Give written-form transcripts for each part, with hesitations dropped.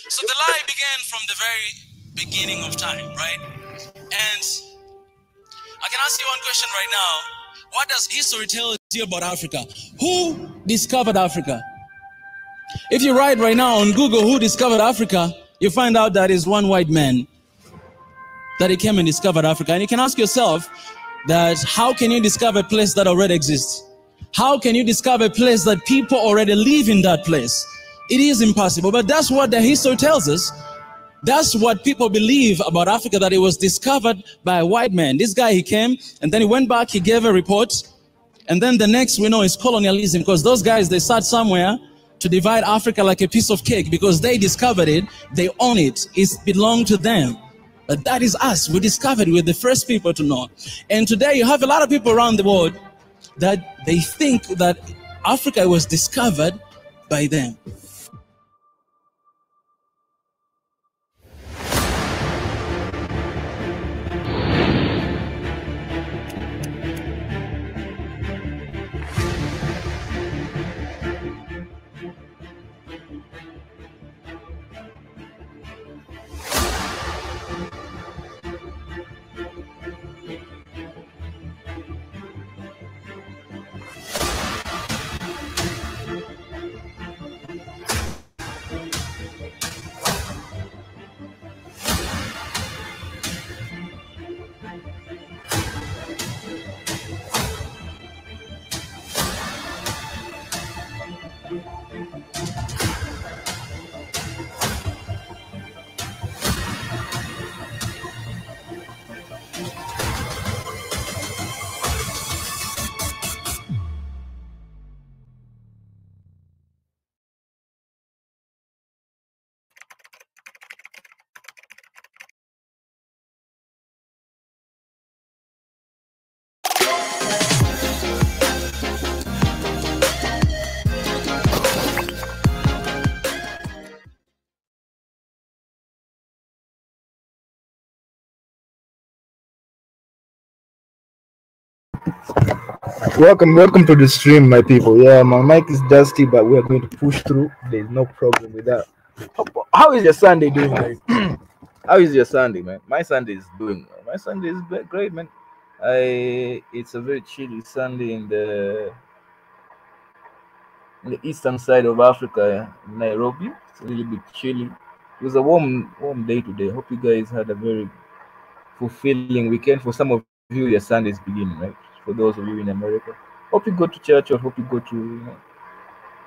So the lie began from the very beginning of time, right? And I can ask you one question right now. What does history tell you about Africa? Who discovered Africa? If you write right now on Google who discovered Africa, you find out that it's one white man that he came and discovered Africa. And you can ask yourself that how can you discover a place that already exists? How can you discover a place that people already live in that place? It is impossible, but that's what the history tells us. That's what people believe about Africa, that it was discovered by a white man. This guy, he came, and then he went back, he gave a report, and then the next we know is colonialism, because those guys, they sat somewhere to divide Africa like a piece of cake, because they discovered it, they own it, it belonged to them. But that is us. We discovered, we're the first people to know. And today you have a lot of people around the world that they think that Africa was discovered by them. Welcome to the stream, my people. Yeah, my mic is dusty, but we are going to push through. There's no problem with that. How is your Sunday doing, guys? How is your Sunday, man? My Sunday is great, man. It's a very chilly Sunday in the eastern side of Africa, Nairobi. It's a little bit chilly. It was a warm day today. Hope you guys had a very fulfilling weekend. For some of you, your Sunday is beginning, right? For those of you in America, hope you go to church, or hope you go to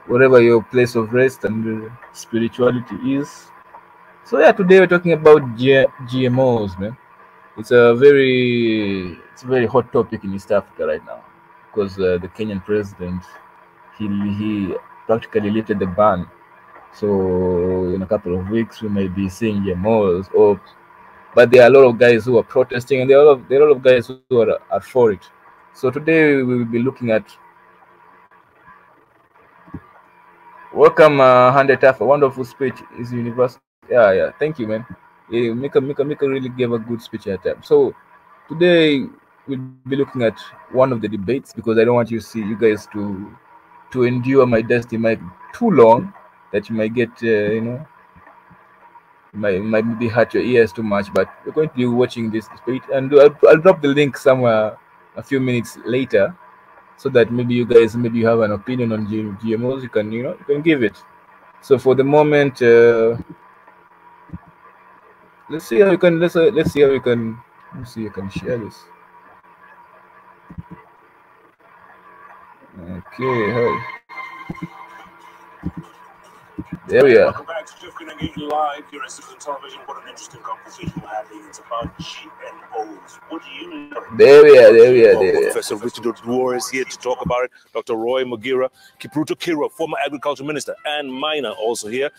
whatever your place of rest and spirituality is. So yeah, today we're talking about GMOs, man. It's a very hot topic in East Africa right now, because the Kenyan president, he practically lifted the ban. So in a couple of weeks we might be seeing GMOs, but there are a lot of guys who are protesting, and there are a lot of guys who are for it. So today we will be looking at. Welcome, Handetafa. Wonderful speech. Is universal. Yeah. Thank you, man. Yeah, Mika really gave a good speech at that time. So today we'll be looking at one of the debates, because I don't want you guys to endure my dusty mic too long, that you might get might maybe hurt your ears too much. But we're going to be watching this debate, and I'll drop the link somewhere a few minutes later, so that maybe you guys, you have an opinion on GMOs, you can give it. So for the moment, let's see how you can share this. Okay, there we are. Welcome back to Jeff Engaging Live here at Citizen Television. What an interesting conversation we're having. It's about GMOs. What do you know? There we are. Professor Richard Duor is here to talk about it. Dr. Roy Mugira, Kipruto Kira, former agriculture minister and miner, also here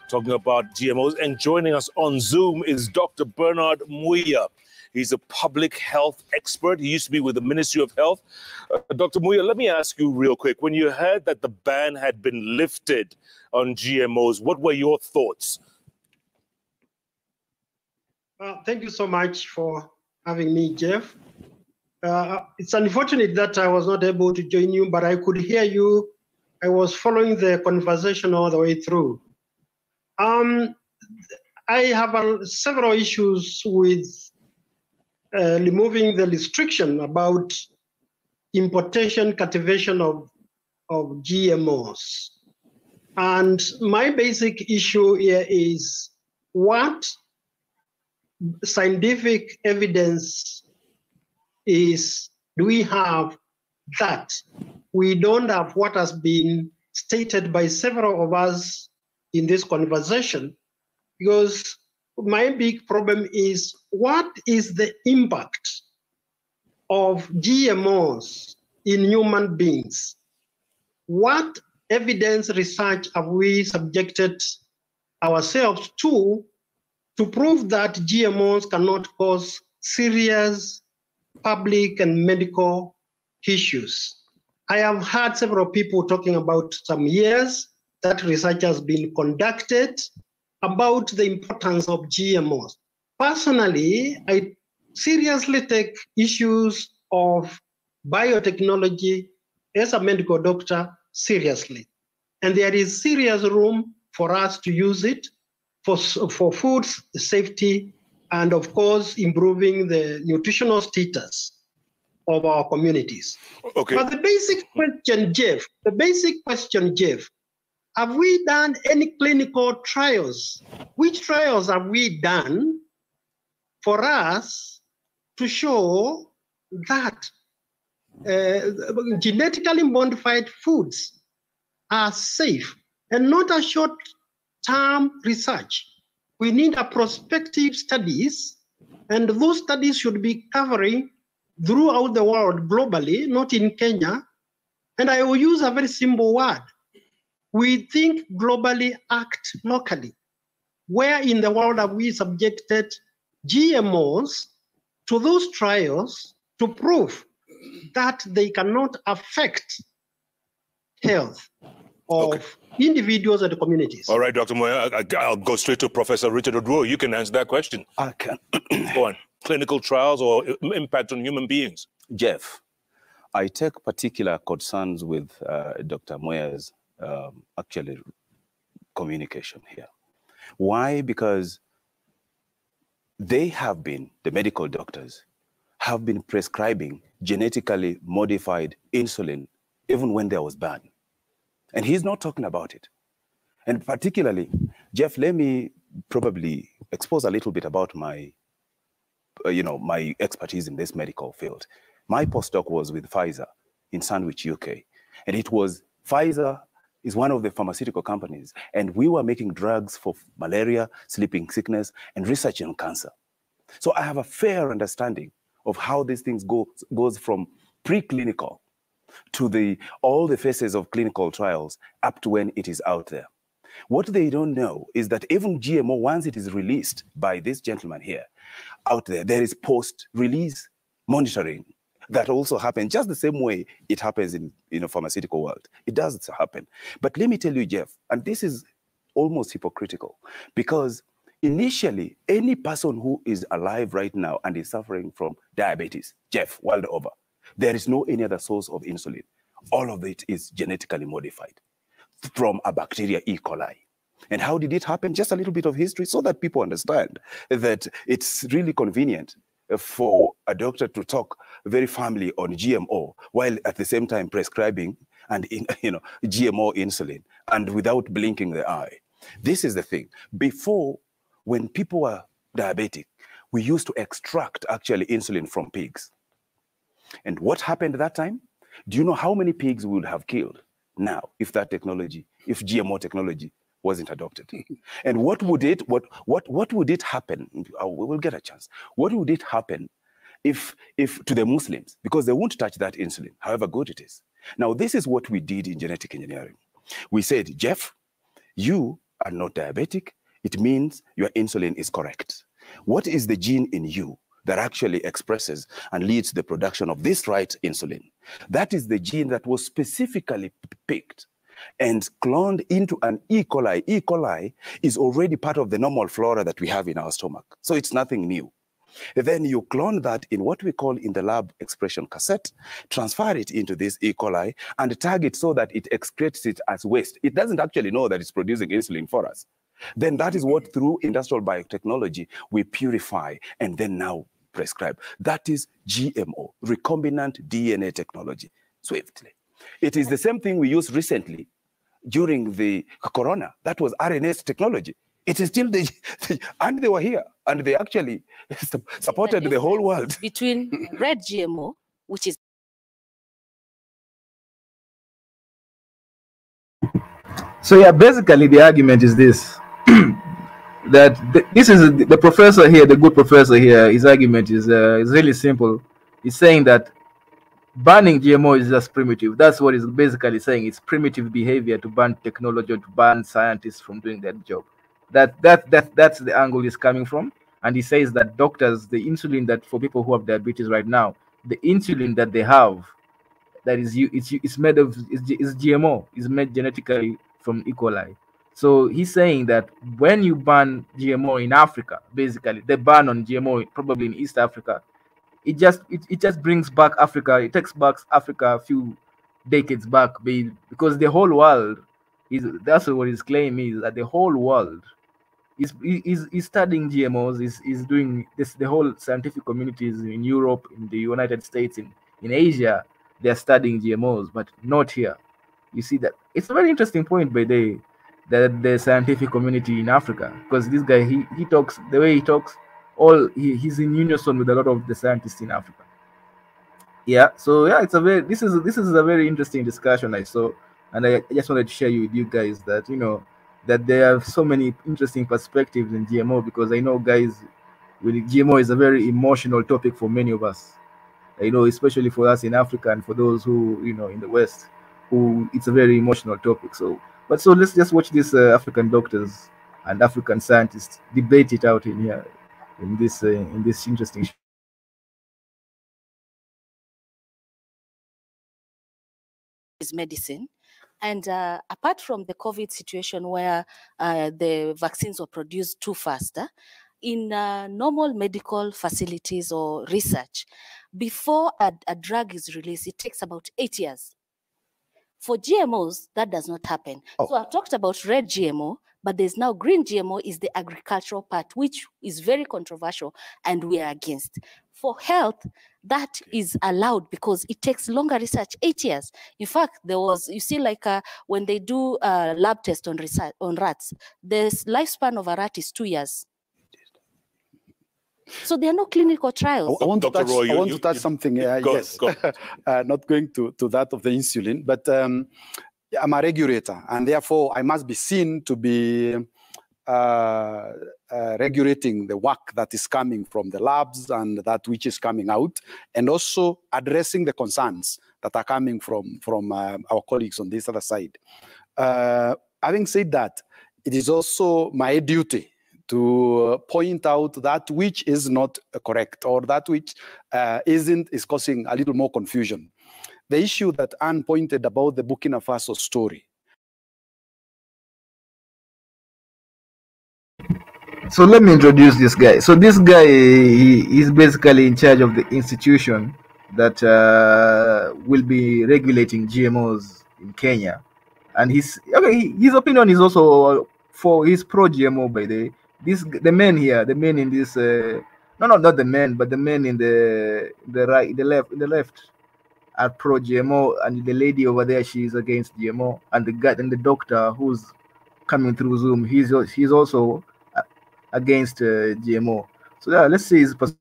talking about GMOs. And joining us on Zoom is Dr. Bernard Muya. He's a public health expert. He used to be with the Ministry of Health. Dr. Muya, let me ask you real quick. When you heard that the ban had been lifted on GMOs, what were your thoughts? Thank you so much for having me, Jeff. It's unfortunate that I was not able to join you, but I could hear you I was following the conversation all the way through. I have several issues with removing the restriction about importation, cultivation of GMOs. And my basic issue here is what scientific evidence do we have that we don't have what has been stated by several of us in this conversation? Because my big problem is, what is the impact of GMOs in human beings? What evidence research have we subjected ourselves to prove that GMOs cannot cause serious public and medical issues? I have heard several people talking about some years that research has been conducted about the importance of GMOs. Personally, I seriously take issues of biotechnology as a medical doctor seriously. And there is serious room for us to use it for food safety and, of course, improving the nutritional status of our communities. Okay. But the basic question, Jeff, have we done any clinical trials? Which trials have we done for us to show that genetically modified foods are safe, and not a short-term research? We need a prospective studies, and those studies should be covering throughout the world globally, not in Kenya. And I will use a very simple word. We think globally, act locally. Where in the world have we subjected GMOs to those trials to prove that they cannot affect health of individuals and communities? All right, Dr. Moya, I'll go straight to Professor Richard Oduro. You can answer that question. I can. Go on. Clinical trials or impact on human beings? Jeff, I take particular concerns with Dr. Moya's actually communication here. Why? Because the medical doctors have been prescribing genetically modified insulin even when there was ban. And he's not talking about it. And particularly, Jeff, let me probably expose a little bit about my my expertise in this medical field. My postdoc was with Pfizer in Sandwich, UK. And Pfizer is one of the pharmaceutical companies. And we were making drugs for malaria, sleeping sickness, and research on cancer. So I have a fair understanding of how these things goes from preclinical to all the phases of clinical trials up to when it is out there. What they don't know is that even GMO, once it is released by this gentleman here, out there is post-release monitoring that also happens just the same way it happens in the pharmaceutical world. It does happen. But let me tell you, Jeff, and this is almost hypocritical, because initially, any person who is alive right now and is suffering from diabetes, Jeff, world over, there is no any other source of insulin. All of it is genetically modified from a bacteria, E. coli. And how did it happen? Just a little bit of history so that people understand that it's really convenient for a doctor to talk very firmly on GMO while at the same time prescribing GMO insulin and without blinking the eye. This is the thing. Before, when people were diabetic, we used to extract actually insulin from pigs. And what happened at that time? Do you know how many pigs we would have killed now if GMO technology wasn't adopted? And what would it happen? We will get a chance. What would it happen if to the Muslims? Because they won't touch that insulin, however good it is. Now, this is what we did in genetic engineering. We said, Jeff, you are not diabetic. It means your insulin is correct. What is the gene in you that actually expresses and leads to the production of this right insulin? That is the gene that was specifically picked and cloned into an E. coli. E. coli is already part of the normal flora that we have in our stomach. So it's nothing new. Then you clone that in what we call in the lab expression cassette, transfer it into this E. coli, and tag it so that it excretes it as waste. It doesn't actually know that it's producing insulin for us. Then that is what, through industrial biotechnology, we purify and then now prescribe. That is GMO, recombinant DNA technology, swiftly. It is the same thing we used recently during the corona. That was RNA technology. It is still and they were here, and they actually supported the whole world. Between red GMO, which is So yeah, basically the argument is this. That this is the professor here, the good professor here, his argument is really simple. He's saying that banning GMO is just primitive. That's what he's basically saying. It's primitive behavior to ban technology, or to ban scientists from doing their job. That's the angle he's coming from. And he says that doctors, the insulin that for people who have diabetes right now, the insulin that they have, that is it's made of is GMO, is made genetically from E. coli. So he's saying that when you ban GMO in Africa, basically the ban on GMO probably in East Africa, it just brings back Africa. It takes back Africa a few decades back, because the whole world that's what his claim is, that the whole world is studying GMOs, is doing this. The whole scientific communities in Europe, in the United States, in Asia, they are studying GMOs, but not here. You see that it's a very interesting point by the scientific community in Africa, because this guy he talks the way he talks, he's in unison with a lot of the scientists in Africa. Yeah, so yeah, this is a very interesting discussion I saw, and I just wanted to share with you guys that that there are so many interesting perspectives in GMO, because I know, guys, GMO is a very emotional topic for many of us. Especially for us in Africa, and for those who in the West, who it's a very emotional topic. So let's just watch these African doctors and African scientists debate it out in here in this interesting show. is medicine. And apart from the COVID situation where the vaccines were produced too fast, in normal medical facilities or research, before a drug is released, it takes about 8 years. For GMOs, that does not happen. So I've talked about red GMO, but there's now green GMO, is the agricultural part, which is very controversial and we are against. For health, that is allowed because it takes longer research, 8 years. In fact, there was, you see, like when they do lab tests on rats, the lifespan of a rat is 2 years. So there are no clinical trials. I want to touch something. Yes, not going to that of the insulin, but I'm a regulator, and therefore I must be seen to be regulating the work that is coming from the labs and that which is coming out, and also addressing the concerns that are coming from our colleagues on this other side. Having said that, it is also my duty to point out that which is not correct, or that which is causing a little more confusion. The issue that Anne pointed about the Burkina Faso story. So let me introduce this guy. So this guy, he's basically in charge of the institution that will be regulating GMOs in Kenya. And his opinion is also his pro-GMO, by the way. The men here, the men in this not the men, but the men in the left are pro-GMO, and the lady over there, she's against GMO, and the guy and the doctor who's coming through Zoom, he's also against GMO. So yeah, let's see his perspective.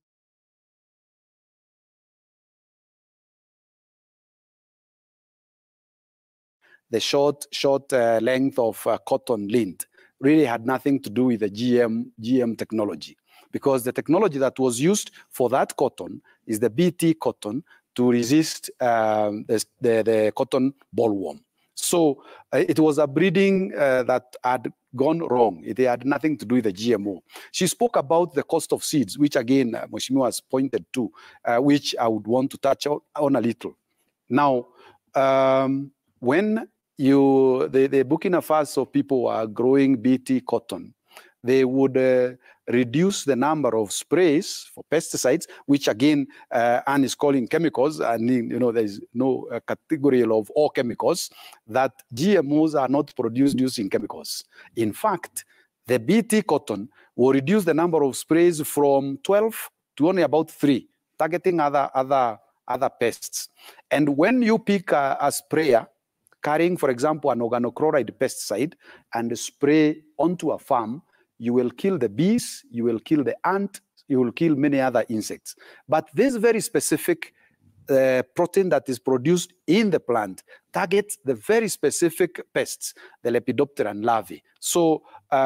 The short length of cotton lint really had nothing to do with the GM technology, because the technology that was used for that cotton is the BT cotton to resist the cotton bollworm. So it was a breeding that had gone wrong. It had nothing to do with the GMO. She spoke about the cost of seeds, which again, Mheshimiwa has pointed to, which I would want to touch on a little. Now, when the Burkina Faso people are growing BT cotton, they would reduce the number of sprays for pesticides, which again, Anne is calling chemicals, and there is no category of all chemicals, that GMOs are not produced using chemicals. In fact, the BT cotton will reduce the number of sprays from 12 to only about 3, targeting other pests. And when you pick a sprayer carrying, for example, an organochloride pesticide and spray onto a farm, you will kill the bees, you will kill the ant, you will kill many other insects. But this very specific protein that is produced in the plant targets the very specific pests, the Lepidoptera and larvae. So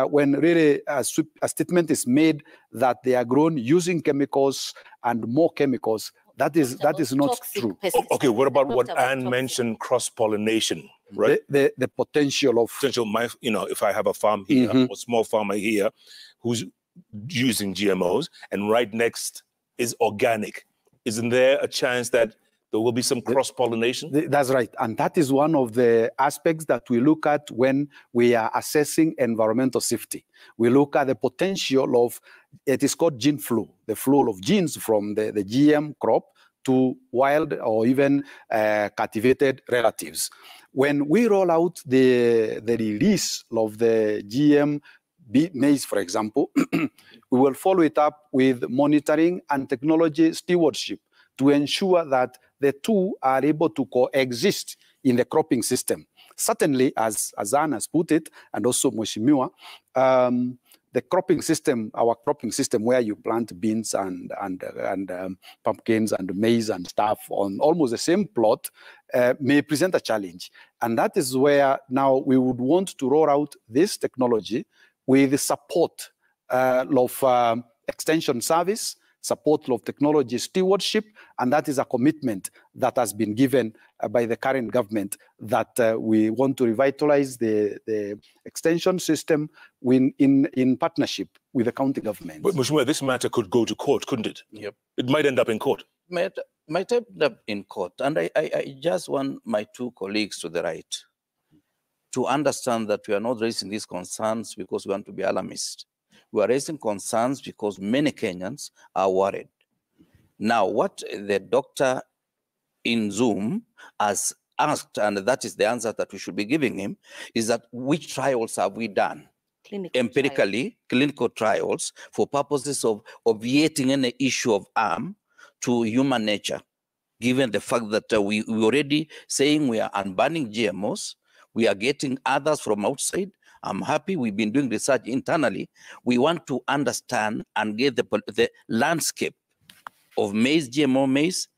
when really a statement is made that they are grown using chemicals and more chemicals, that is not true. Okay, what about what Anne mentioned, cross-pollination, right? The potential of... if I have a farm here, a small farmer here, who's using GMOs, and right next is organic, isn't there a chance that there will be some cross-pollination? That's right. And that is one of the aspects that we look at when we are assessing environmental safety. We look at the potential of, it is called gene flow, the flow of genes from the GM crop to wild or even cultivated relatives. When we roll out the release of the GM maize, for example, we will follow it up with monitoring and technology stewardship to ensure that the two are able to coexist in the cropping system. Certainly, as Anne has put it, and also Mheshimiwa, the cropping system, our cropping system where you plant beans and pumpkins and maize and stuff on almost the same plot may present a challenge. And that is where now we would want to roll out this technology with the support of extension service, support of technology stewardship, and that is a commitment that has been given by the current government that we want to revitalize the extension system in partnership with the county government. But Mheshimiwa, this matter could go to court, couldn't it? Yep. It might end up in court. Might end up in court. And I just want my two colleagues to the right to understand that we are not raising these concerns because we want to be alarmist. We are raising concerns because many Kenyans are worried. Now, what the doctor in Zoom has asked, and that is the answer that we should be giving him, is that which trials have we done? Clinical trials for purposes of obviating any issue of harm to human nature, given the fact that we already saying we are unbanning GMOs, we are getting others from outside. I'm happy we've been doing research internally. We want to understand and get the landscape of maize, GMO maize,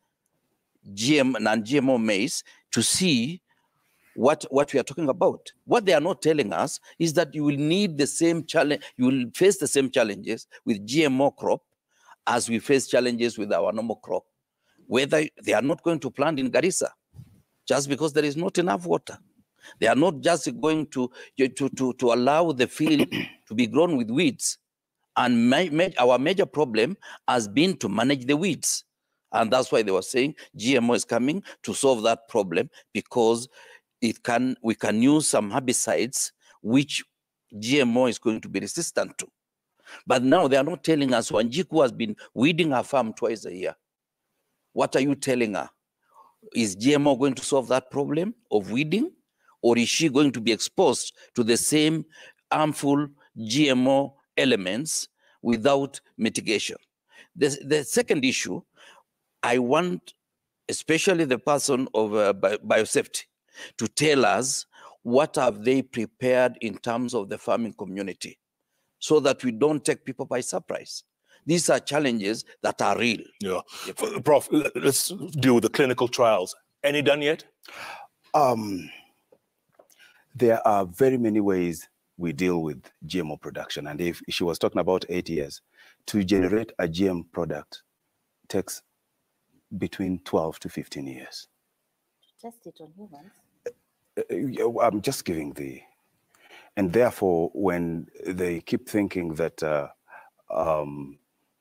non-GMO maize to see what we are talking about. What they are not telling us is that you will need the same challenge, you will face the same challenges with GMO crop as we face challenges with our normal crop. Whether they are not going to plant in Garissa just because there is not enough water. They are not just going to allow the field to be grown with weeds. And our major problem has been to manage the weeds. And that's why they were saying GMO is coming to solve that problem, because we can use some herbicides which GMO is going to be resistant to. But now they are not telling us, Wanjiku has been weeding her farm twice a year. What are you telling her? Is GMO going to solve that problem of weeding? Or is she going to be exposed to the same harmful GMO elements without mitigation? The second issue, I want especially the person of biosafety to tell us what have they prepared in terms of the farming community so that we don't take people by surprise. These are challenges that are real. Yeah. Prof, let's deal with the clinical trials. Any done yet? There are very many ways we deal with GMO production. And if she was talking about 8 years, to generate a GM product takes between 12 to 15 years. Test it on humans. I'm just giving the... And therefore, when they keep thinking that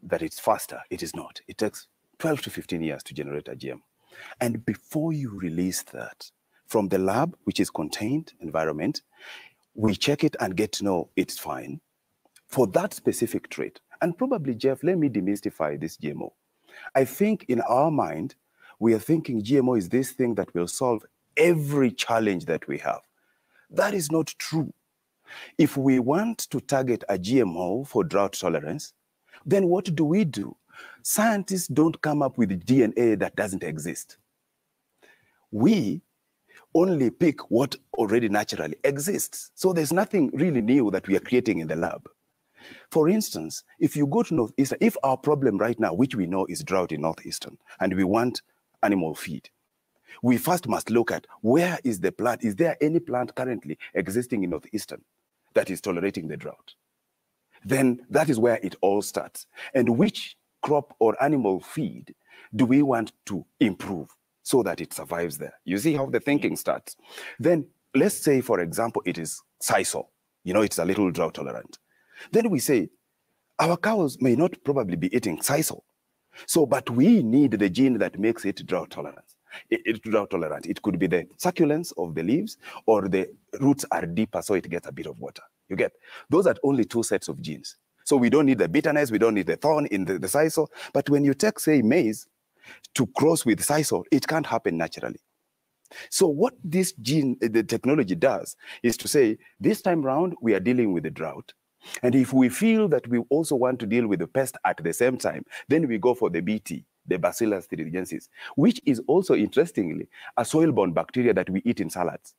that it's faster, it is not. It takes 12 to 15 years to generate a GM. And before you release that from the lab, which is contained environment, we check it and get to know it's fine. for that specific trait. And probably, Jeff, let me demystify this GMO. I think in our mind, we are thinking GMO is this thing that will solve every challenge that we have. That is not true. If we want to target a GMO for drought tolerance, then what do? Scientists don't come up with DNA that doesn't exist. We only pick what already naturally exists. So there's nothing really new that we are creating in the lab. For instance, if you go to Northeastern, if our problem right now, which we know is drought in Northeastern, and we want animal feed, we first must look at where is the plant? Is there any plant currently existing in Northeastern that is tolerating the drought? Then that is where it all starts. And which crop or animal feed do we want to improve so that it survives there? You see how the thinking starts. Then let's say, for example, it is sisal. You know, it's a little drought tolerant. Then we say, our cows may not probably be eating sisal. So, but we need the gene that makes it drought tolerant. It could be the succulence of the leaves, or the roots are deeper so it gets a bit of water. You get? Those are only two sets of genes. So we don't need the bitterness, we don't need the thorn in the sisal. But when you take, say, maize to cross with sisal, it can't happen naturally. So what this gene, the technology does, is to say, this time round, we are dealing with the drought. And if we feel that we also want to deal with the pest at the same time, then we go for the BT, the Bacillus thuringiensis, which is also, interestingly, a soil-borne bacteria that we eat in salads.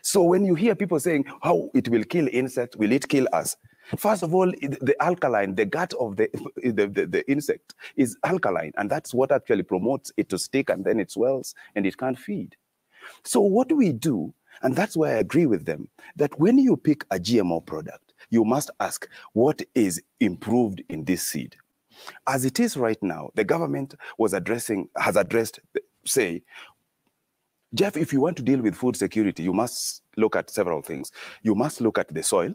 So when you hear people saying how it will kill insects, will it kill us? First of all, the alkaline, the gut of the insect is alkaline, and that's what actually promotes it to stick, and then it swells and it can't feed. So what do we do? And that's why I agree with them, that when you pick a GMO product, you must ask, what is improved in this seed? As it is right now, the government has addressed, say, Jeff, if you want to deal with food security, you must look at several things. You must look at the soil,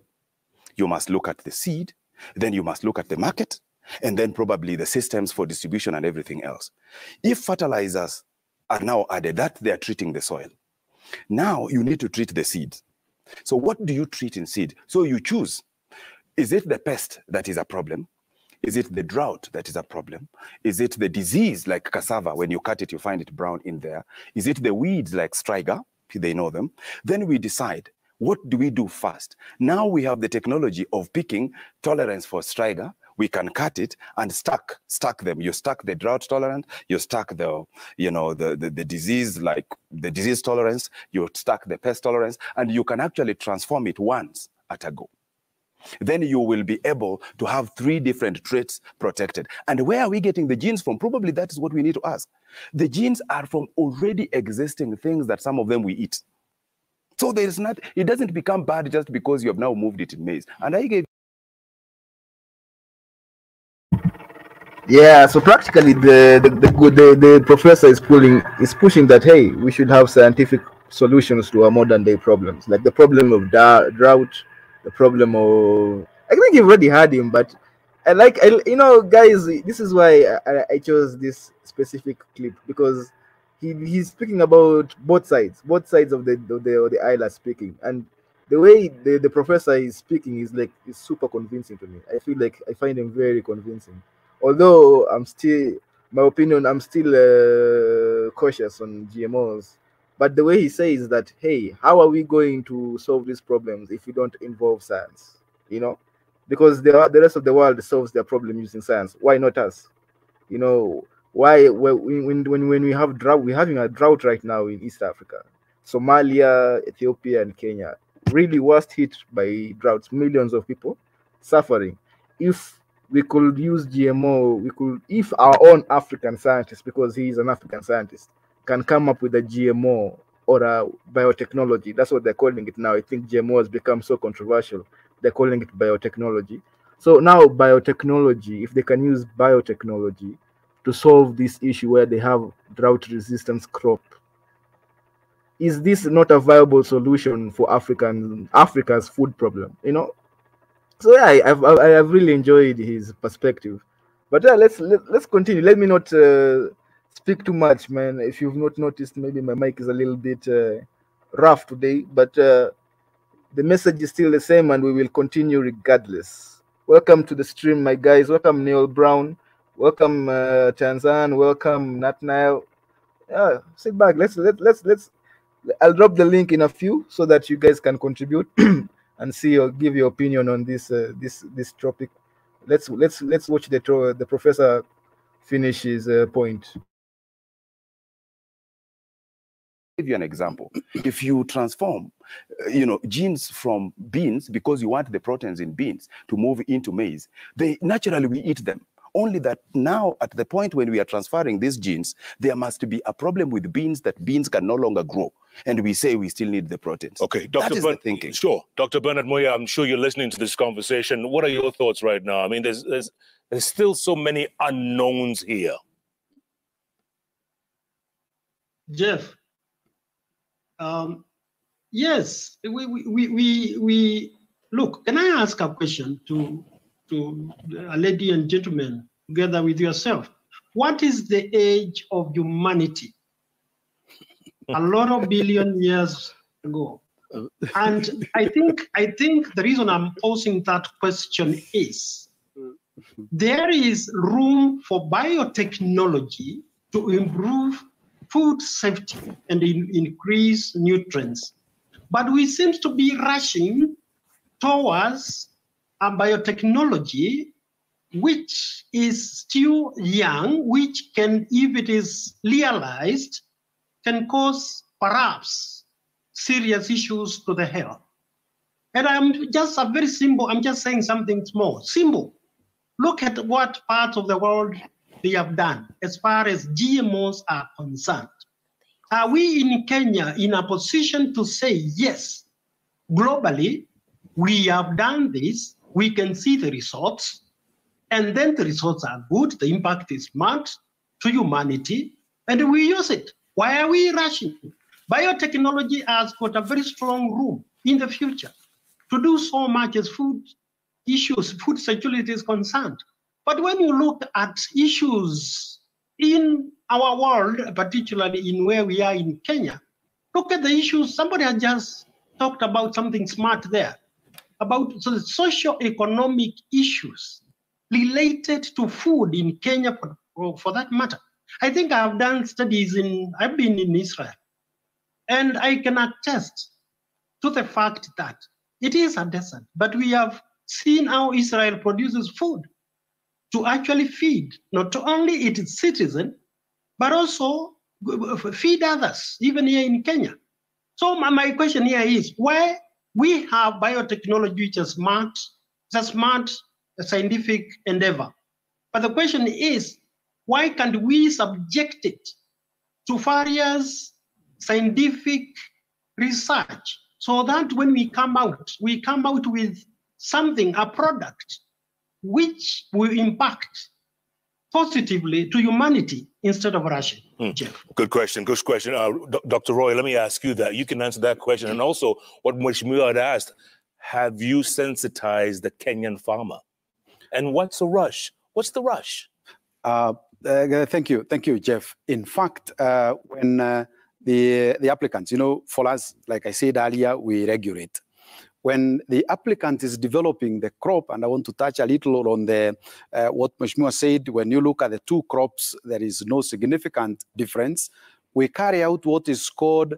you must look at the seed, then you must look at the market, and then probably the systems for distribution and everything else. If fertilizers are now added, that they are treating the soil. Now you need to treat the seed. So what do you treat in seed? So you choose. Is it the pest that is a problem? Is it the drought that is a problem? Is it the disease like cassava? When you cut it, you find it brown in there. Is it the weeds like striga? They know them. Then we decide, what do we do first? Now we have the technology of picking tolerance for striga. We can cut it and stack them. You stack the drought tolerant, you stack the, the disease, like the disease tolerance, you stack the pest tolerance, and you can actually transform it once at a go. Then you will be able to have 3 different traits protected. And where are we getting the genes from? Probably that is what we need to ask. The genes are from already existing things that some of them we eat. So it doesn't become bad just because you have now moved it in maize. And I gave. Yeah, so practically the professor is pushing that, hey, we should have scientific solutions to our modern day problems, like the problem of drought, the problem of, I think you've already had him, but guys, this is why I chose this specific clip, because he's speaking about both sides of the aisle are speaking, and the way the professor is speaking is super convincing to me. I feel like I find him very convincing. Although I'm still cautious on GMOs, but the way he says that, hey, how are we going to solve these problems if we don't involve science? Because the rest of the world solves their problem using science. Why not us? Why when we have drought, we're having a drought right now in East Africa, Somalia, Ethiopia, and Kenya, really worst hit by droughts, millions of people suffering. If we could use GMO, if our own African scientist, because he is an African scientist, can come up with a GMO or a biotechnology. That's what they're calling it now. I think GMO has become so controversial. They're calling it biotechnology. So now biotechnology, if they can use biotechnology to solve this issue where they have drought resistance crop, is this not a viable solution for Africa's food problem? So yeah, I've really enjoyed his perspective, but yeah, let's continue. Let me not speak too much, man. If you've not noticed, maybe my mic is a little bit rough today, but the message is still the same, and we will continue regardless. Welcome to the stream, my guys. Welcome Neil Brown. Welcome Tanzan. Welcome Nat Nile. Yeah, sit back. Let's. I'll drop the link in a few so that you guys can contribute and see or give your opinion on this this topic. Let's watch the professor finish his point. Give you an example. If you transform, genes from beans, because you want the proteins in beans to move into maize, they naturally we eat them. Only that now, at the point when we are transferring these genes, there must be a problem with beans that beans can no longer grow, and we say we still need the proteins. Okay, Dr. That is the thinking. Sure, Dr. Bernard Moya, I'm sure you're listening to this conversation. What are your thoughts right now? I mean, there's still so many unknowns here. Jeff. Yes, we look. Can I ask a question to a lady and gentleman together with yourself? What is the age of humanity? A lot of billion years ago, and I think the reason I'm posing that question is there is room for biotechnology to improve food safety and increase nutrients. But we seem to be rushing towards a biotechnology which is still young, which can, if it is realized, can cause perhaps serious issues to the health. And I'm just saying something small, simple. Look at what parts of the world they have done as far as GMOs are concerned. Are we in Kenya in a position to say, yes, globally, we have done this, we can see the results, and then the results are good, the impact is marked to humanity, and we use it? Why are we rushing? Biotechnology has got a very strong room in the future to do so much as food issues, food security is concerned. But when you look at issues in our world, particularly in where we are in Kenya, look at the issues. Somebody has just talked about something smart there, about the socio-economic issues related to food in Kenya for that matter. I think I've done studies I've been in Israel, and I can attest to the fact that it is a desert, but we have seen how Israel produces food to actually feed not only its citizens, but also feed others, even here in Kenya. So my question here is, why we have biotechnology which is a smart scientific endeavor. But the question is, why can't we subject it to various scientific research so that when we come out with something, a product, which will impact positively to humanity instead of rushing? Jeff. Good question. Dr. Roy, let me ask you that. You can answer that question. And also what Mheshimiwa had asked, have you sensitized the Kenyan farmer? And what's the rush? What's the rush? Thank you, Jeff. In fact, when the applicants, for us, like I said earlier, we regulate. When the applicant is developing the crop, and I want to touch a little on the what Mheshimiwa said, when you look at the two crops, there is no significant difference. We carry out what is called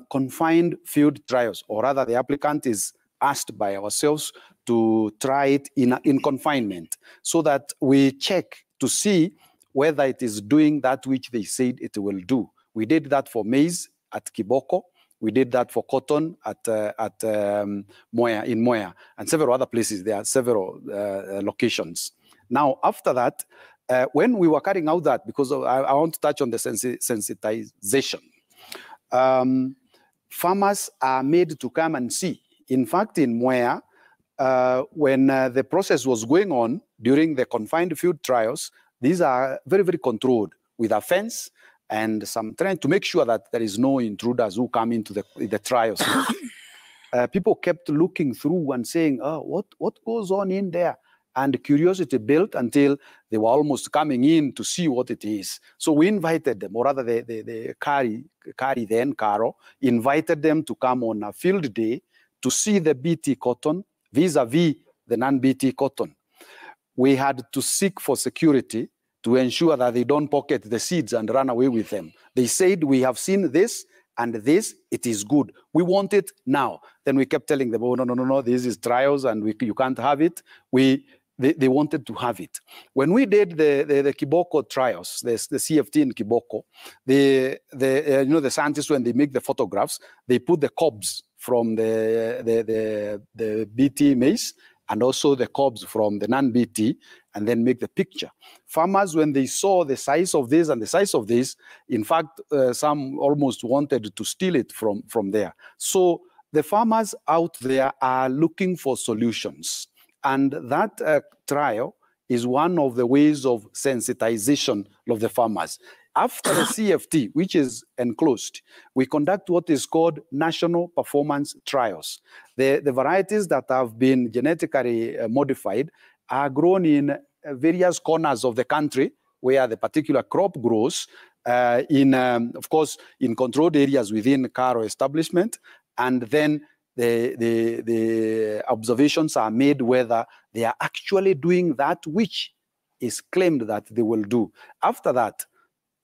confined field trials, or rather the applicant is asked by ourselves to try it in confinement, so that we check to see whether it is doing that which they said it will do. We did that for maize at Kiboko. We did that for cotton at Moya, in Moya, and several other places. There are several locations. Now, after that, when we were carrying out that, because I want to touch on the sensitization, farmers are made to come and see. In fact, in Moya, when the process was going on during the confined field trials, these are very, very controlled with a fence and some trying to make sure that there is no intruders who come into the trials. People kept looking through and saying, oh, what goes on in there? And curiosity built until they were almost coming in to see what it is. So we invited them, or rather the Kari then, Karo, invited them to come on a field day to see the BT cotton vis-a-vis the non-BT cotton. We had to seek for security to ensure that they don't pocket the seeds and run away with them. They said, we have seen this and this, it is good. We want it now. Then we kept telling them, oh, no, this is trials and you can't have it. They wanted to have it. When we did the Kiboko trials, the CFT in Kiboko, the scientists, when they make the photographs, they put the cobs from the BT maize and also the cobs from the non-BT, and then make the picture. Farmers, when they saw the size of this and the size of this, in fact, some almost wanted to steal it from there. So the farmers out there are looking for solutions. And that trial is one of the ways of sensitization of the farmers. After the CFT, which is enclosed, we conduct what is called national performance trials. The varieties that have been genetically modified are grown in various corners of the country where the particular crop grows, of course, in controlled areas within Karo establishment, and then the observations are made whether they are actually doing that which is claimed that they will do. After that,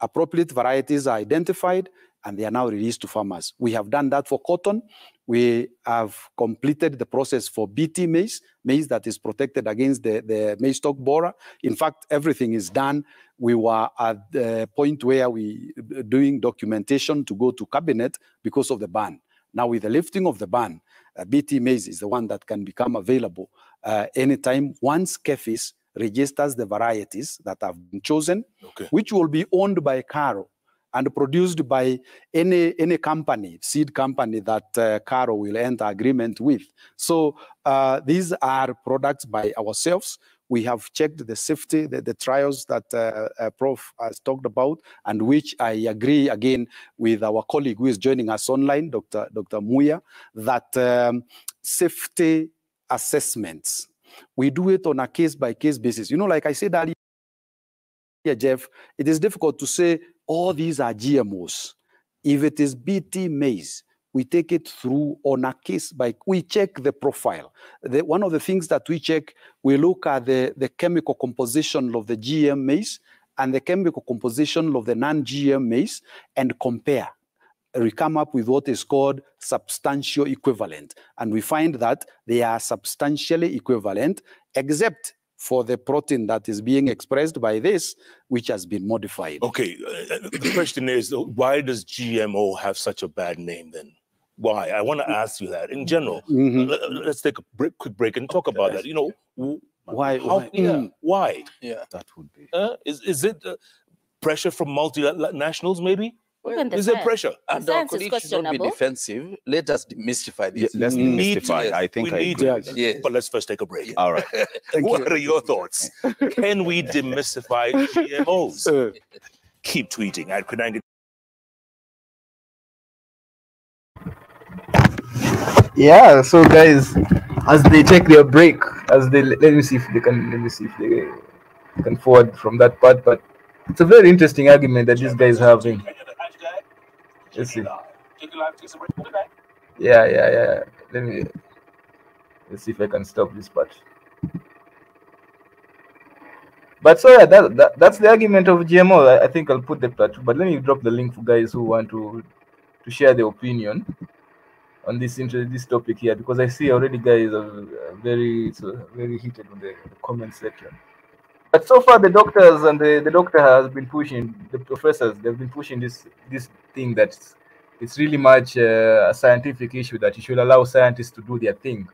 appropriate varieties are identified and they are now released to farmers. We have done that for cotton. We have completed the process for BT maize that is protected against the maize stalk borer. In fact, everything is done. We were at the point where we doing documentation to go to cabinet because of the ban. Now, with the lifting of the ban, BT maize is the one that can become available anytime once KEFIS registers the varieties that have been chosen, which will be owned by Karo and produced by any company, seed company that Karo will enter agreement with. So these are products by ourselves. We have checked the safety, the trials that Prof has talked about, and which I agree again with our colleague who is joining us online, Dr. Muya, that safety assessments, we do it on a case-by-case basis. You know, like I said earlier, Jeff, it is difficult to say all these are GMOs. If it is BT maize, we take it through on a we check the profile. One of the things that we check, we look at the chemical composition of the GM maize and the chemical composition of the non-GM maize and compare. We come up with what is called substantial equivalent. And we find that they are substantially equivalent, except for the protein that is being expressed by this, which has been modified. Okay, the question is, why does GMO have such a bad name then? Why? I want to ask you that. In general, let's take a quick break and talk about that. You know, why? Why? Yeah, that would be. Is it pressure from multinationals, maybe? Is there pressure? And our colleagues should not be defensive. Let us demystify this. Let's demystify. I think I agree. Yes. But let's first take a break. All right. What are your thoughts? Can we demystify GMOs? Keep tweeting at Q90. Yeah, so guys, as they take their break, let me see if they can forward from that part. But it's a very interesting argument that these guys are having. Let's see. Yeah. Let's see if I can stop this part. But so yeah, that's the argument of GMO. I think I'll put that part. But let me drop the link for guys who want to share their opinion on this topic here, because I see already guys are very heated on the comment section. But so far the doctors and the doctor has been pushing, the professors, they've been pushing this thing that it's really much a scientific issue, that you should allow scientists to do their thing.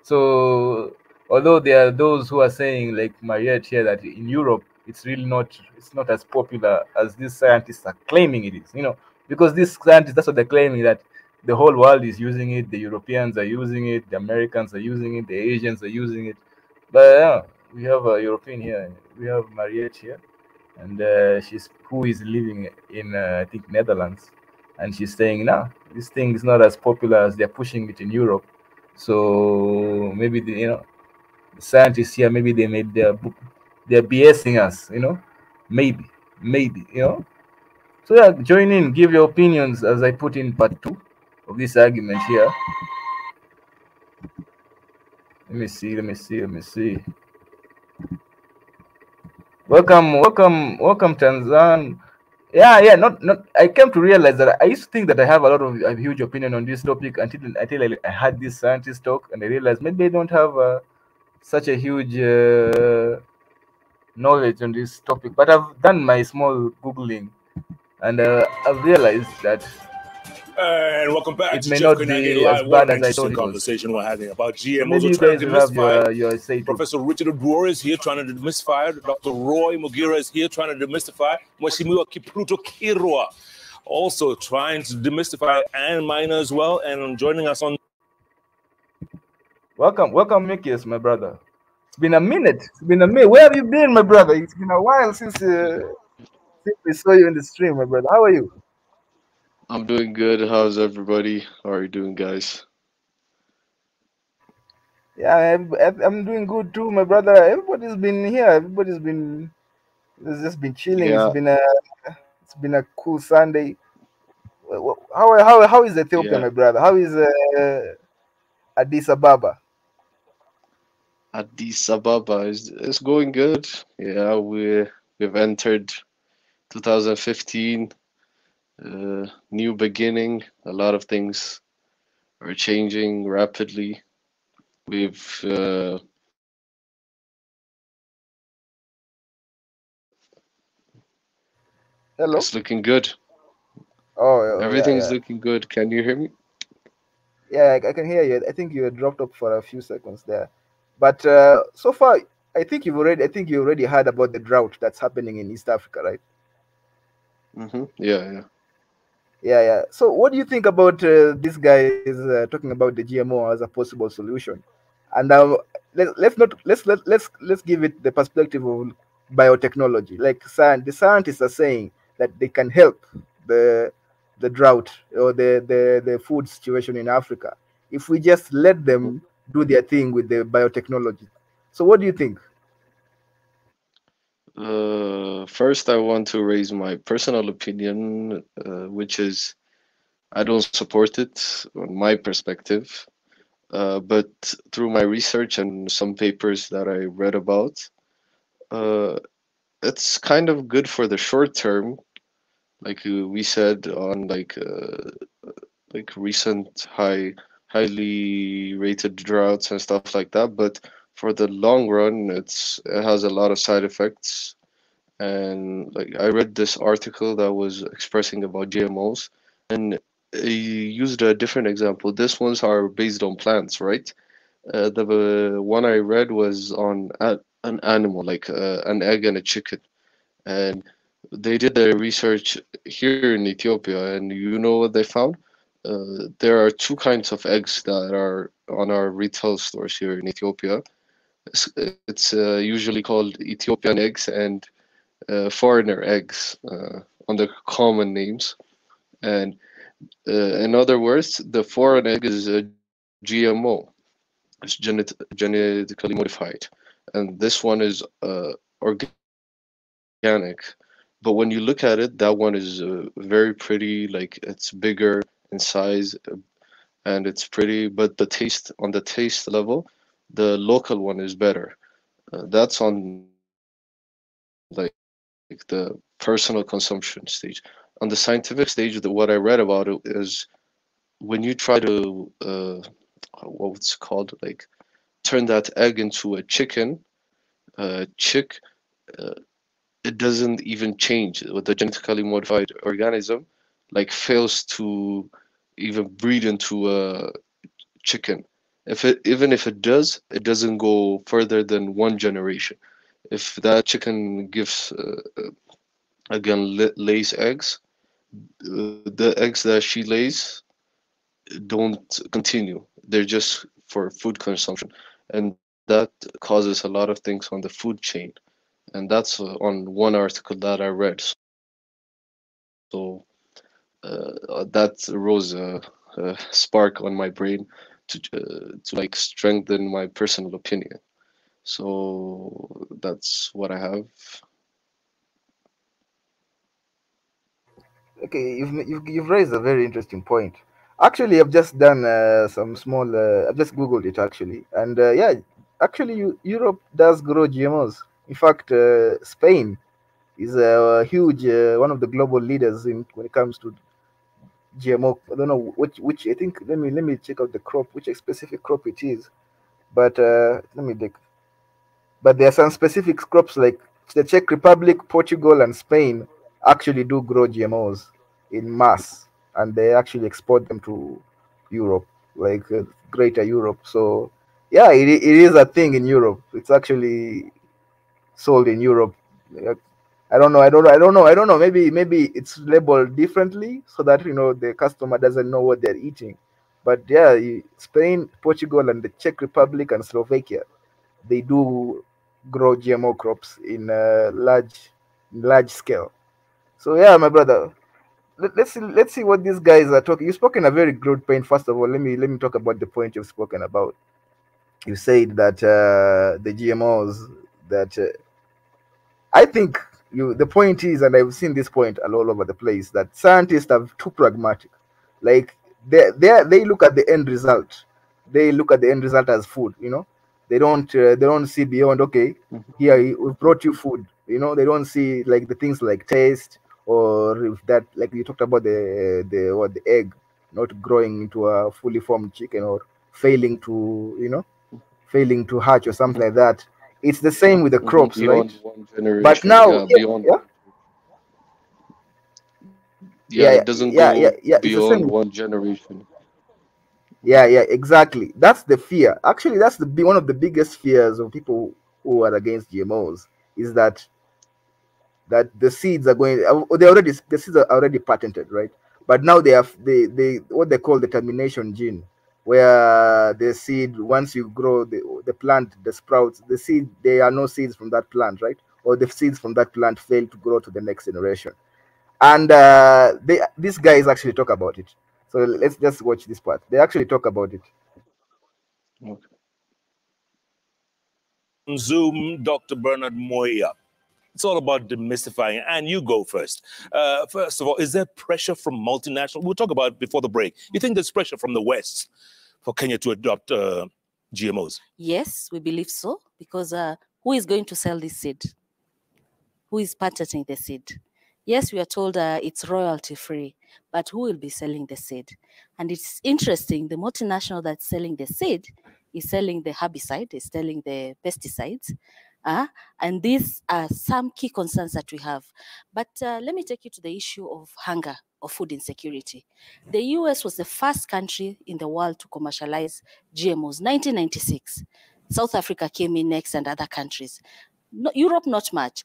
So although there are those who are saying, like Mariette here, that in Europe it's really not as popular as these scientists are claiming it is, you know, because these scientists, that's what they're claiming, that the whole world is using it, the Europeans are using it, the Americans are using it, the Asians are using it. But we have a European here, we have Mariette here, and who is living in I think Netherlands, and she's saying, no, this thing is not as popular as they're pushing it in Europe. So maybe the scientists here, maybe they made they're BSing us, maybe, So yeah, join in, give your opinions as I put in part 2 of this argument here. Let me see. Let me see. Let me see. Welcome, Tanzan. Yeah. Not. I came to realize that I used to think that I have a huge opinion on this topic until I had this scientist talk, and I realized maybe I don't have such a huge knowledge on this topic. But I've done my small googling, and I've realized that And welcome back it to may Jeff not Koinange be as Live. What bad an as I thought interesting it was. conversation we're having about So GMOs. maybe We're you trying guys to will have demystify. your say too. Professor Richard Odwor is here trying to demystify. Dr. Roy Mugira is here trying to demystify. Mweshimiwa Kipruto Kirwa also trying to demystify, and Minor as well. And joining us on. Welcome, Mikius, my brother. It's been a minute. Where have you been, my brother? It's been a while since we saw you in the stream, my brother. How are you? I'm doing good. How's everybody? How are you doing, guys? Yeah, I'm doing good too, my brother. Everybody's been here. It's just been chilling. Yeah, It's been a cool Sunday. How is Ethiopia, yeah. my brother? How is Addis Ababa? Addis Ababa is going good. Yeah, we've entered 2015, new beginning. A lot of things are changing rapidly. We've Hello? It's looking good. Yeah, Everything's yeah. looking good. Can you hear me? Yeah, I can hear you. I think you dropped up for a few seconds there, but so far, I think you already heard about the drought that's happening in East Africa, right? Yeah, yeah. Yeah. So, what do you think about this guy is talking about the GMO as a possible solution? And let's give it the perspective of biotechnology. Like the scientists are saying that they can help the drought or the food situation in Africa if we just let them do their thing with the biotechnology. So, what do you think? First, I want to raise my personal opinion, which is I don't support it on my perspective. But through my research and some papers that I read about, uh, it's kind of good for the short term, like we said on like recent highly rated droughts and stuff like that. But for the long run, it has a lot of side effects. And like I read this article that was expressing about GMOs, and he used a different example. This ones are based on plants, right? The one I read was on an animal, like an egg and a chicken. And they did their research here in Ethiopia, and you know what they found? There are two kinds of eggs that are on our retail stores here in Ethiopia. It's usually called Ethiopian eggs and foreigner eggs on the common names. And in other words, the foreign egg is a GMO. It's genetically modified, and this one is organic. But when you look at it, that one is very pretty. Like it's bigger in size, and it's pretty. But on the taste level, the local one is better. That's on like the personal consumption stage. On the scientific stage, what I read about it is when you try to what's it called, like turn that egg into a chick, uh, it doesn't even change with the genetically modified organism, like fails to even breed into a chicken. Even if it does, it doesn't go further than one generation. If that chicken gives again lays eggs, the eggs that she lays don't continue. They're just for food consumption, and that causes a lot of things on the food chain. And that's on one article that I read. So that rose a spark on my brain to like strengthen my personal opinion. So that's what I have. Okay, you've raised a very interesting point. Actually, I've just done some small. I've just Googled it actually, and yeah, actually, Europe does grow GMOs. In fact, Spain is a huge one of the global leaders in when it comes to GMO. I don't know which. I think let me check out the crop, which specific crop it is. But let me look. But there are some specific crops like the Czech Republic, Portugal, and Spain actually do grow GMOs in mass, and they actually export them to Europe, like Greater Europe. So yeah, it is a thing in Europe. It's actually sold in Europe. Uh, I don't know. Maybe it's labeled differently so that the customer doesn't know what they're eating. But yeah, Spain, Portugal, and the Czech Republic and Slovakia, they do grow GMO crops in large scale. So yeah, my brother, let's see what these guys are talking. You've spoken a very good point. First of all, let me talk about the point you've spoken about. You said that the GMOs that I think the point is, and I've seen this point all over the place, that scientists are too pragmatic. Like they look at the end result. They look at the end result as food. They don't see beyond. Okay, here we brought you food. They don't see like the things like taste, or if that, like you talked about the egg not growing into a fully formed chicken, or failing to hatch or something like that. It's the same with the crops, right? Beyond one But generation. now, Yeah, yeah, beyond. yeah, Yeah, yeah, it yeah, doesn't yeah, yeah, go yeah. It's the beyond same. one generation. Yeah, yeah, exactly. That's the fear. Actually, that's one of the biggest fears of people who are against GMOs is that the seeds are going. The seeds are already patented, right? But now they have they what they call the termination gene, where the seed, once you grow the plant, the sprouts, the seed, there are no seeds from that plant, right? Or the seeds from that plant fail to grow to the next generation. And these guys actually talk about it. So let's just watch this part. They actually talk about it. Okay. Zoom, Dr. Bernard Moya. It's all about demystifying, and you go first. First of all, is there pressure from multinational? We'll talk about it before the break. You think there's pressure from the West for Kenya to adopt GMOs? Yes, we believe so, because who is going to sell this seed? Who is patenting the seed? Yes, we are told it's royalty free, but who will be selling the seed? And it's interesting, the multinational that's selling the seed is selling the herbicide, is selling the pesticides. And these are some key concerns that we have. But let me take you to the issue of hunger or food insecurity. The US was the first country in the world to commercialize GMOs, 1996. South Africa came in next and other countries. No, Europe, not much.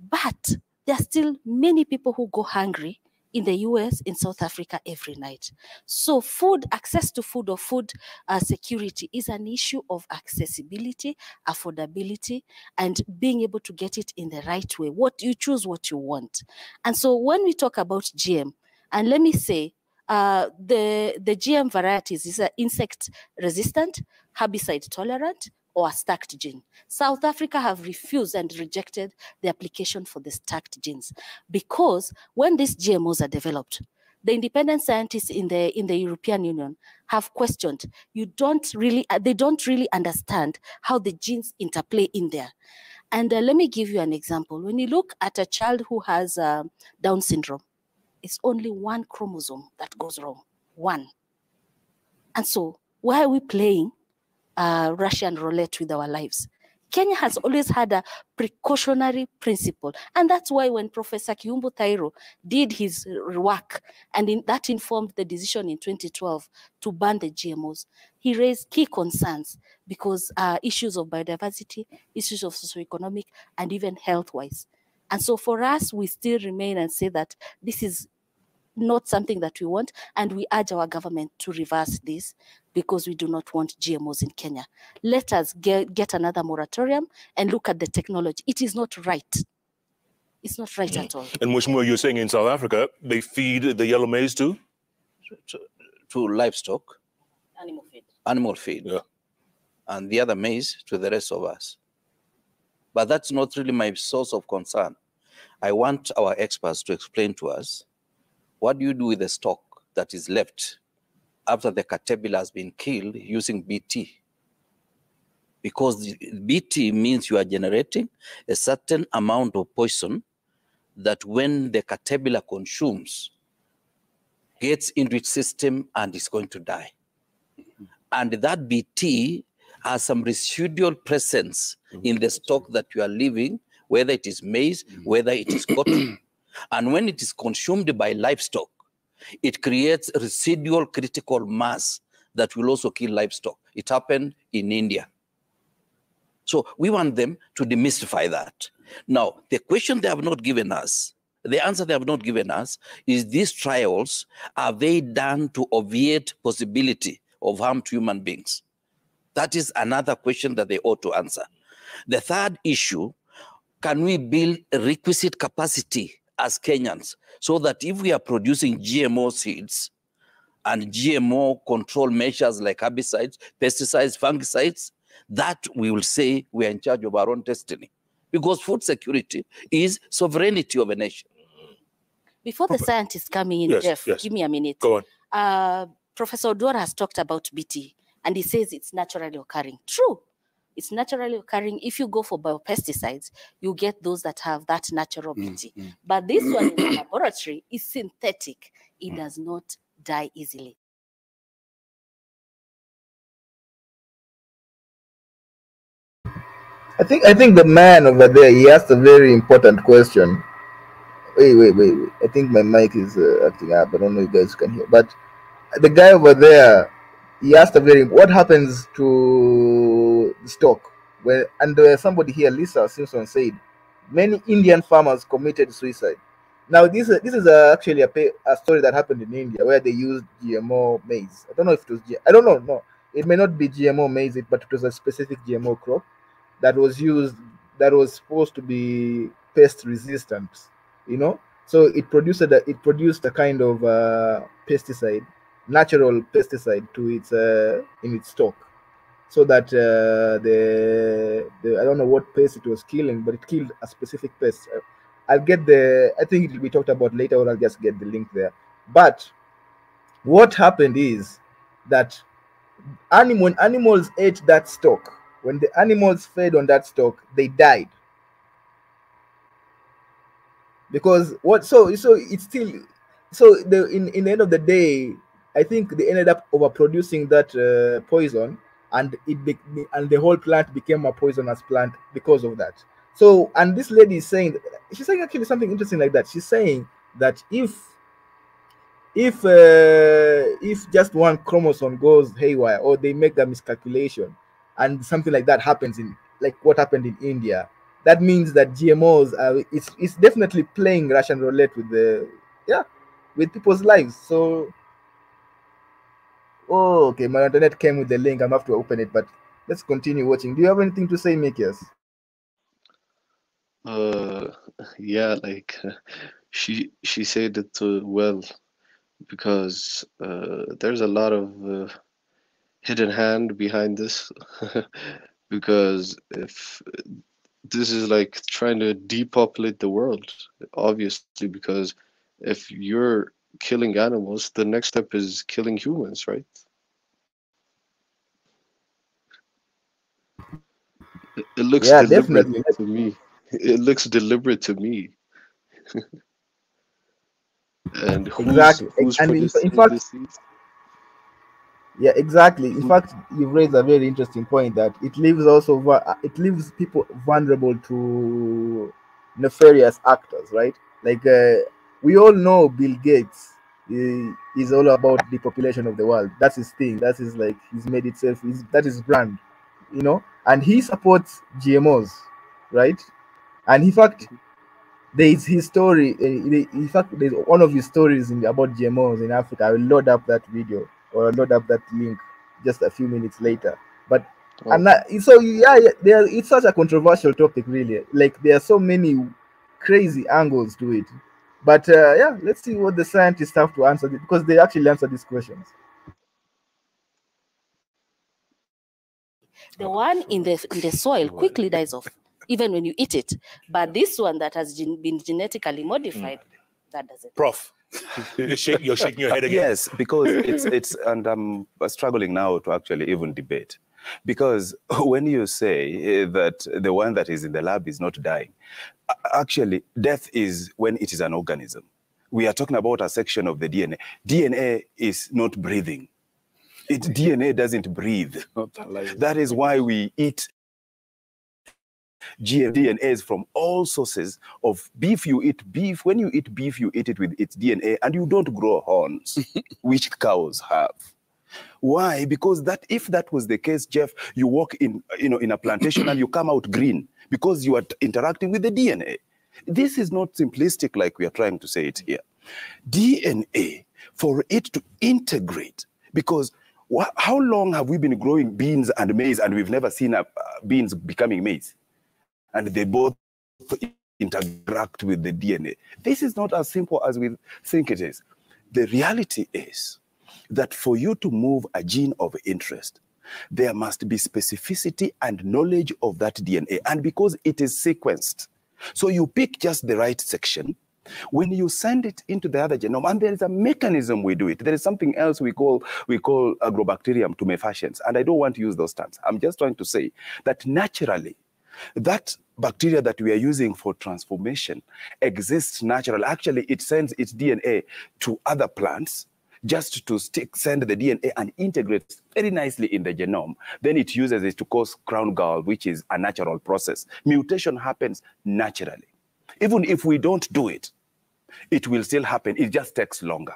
But there are still many people who go hungry in the US, in South Africa every night. So access to food, or food security, is an issue of accessibility, affordability, and being able to get it in the right way. What you choose, what you want. And so when we talk about GM, and let me say, the GM varieties is insect resistant, herbicide tolerant, or a stacked gene. South Africa have refused and rejected the application for the stacked genes, because when these GMOs are developed, the independent scientists in the European Union have questioned. They don't really understand how the genes interplay in there. And let me give you an example. When you look at a child who has Down syndrome, it's only one chromosome that goes wrong, one. And so why are we playing Russian roulette with our lives? Kenya has always had a precautionary principle. And that's why when Professor Kiumbu Tairo did his work, and that informed the decision in 2012 to ban the GMOs, he raised key concerns, because issues of biodiversity, issues of socioeconomic, and even health-wise. And so for us, we still remain and say that this is not something that we want, and we urge our government to reverse this, because we do not want GMOs in Kenya. Let us get another moratorium and look at the technology. It is not right. It's not right at all. And much more, you're saying in South Africa, they feed the yellow maize too? To livestock, Animal feed. animal feed, Yeah. and the other maize to the rest of us. But that's not really my source of concern. I want our experts to explain to us, what do you do with the stock that is left after the caterpillar has been killed using BT. Because BT means you are generating a certain amount of poison that when the caterpillar consumes, gets into its system and is going to die. And that BT has some residual presence in the stock that you are leaving, whether it is maize, whether it is cotton. And when it is consumed by livestock, it creates a residual critical mass that will also kill livestock. It happened in India. So we want them to demystify that. Now, the question they have not given us, the answer they have not given us is these trials, are they done to obviate possibility of harm to human beings? That is another question that they ought to answer. The third issue, can we build a requisite capacity as Kenyans so that if we are producing GMO seeds and GMO control measures like herbicides, pesticides, fungicides, that we will say we are in charge of our own destiny? Because food security is sovereignty of a nation. Before the scientists coming in, Yes, Jeff, yes. give me a minute. Go on. Professor Odwar has talked about BT, and he says it's naturally occurring. True, it's naturally occurring. If you go for biopesticides, you get those that have that natural BT. But this one in the laboratory is synthetic. It does not die easily. I think the man over there, he asked a very important question. Wait. I think my mic is acting up. I don't know if you guys can hear. But the guy over there, he asked a very, what happens to the stock? Well, and somebody here, Lisa Simpson, said many Indian farmers committed suicide. Now, this is actually a story that happened in India where they used GMO maize. I don't know if it was, I don't know, no. It may not be GMO maize, but it was a specific GMO crop that was used, that was supposed to be pest resistant, you know. So it produced a kind of pesticide, natural pesticide to its in its stock, so that the I don't know what pest it was killing, but it killed a specific pest. I'll get I think it will be talked about later, or I'll just get the link there. But what happened is that when animals ate that stock, when the animals fed on that stock, they died. Because what? So it's still, in the end of the day, I think they ended up overproducing that poison, and and the whole plant became a poisonous plant because of that. So, and this lady is saying, she's saying actually something interesting like that. She's saying that if just one chromosome goes haywire, or they make a miscalculation, and something like that happens in, like what happened in India, that means that GMOs are, it's definitely playing Russian roulette with people's lives. So, okay, my internet came with the link. I'm have to open it, but let's continue watching. Do you have anything to say, Mikias? Yeah, like she said it well, because there's a lot of hidden hand behind this. Because if this is like trying to depopulate the world, obviously, because if you're killing animals, the next step is killing humans, right? It looks deliberate definitely to me. It looks deliberate to me. And who's exactly. And in producing fact, this seeds? yeah, exactly. In fact, you've raised a very interesting point that it leaves people vulnerable to nefarious actors, right? Like we all know Bill Gates is all about the population of the world. That's his thing. That is like he's made itself. That is brand, you know. And he supports GMOs, right? And in fact, there is his story. In fact, there's one of his stories about GMOs in Africa. I will load up that video, or I'll load up that link just a few minutes later. But it's such a controversial topic, really. Like there are so many crazy angles to it. But let's see what the scientists have to answer, because they actually answer these questions. The one in the soil quickly dies off, even when you eat it. But this one that has been genetically modified, that doesn't. Prof, You're shaking your head again. Yes, because it's and I'm struggling now to actually even debate. Because when you say that the one that is in the lab is not dying, actually death is when it is an organism. We are talking about a section of the DNA. DNA is not breathing. DNA doesn't breathe. That is why we eat DNAs from all sources of beef. You eat beef. When you eat beef, you eat it with its DNA, and you don't grow horns, which cows have. Why? Because if that was the case, Jeff, you walk in a plantation and you come out green because you are interacting with the DNA. This is not simplistic like we are trying to say it here. DNA, for it to integrate, because how long have we been growing beans and maize and we've never seen beans becoming maize? And they both interact with the DNA. This is not as simple as we think it is. The reality is that for you to move a gene of interest, there must be specificity and knowledge of that DNA. And because it is sequenced, so you pick just the right section. When you send it into the other genome, and there is a mechanism we do it. There is something else we call agrobacterium tumefactions. And I don't want to use those terms. I'm just trying to say that naturally, that bacteria that we are using for transformation exists naturally. Actually, it sends its DNA to other plants just to send the DNA and integrates very nicely in the genome. Then it uses it to cause crown gall, which is a natural process. Mutation happens naturally. Even if we don't do it, it will still happen. It just takes longer.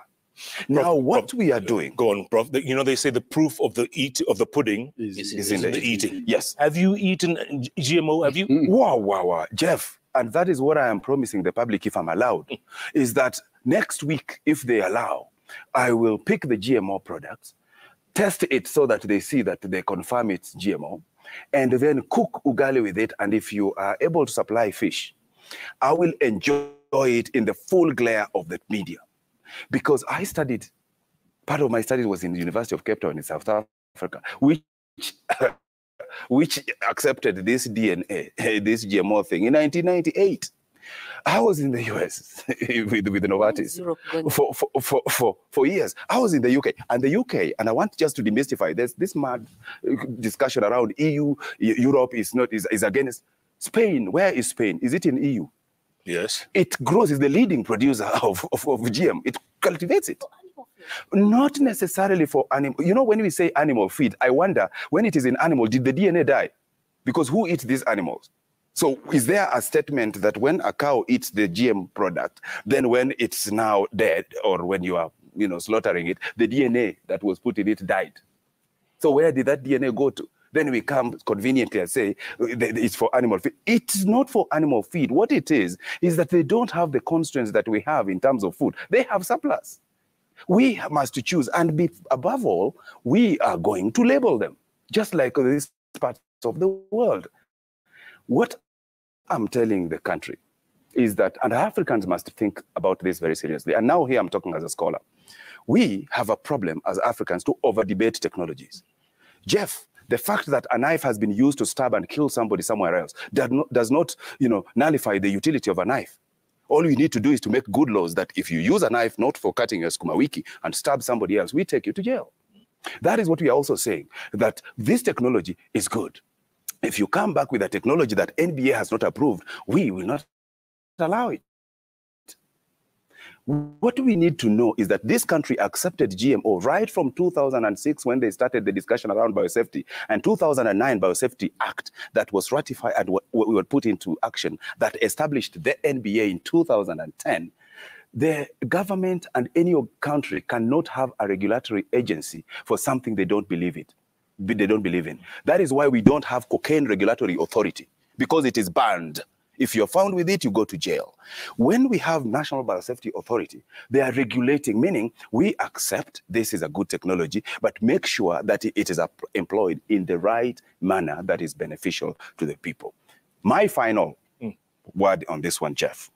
Now, what we are doing... Go on, Prof. They say the proof of the pudding is in the eating. Yes. Have you eaten GMO? Have you? Wow, Jeff. And that is what I am promising the public, if I'm allowed, is that next week, if they allow, I will pick the GMO products, test it so that they see that they confirm it's GMO, and then cook ugali with it. And if you are able to supply fish, I will enjoy it in the full glare of the media. Because I studied, part of my studies was in the University of Cape Town in South Africa, which accepted this DNA, this GMO thing in 1998. I was in the US with Novartis for years. I was in the UK. And the UK, and I want just to demystify, there's this mad discussion around EU, Europe is against. Spain, where is Spain? Is it in EU? Yes. It grows, is the leading producer of GM. It cultivates it. Not necessarily for animal. You know, when we say animal feed, I wonder, when it is in animal, did the DNA die? Because who eats these animals? So is there a statement that when a cow eats the GM product, then when it's now dead, or when you are, slaughtering it, the DNA that was put in it died? So where did that DNA go to? Then we come conveniently and say it's for animal feed. It's not for animal feed. What it is that they don't have the constraints that we have in terms of food. They have surplus. We must choose. And above all, we are going to label them, just like these parts of the world. What I'm telling the country is that, and Africans must think about this very seriously. And now here I'm talking as a scholar. We have a problem as Africans to over-debate technologies. Jeff, the fact that a knife has been used to stab and kill somebody somewhere else does not nullify the utility of a knife. All we need to do is to make good laws that if you use a knife not for cutting a sukuma wiki and stab somebody else, we take you to jail. That is what we are also saying, that this technology is good. If you come back with a technology that NBA has not approved, we will not allow it. What we need to know is that this country accepted GMO right from 2006 when they started the discussion around biosafety, and 2009 Biosafety Act that was ratified and we were put into action that established the NBA in 2010. The government and any country cannot have a regulatory agency for something they don't believe in. That is why we don't have cocaine regulatory authority, because it is banned. If you're found with it, you go to jail. When we have National Biosafety Authority, they are regulating, meaning we accept this is a good technology, but make sure that it is employed in the right manner that is beneficial to the people. My final word on this one, Jeff,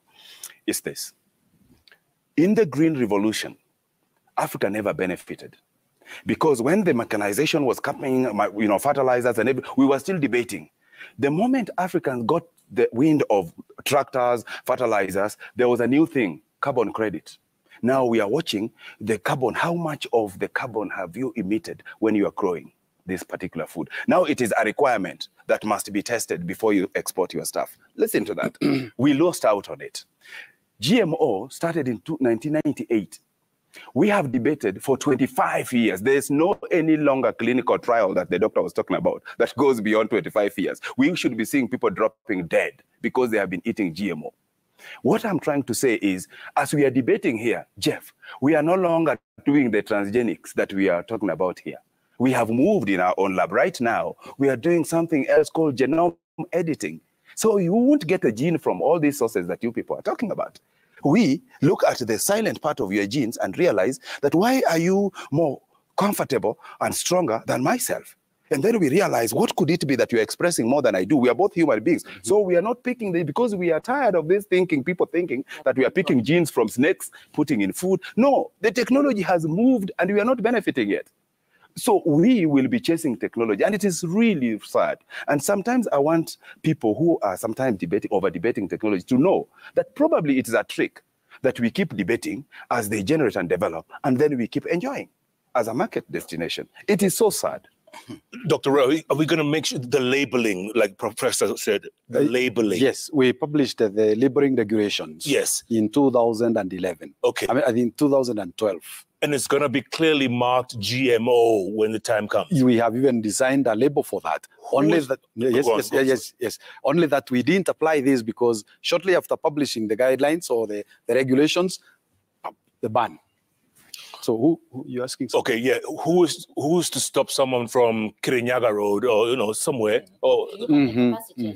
is this. In the Green Revolution, Africa never benefited. Because when the mechanization was coming, fertilizers and everything, we were still debating. The moment Africans got the wind of tractors, fertilizers, there was a new thing, carbon credit. Now we are watching the carbon. How much of the carbon have you emitted when you are growing this particular food? Now it is a requirement that must be tested before you export your stuff. Listen to that. We lost out on it. GMO started in 1998. We have debated for 25 years. There's no any longer clinical trial that the doctor was talking about that goes beyond 25 years. We should be seeing people dropping dead because they have been eating GMO. What I'm trying to say is, as we are debating here, Jeff, we are no longer doing the transgenics that we are talking about here. We have moved in our own lab. Right now, we are doing something else called genome editing. So you won't get a gene from all these sources that you people are talking about. We look at the silent part of your genes and realize that why are you more comfortable and stronger than myself? And then we realize, what could it be that you're expressing more than I do? We are both human beings. So we are not picking this because we are tired of this thinking, people thinking that we are picking genes from snakes, putting in food. No, the technology has moved and we are not benefiting yet. So we will be chasing technology, and it is really sad. And sometimes I want people who are sometimes over-debating technology to know that probably it is a trick that we keep debating as they generate and develop, and then we keep enjoying as a market destination. It is so sad. Dr. Roy, are we going to make sure the labeling, like Professor said, the labeling? Yes, we published the labeling regulations. Yes. In 2011. Okay. I mean, 2012. And it's going to be clearly marked GMO when the time comes. We have even designed a label for that. Only that, yes. Only that we didn't apply this because shortly after publishing the guidelines or the regulations, the ban. So who you're asking? Something? Okay, yeah. Who's to stop someone from Kirinyaga Road or somewhere? Or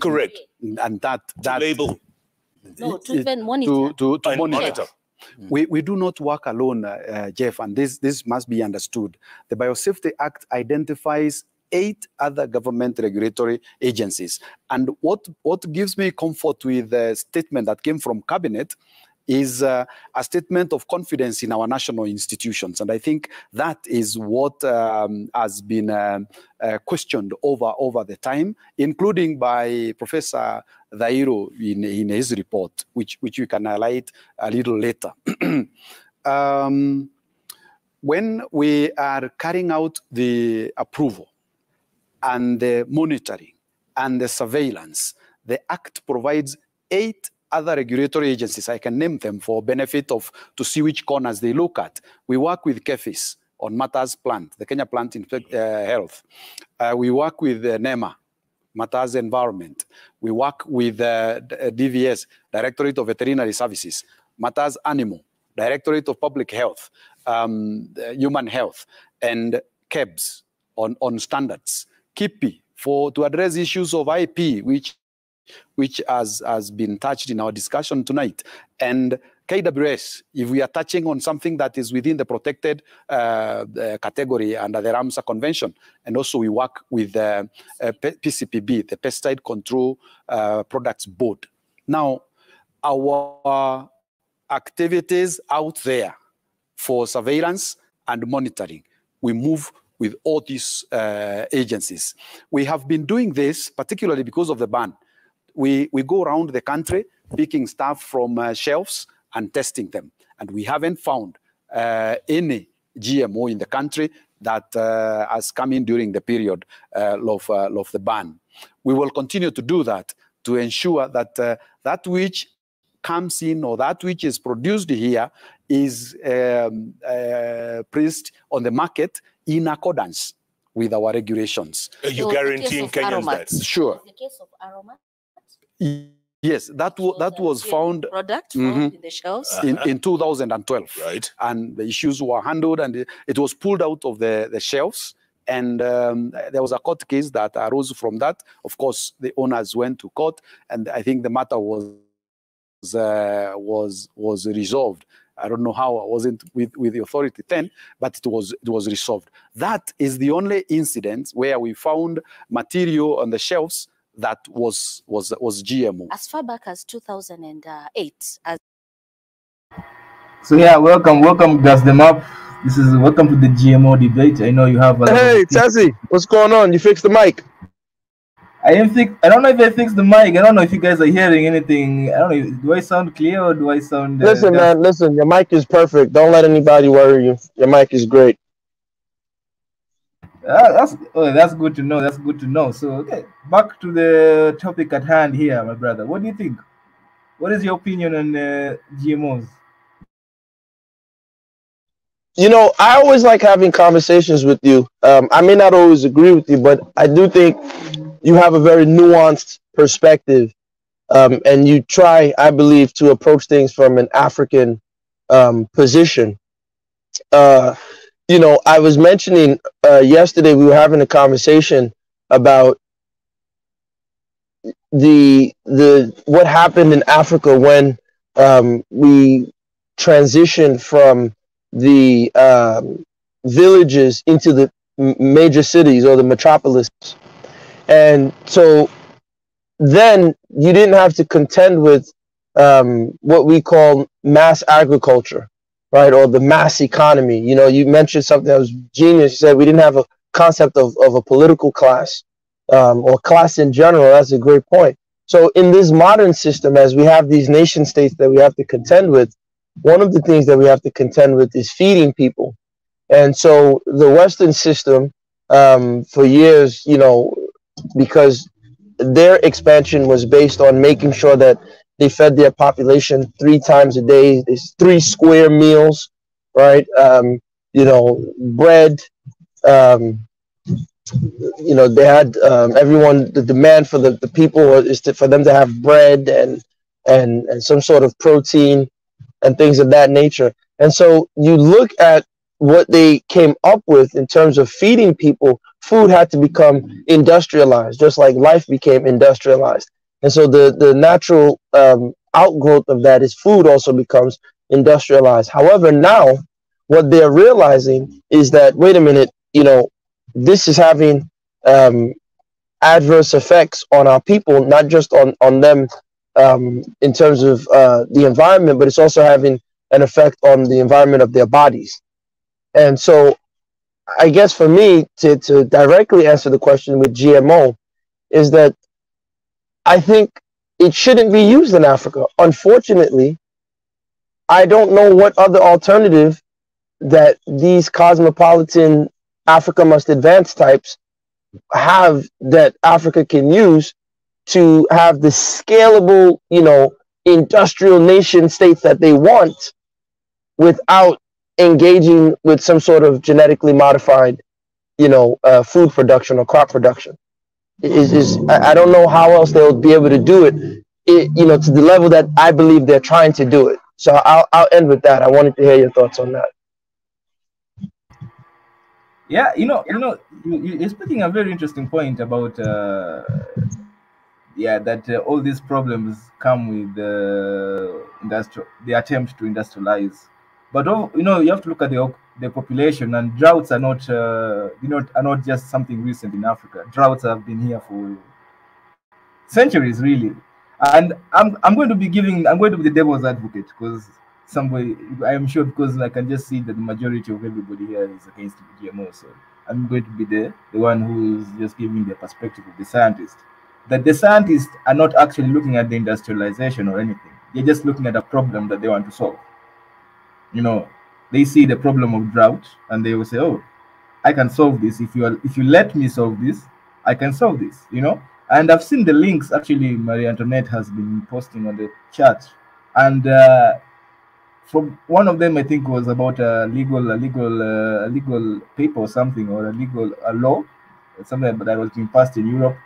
correct. And that label. No, to even monitor. To monitor. We do not work alone, Jeff, and this must be understood. The Biosafety Act identifies 8 other government regulatory agencies. And what gives me comfort with the statement that came from Cabinet is a statement of confidence in our national institutions. And I think that is what has been questioned over the time, including by Professor Dairo in his report, which we can highlight a little later. When we are carrying out the approval and the monitoring and the surveillance, the Act provides 8 other regulatory agencies. I can name them for benefit to see which corners they look at. We work with KEFIS on matters plant, the Kenya Plant Health. We work with NEMA, matters environment. We work with DVS, Directorate of Veterinary Services, matters animal, Directorate of Public Health, Human Health, and KEBS on standards, KIPI to address issues of IP, which has been touched in our discussion tonight, and KWS, if we are touching on something that is within the protected category under the Ramsar Convention. And also we work with PCPB, the Pesticide Control Products Board. Now, our activities out there for surveillance and monitoring, we move with all these agencies. We have been doing this particularly because of the ban. We go around the country picking stuff from shelves and testing them. And we haven't found any GMO in the country that has come in during the period of the ban. We will continue to do that to ensure that that which comes in or that which is produced here is placed on the market in accordance with our regulations. Are you guaranteeing Kenyans that? Sure. In the case of aromat? Yes, that was found product found in the shelves in 2012. Right. And the issues were handled and it was pulled out of the shelves. And there was a court case that arose from that. Of course, the owners went to court, and I think the matter was resolved. I don't know how. I wasn't with the authority then, but it was resolved. That is the only incident where we found material on the shelves that was GMO. as far back as 2008. So yeah, welcome, Gas Them Up. This is welcome to the GMO debate. I know you have a Hey, Tazzy, what's going on? You fixed the mic. I don't know if I fixed the mic. I don't know if you guys are hearing anything. I don't know. Do I sound clear or do I sound? Listen, man. Listen, your mic is perfect. Don't let anybody worry you. Your mic is great. That's good to know. That's good to know. So, okay, back to the topic at hand here, my brother. What do you think? What is your opinion on GMOs? You know, I always like having conversations with you. I may not always agree with you, but I do think you have a very nuanced perspective, and you try, I believe, to approach things from an African position. You know, I was mentioning yesterday, we were having a conversation about the what happened in Africa when we transitioned from the villages into the major cities or the metropolises. And so then you didn't have to contend with what we call mass agriculture, right? Or the mass economy. You know, you mentioned something that was genius. You said we didn't have a concept of a political class or class in general. That's a great point. So in this modern system, as we have these nation states that we have to contend with, one of the things that we have to contend with is feeding people. And so the Western system for years, you know, because their expansion was based on making sure that they fed their population 3 times a day. There's 3 square meals, right? You know, bread. You know, they had everyone. The demand for the people is for them to have bread and some sort of protein and things of that nature. And so you look at what they came up with in terms of feeding people. Food had to become industrialized, just like life became industrialized. And so the natural outgrowth of that is food also becomes industrialized. However, now what they're realizing is that, wait a minute, you know, this is having adverse effects on our people, not just on them in terms of the environment, but it's also having an effect on the environment of their bodies. And so I guess for me to directly answer the question with GMO is that I think it shouldn't be used in Africa. Unfortunately, I don't know what other alternative that these cosmopolitan Africa must advance types have that Africa can use to have the scalable, you know, industrial nation states that they want without engaging with some sort of genetically modified, you know, food production or crop production. I don't know how else they'll be able to do it, you know, to the level that I believe they're trying to do it. So I'll end with that. I wanted to hear your thoughts on that. Yeah, you're speaking a very interesting point about that all these problems come with the attempt to industrialize. But you know, you have to look at the population, and droughts are not are not just something recent in Africa. Droughts have been here for centuries, really. And I'm going to be the devil's advocate, because I'm sure, because I can just see that the majority of everybody here is against GMO. So I'm going to be the one who's just giving the perspective of the scientist. That the scientists are not actually looking at the industrialization or anything. They're just looking at a problem that they want to solve. You know, they see the problem of drought and they will say, oh, I can solve this. If you let me solve this, I can solve this, you know. And I've seen the links, actually, Marie Antoinette has been posting on the chat. And from one of them, I think, was about a legal paper or something, or a law, something that was being passed in Europe.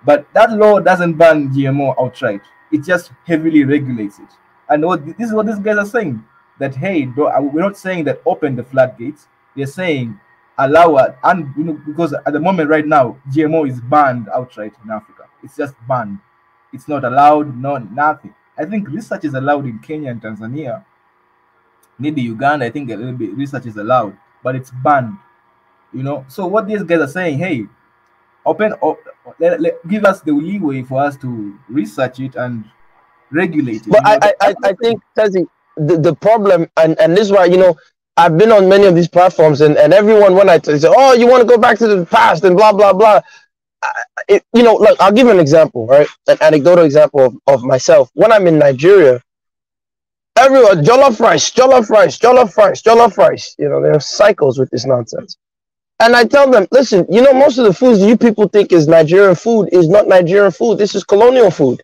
But that law doesn't ban GMO outright. It just heavily regulates it. And this is what these guys are saying. That, hey, we're not saying that open the floodgates. They're saying allow it, and you know, because at the moment right now, GMO is banned outright in Africa. It's just banned. It's not allowed, nothing. I think research is allowed in Kenya and Tanzania. Maybe Uganda, I think a little bit research is allowed, but it's banned. You know, so what these guys are saying, hey, give us the leeway for us to research it and regulate it. But I think, Tezzy, the problem, and this is why, you know, I've been on many of these platforms, and everyone, when I say, oh, you want to go back to the past and blah, blah, blah. you know, look, I'll give you an example, right? An anecdotal example of myself. When I'm in Nigeria, everyone, jollof rice, jollof rice, jollof rice, jollof rice. You know, there are cycles with this nonsense. And I tell them, listen, you know, most of the foods you people think is Nigerian food is not Nigerian food. This is colonial food.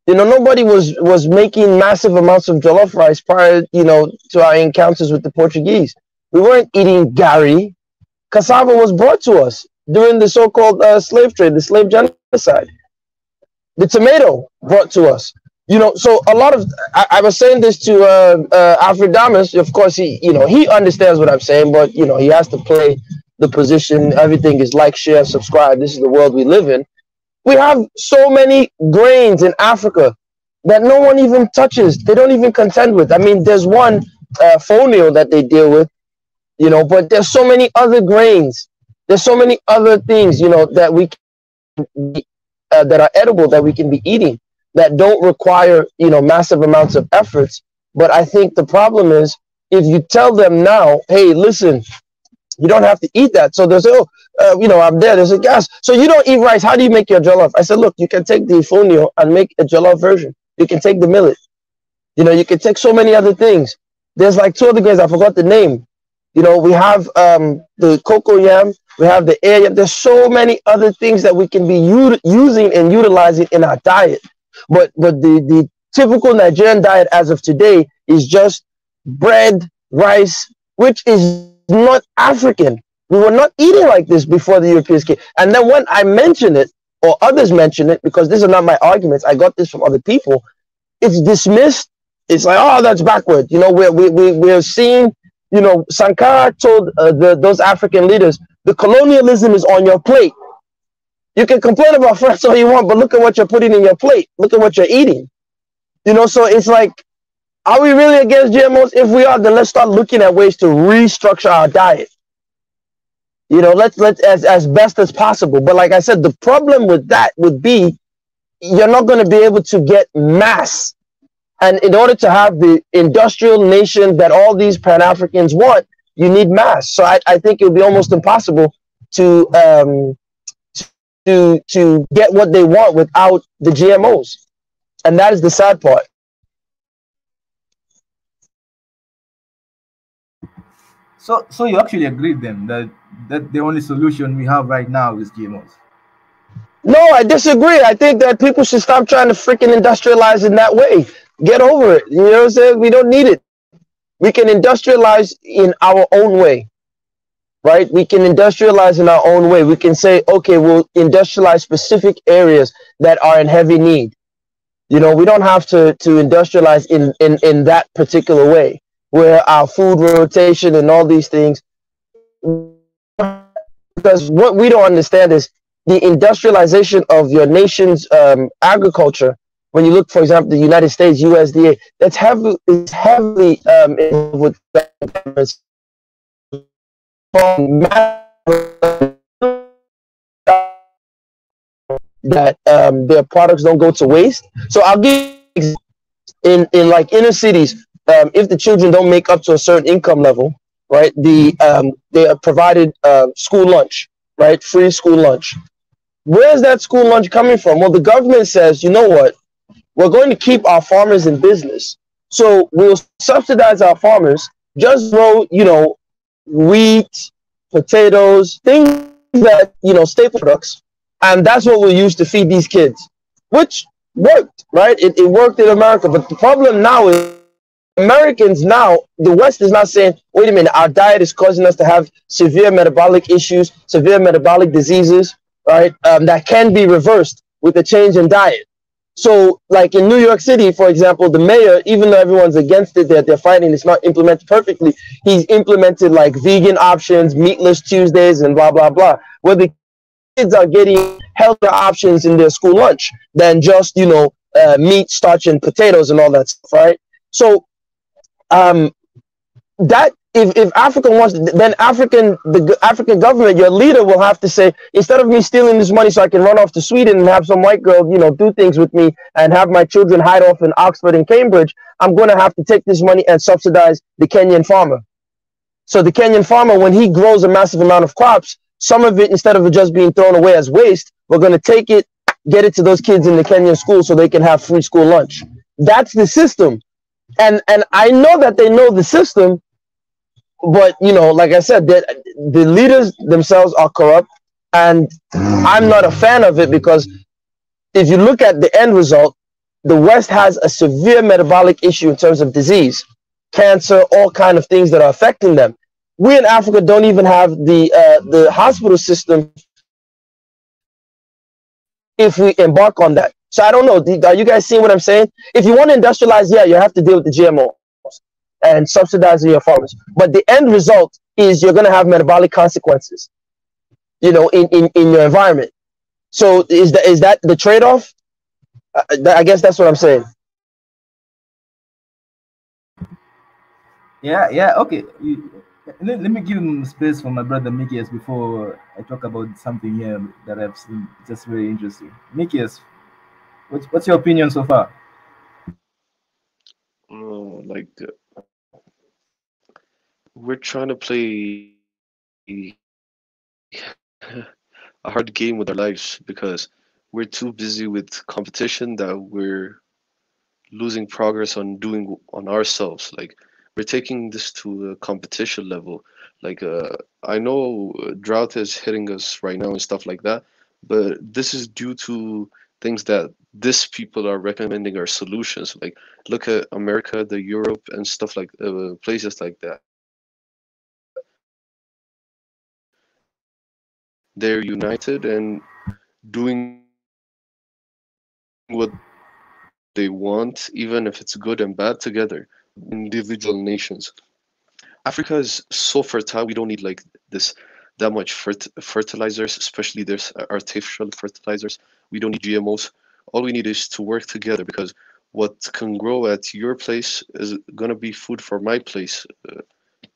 You know, nobody was making massive amounts of jollof rice prior, you know, to our encounters with the Portuguese. We weren't eating gari. Cassava was brought to us during the so-called slave trade, the slave genocide. The tomato brought to us. You know, so a lot of, I was saying this to Afridamus. Of course, he, you know, he understands what I'm saying, but, you know, he has to play the position. Everything is like, share, subscribe. This is the world we live in. We have so many grains in Africa that no one even touches. They don't even contend with. I mean, there's one fonio that they deal with, you know, but there's so many other grains. There's so many other things, you know, that we can be, that are edible, that we can be eating, that don't require, you know, massive amounts of efforts. But I think the problem is, if you tell them now, hey, listen, you don't have to eat that. So they'll say, oh, you know, I'm there. There's a gas. So you don't eat rice. How do you make your jollof? I said, look, you can take the fonio and make a jollof version. You can take the millet. You know, you can take so many other things. There's like 2 other grains. I forgot the name. You know, we have the cocoa yam. We have the air yam. There's so many other things that we can be using and utilizing in our diet. But the typical Nigerian diet as of today is just bread, rice, which is not African. We were not eating like this before the Europeans came. And then when I mention it, or others mention it, because these are not my arguments, I got this from other people, it's dismissed. It's like, oh, that's backward. You know, we're seeing, you know, Sankara told those African leaders, the colonialism is on your plate. You can complain about France all you want, but look at what you're putting in your plate. Look at what you're eating. You know, so it's like, are we really against GMOs? If we are, then let's start looking at ways to restructure our diet. You know, let's as best as possible. But like I said, the problem with that would be you're not going to be able to get mass. And in order to have the industrial nation that all these Pan-Africans want, you need mass. So I think it would be almost impossible to get what they want without the GMOs. And that is the sad part. So you actually agreed then that the only solution we have right now is GMOs? No, I disagree. I think that people should stop trying to freaking industrialize in that way. Get over it. You know what I'm saying? We don't need it. We can industrialize in our own way, right? We can industrialize in our own way. We can say, okay, we'll industrialize specific areas that are in heavy need. You know, we don't have to industrialize in that particular way, where our food rotation and all these things, because what we don't understand is the industrialization of your nation's agriculture. When you look, for example, the United States, USDA, that's heavily involved with that their products don't go to waste. So I'll give in like inner cities, if the children don't make up to a certain income level, right, they are provided school lunch, right, free school lunch. Where's that school lunch coming from? Well, the government says, you know what, we're going to keep our farmers in business, so we'll subsidize our farmers, just grow, you know, wheat, potatoes, things that, you know, staple products, and that's what we'll use to feed these kids, which worked, right? It worked in America. But the problem now is Americans now, the West is not saying, wait a minute, our diet is causing us to have severe metabolic issues, severe metabolic diseases, right? That can be reversed with a change in diet. So like in New York City, for example, the mayor, even though everyone's against it, they're fighting, it's not implemented perfectly. He's implemented like vegan options, meatless Tuesdays, and blah, blah, blah, where the kids are getting healthier options in their school lunch than just, you know, meat, starch, and potatoes and all that stuff, right? So that if Africa wants, then the African government, your leader will have to say, instead of me stealing this money so I can run off to Sweden and have some white girl, you know, do things with me and have my children hide off in Oxford and Cambridge, I'm going to have to take this money and subsidize the Kenyan farmer. So the Kenyan farmer, when he grows a massive amount of crops, some of it, instead of it just being thrown away as waste, we're going to take it, get it to those kids in the Kenyan school so they can have free school lunch. That's the system. And I know that they know the system, but, you know, like I said, the leaders themselves are corrupt, and I'm not a fan of it, because if you look at the end result, the West has a severe metabolic issue in terms of disease, cancer, all kind of things that are affecting them. We in Africa don't even have the hospital system if we embark on that. So I don't know, are you guys seeing what I'm saying? If you want to industrialize, yeah, you have to deal with the GMOs and subsidizing your farmers. But the end result is you're going to have metabolic consequences, you know, in your environment. So is that the trade-off? I guess that's what I'm saying. Yeah, okay. Let me give him space for my brother Mikias before I talk about something here that I've seen just very interesting. Mikias, what's your opinion so far? Like we're trying to play a hard game with our lives because we're too busy with competition that we're losing progress on doing on ourselves. Like we're taking this to a competition level. Like I know drought is hitting us right now and stuff like that, but this is due to things that this people are recommending are solutions. Like look at America, the Europe, and stuff like places like that. They're united and doing what they want, even if it's good and bad together. Individual nations. Africa is so fertile. We don't need like that much fertilizers, especially there's artificial fertilizers. We don't need GMOs. All we need is to work together, because what can grow at your place is gonna be food for my place,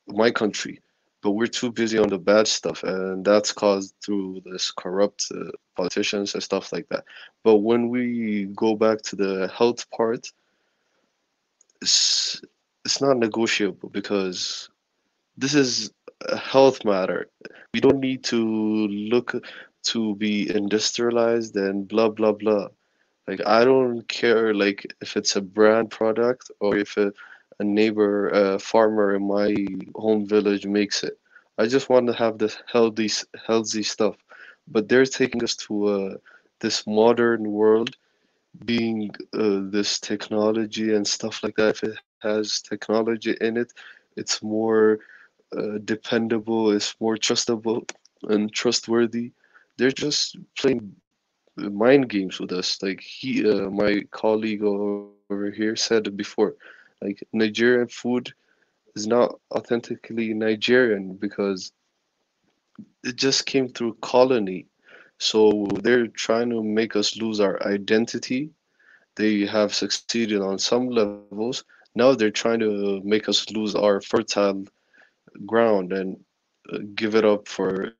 my country. But we're too busy on the bad stuff, and that's caused through this corrupt politicians and stuff like that. But when we go back to the health part, it's not negotiable, because this is a health matter. We don't need to look to be industrialized and blah blah blah. Like I don't care like if it's a brand product or if a neighbor farmer in my home village makes it. I just want to have this healthy stuff. But they're taking us to this modern world, being this technology and stuff like that. If it has technology in it, it's more dependable, it's more trustable and trustworthy. They're just playing mind games with us. Like my colleague over here said it before, like Nigerian food is not authentically Nigerian because it just came through colony. So they're trying to make us lose our identity. They have succeeded on some levels. Now they're trying to make us lose our fertile ground and give it up for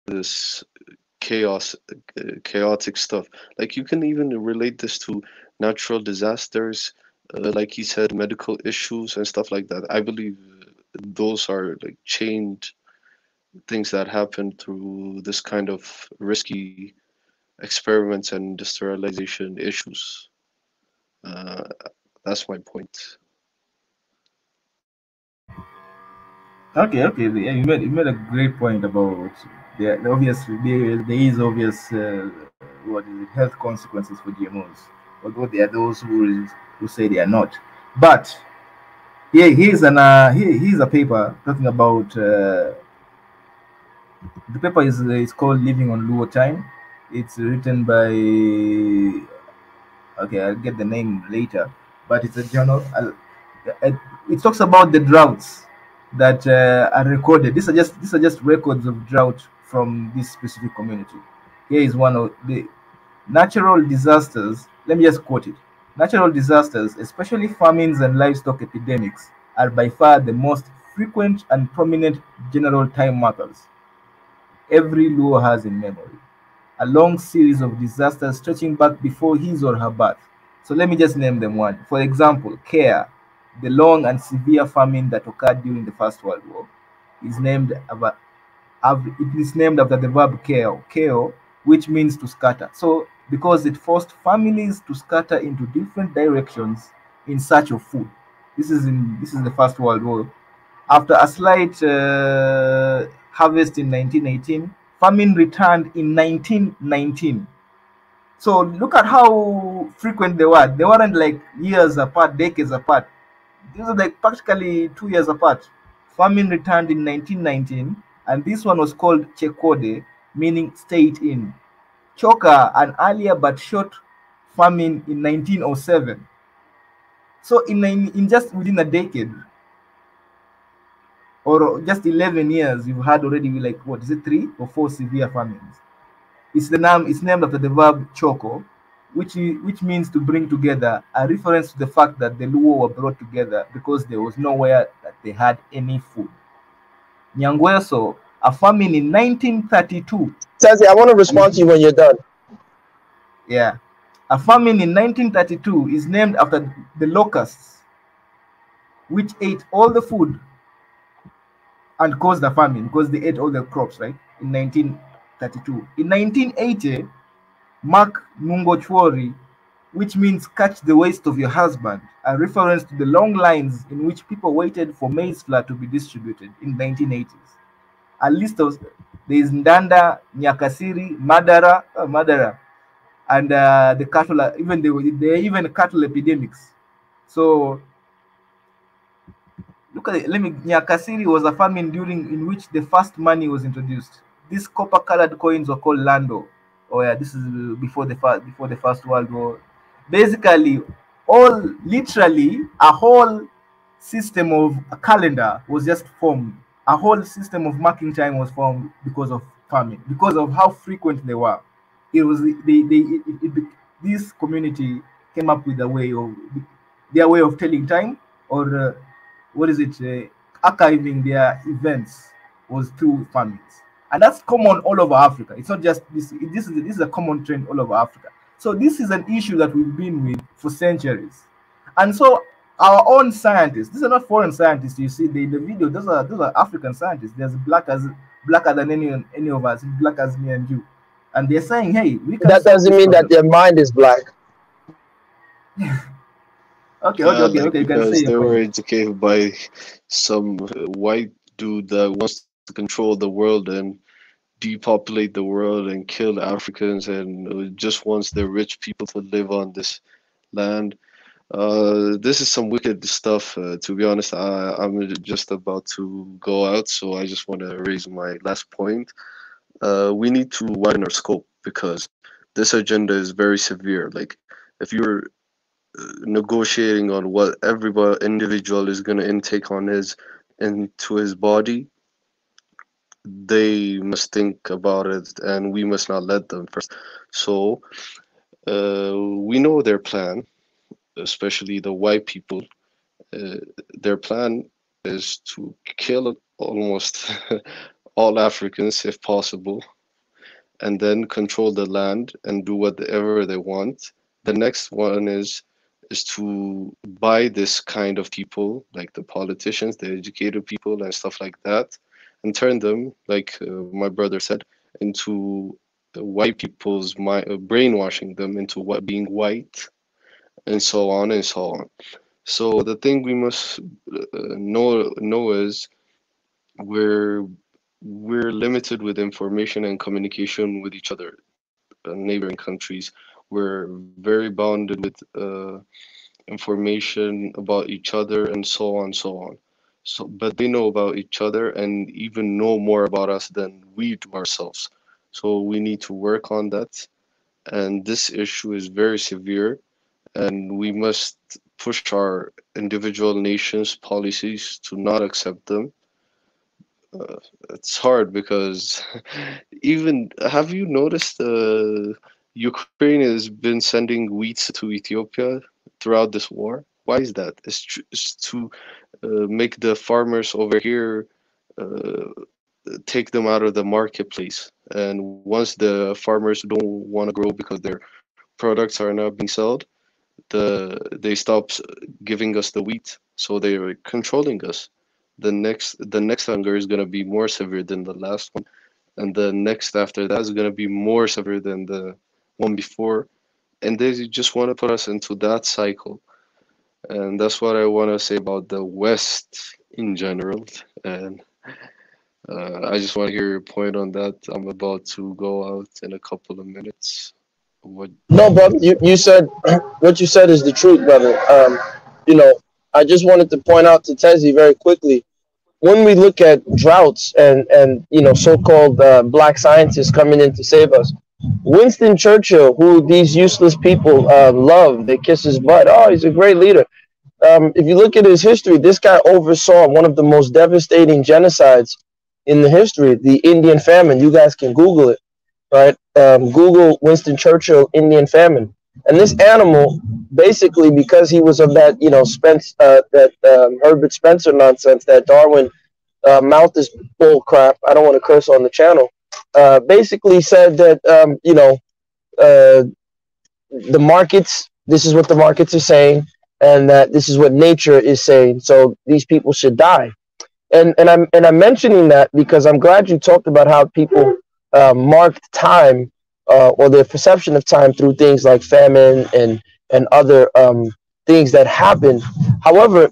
this chaotic stuff. Like you can even relate this to natural disasters, like he said, medical issues and stuff like that. I believe those are like chained things that happen through this kind of risky experiments and industrialization issues. That's my point. Okay, yeah, you made a great point about the obvious there is obvious what is it, health consequences for GMOs, although there are those who say they are not. But here's a paper talking about the paper is called Living on Luo Time. It's written by, okay, I'll get the name later, but it's a journal. It talks about the droughts that are recorded. These are just records of drought from this specific community. Here is one of the natural disasters. Let me just quote it. Natural disasters, especially famines and livestock epidemics, are by far the most frequent and prominent general time markers every Luo has in memory. A long series of disasters stretching back before his or her birth. So let me just name them one. For example, Care, the long and severe famine that occurred during the First World War, is named it is named after the verb keo, which means to scatter. So because it forced families to scatter into different directions in search of food. This is the First World War. After a slight harvest in 1918, famine returned in 1919. So look at how frequent they were. They weren't like years apart, decades apart. These are like practically 2 years apart. Famine returned in 1919, and this one was called Chekode, meaning stayed in. Choka, an earlier but short famine in 1907. So in just within a decade, or just 11 years, you've had already like, what is it, 3 or 4 severe famines. It's named after the verb choko, which means to bring together, a reference to the fact that the Luo were brought together because there was nowhere that they had any food. Nyangweso, a famine in 1932. Sazi, I want to respond to you when you're done. Yeah. A famine in 1932 is named after the locusts, which ate all the food and caused the famine because they ate all the crops, right? In 1932. In 1980, Mark Nungochwori, which means catch the waist of your husband, a reference to the long lines in which people waited for maize flour to be distributed in 1980s. A list of there is Ndanda, Nyakasiri, Madara, and the cattle. Even there are even cattle epidemics. So look at it. Nyakasiri was a famine in which the first money was introduced. These copper-colored coins were called lando. Oh yeah, this is before the First World War. Basically, literally a whole system of a calendar was just formed. A whole system of marking time was formed because of famine, because of how frequent they were. It was this community came up with their way of telling time, or archiving their events was through famines. And that's common all over Africa. It's not just this. This is a common trend all over Africa. So this is an issue that we've been with for centuries. And so our own scientists, these are not foreign scientists. You see in the video, those are African scientists. They're blacker than any of us, black as me and you. And they're saying, hey, we can. That doesn't mean that their mind is black. Okay, you can because say they your were point. educated by some white dude that wants to control the world and depopulate the world and kill Africans and just wants the rich people to live on this land. This is some wicked stuff. To be honest, I'm just about to go out, so I just want to raise my last point. We need to widen our scope because this agenda is very severe. Like, if you're negotiating on what every individual is going to intake into his body, they must think about it, and we must not let them first. So we know their plan, especially the white people. Their plan is to kill almost all Africans if possible, and then control the land and do whatever they want. The next one is to buy this kind of people, like the politicians, the educated people, and stuff like that, and turn them, like my brother said, into white people's brainwashing them into being white, and so on and so on. So the thing we must know is we're limited with information and communication with each other, neighboring countries. We're very bounded with information about each other and so on, so on. So, but they know about each other and even know more about us than we do ourselves. So we need to work on that. And this issue is very severe, and we must push our individual nations' policies to not accept them. It's hard because even have you noticed Ukraine has been sending wheat to Ethiopia throughout this war? Why is that? It's to make the farmers over here uh, take them out of the marketplace. And once the farmers don't want to grow because their products are not being sold, they stop giving us the wheat. So they're controlling us. the next hunger is going to be more severe than the last one, and the next after that is going to be more severe than the one before, and they just want to put us into that cycle. And that's what I want to say about the West in general. And I just want to hear your point on that. I'm about to go out in a couple of minutes. What? No, brother, you said what you said is the truth, brother. You know, I just wanted to point out to Tezzy very quickly. When we look at droughts and you know, so-called black scientists coming in to save us, Winston Churchill, who these useless people love, they kiss his butt. Oh, he's a great leader. If you look at his history, this guy oversaw one of the most devastating genocides in the history, the Indian famine. You guys can Google it, right? Google Winston Churchill Indian famine. And this animal, basically, because he was of that, you know, Herbert Spencer nonsense, that Darwin Malthus bull crap, I don't want to curse on the channel, basically said that, you know, the markets, this is what the markets are saying, and that this is what nature is saying, so these people should die. And I'm mentioning that because I'm glad you talked about how people marked time or their perception of time through things like famine and other things that happen. However,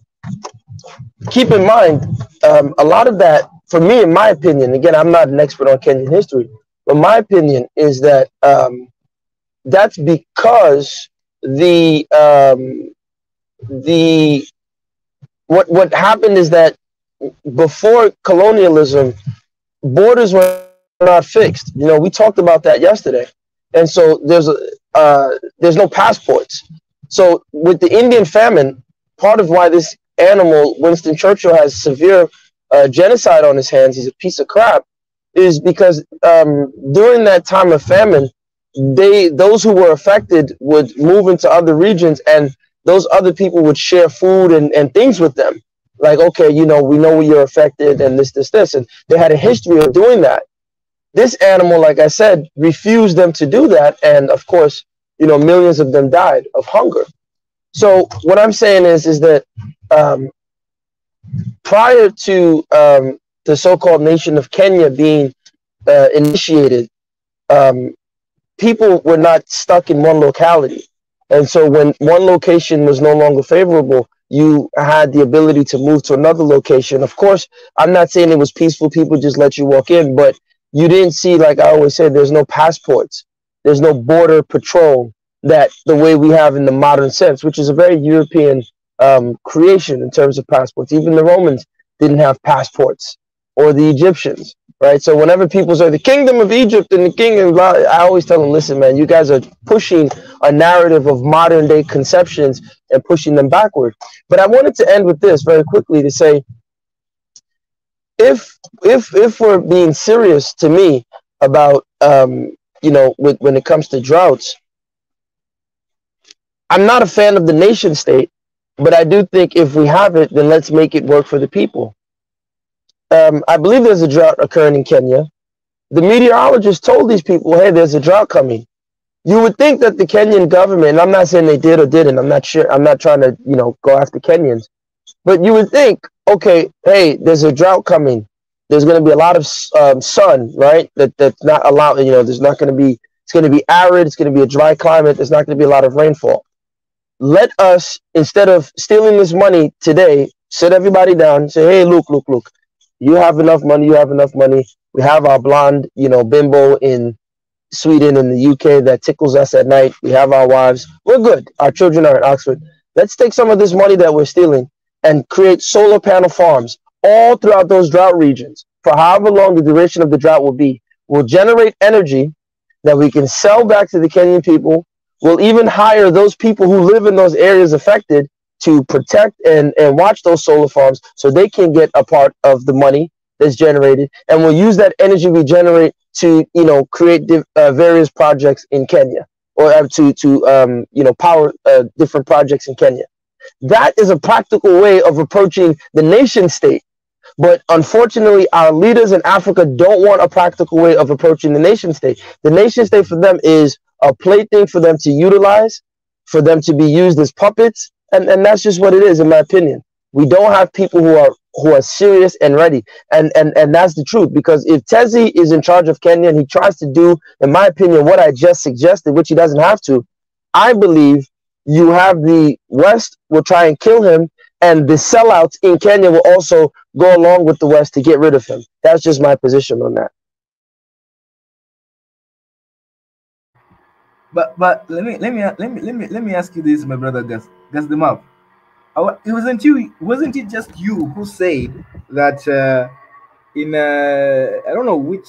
keep in mind, a lot of that, for me, in my opinion, again, I'm not an expert on Kenyan history, but my opinion is that that's because what happened is that before colonialism, borders were not fixed. You know, we talked about that yesterday, and so there's no passports. So with the Indian famine, part of why this animal, Winston Churchill, has severe genocide on his hands, he's a piece of crap, is because during that time of famine, those who were affected would move into other regions, and those other people would share food and things with them. Like, okay, you know, we know you're affected and this. And they had a history of doing that. This animal, like I said, refused them to do that. And of course, you know, millions of them died of hunger. So what I'm saying is that prior to the so-called nation of Kenya being initiated, people were not stuck in one locality. And so when one location was no longer favorable, you had the ability to move to another location. Of course, I'm not saying it was peaceful. People just let you walk in, but you didn't see, like I always say, there's no passports. There's no border patrol that the way we have in the modern sense, which is a very European creation in terms of passports. Even the Romans didn't have passports, or the Egyptians, right? So whenever people say the kingdom of Egypt and the kingdom, I always tell them, listen, man, you guys are pushing a narrative of modern day conceptions and pushing them backward. But I wanted to end with this very quickly to say, if we're being serious, to me, about you know, when it comes to droughts, I'm not a fan of the nation state, but I do think if we have it, then let's make it work for the people. I believe there's a drought occurring in Kenya. The meteorologist told these people, hey, there's a drought coming. You would think that the Kenyan government, and I'm not saying they did or didn't, I'm not sure, I'm not trying to, you know, go after Kenyans, but you would think, okay, hey, there's a drought coming. There's going to be a lot of sun, right? That's not allowed, you know, there's not going to be, it's going to be arid, it's going to be a dry climate, there's not going to be a lot of rainfall. Let us, instead of stealing this money today, sit everybody down and say, hey, look, you have enough money, we have our blonde, you know, bimbo in Sweden and the UK that tickles us at night, we have our wives, we're good, our children are at Oxford. Let's take some of this money that we're stealing and create solar panel farms all throughout those drought regions for however long the duration of the drought will be. We'll generate energy that we can sell back to the Kenyan people. We'll even hire those people who live in those areas affected to protect and watch those solar farms so they can get a part of the money that's generated. And we'll use that energy we generate to, you know, create various projects in Kenya, or to you know, power different projects in Kenya. That is a practical way of approaching the nation state. But unfortunately, our leaders in Africa don't want a practical way of approaching the nation state. The nation state for them is a plaything for them to utilize, for them to be used as puppets. And that's just what it is, in my opinion. We don't have people who are who are serious and ready. And that's the truth, because if Tezi is in charge of Kenya and he tries to do, in my opinion, what I just suggested, which he doesn't have to, I believe you have the West will try and kill him, and the sellouts in Kenya will also go along with the West to get rid of him. That's just my position on that. But let me ask you this, my brother Gus the Map. Wasn't it just you who said that I don't know which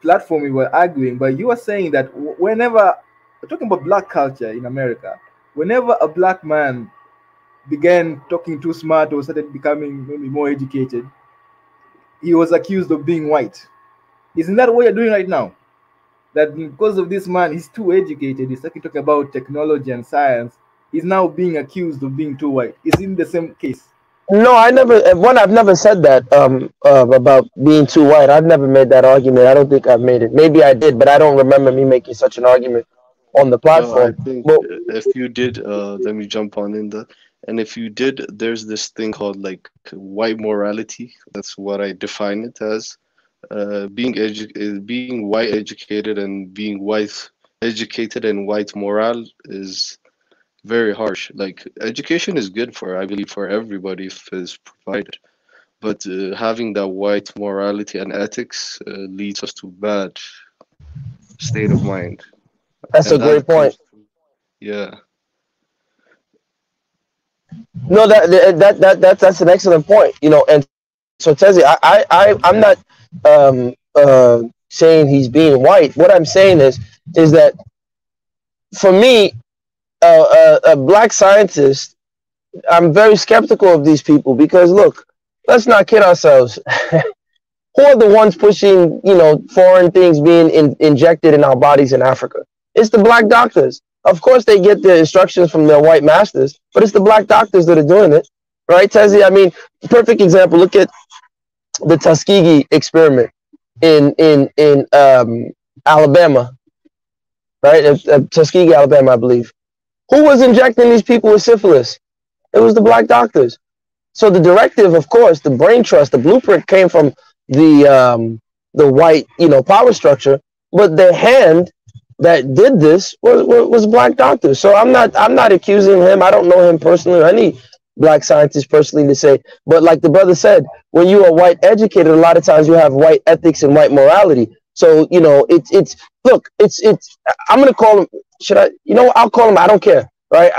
platform we were arguing, but you were saying that whenever we're talking about black culture in America, whenever a black man began talking too smart or started becoming maybe more educated, he was accused of being white. Isn't that what you're doing right now? That because of this man, he's too educated, he's talking about technology and science, he's now being accused of being too white. Is it in the same case? No, I've never said that about being too white. I've never made that argument. I don't think I've made it. Maybe I did, but I don't remember me making such an argument on the platform. I think but, if you did, let me jump on in that. And if you did, there's this thing called like white morality. That's what I define it as. Being white educated and being white educated and white moral is very harsh. Like education is good I believe for everybody if it's provided, but having that white morality and ethics leads us to bad state of mind. That's a great point. Yeah. No, that's an excellent point. And so Tezi, I'm not saying he's being white. What I'm saying is that for me, a black scientist, I'm very skeptical of these people, because look, let's not kid ourselves. Who are the ones pushing, foreign things being injected in our bodies in Africa? It's the black doctors. Of course, they get their instructions from their white masters, but it's the black doctors that are doing it, right, Tezi? I mean, perfect example. Look at the Tuskegee experiment in Alabama, right? Tuskegee, Alabama, I believe. Who was injecting these people with syphilis? It was the black doctors. So the directive, of course, the brain trust, the blueprint came from the white, power structure, but the hand that did this was black doctors. So I'm not accusing him. I don't know him personally or any black scientist personally to say, but like the brother said, when you are white educated, a lot of times you have white ethics and white morality. So it's I'm gonna call him. Should I? I'll call him. I don't care. Right?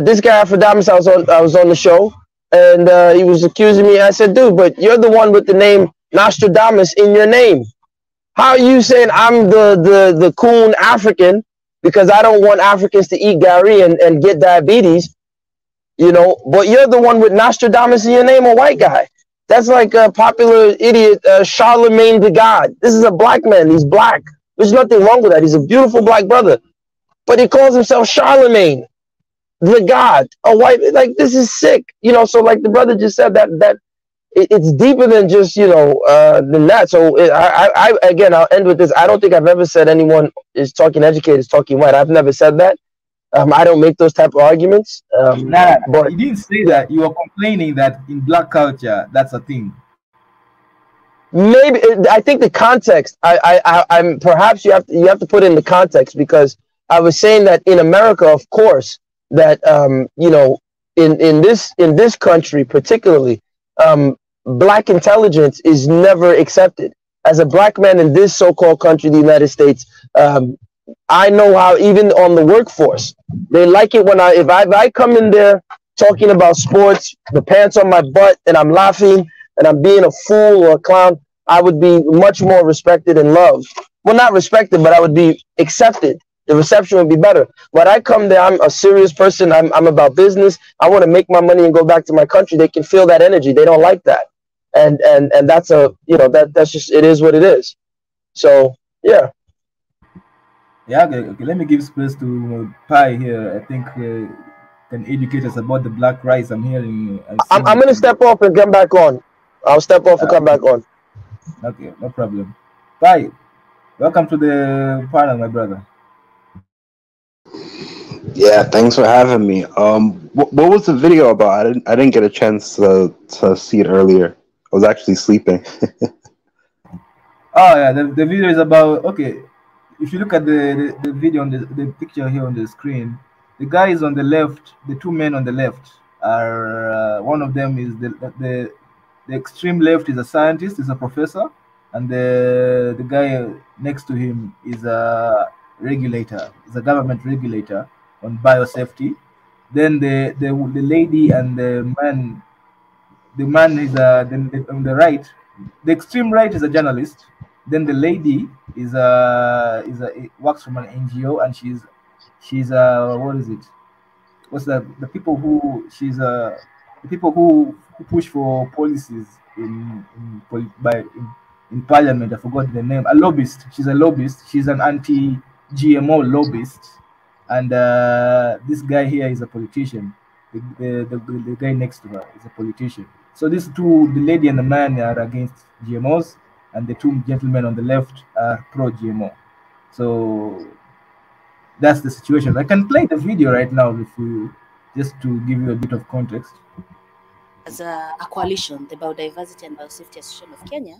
This guy Afrodamus, I was on the show, and he was accusing me. I said, dude, but you're the one with the name Nostradamus in your name. How are you saying I'm the coon African because I don't want Africans to eat gari and get diabetes? But you're the one with Nostradamus in your name, a white guy. That's like a popular idiot, Charlemagne the God. This is a black man. He's black. There's nothing wrong with that. He's a beautiful black brother. But he calls himself Charlemagne, the God, a white. Like, this is sick. So like the brother just said, that it's deeper than just, than that. So again, I'll end with this. I don't think I've ever said anyone is talking educated, is talking white. I've never said that. I don't make those type of arguments. But you didn't say that. You were complaining that in black culture, that's a thing. Maybe I think the context. I'm perhaps you have to put in the context, because I was saying that in America, of course, that in this country particularly, black intelligence is never accepted. As a black man in this so-called country, the United States, I know how even on the workforce, they like it when if I come in there talking about sports, the pants on my butt, and I'm laughing and I'm being a fool or a clown, I would be much more respected and loved. Well, not respected, but I would be accepted. The reception would be better. When I come there, I'm a serious person. I'm about business. I want to make my money and go back to my country. They can feel that energy. They don't like that. And that's that's just, it is what it is. So, yeah. Yeah, okay. Let me give space to Pi here. I think can educate us about the black rice. I'm hearing. I'm going to step off and come back on. I'll step off and come back on. Okay, no problem. Pi, welcome to the panel, my brother. Yeah, thanks for having me. What was the video about? I didn't get a chance to see it earlier. I was actually sleeping. Oh yeah, the video is about, okay. If you look at the video on the picture here on the screen, the guys on the left, the two men on the left are one of them is the extreme left is a scientist, is a professor, and the guy next to him is a regulator, is a government regulator on biosafety. Then the lady and the man is on the right, the extreme right is a journalist. Then the lady works from an NGO, and she's what is it? What's that? The people who the people who push for policies in parliament. I forgot the name. A lobbyist. She's a lobbyist. She's an anti-GMO lobbyist, and this guy here is a politician. The guy next to her is a politician. So these two, the lady and the man, are against GMOs, and the two gentlemen on the left are pro-GMO. So that's the situation. I can play the video right now if you just to give you a bit of context. As a coalition, the Biodiversity and Biosafety Association of Kenya,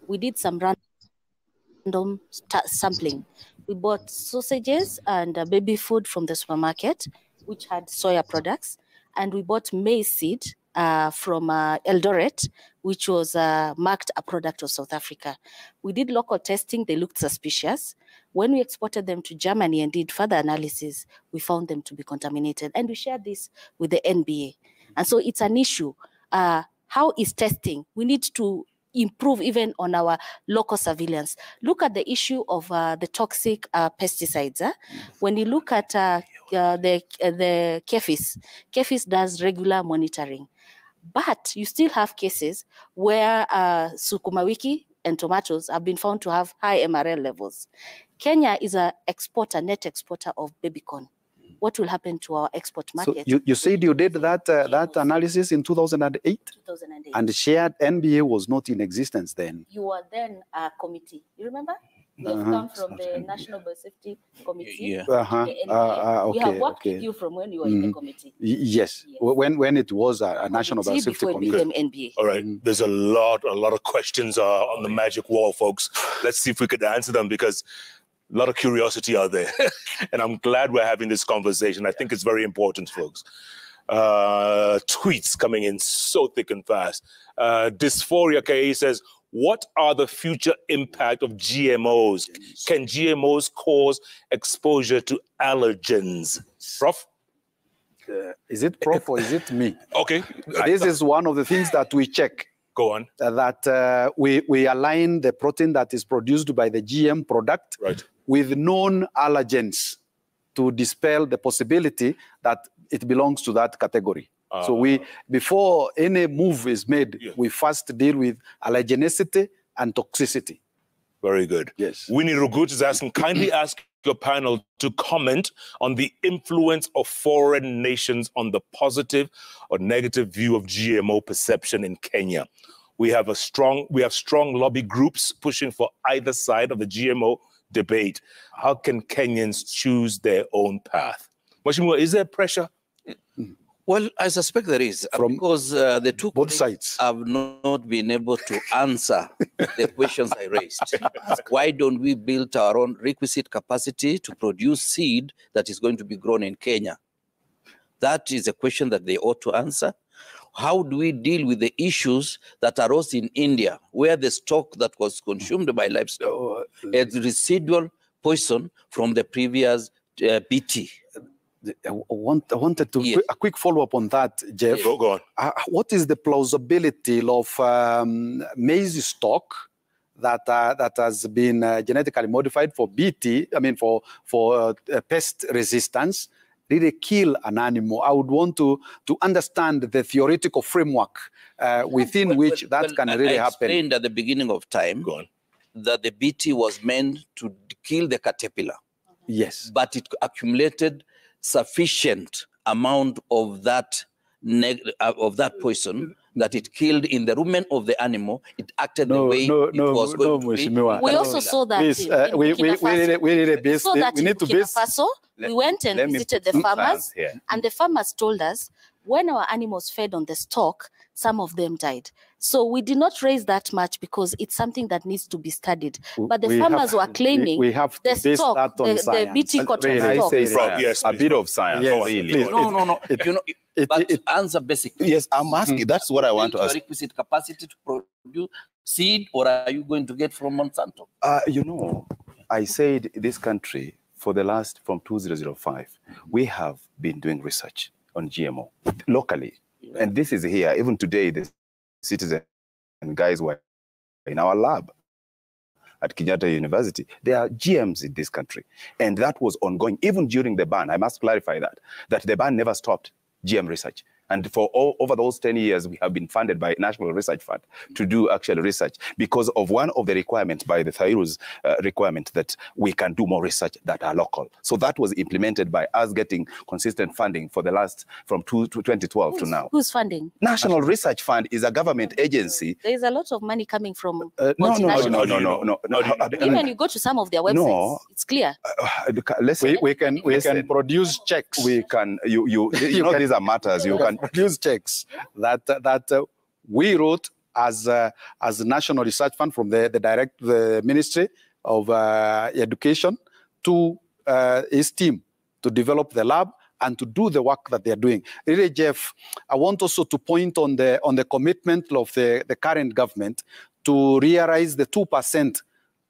we did some random sampling. We bought sausages and baby food from the supermarket, which had soya products, and we bought maize seed from Eldoret, which was marked a product of South Africa. We did local testing. They looked suspicious. When we exported them to Germany and did further analysis, we found them to be contaminated. And we shared this with the NBA. And so it's an issue. How is testing? We need to improve even on our local surveillance. Look at the issue of the toxic pesticides. When you look at the KEFIS does regular monitoring. But you still have cases where sukuma wiki and tomatoes have been found to have high MRL levels. Kenya is a net exporter of baby corn. What will happen to our export market? So you said you did that analysis in 2008? 2008. And the shared NBA was not in existence then? You were then a committee. You remember? You have come from the National Biosafety Committee. Yeah. To the NBA. We have worked with you from when you were in the committee. Yes. When it was a National Biosafety Committee. Before it became NBA. All right. There's a lot of questions on the magic wall, folks. Let's see if we could answer them, because a lot of curiosity out there. And I'm glad we're having this conversation. I think it's very important, folks. Tweets coming in so thick and fast. Dysphoria KA says, what are the future impact of GMOs? Can GMOs cause exposure to allergens? Prof? Is it Prof or is it me? Okay. This is one of the things that we check. Go on. That we align the protein that is produced by the GM product with known allergens to dispel the possibility that it belongs to that category. So before any move is made, we first deal with allergenicity and toxicity. Very good. Yes. Winnie Rugut is asking, kindly ask your panel to comment on the influence of foreign nations on the positive or negative view of GMO perception in Kenya. We have strong lobby groups pushing for either side of the GMO debate. How can Kenyans choose their own path? Mheshimiwa, is there pressure? Well, I suspect there is, because the two both sides have not been able to answer the questions I raised. Why don't we build our own requisite capacity to produce seed that is going to be grown in Kenya? That is a question that they ought to answer. How do we deal with the issues that arose in India, where the stock that was consumed by livestock had residual poison from the previous BT? I wanted to a quick follow-up on that, Jeff. Go on. What is the plausibility of maize stock that has been genetically modified for BT? I mean, for pest resistance, really kill an animal? I would want to understand the theoretical framework within which that can really happen. I explained at the beginning of time that the BT was meant to kill the caterpillar. Yes, but it accumulated sufficient amount of that poison that it killed in the rumen of the animal, it acted the way it was going to be. We also saw that Please, in Burkina Faso. we need to base. Faso. We went and visited the farmers, and the farmers told us when our animals fed on the stock, some of them died. So we did not raise that much because it's something that needs to be studied. But the farmers were claiming we have to the stock, the BT cotton stock. Yes, a bit of science. Yes, really. No. But answer basically. Yes, I'm asking. That's what I want to ask. Requisite capacity to produce seed, or are you going to get from Monsanto? You know, I said this country from 2005, we have been doing research on GMO locally. And this is here. Even today, the citizen and guys were in our lab at Kenyatta University. There are GMs in this country. And that was ongoing. Even during the ban, I must clarify that the ban never stopped GM research. And for over those 10 years, we have been funded by National Research Fund to do actual research because of one of the requirements by the Thairu's requirement that we can do more research that are local. So that was implemented by us getting consistent funding for the last, from 2012 to now. Who's funding? National Research Fund is a government agency. There's a lot of money coming from No. Even when you go to some of their websites, it's clear. Listen, we can produce checks. We can, you know, these are matters. You can produce checks that we wrote as a National Research Fund from the Ministry of Education to his team to develop the lab and to do the work that they're doing. Really, Jeff, I want also to point on the commitment of the current government to realize the 2%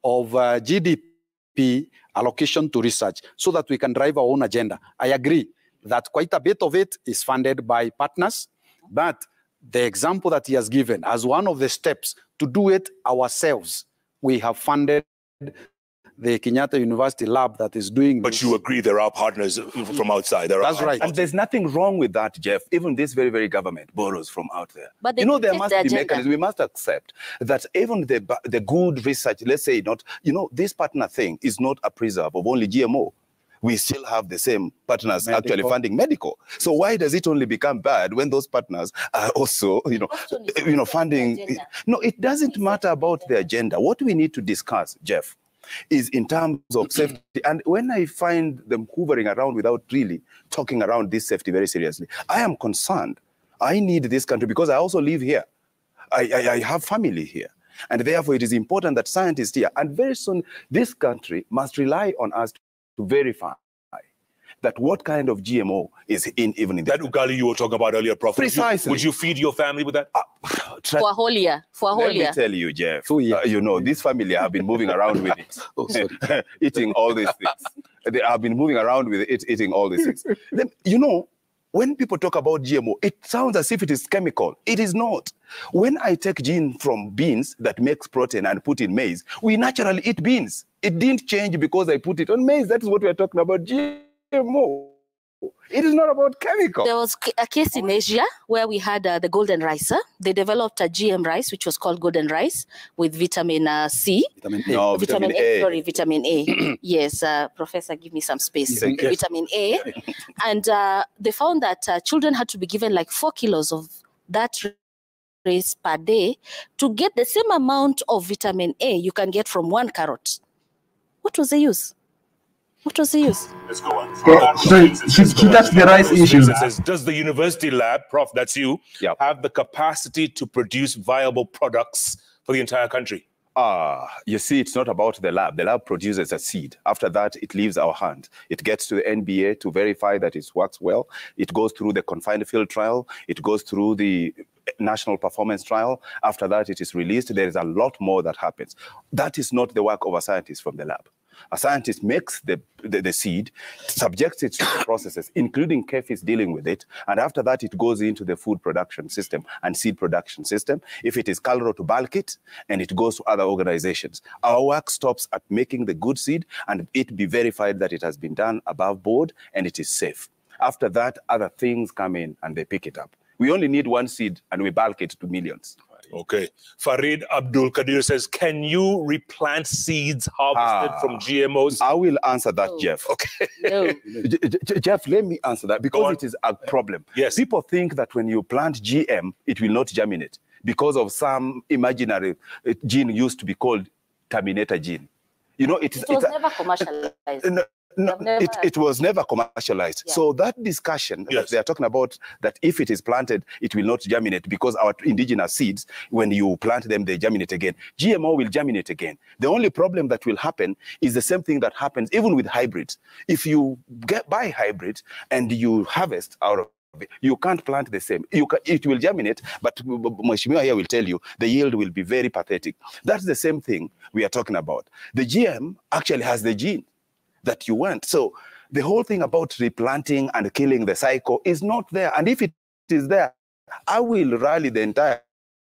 of GDP allocation to research so that we can drive our own agenda. I agree that quite a bit of it is funded by partners, but the example that he has given as one of the steps to do it ourselves, we have funded the Kenyatta University lab that is doing But this. you agree there are partners from outside. That's right. And there's nothing wrong with that, Jeff. Even this very, very government borrows from out there. But you know, there must be agenda. mechanisms. We must accept that even the good research, let's say not, you know, this partner thing is not a preserve of only GMO. We still have the same partners actually funding medical. So why does it only become bad when those partners are also, funding? No, it doesn't matter about the agenda. What we need to discuss, Jeff, is in terms of safety. And when I find them hovering around without really talking around this safety very seriously, I am concerned. I need this country because I also live here. I have family here. And therefore, it is important that scientists here, and very soon, this country must rely on us to verify that what kind of GMO is even in that ugali you were talking about earlier, Prof. Precisely. Would you feed your family with that? For Let me tell you, Jeff. This family have been moving around with it, eating all these things. They have been moving around with it, eating all these things. Then, when people talk about GMO, it sounds as if it is chemical. It is not. When I take gene from beans that makes protein and put in maize, we naturally eat beans. It didn't change because I put it on maize. That is what we are talking about, GMO. It is not about chemical. There was a case in Asia where we had the golden rice. They developed a GM rice, which was called golden rice, with vitamin C. Vitamin A. No, vitamin A. Sorry, vitamin A. Yes, Professor, give me some space. Vitamin A. And they found that children had to be given like 4 kilos of that rice per day to get the same amount of vitamin A you can get from 1 carrot. What was the use? What was the use? Let's go on. So that's the rice issue. Does the university lab, Prof, that's you, have the capacity to produce viable products for the entire country? You see, it's not about the lab. The lab produces a seed. After that, it leaves our hand. It gets to the NBA to verify that it works well. It goes through the confined field trial. It goes through the national performance trial. After that, it is released. There is a lot more that happens. That is not the work of a scientist from the lab. A scientist makes the seed, subjects it to processes, including KEF dealing with it, and after that it goes into the food production system and seed production system. If it is Calro, to bulk it, and it goes to other organizations. Our work stops at making the good seed and it be verified that it has been done above board and it is safe. After that, other things come in and they pick it up. We only need one seed and we bulk it to millions. Okay. Farid Abdul Kadir says, can you replant seeds harvested from GMOs? I will answer that, No. Jeff. Okay. No. Jeff, let me answer that because it is a problem. Yes. People think that when you plant GM, it will not germinate because of some imaginary gene used to be called terminator gene. You know, It was never commercialized. No, it was never commercialized. Yeah. So that discussion that they are talking about, that if it is planted, it will not germinate because our indigenous seeds, when you plant them, they germinate again. GMO will germinate again. The only problem that will happen is the same thing that happens even with hybrids. If you buy hybrids and you harvest out of it, you can't plant the same. It will germinate, but Mheshimiwa here will tell you the yield will be very pathetic. That's the same thing we are talking about. The GM actually has the gene that you want. So the whole thing about replanting and killing the cycle is not there. And if it is there, I will rally the entire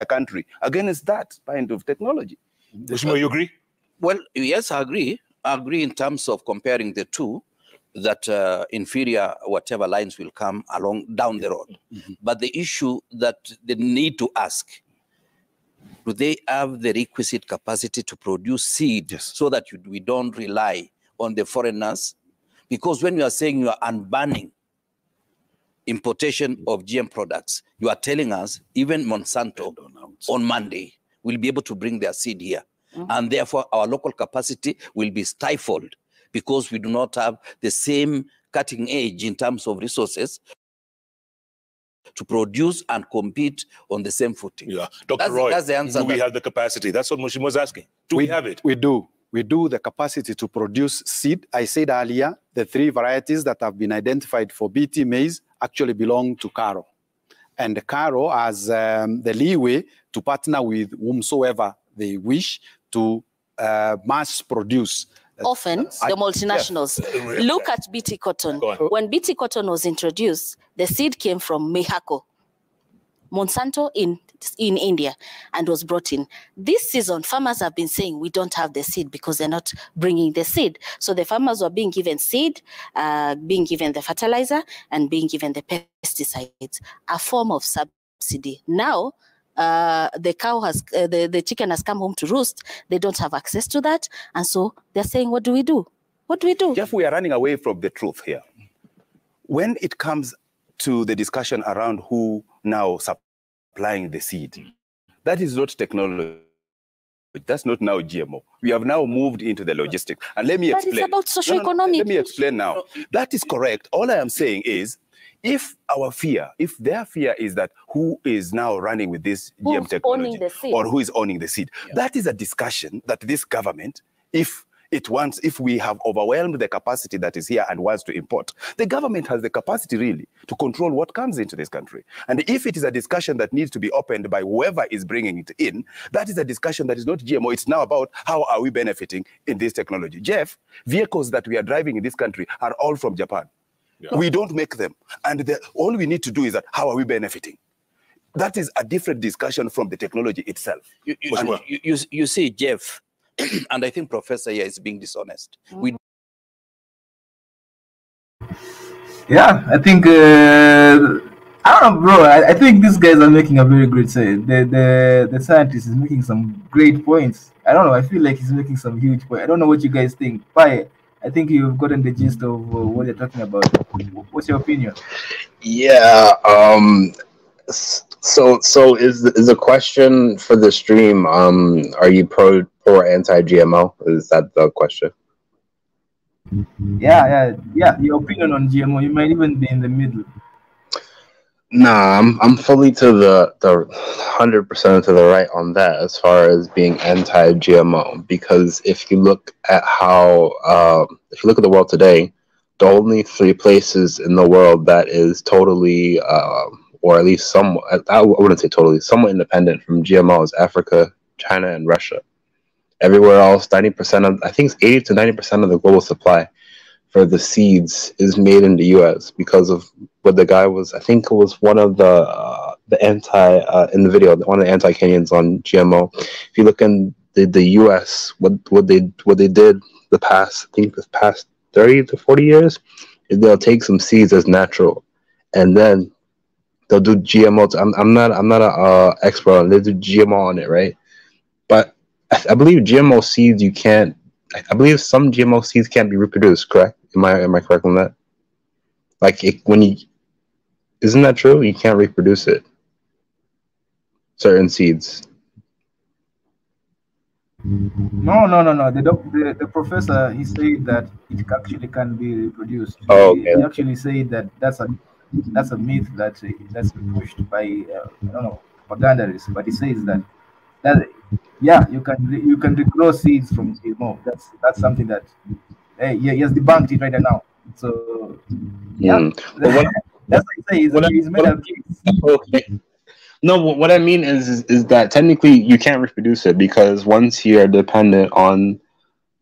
country against that kind of technology. Mheshimiwa, you agree? Well, yes, I agree. I agree in terms of comparing the two, that inferior whatever lines will come along down the road. But the issue that they need to ask, do they have the requisite capacity to produce seed so that we don't rely on the foreigners? Because when you are saying you are unbanning importation of GM products, you are telling us even Monsanto on Monday will be able to bring their seed here. And therefore our local capacity will be stifled because we do not have the same cutting edge in terms of resources to produce and compete on the same footing. Yeah. Dr. Roy, that's the answer. Do we have the capacity? That's what Mheshimiwa was asking. Do we have it? We do. We do the capacity to produce seed. I said earlier, the 3 varieties that have been identified for BT maize actually belong to Caro. And Caro has the leeway to partner with whomsoever they wish to mass produce. Often, the multinationals. Look at BT Cotton. When BT Cotton was introduced, the seed came from Mehako, Monsanto in India, and was brought in. This season, farmers have been saying we don't have the seed because they're not bringing the seed. So the farmers were being given seed, being given the fertilizer, and being given the pesticides, a form of subsidy. Now, the cow has, the chicken has come home to roost. They don't have access to that. And so they're saying, what do we do? What do we do? Jeff, we are running away from the truth here. When it comes to the discussion around who now supplying the seed, that is not technology. That's not now GMO. We have now moved into the logistics. And let me explain. But it's about socioeconomic. Let me explain now. That is correct. All I am saying is, if their fear is that who is now running with this GM technology or who is owning the seed, that is a discussion that this government, if we have overwhelmed the capacity that is here and wants to import, the government has the capacity really to control what comes into this country. And if it is a discussion that needs to be opened by whoever is bringing it in, that is a discussion that is not GMO. It's now about how are we benefiting in this technology. Jeff, vehicles that we are driving in this country are all from Japan. Yeah. We don't make them. And all we need to do is that how are we benefiting? That is a different discussion from the technology itself. You see, Jeff, and I think Professor here is being dishonest. Yeah, I think, I don't know, bro. I think these guys are making a very great point. The scientist is making some great points. I don't know. I feel like he's making some huge points. I don't know what you guys think. Bye. I think you've gotten the gist of what they're talking about. What's your opinion? Yeah. So is the question for the stream? Are you pro or anti-GMO? Is that the question? Yeah. Your opinion on GMO. You might even be in the middle. Nah, I'm fully to the 100% to the right on that as far as being anti-GMO, because if you look at if you look at the world today, the only 3 places in the world that is totally or at least somewhat, I wouldn't say totally, somewhat independent from GMO is Africa, China, and Russia. Everywhere else, 90% of, I think it's 80 to 90% of the global supply for the seeds is made in the U.S. because of what the guy was. I think it was one of the in the video, one of the anti-Kenyans on GMO. If you look in the U.S., what they did the past 30 to 40 years is they'll take some seeds as natural, and then they'll do GMOs. I'm not a expert on it. They do GMO on it, right? But I believe GMO seeds you can't. I believe some GMO seeds can't be reproduced. Correct? Am I correct on that? Like when you, isn't that true? You can't reproduce it. Certain seeds. No. The professor, he said that it actually can be reproduced. Oh, He okay. actually said that that's a myth that's been pushed by I don't know, propagandists. But he says that yeah, you can regrow seeds from GMO. That's something that he has debunked it right now. So yeah, But that's what he says. He's made a case. Okay. No, what I mean is that technically you can't reproduce it, because once you're dependent on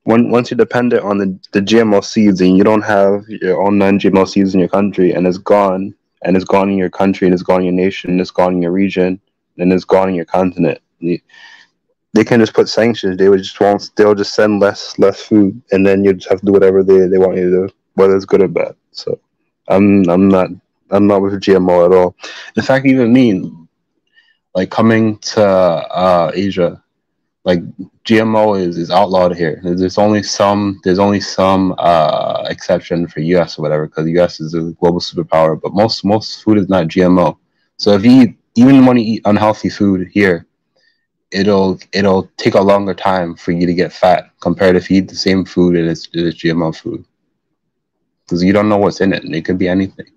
the GMO seeds, and you don't have your own non-GMO seeds in your country, and it's gone in your country, and it's gone in your nation, and it's gone in your region, and it's gone in your continent. They can just put sanctions. They'll just send less food, and then you just have to do whatever they want you to do, whether it's good or bad. So I'm not with GMO at all. In fact, even me, like coming to Asia, like GMO is outlawed here. There's only some exception for US or whatever, because the US is a global superpower. But most food is not GMO. So if you even when you eat unhealthy food here, it'll take a longer time for you to get fat compared if you eat the same food and it's GMO food, because you don't know what's in it, and it could be anything.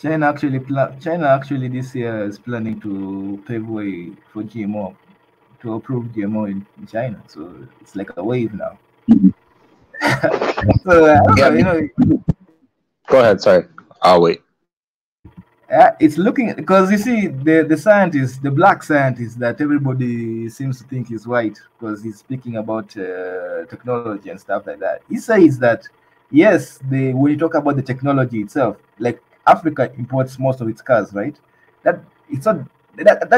China actually this year is planning to pave way for GMO, to approve GMO in China. So it's like a wave now. So Go ahead. Sorry, I'll wait. It's looking, because you see the scientist, the black scientist that everybody seems to think is white, because he's speaking about technology and stuff like that. He says that yes, when you talk about the technology itself, like Africa imports most of its cars, right? That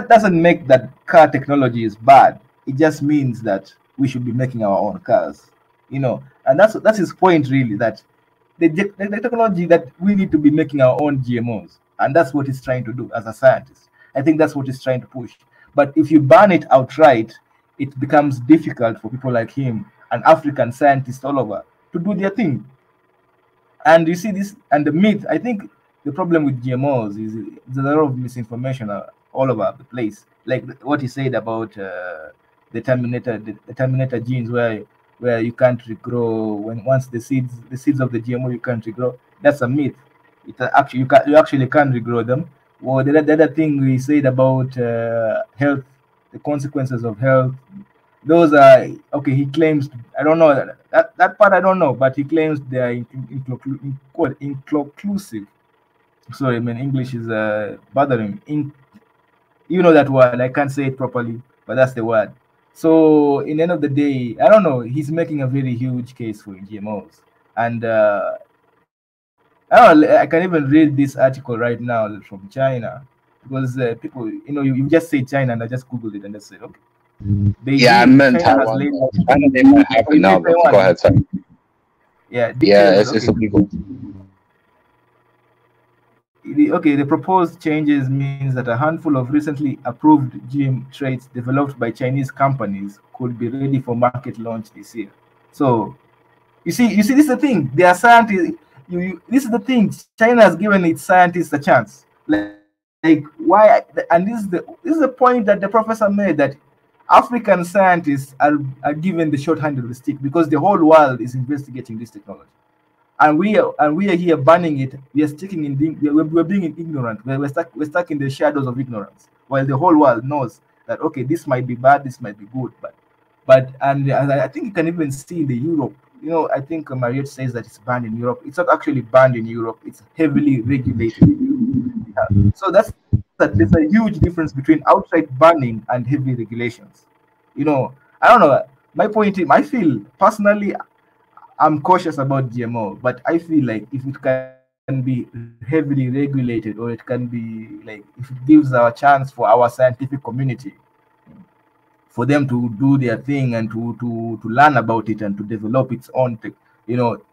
doesn't make that car technology is bad. It just means that we should be making our own cars, and that's his point really, that the technology that we need to be making our own GMOs, and that's what he's trying to do as a scientist. I think that's what he's trying to push. But if you ban it outright, it becomes difficult for people like him and African scientists all over to do their thing. And you see this, and the myth, I think the problem with GMOs is there's a lot of misinformation all over the place. Like what he said about the Terminator genes, where you can't regrow once the seeds of the GMO you can't regrow. That's a myth. You actually can regrow them. Well, the other thing we said about health, the consequences of health, those are okay. He claims, I don't know that part, I don't know, but he claims they are inclusive. Sorry, I mean English is bothering. You know that word. I can't say it properly, but that's the word. So in the end of the day, I don't know. He's making a very huge case for GMOs, and I can even read this article right now from China, because people, you just say China, and I just googled it and just said, okay. I meant Taiwan. China, they might have it now. Go ahead, sorry. Yeah, it's illegal. The proposed changes means that a handful of recently approved GM traits developed by Chinese companies could be ready for market launch this year. So, you see, this is the thing. They are scientists. This is the thing. China has given its scientists a chance. Like why? And this is the point that the professor made, that African scientists are given the short hand of the stick, because the whole world is investigating this technology. And we are here banning it. We are sticking in. We're being ignorant. We're stuck in the shadows of ignorance, while the whole world knows that okay, this might be bad, this might be good, but I think you can even see in the Europe. I think Mariette says that it's banned in Europe. It's not actually banned in Europe. It's heavily regulated in Europe. Yeah. So there's a huge difference between outright banning and heavy regulations. I don't know. My point is, I feel personally, I'm cautious about GMO, but I feel like if it can be heavily regulated, or it can be like, if it gives a chance for our scientific community, for them to do their thing and to learn about it and to develop its own,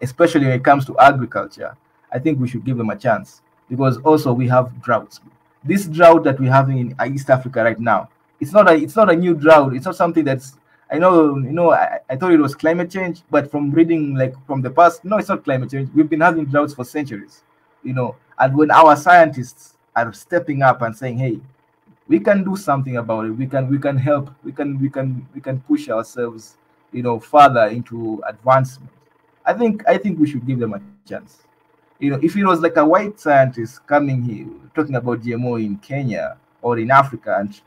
especially when it comes to agriculture. I think we should give them a chance, because also we have droughts. This drought that we're having in East Africa right now, it's not a new drought. It's not something that's, I know, I thought it was climate change, but from reading like from the past, no, it's not climate change. We've been having droughts for centuries, and when our scientists are stepping up and saying, hey, we can do something about it, we can help, we can push ourselves, further into advancement. I think we should give them a chance. If it was like a white scientist coming here talking about GMO in Kenya or in Africa and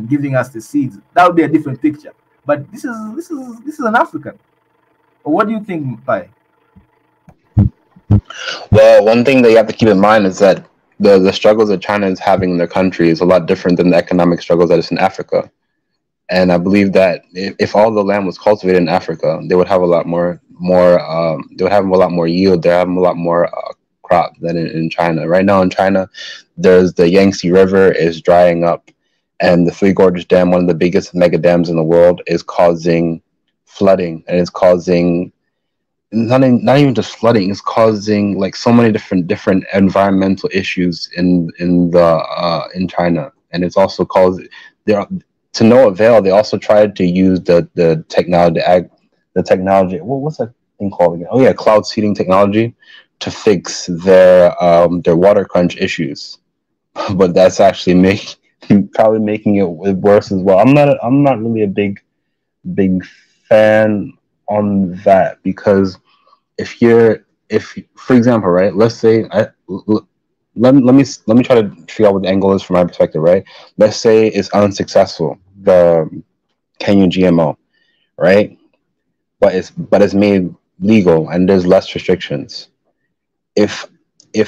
giving us the seeds, that would be a different picture. But this is an African. What do you think, Pai? Well, one thing that you have to keep in mind is that the struggles that China is having in their country is a lot different than the economic struggles that is in Africa. And I believe that if all the land was cultivated in Africa, they would have a lot more they would have a lot more yield. They have a lot more crop than in China. Right now in China, there's the Yangtze River is drying up, and the Three Gorges Dam, one of the biggest mega dams in the world, is causing flooding, and it's causing not even just flooding. It's causing like so many different environmental issues in China, and it's also caused to no avail. They also tried to use the technology. What's that thing called again? Oh yeah, cloud seeding technology to fix their water crunch issues, but that's actually probably making it worse as well. I'm not really a big fan on that, because if for example, right, let's say let me try to figure out what the angle is from my perspective, right? Let's say it's unsuccessful, the Kenyan GMO, right? But it's made legal and there's less restrictions. If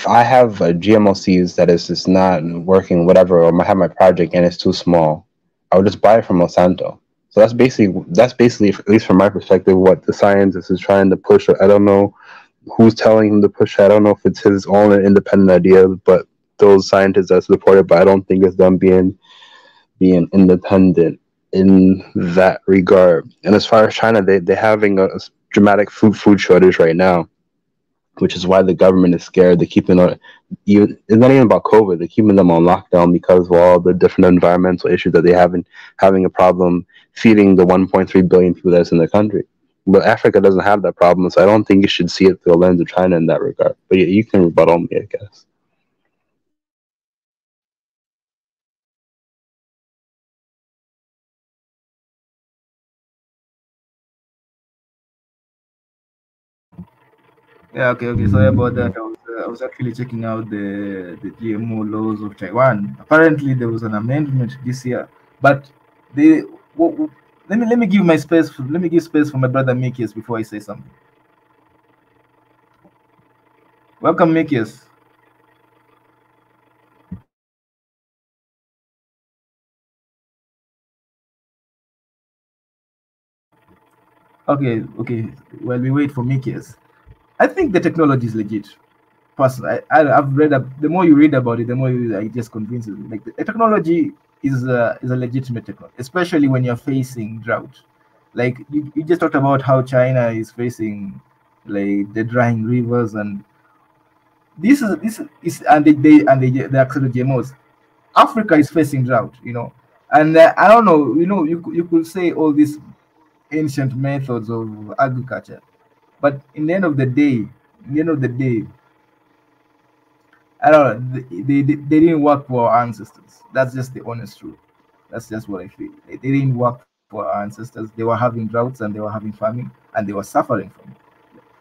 I have a GMO seeds that is just not working, whatever, or I have my project and it's too small, I would just buy it from Monsanto. So that's basically, at least from my perspective, what the scientist is trying to push. I don't know who's telling him to push it. I don't know if it's his own independent idea, but those scientists that support it, but I don't think it's them being independent in that regard. And as far as China, they're having a dramatic food shortage right now, which is why the government is scared. They're keeping it's not even about COVID. They're keeping them on lockdown because of all the different environmental issues that they have in having a problem feeding the 1.3 billion people that's in the country. But Africa doesn't have that problem, so I don't think you should see it through the lens of China in that regard. But yeah, you can rebuttal me, I guess. Yeah, okay. Sorry about that. I was actually checking out the GMO laws of Taiwan. Apparently, there was an amendment this year, but let me give my space. Let me give space for my brother Mikius before I say something. Welcome, Mikius. Okay. While we wait for Mikius, I think the technology is legit. Personally, I've read the more you read about it, the more it just convinces me. Like the technology is a legitimate technology, especially when you're facing drought. Like you just talked about how China is facing like the drying rivers, and this is and they accept the GMOs. Africa is facing drought, and I don't know, you could say all these ancient methods of agriculture, but in the end of the day, I don't know, they didn't work for our ancestors. That's just the honest truth. That's just what I feel. They didn't work for our ancestors. They were having droughts and they were having famine and they were suffering from it.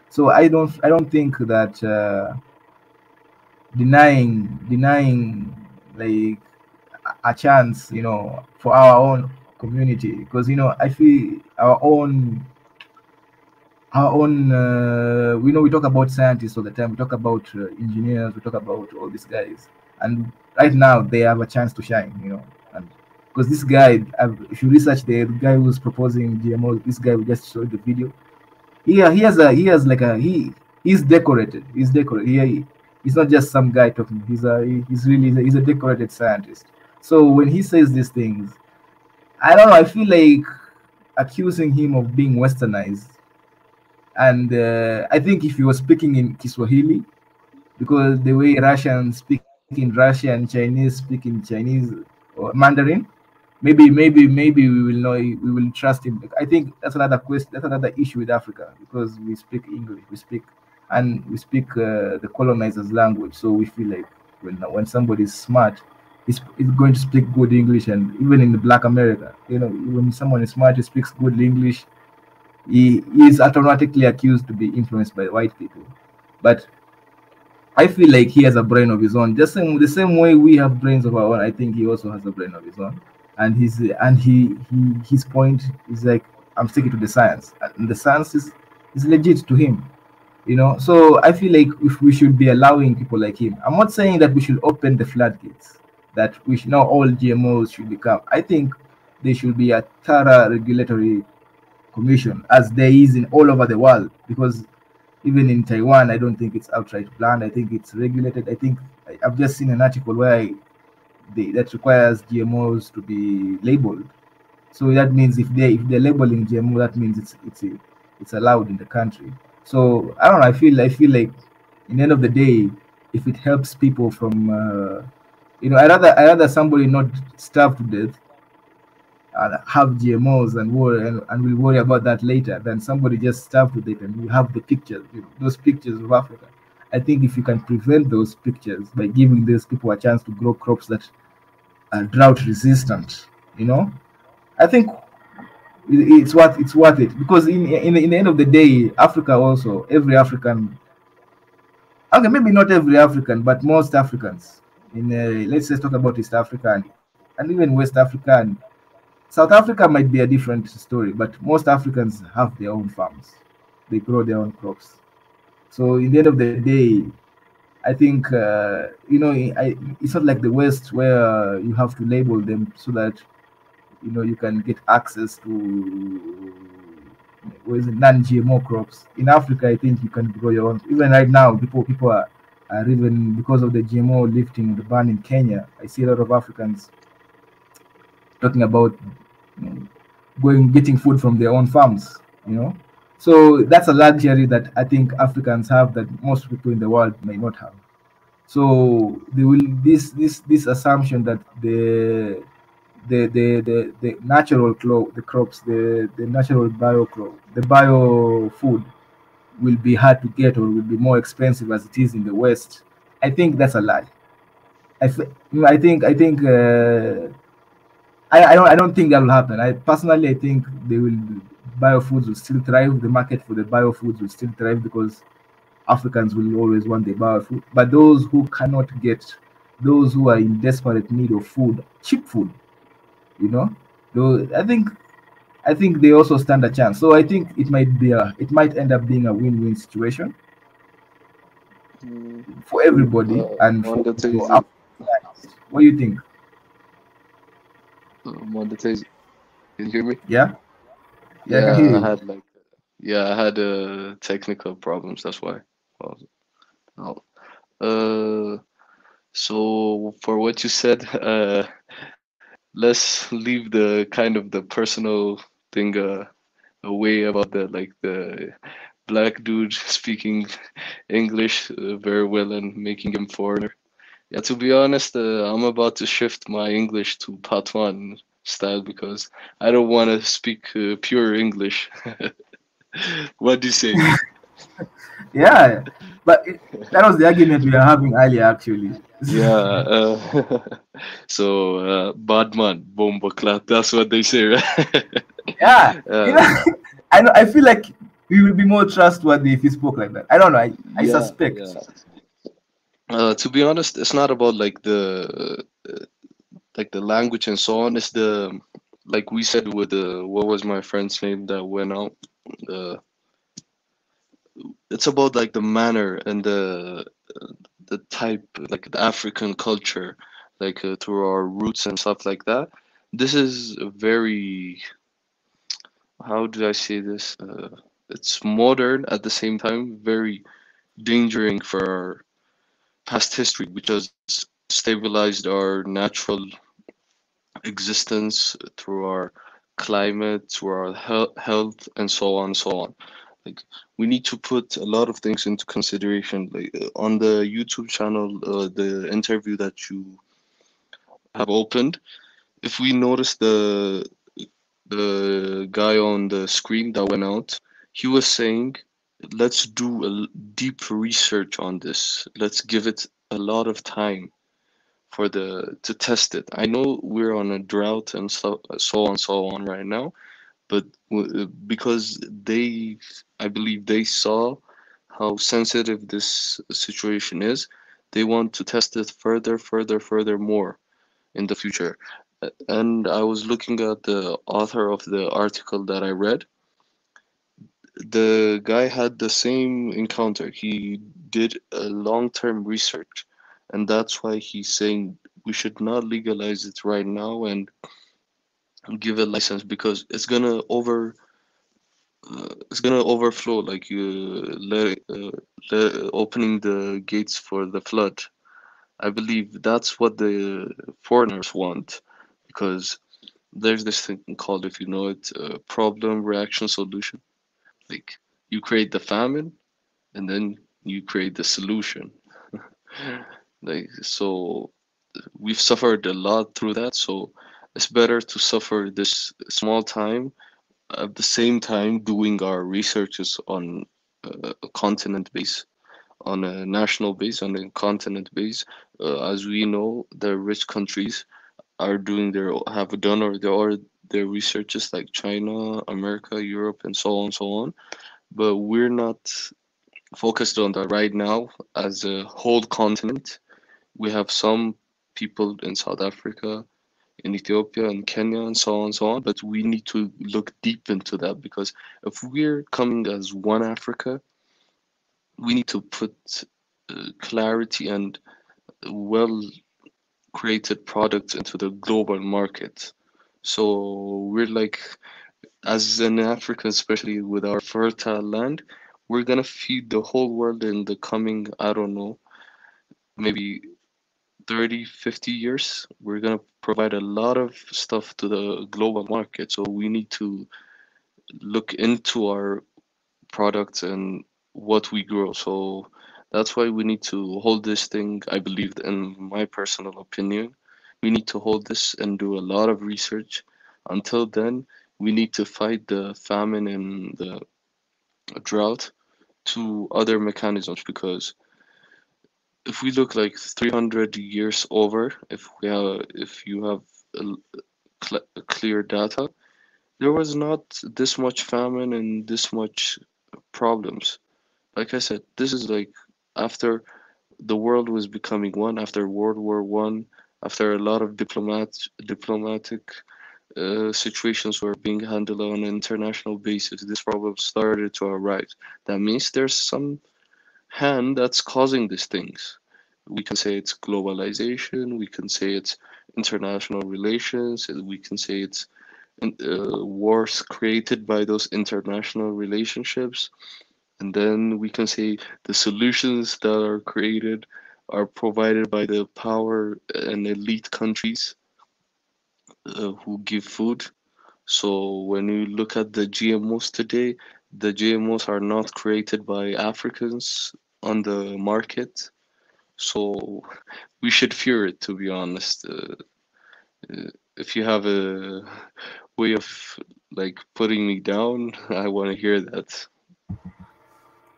So I don't think that denying like a chance, for our own community, because I feel our own we talk about scientists all the time, we talk about engineers, we talk about all these guys, and right now they have a chance to shine, and because this guy, if you research the guy who's proposing GMO, this guy we just showed the video, he's decorated. He's not just some guy talking. He's a decorated scientist. So when he says these things, I don't know, I feel like accusing him of being westernized. And I think if he was speaking in Kiswahili, because the way Russians speak in Russian, Chinese speak in Chinese or Mandarin, maybe we will know, we will trust him. I think that's another question, that's another issue with Africa, because we speak English, we speak the colonizers' language, so we feel like when somebody is smart, he's going to speak good English. And even in the Black America, when someone is smart, he speaks good English, he is automatically accused to be influenced by white people. But I feel like he has a brain of his own, just the same way we have brains of our own. I think he also has a brain of his own, and his point is like, I'm sticking to the science, and the science is legit to him. So I feel like if we should be allowing people like him, I'm not saying that we should open the floodgates, that we should now all GMOs should become. I think there should be a thorough regulatory commission, as there is in all over the world, because even in Taiwan, I don't think it's outright banned. I think it's regulated. I think I've just seen an article where that requires GMOs to be labeled. So that means if they're labeling GMO, that means it's allowed in the country. So I don't know. I feel like in the end of the day, if it helps people from, I rather somebody not starve to death and have GMOs and we'll worry about that later, than somebody just starve to death and we have the pictures, those pictures of Africa. I think if you can prevent those pictures by giving these people a chance to grow crops that are drought resistant, I think it's worth it, because in the end of the day, Africa also, every African, okay, maybe not every African, but most Africans let's just talk about East Africa and even West Africa and South Africa might be a different story, but most Africans have their own farms. They grow their own crops. So in the end of the day, I think it's not like the West where you have to label them so that you can get access to non-GMO crops. In Africa, I think you can grow your own. Even right now, people are even, because of the GMO lifting the ban in Kenya, I see a lot of Africans talking about getting food from their own farms. So that's a luxury that I think Africans have that most people in the world may not have. So they will this assumption that the natural crops, the natural the bio food will be hard to get or will be more expensive as it is in the West. I think that's a lie. I think I don't think that will happen. I think biofoods will still thrive. The market for the biofoods will still thrive because Africans will always want the biofood. But those who cannot get, those who are in desperate need of food, cheap food, I think they also stand a chance. So I think it might end up being a win-win situation for everybody and for Africans. What do you think? Monetization. Can you hear me? Yeah. Yeah, I can hear you. I had technical problems. That's why. So for what you said, let's leave the kind of the personal thing away about the black dude speaking English very well and making him foreigner. Yeah, to be honest, I'm about to shift my English to Patois style because I don't want to speak pure English. What do you say? Yeah, but that was the argument we were having earlier, actually. Yeah. So bad man, bomba clat. That's what they say, right? Yeah. I feel like we will be more trustworthy if he spoke like that. I don't know. I suspect. Yeah. To be honest, it's not about like the language and so on. It's the, like we said with the, what was my friend's name that went out? It's about like the manner and the type, like the African culture, like through our roots and stuff like that. This is a very, how do I say this? It's modern at the same time, very dangerous for our past history, which has stabilized our natural existence through our climate, through our health, and so on and so on. Like we need to put a lot of things into consideration. Like on the YouTube channel, the interview that you have opened, if we notice the guy on the screen that went out, he was saying, let's do a deep research on this. Let's give it a lot of time for to test it. I know we're on a drought and so on right now, but because I believe they saw how sensitive this situation is, they want to test it further more in the future. And I was looking at the author of the article that I read. The guy had the same encounter. He did a long-term research, and that's why he's saying we should not legalize it right now and give a license, because it's gonna overflow, like you opening the gates for the flood. I believe that's what the foreigners want, because there's this thing called, if you know it, problem, reaction, solution. Like you create the famine, and then you create the solution. Like, so we've suffered a lot through that, so it's better to suffer this small time, at the same time doing our researches on a continent base, on a national base, on a continent base. As we know, the rich countries are doing have done their researches, like China, America, Europe, and so on. But we're not focused on that right now as a whole continent. We have some people in South Africa, in Ethiopia and Kenya and so on, but we need to look deep into that, because if we're coming as one Africa, we need to put clarity and well created products into the global market. So we're like, as an African, especially with our fertile land, we're gonna feed the whole world in the coming, I don't know, maybe 30, 50 years. We're gonna provide a lot of stuff to the global market. So we need to look into our products and what we grow. So that's why we need to hold this thing. I believe, in my personal opinion, we need to hold this and do a lot of research. Until then, we need to fight the famine and the drought to other mechanisms, because if we look like 300 years over, if you have clear data, there was not this much famine and this much problems. Like I said, this is like after the world was becoming one, after World War One, after a lot of diplomatic situations were being handled on an international basis. This problem started to arise. That means there's some hand that's causing these things. We can say it's globalization, we can say it's international relations, we can say it's wars created by those international relationships, and then we can say the solutions that are created are provided by the power and elite countries who give food. So when you look at the GMOs today, the GMOs are not created by Africans on the market. So we should fear it, to be honest. If you have a way of like putting me down, I want to hear that.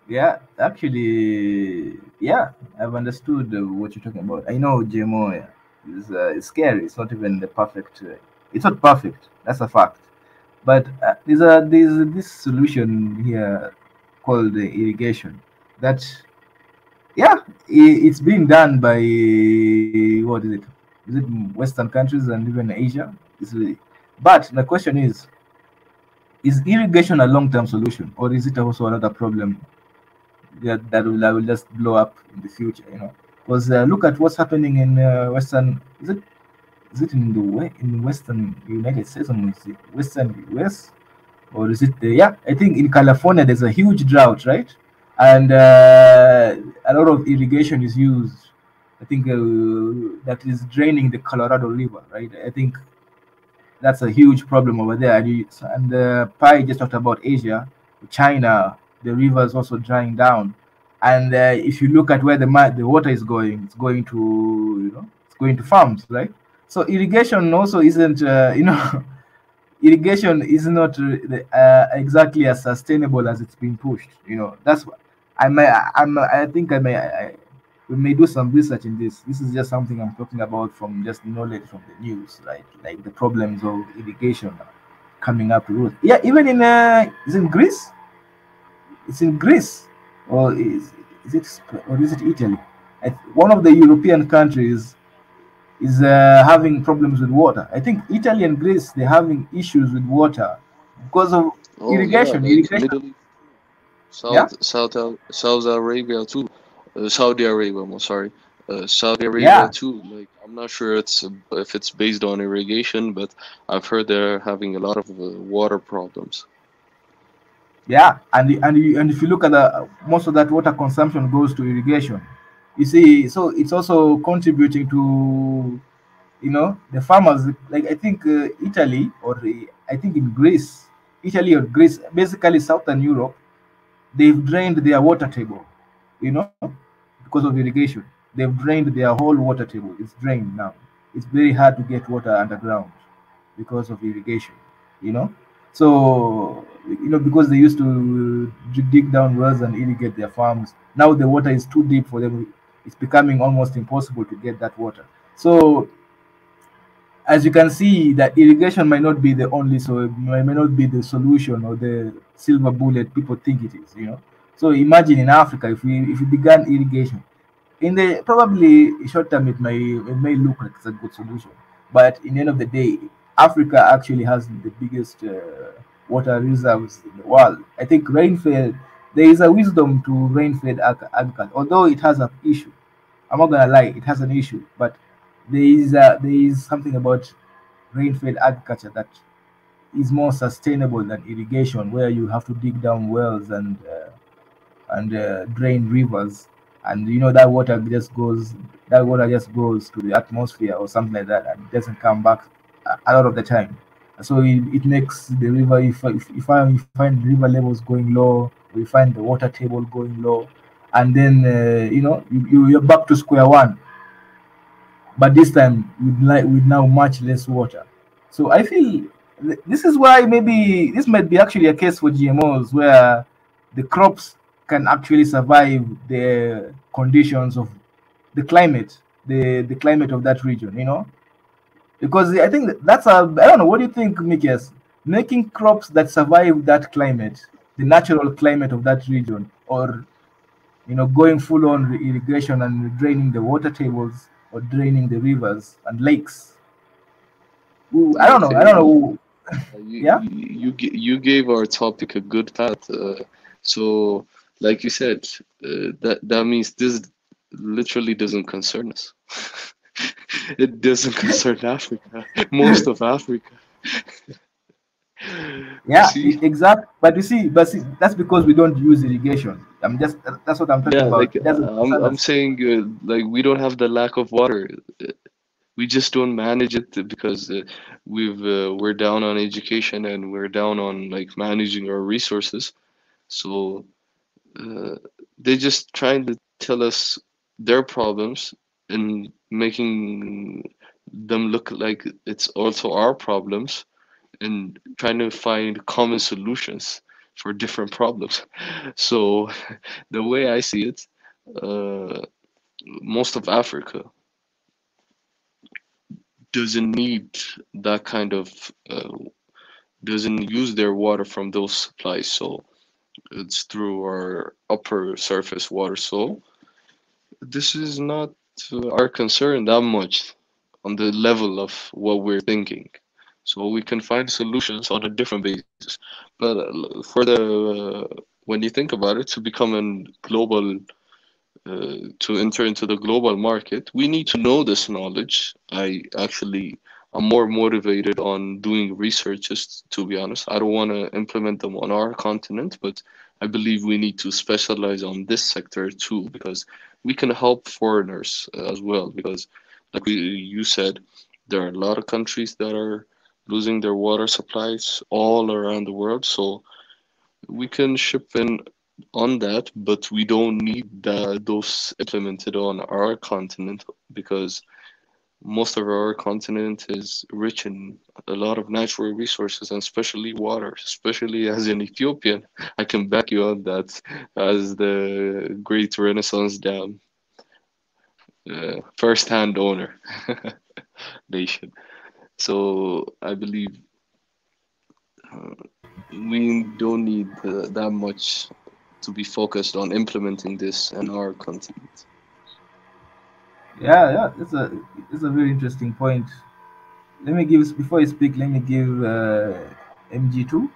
Yeah, actually, yeah, I've understood what you're talking about. I know GMO is scary. It's not even the perfect. It's not perfect. That's a fact. But there's this solution here called irrigation. That, yeah, it's being done by, what is it? Is it Western countries and even Asia? But the question is irrigation a long-term solution, or is it also another problem that will just blow up in the future? Because look at what's happening in Western. Is it in in Western United States, or is it Western US, or is it yeah? I think in California there's a huge drought, right? And a lot of irrigation is used. I think that is draining the Colorado River, right? I think that's a huge problem over there. And Pi just talked about Asia, China, the rivers also drying down. And if you look at where the water is going, it's going to, it's going to farms, right? So irrigation also isn't, irrigation is not exactly as sustainable as it's been pushed. That's what I think we may do some research in this. This is just something I'm talking about from just knowledge from the news, right? Like the problems of irrigation coming up to root. Yeah, even in is in Greece. It's in Greece, or is it Italy? One of the European countries is having problems with water. I think Italy and Greece, they're having issues with water because of Oh yeah, irrigation. like Irrigation, Middle East, yeah, South Arabia too, Saudi Arabia. I'm sorry, Saudi Arabia yeah, too. Like I'm not sure if it's based on irrigation, but I've heard they're having a lot of water problems. yeah. And if you look at the most of that water consumption goes to irrigation. You see, so it's also contributing to the farmers. Like I think Italy or I think in Greece, Italy or Greece, basically Southern Europe, they've drained their water table, you know, because of irrigation. They've drained their whole water table. It's drained now. It's very hard to get water underground because of irrigation, you know. So, because they used to dig down wells and irrigate their farms, now the water is too deep for them. It's becoming almost impossible to get that water. So, as you can see, that irrigation might not be the only, so it may not be the solution or the silver bullet people think it is. So imagine in Africa, if we began irrigation, in the probably short term, it may look like it's a good solution, but in the end of the day, Africa actually has the biggest water reserves in the world. I think rainfed, there is a wisdom to rainfed agriculture, although it has an issue. I'm not gonna lie, it has an issue, but there is something about rainfed agriculture that is more sustainable than irrigation, where you have to dig down wells and drain rivers, and that water just goes to the atmosphere or something like that, and it doesn't come back a lot of the time. So it makes the river, if you find river levels going low, we find the water table going low, and then you're back to square one, but this time with now much less water. So I feel this is why maybe this might be actually a case for GMOs, where the crops can actually survive the conditions of the climate, the climate of that region, because I think that's I don't know, what do you think, Mikias? Making crops that survive that climate, the natural climate of that region, or going full on irrigation and draining the water tables or draining the rivers and lakes. Ooh, I don't know. I Okay, don't know. you Yeah, you gave our topic a good path. So, like you said, that means this literally doesn't concern us. It doesn't concern Africa, most of Africa. You yeah, see? exactly. But see, that's because we don't use irrigation. That's what I'm talking Yeah, about. like It doesn't concern I'm us. saying, like we don't have the lack of water. We just don't manage it because we're down on education and we're down on like managing our resources. So they're just trying to tell us their problems and making them look like it's also our problems and trying to find common solutions for different problems. So the way I see it, uh, most of Africa doesn't need that kind of doesn't use their water from those supplies. So it's through our upper surface water. So this is not our concern that much on the level of what we're thinking. So we can find solutions on a different basis. But for the when you think about it, to become a global to enter into the global market, we need to know this knowledge. I'm more motivated on doing researches, to be honest. I don't want to implement them on our continent, but I believe we need to specialize on this sector too, because we can help foreigners as well. Because, like you said, there are a lot of countries that are losing their water supplies all around the world. So we can ship in on that, but we don't need those implemented on our continent because most of our continent is rich in a lot of natural resources and especially water, especially as an Ethiopian. I can back you on that as the Great Renaissance Dam first-hand owner nation. So I believe we don't need that much to be focused on implementing this in our continent. Yeah, it's a very interesting point. Let me give, before I speak, let me give MG2.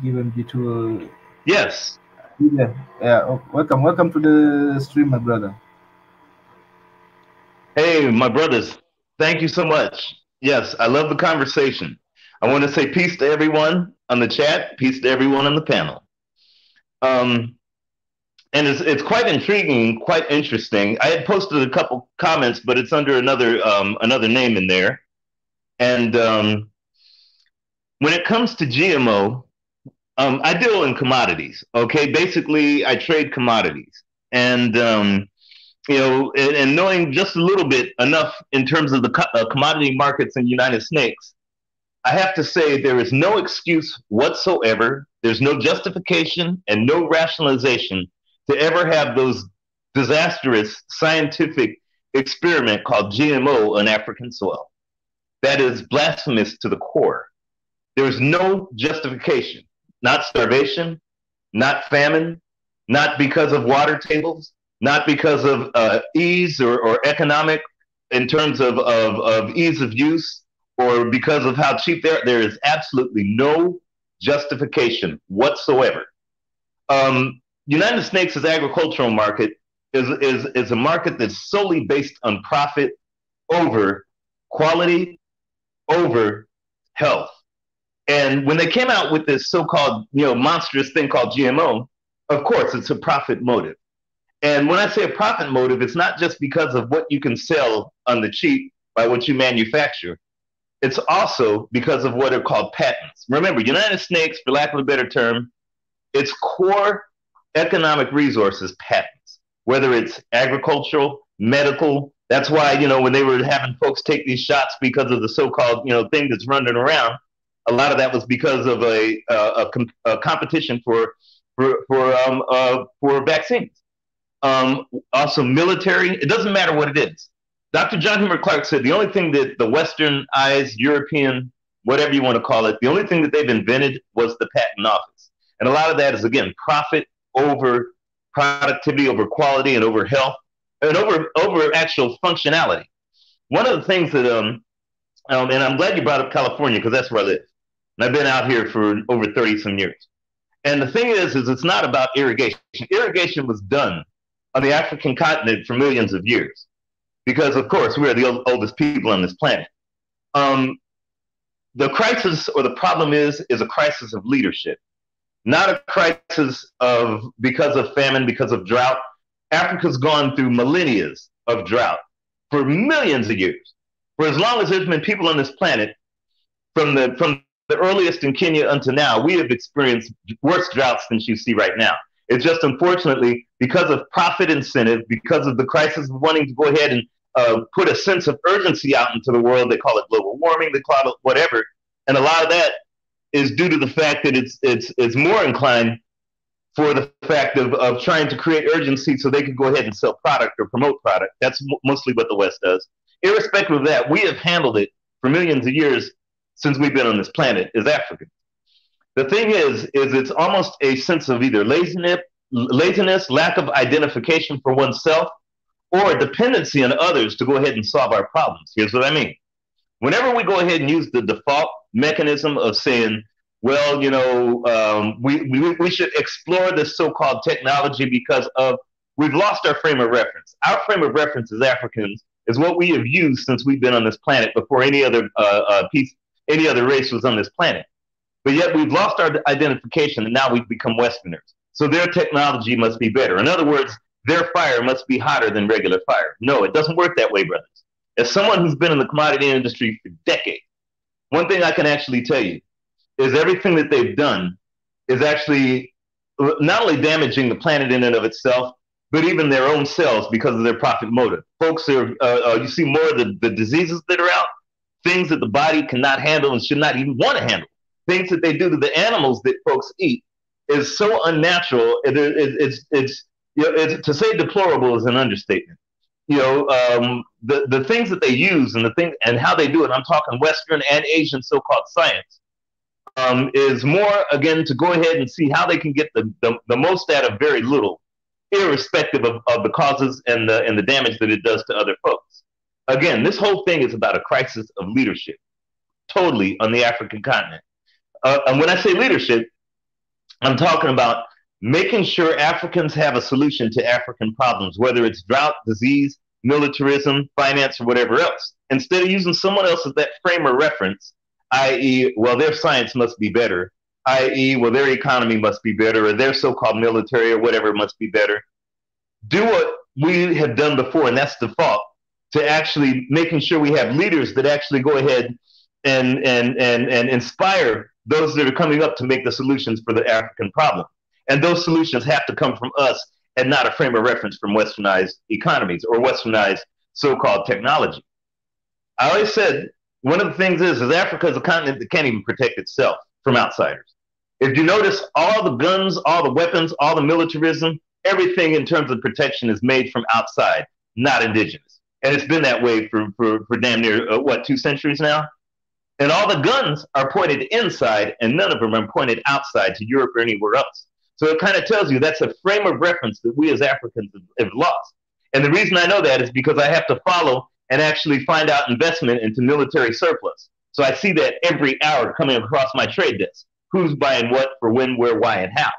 Give MG2. Yes. Yeah. Oh, welcome to the stream, my brother. Hey, my brothers. Thank you so much. Yes, I love the conversation. I want to say peace to everyone on the chat, peace to everyone on the panel. And it's quite intriguing, quite interesting. I had posted a couple comments, but it's under another name in there. And when it comes to GMO, I deal in commodities. Okay, basically, I trade commodities, and you know, and knowing just a little bit enough in terms of the commodity markets in the United States, I have to say there is no excuse whatsoever. There's no justification and no rationalization to ever have those disastrous scientific experiment called GMO on African soil. That is blasphemous to the core. There's no justification, not starvation, not famine, not because of water tables, not because of ease or economic in terms of ease of use, or because of how cheap they are. There is absolutely no justification whatsoever. United States' agricultural market is a market that's solely based on profit over quality, over health. And when they came out with this so-called, you know, monstrous thing called GMO, of course, it's a profit motive. And when I say a profit motive, it's not just because of what you can sell on the cheap by what you manufacture. It's also because of what are called patents. Remember, United States, for lack of a better term, its core economic resources patents, whether it's agricultural, medical. That's why, you know, when they were having folks take these shots because of the so-called, you know, thing that's running around, a lot of that was because of a competition for vaccines. Also military, it doesn't matter what it is. Dr. John Henrik Clarke said the only thing that the Westernized, European, whatever you want to call it, the only thing that they've invented was the patent office. And a lot of that is, again, profit over productivity, over quality, and over health, and over actual functionality. One of the things that, and I'm glad you brought up California because that's where I live. And I've been out here for over 30-some years. And the thing is it's not about irrigation. Irrigation was done on the African continent for millions of years because, of course, we are the oldest people on this planet. The crisis or the problem is a crisis of leadership, not a crisis of because of famine, because of drought. Africa's gone through millennia of drought for millions of years. For as long as there's been people on this planet, from the earliest in Kenya until now, we have experienced worse droughts than you see right now. It's just unfortunately because of profit incentive, because of the crisis of wanting to go ahead and put a sense of urgency out into the world. They call it global warming, they call it whatever. And a lot of that is due to the fact that it's more inclined for the fact of trying to create urgency so they can go ahead and sell product or promote product. That's mostly what the West does. Irrespective of that, we have handled it for millions of years since we've been on this planet as Africans. The thing is it's almost a sense of either laziness, lack of identification for oneself, or a dependency on others to go ahead and solve our problems. Here's what I mean. Whenever we go ahead and use the default mechanism of saying, well, you know, we should explore this so-called technology because we've lost our frame of reference. Our frame of reference as Africans is what we have used since we've been on this planet before any other any other race was on this planet. But yet we've lost our identification and now we've become Westerners. So their technology must be better. In other words, their fire must be hotter than regular fire. No, it doesn't work that way, brothers. As someone who's been in the commodity industry for decades, one thing I can actually tell you is everything that they've done is actually not only damaging the planet in and of itself, but even their own selves because of their profit motive. Folks are, you see more of the diseases that are out, things that the body cannot handle and should not even want to handle. Things that they do to the animals that folks eat is so unnatural. It's to say deplorable is an understatement. The things that they use and the thing and how they do it, I'm talking Western and Asian so-called science, is more, again, to go ahead and see how they can get the most out of very little, irrespective of the causes and the damage that it does to other folks. Again, this whole thing is about a crisis of leadership, totally on the African continent. And when I say leadership, I'm talking about making sure Africans have a solution to African problems, whether it's drought, disease, militarism, finance, or whatever else. Instead of using someone else as that frame of reference, i.e., well, their science must be better, i.e., well, their economy must be better, or their so-called military or whatever must be better. Do what we have done before, and that's default, to actually making sure we have leaders that actually go ahead and inspire those that are coming up to make the solutions for the African problem. And those solutions have to come from us and not a frame of reference from westernized economies or westernized so-called technology. I always said, one of the things is Africa is a continent that can't even protect itself from outsiders. If you notice, all the guns, all the weapons, all the militarism, everything in terms of protection is made from outside, not indigenous. And it's been that way for damn near, 2 centuries now? And all the guns are pointed inside, and none of them are pointed outside to Europe or anywhere else. So it kind of tells you that's a frame of reference that we as Africans have lost. And the reason I know that is because I have to follow and actually find out investment into military surplus. So I see that every hour coming across my trade desk. Who's buying what for when, where, why, and how?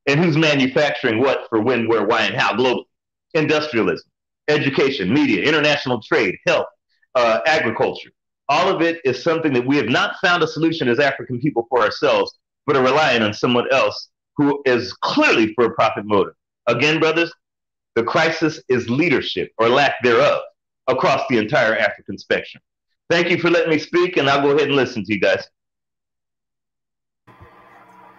And who's manufacturing what for when, where, why, and how globally? Industrialism, education, media, international trade, health, agriculture. All of it is something that we have not found a solution as African people for ourselves, but are relying on someone else who is clearly for a profit motive. Again, brothers, the crisis is leadership or lack thereof across the entire African spectrum. Thank you for letting me speak, and I'll go ahead and listen to you guys.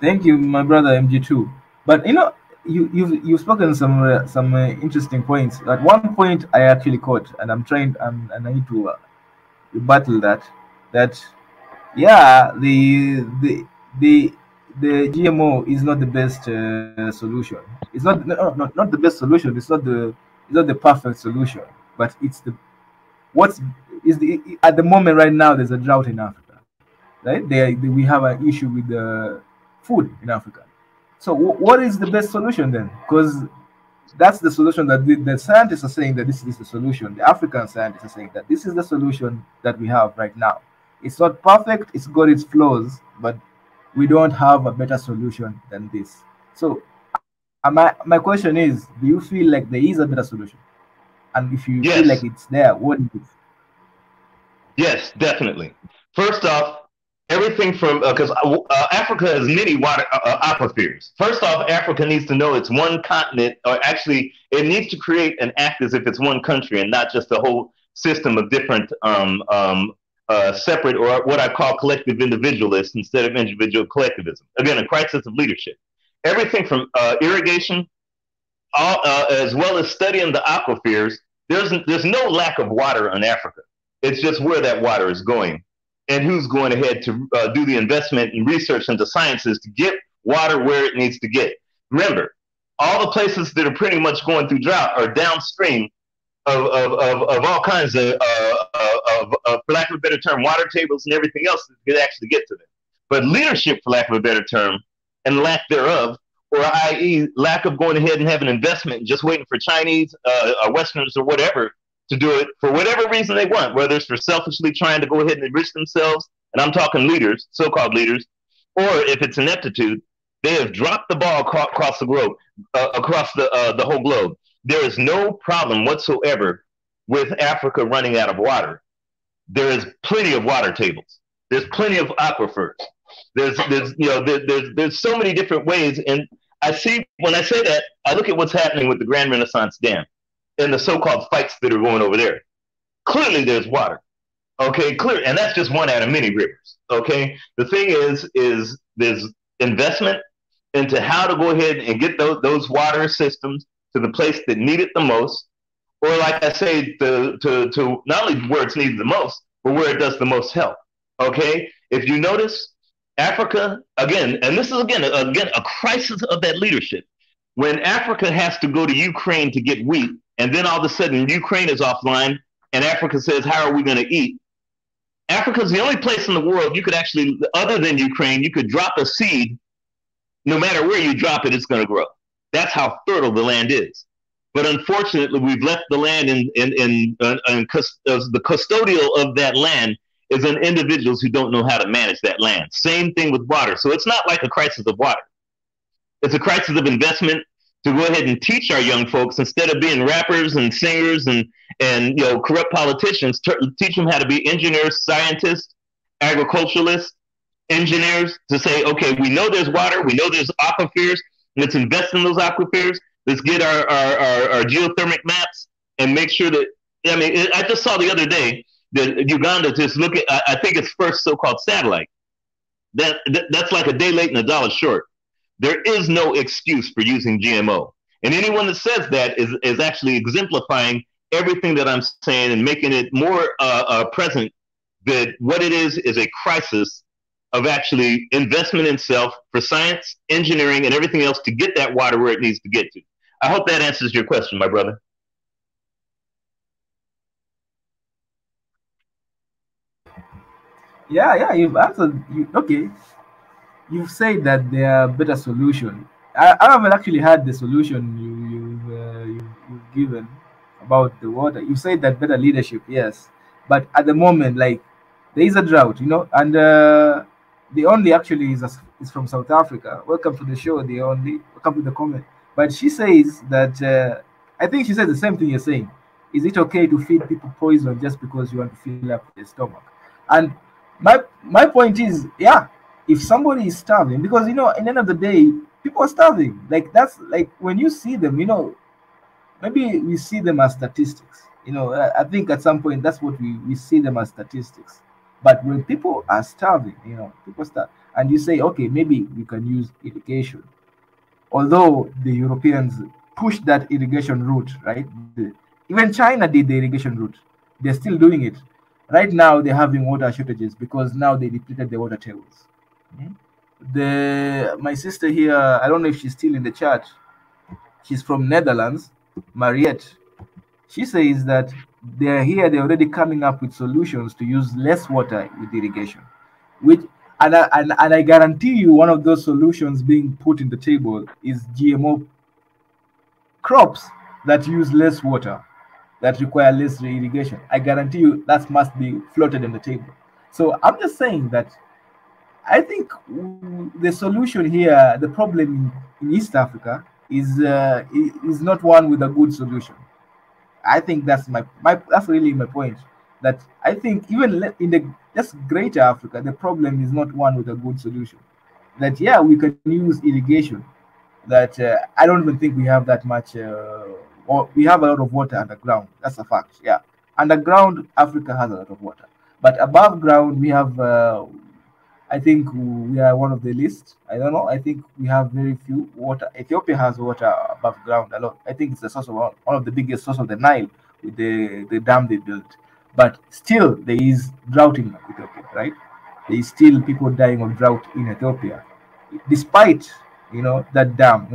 Thank you, my brother MG2. But you've spoken some interesting points. At one point, I actually caught, and I'm trying, and I need to rebuttal that. Yeah, the GMO is not the best solution. It's not the best solution. It's not the perfect solution. But it's at the moment right now. There's a drought in Africa, right? We have an issue with the food in Africa. So what is the best solution then? Because that's the solution that the scientists are saying that this is the solution. The African scientists are saying that this is the solution that we have right now. It's not perfect. It's got its flaws, but we don't have a better solution than this. So my question is, do you feel like there is a better solution? And if you feel like it's there, what is it? Yes, definitely. First off, everything from, because Africa has many water aquifers. First off, Africa needs to know it's one continent, or actually it needs to create and act as if it's one country and not just a whole system of different separate, or what I call collective individualists instead of individual collectivism. Again, a crisis of leadership. Everything from irrigation, as well as studying the aquifers, there's no lack of water in Africa. It's just where that water is going and who's going ahead to do the investment and research into sciences to get water where it needs to get. Remember, all the places that are pretty much going through drought are downstream of all kinds of, for lack of a better term, water tables and everything else that could actually get to them. But leadership, for lack of a better term, and lack thereof, or i.e. lack of going ahead and having investment and just waiting for Chinese or Westerners or whatever to do it for whatever reason they want, whether it's for selfishly trying to go ahead and enrich themselves, and I'm talking leaders, so-called leaders, or if it's ineptitude, they have dropped the ball across the globe, across the whole globe. There is no problem whatsoever with Africa running out of water. There is plenty of water tables. There's plenty of aquifers. There's so many different ways, and I see, when I say that, I look at what's happening with the Grand Renaissance Dam and the so-called fights that are going over there. Clearly there's water, okay, clear, and that's just one out of many rivers, okay? The thing is there's investment into how to go ahead and get those water systems to the place that need it the most, or like I say, to not only where it's needed the most, but where it does the most help. Okay, if you notice, Africa again, and this is again a crisis of that leadership. When Africa has to go to Ukraine to get wheat, and then all of a sudden Ukraine is offline, and Africa says, "How are we going to eat?" Africa is the only place in the world you could actually, other than Ukraine, you could drop a seed. No matter where you drop it, it's going to grow. That's how fertile the land is. But unfortunately, we've left the land the custodial of that land is in individuals who don't know how to manage that land. Same thing with water. So it's not like a crisis of water. It's a crisis of investment to go ahead and teach our young folks, instead of being rappers and singers and corrupt politicians, teach them how to be engineers, scientists, agriculturalists, engineers, to say, okay, we know there's water, we know there's aquifers, let's invest in those aquifers, let's get our geothermic maps and make sure that, I mean, I just saw the other day that Uganda just look at, I think its first so-called satellite. That's like a day late and a dollar short. There is no excuse for using GMO. And anyone that says that is actually exemplifying everything that I'm saying and making it more present that what it is a crisis of actually investment in self for science, engineering, and everything else to get that water where it needs to get to. I hope that answers your question, my brother. Yeah, you've answered. Okay, you've said that there are better solutions. I haven't actually had the solution you've given about the water. You said that better leadership, yes, but at the moment, like, there is a drought, and the only actually is from South Africa. Welcome to the show. The only, welcome to the comment. But she says that I think she said the same thing you're saying. Is it okay to feed people poison just because you want to fill up their stomach? And my point is, yeah, if somebody is starving, because at the end of the day, people are starving. Like, that's like when you see them, maybe we see them as statistics. I think at some point that's what we see them as statistics. But when people are starving, people starve, and you say, okay, maybe we can use irrigation. Although the Europeans pushed that irrigation route, right? Even China did the irrigation route. They're still doing it. Right now, they're having water shortages because now they depleted the water tables. My sister here, I don't know if she's still in the chat. She's from Netherlands, Mariette. She says that they're already coming up with solutions to use less water with irrigation. And I guarantee you, one of those solutions being put in the table is GMO crops that use less water, that require less irrigation. I guarantee you that must be floated on the table. So I'm just saying that I think the solution here, the problem in East Africa is not one with a good solution. I think that's that's really my point. That I think even in the just greater Africa, the problem is not one with a good solution. That, yeah, we can use irrigation. That I don't even think we have that much, or we have a lot of water underground. That's a fact. Yeah, underground Africa has a lot of water, but above ground we have. I think we are one of the least. I don't know. I think we have very few water. Ethiopia has water above ground a lot. I think it's the source of one of the biggest source of the Nile with the dam they built. But still, there is drought in Ethiopia, right? There is still people dying of drought in Ethiopia, despite that dam.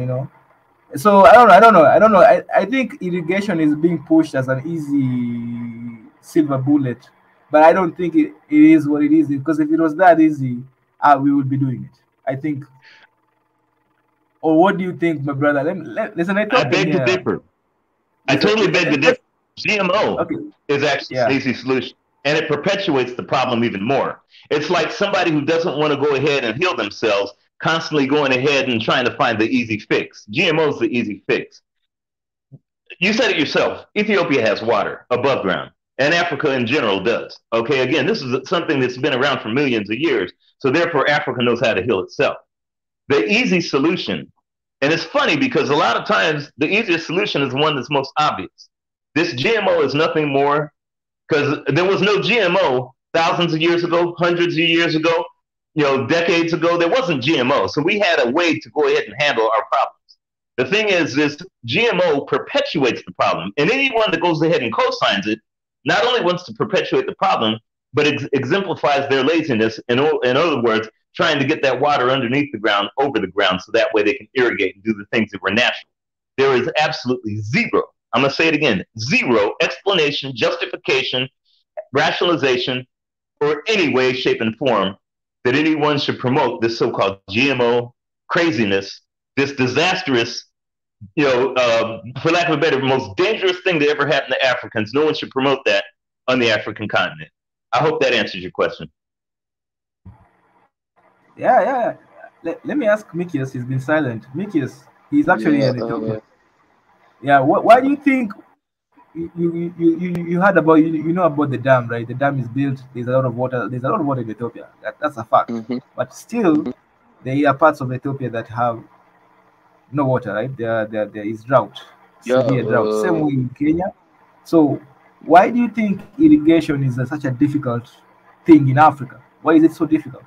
So I don't know. I think irrigation is being pushed as an easy silver bullet. But I don't think it is what it is, because if it was that easy, we would be doing it. I think. Or what do you think, my brother? Listen, I beg to differ. I totally beg to differ. GMO is actually an easy solution, and it perpetuates the problem even more. It's like somebody who doesn't want to go ahead and heal themselves, constantly going ahead and trying to find the easy fix. GMO is the easy fix. You said it yourself. Ethiopia has water above ground. And Africa in general does. Okay, again, this is something that's been around for millions of years. So therefore, Africa knows how to heal itself. The easy solution, and it's funny because a lot of times the easiest solution is the one that's most obvious. This GMO is nothing more, because there was no GMO thousands of years ago, hundreds of years ago. decades ago, there wasn't GMO. So we had a way to go ahead and handle our problems. The thing is GMO perpetuates the problem. And anyone that goes ahead and co-signs it not only wants to perpetuate the problem, but exemplifies their laziness. In other words, trying to get that water underneath the ground, over the ground, so that way they can irrigate and do the things that were natural. There is absolutely zero, I'm going to say it again, zero explanation, justification, rationalization, or any way, shape, and form that anyone should promote this so-called GMO craziness, this disastrous, for lack of a better, most dangerous thing that ever happened to Africans. No one should promote that on the African continent. I hope that answers your question. Yeah. Let me ask Mikius. He's been silent. Mikius, he's actually an Ethiopian. Yeah. Why do you think you heard about you know about the dam, right? The dam is built. There's a lot of water. There's a lot of water in Ethiopia. That's a fact. But still, there are parts of Ethiopia that have no water, right? There is drought, severe drought. Same way in Kenya. So why do you think irrigation is such a difficult thing in Africa? Why is it so difficult?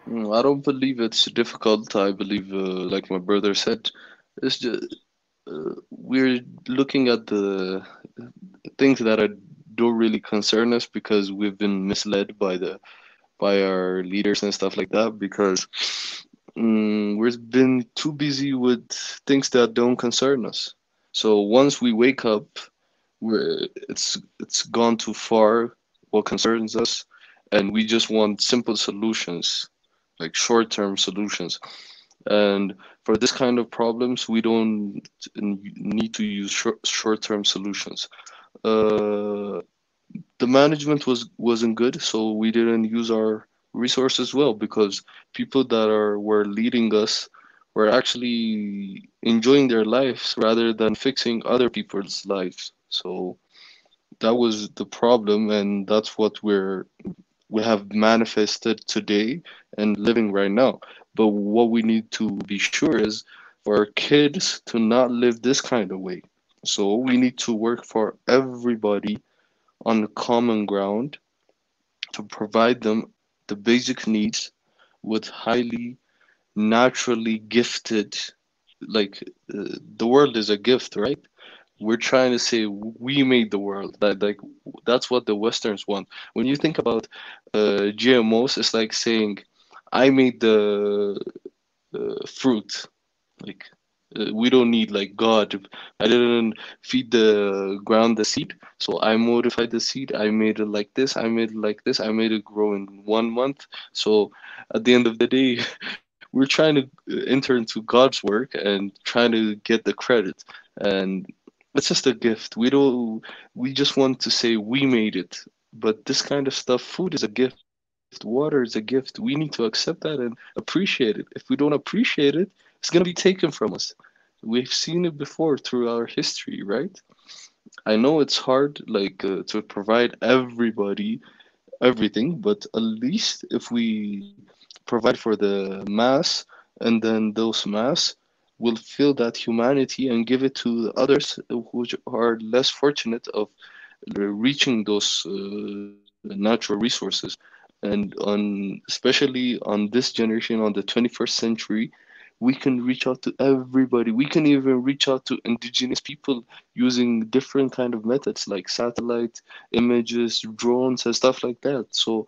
I don't believe it's difficult. I believe, like my brother said, it's just, we're looking at the things that don't really concern us because we've been misled by our leaders and stuff like that. Because we've been too busy with things that don't concern us. So once we wake up, it's gone too far what concerns us, and we just want simple solutions, like short-term solutions. And for this kind of problems, we don't need to use short-term solutions. The management wasn't good, so we didn't use our resources well, because people that were leading us were actually enjoying their lives rather than fixing other people's lives. So that was the problem, and that's what we have manifested today and living right now. But what we need to be sure is for our kids to not live this kind of way. So we need to work for everybody on common ground to provide them the basic needs with highly naturally gifted, like the world is a gift, right? We're trying to say we made the world. That's what the Westerns want. When you think about GMOs, it's like saying I made the fruit. Like we don't need like God. I didn't feed the ground the seed, so I modified the seed. I made it like this. I made it like this. I made it grow in 1 month. So at the end of the day, we're trying to enter into God's work and trying to get the credit. And it's just a gift. We just want to say we made it. But this kind of stuff, food is a gift, water is a gift. We need to accept that and appreciate it. If we don't appreciate it, it's going to be taken from us. We've seen it before through our history, right? I know it's hard, like, to provide everybody everything, but at least if we provide for the mass, and then those mass will feel that humanity and give it to the others which are less fortunate of reaching those natural resources. And especially on this generation, on the 21st century, we can reach out to everybody. We can even reach out to indigenous people using different kind of methods like satellite images, drones, and stuff like that. So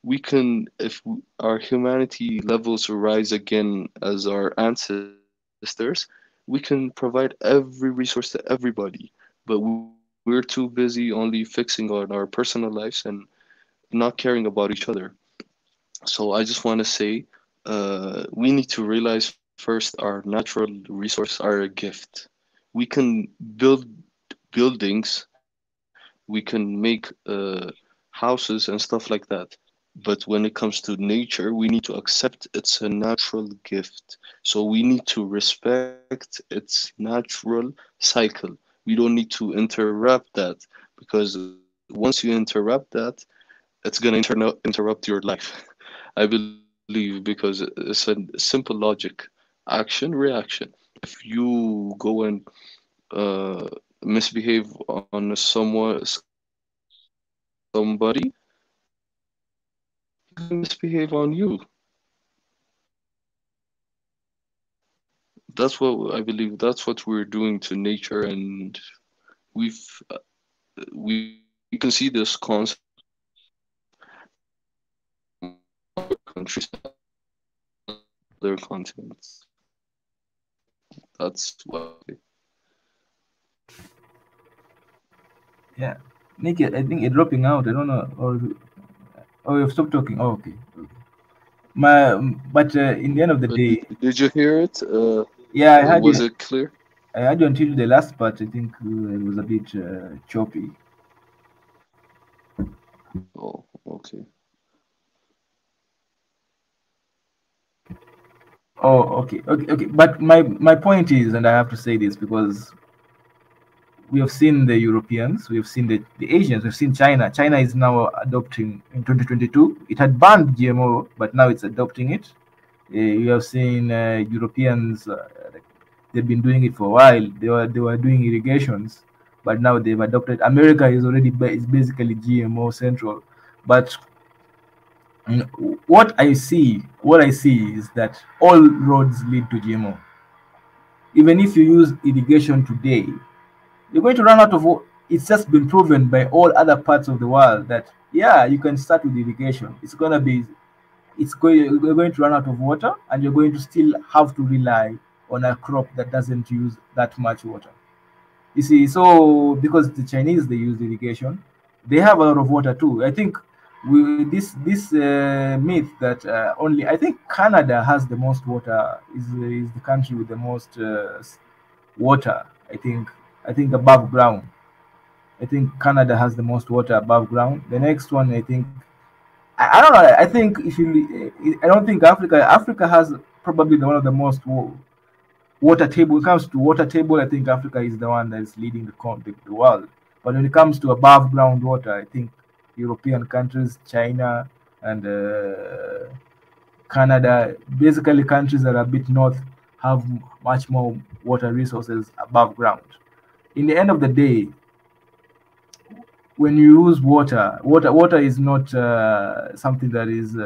we can, if our humanity levels rise again as our ancestors, we can provide every resource to everybody. But we're too busy only fixing on our personal lives and not caring about each other. So I just want to say we need to realize first our natural resources are a gift. We can build buildings, we can make houses and stuff like that. But when it comes to nature, we need to accept it's a natural gift. So we need to respect its natural cycle. We don't need to interrupt that, because once you interrupt that, it's going to interrupt your life. I believe, because it's a simple logic, action, reaction. If you go and misbehave on somebody, you're gonna misbehave on you. That's what I believe. That's what we're doing to nature, and we can see this concept in other countries, other continents. That's why. Yeah, Nick, I think you're dropping out. I don't know, or you've stopped talking. Oh, okay. But in the end of the day, did you hear it? yeah, I heard was you. it clear? I heard you until the last part. I think it was a bit choppy. Oh, okay. Oh, okay. But my point is, and I have to say this because we have seen the Europeans, we have seen the Asians, we've seen China. China is now adopting in 2022. It had banned GMO, but now it's adopting it. You have seen Europeans. They've been doing it for a while. They were doing irrigations, but now they've adopted. America is already is basically GMO central. But what I see is that all roads lead to GMO. Even if you use irrigation today, you're going to run out of. It's just been proven by all other parts of the world that yeah, you can start with irrigation. You're going to run out of water, and you're going to still have to rely on a crop that doesn't use that much water. You see, so because the Chinese, they use irrigation, they have a lot of water too. I think this myth that only I think Canada has the most water, is the country with the most water. I think above ground. I think Canada has the most water above ground. The next one, I think, I don't know. I think I don't think Africa has probably one of the most water table. When it comes to water table, I think Africa is the one that is leading the world. But when it comes to above ground water, I think European countries, China and Canada, basically countries that are a bit north, have much more water resources above ground. In the end of the day, when you use water is not something that is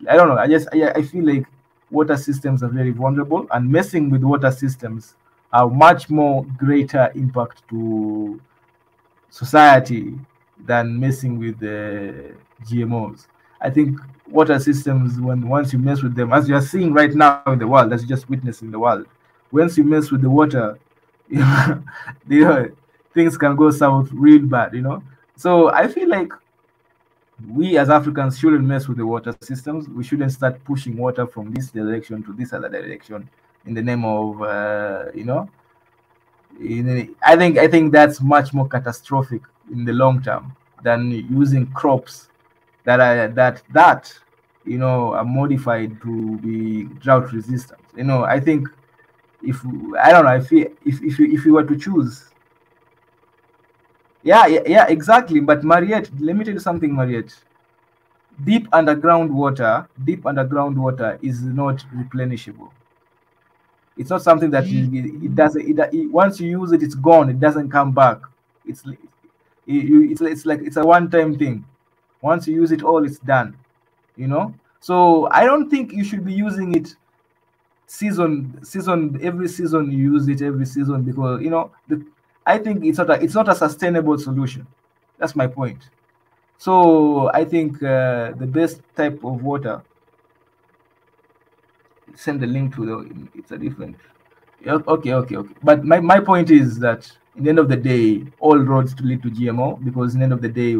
I don't know. I feel like water systems are very vulnerable, and messing with water systems are much more greater impact to society than messing with the GMOs. I think water systems, once you mess with them, as you are seeing right now in the world, as you just witnessed in the world, once you mess with the water, things can go south real bad, So I feel like we as Africans shouldn't mess with the water systems. We shouldn't start pushing water from this direction to this other direction in the name of, I think that's much more catastrophic in the long term than using crops that are are modified to be drought resistant. I think if you were to choose. Yeah, exactly. But Mariette, let me tell you something, Mariette. Deep underground water is not replenishable. It's not something that once you use it, it's gone. It doesn't come back. It's a one-time thing. Once you use it all, it's done. So I don't think you should be using it every season. You use it every season because I think it's not a sustainable solution. That's my point. So I think the best type of water. Send the link to it's a different. Okay. But my point is that in the end of the day, all roads to lead to GMO, because in the end of the day,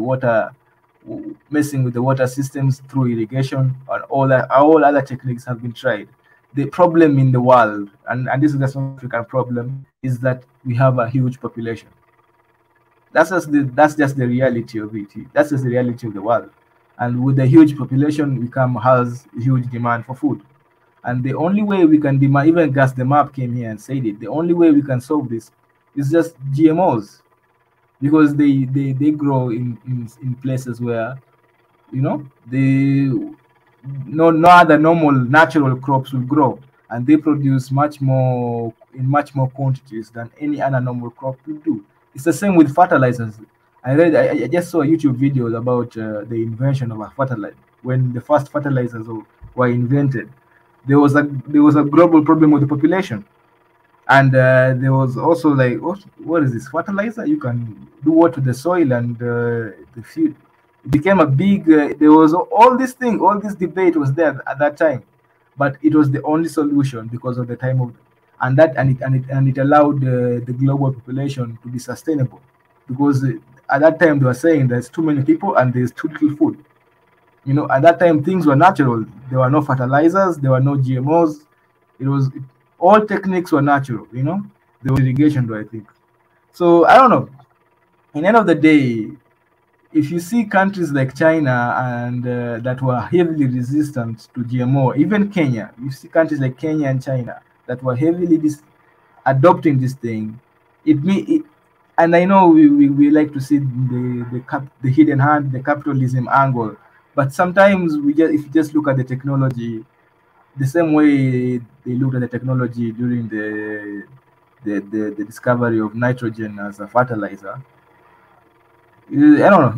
messing with the water systems through irrigation and all other techniques have been tried. The problem in the world, and this is the South African problem, is that we have a huge population. That's just the reality of it. That's just the reality of the world. And with a huge population, has huge demand for food. And the only way we can demand, even Gas the Map came here and said it, the only way we can solve this is just GMOs, because they grow in places where no other normal natural crops will grow, and they produce much more quantities than any other normal crop will do. It's the same with fertilizers. I just saw a YouTube video about the invention of a fertilizer, when the first fertilizers were invented, there was a global problem with the population, and there was also like, what is this fertilizer? You can do what to the soil and the field. It became a big. There was all this debate was there at that time, but it was the only solution because of the time of, and it allowed the global population to be sustainable, because at that time they were saying there's too many people and there's too little food. You know, at that time things were natural. There were no fertilizers, there were no GMOs. All techniques were natural. You know, there was irrigation, I think. So I don't know. In the end of the day, if you see countries like China and that were heavily resistant to GMO, even Kenya, you see countries like Kenya and China that were heavily adopting this thing. And I know we like to see the hidden hand, the capitalism angle, but sometimes if you just look at the technology, the same way they looked at the technology during the discovery of nitrogen as a fertilizer. I don't know.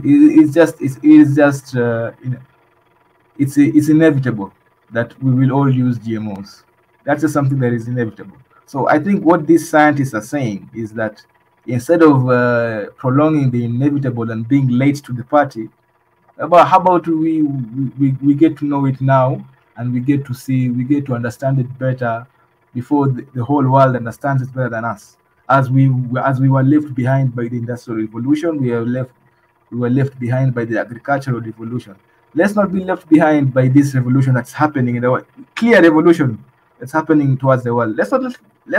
It's inevitable that we will all use GMOs. That's just something that is inevitable. So I think what these scientists are saying is that instead of prolonging the inevitable and being late to the party, how about we get to know it now, and we get to understand it better before the whole world understands it better than us. As we were left behind by the Industrial Revolution, we were left behind by the Agricultural Revolution. Let's not be left behind by this revolution that's happening in the world. Clear revolution that's happening towards the world. Let's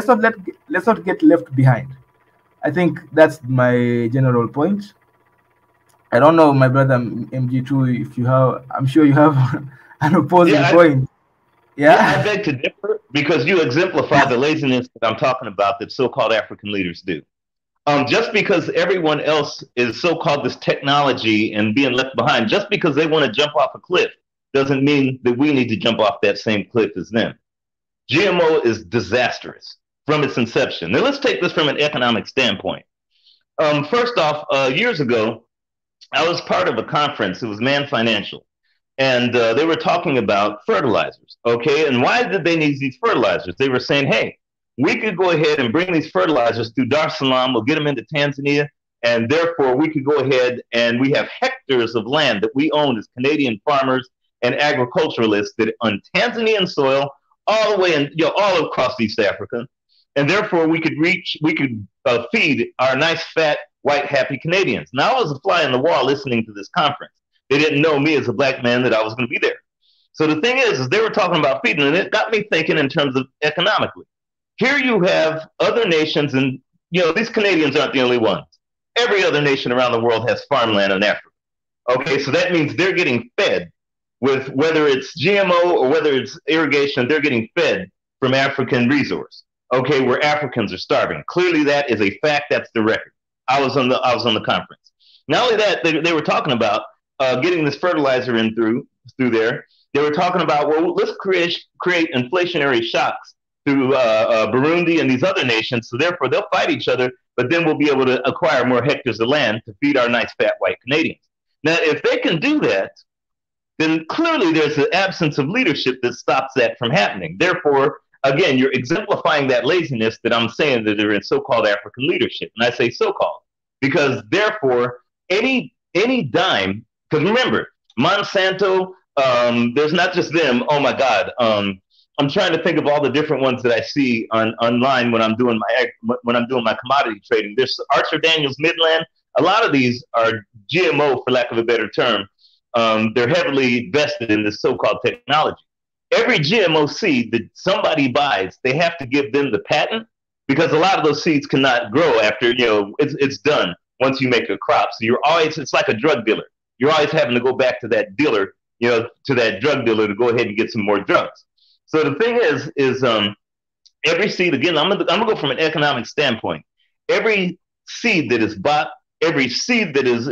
not get left behind. I think that's my general point. I don't know, my brother MG2, if you have. I'm sure you have an opposing point. I beg to differ, because you exemplify the laziness that I'm talking about that so-called African leaders do. Just because everyone else is so-called this technology and being left behind, just because they want to jump off a cliff, doesn't mean that we need to jump off that same cliff as them. GMO is disastrous from its inception. Now let's take this from an economic standpoint. First off, years ago, I was part of a conference. It was Man Financial. And they were talking about fertilizers, okay? And why did they need these fertilizers? They were saying, hey, we could go ahead and bring these fertilizers through Dar es Salaam, we'll get them into Tanzania, and therefore we could go ahead and we have hectares of land that we own as Canadian farmers and agriculturalists that on Tanzanian soil, all the way in, all across East Africa, and therefore we could feed our nice, fat, white, happy Canadians. Now I was a fly on the wall listening to this conference. They didn't know me as a black man that I was going to be there. So the thing is they were talking about feeding, and it got me thinking in terms of economically. Here you have other nations, and these Canadians aren't the only ones. Every other nation around the world has farmland in Africa. Okay, so that means they're getting fed with, whether it's GMO or whether it's irrigation, they're getting fed from African resource. Okay, where Africans are starving. Clearly that is a fact. That's the record. I was on the conference. Not only that, they were talking about getting this fertilizer in through there. They were talking about, well, let's create inflationary shocks through Burundi and these other nations, so therefore they'll fight each other, but then we'll be able to acquire more hectares of land to feed our nice fat white Canadians. Now, if they can do that, then clearly there's an absence of leadership that stops that from happening. Therefore, again, you're exemplifying that laziness that I'm saying that they're in so-called African leadership. And I say so-called because therefore any dime, because remember, Monsanto, there's not just them. Oh my God. I'm trying to think of all the different ones that I see online when I'm doing my commodity trading. There's Archer Daniels Midland. A lot of these are GMO, for lack of a better term. They're heavily vested in this so-called technology. Every GMO seed that somebody buys, they have to give them the patent, because a lot of those seeds cannot grow after, it's done once you make a crop. So it's like a drug dealer. You're always having to go back to that dealer, to that drug dealer to go ahead and get some more drugs. So the thing is every seed, again, I'm gonna go from an economic standpoint. Every seed that is bought, every seed that is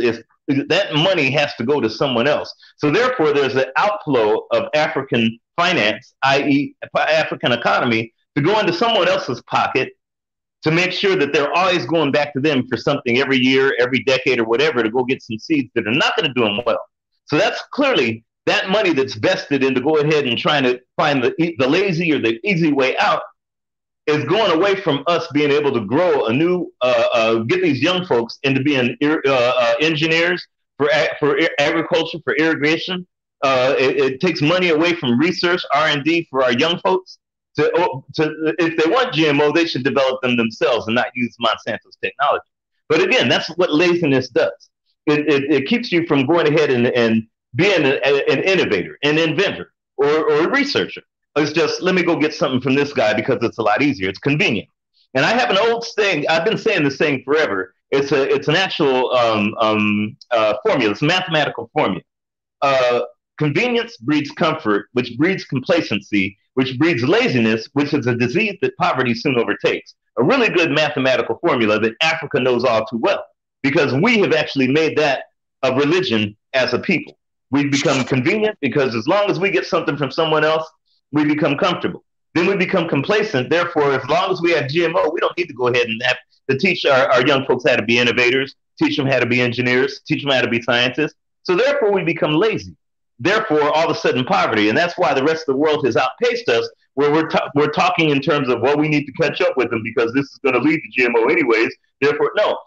that money has to go to someone else. So therefore, there's an outflow of African finance, i.e. African economy, to go into someone else's pocket to make sure that they're always going back to them for something every year, every decade, or whatever, to go get some seeds that are not going to do them well. So that's clearly that money that's vested in to go ahead and trying to find the lazy or the easy way out is going away from us being able to grow a new, get these young folks into being engineers for agriculture, for irrigation. It takes money away from research, R&D for our young folks. If they want GMO, they should develop them themselves and not use Monsanto's technology. But again, that's what laziness does. It keeps you from going ahead and being an innovator, an inventor, or a researcher. It's just, let me go get something from this guy because it's a lot easier. It's convenient. And I have an old saying, I've been saying this saying forever. It's an actual formula. It's a mathematical formula. Convenience breeds comfort, which breeds complacency, which breeds laziness, which is a disease that poverty soon overtakes. A really good mathematical formula that Africa knows all too well, because we have actually made that a religion as a people. We've become convenient because as long as we get something from someone else, we become comfortable. Then we become complacent. Therefore, as long as we have GMO, we don't need to go ahead and have to teach our young folks how to be innovators, teach them how to be engineers, teach them how to be scientists. So therefore, we become lazy. Therefore, all of a sudden, poverty. And that's why the rest of the world has outpaced us, where we're talking in terms of, well, we need to catch up with them because this is going to lead to GMO anyways. Therefore, no.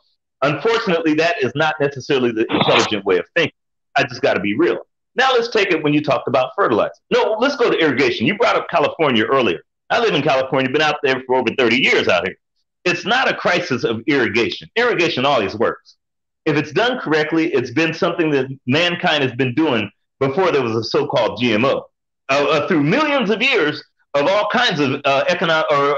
Unfortunately, that is not necessarily the intelligent way of thinking. I just got to be real. Now let's take it when you talked about fertilizer. No, let's go to irrigation. You brought up California earlier. I live in California, been out there for over 30 years out here. It's not a crisis of irrigation. Irrigation always works. If it's done correctly, it's been something that mankind has been doing before there was a so-called GMO. Through millions of years of all kinds of economic or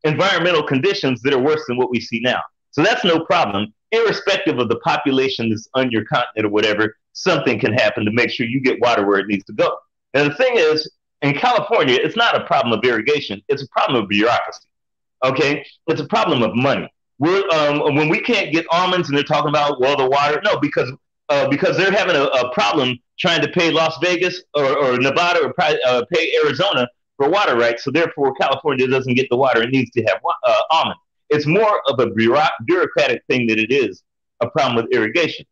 environmental conditions that are worse than what we see now. So that's no problem. Irrespective of the population that's on your continent or whatever, something can happen to make sure you get water where it needs to go. And the thing is, in California, it's not a problem of irrigation. It's a problem of bureaucracy. Okay? It's a problem of money. When we can't get almonds and they're talking about, well, the water, no, because they're having a problem trying to pay Las Vegas or Nevada or pay Arizona for water rights. So therefore, California doesn't get the water it needs to have almonds. It's more of a bureaucratic thing than it is a problem with irrigation.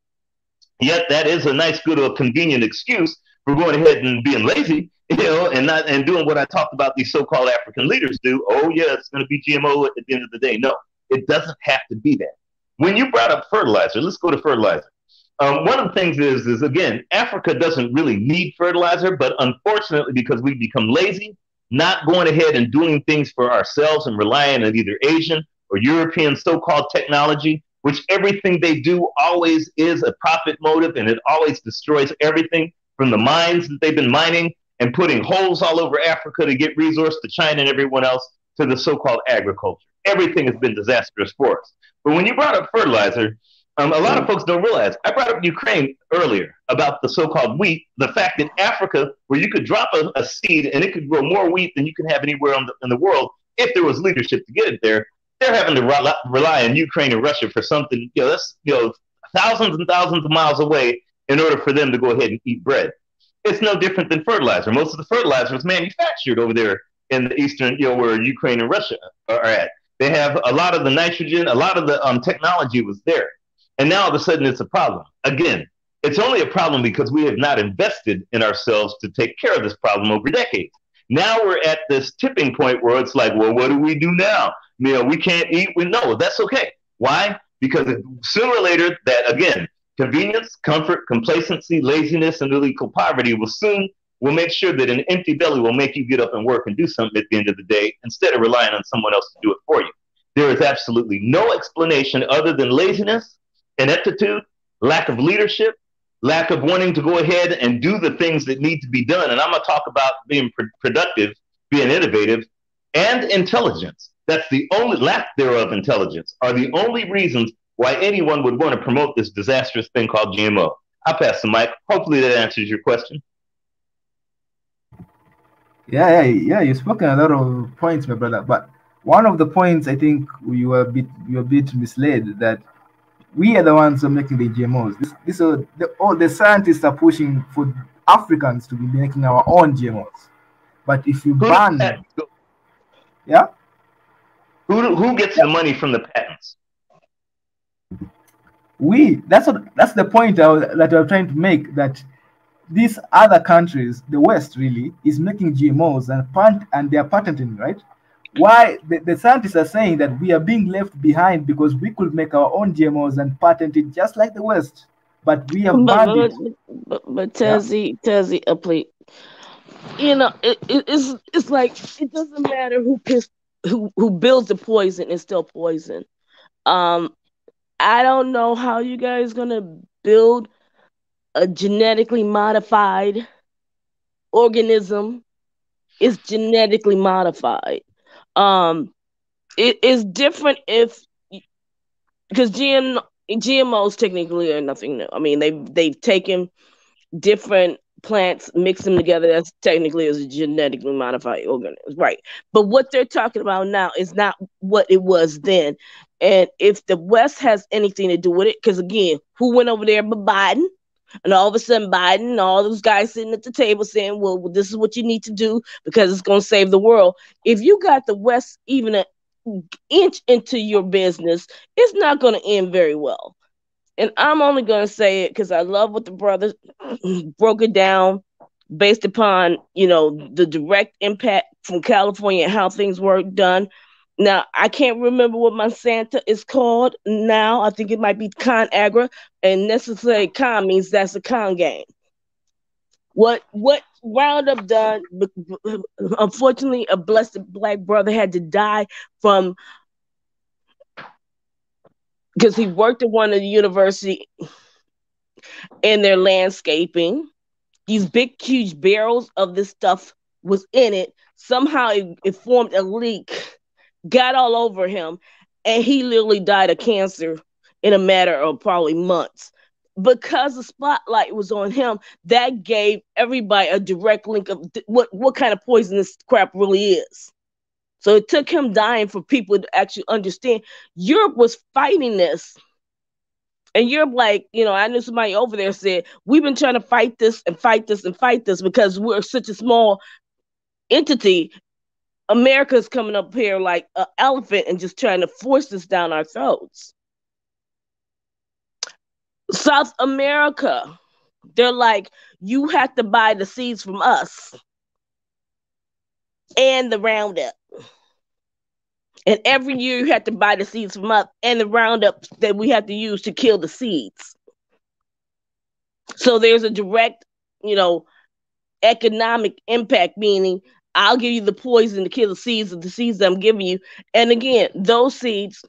Yet that is a nice, good, or convenient excuse for going ahead and being lazy, you know, and doing what I talked about these so-called African leaders do. Oh yeah, it's going to be GMO at the end of the day. No, it doesn't have to be that. When you brought up fertilizer, let's go to fertilizer. One of the things is again, Africa doesn't really need fertilizer, but unfortunately, because we become lazy, not going ahead and doing things for ourselves and relying on either Asian or European so-called technology, which everything they do always is a profit motive, and it always destroys everything from the mines that they've been mining and putting holes all over Africa to get resource to China and everyone else, to the so-called agriculture. Everything has been disastrous for us. But when you brought up fertilizer, a lot of folks don't realize, I brought up Ukraine earlier about the so-called wheat, the fact that Africa, where you could drop a seed and it could grow more wheat than you can have anywhere in the world if there was leadership to get it there, they're having to rely on Ukraine and Russia for something, that's thousands and thousands of miles away in order for them to go ahead and eat bread. It's no different than fertilizer. Most of the fertilizer is manufactured over there in the eastern, where Ukraine and Russia are at. They have a lot of the nitrogen, a lot of the technology was there. And now all of a sudden it's a problem. Again, it's only a problem because we have not invested in ourselves to take care of this problem over decades. Now we're at this tipping point where it's like, well, what do we do now? We can't eat. No, that's okay. Why? Because sooner or later, that again, convenience, comfort, complacency, laziness, and illegal poverty will make sure that an empty belly will make you get up and work and do something at the end of the day instead of relying on someone else to do it for you. There is absolutely no explanation other than laziness, ineptitude, lack of leadership, lack of wanting to go ahead and do the things that need to be done. And I'm going to talk about being productive, being innovative, and intelligence. That's the only lack thereof intelligence are the only reasons why anyone would want to promote this disastrous thing called GMO. I'll pass the mic. Hopefully that answers your question. Yeah. You've spoken a lot of points, my brother. But one of the points, I think you were a bit misled, that we are the ones who are making the GMOs. All the scientists are pushing for Africans to be making our own GMOs. But if you ban them, yeah. Who gets the money from the patents? That's the point that I'm trying to make, that these other countries, the West really, is making GMOs and they are patenting, right? Why the scientists are saying that we are being left behind because we could make our own GMOs and patent it just like the West, but we have banned it. But Tezzy, please, it's like it doesn't matter who builds the poison, it's still poison. I don't know how you guys gonna build a genetically modified organism. It's genetically modified. It is different because GMOs technically are nothing new. I mean, they've taken different plants, mix them together. That's technically is a genetically modified organism, right? But what they're talking about now is not what it was then. And if the West has anything to do with it, because again, who went over there but Biden? And all of a sudden, Biden and all those guys sitting at the table saying, well, this is what you need to do because it's going to save the world. If you got the West even an inch into your business, it's not going to end very well. And I'm only going to say it because I love what the brothers broke it down based upon, the direct impact from California and how things were done. Now, I can't remember what Monsanto is called now. I think it might be ConAgra, and necessarily con means that's a con game. What Roundup done, unfortunately, a blessed black brother had to die from, because he worked at one of the university in their landscaping. These big, huge barrels of this stuff was in it. Somehow it formed a leak, got all over him, and he literally died of cancer in a matter of probably months. Because the spotlight was on him, that gave everybody a direct link of what kind of poison this crap really is. So it took him dying for people to actually understand. Europe was fighting this. And Europe, like, I knew somebody over there said, we've been trying to fight this and fight this and fight this because we're such a small entity. America's coming up here like an elephant and just trying to force this down our throats. South America, they're like, you have to buy the seeds from us and the Roundup. And every year you have to buy the seeds from us and the Roundup that we have to use to kill the seeds. So there's a direct, economic impact, meaning I'll give you the poison to kill the seeds of the seeds that I'm giving you. And again, those seeds,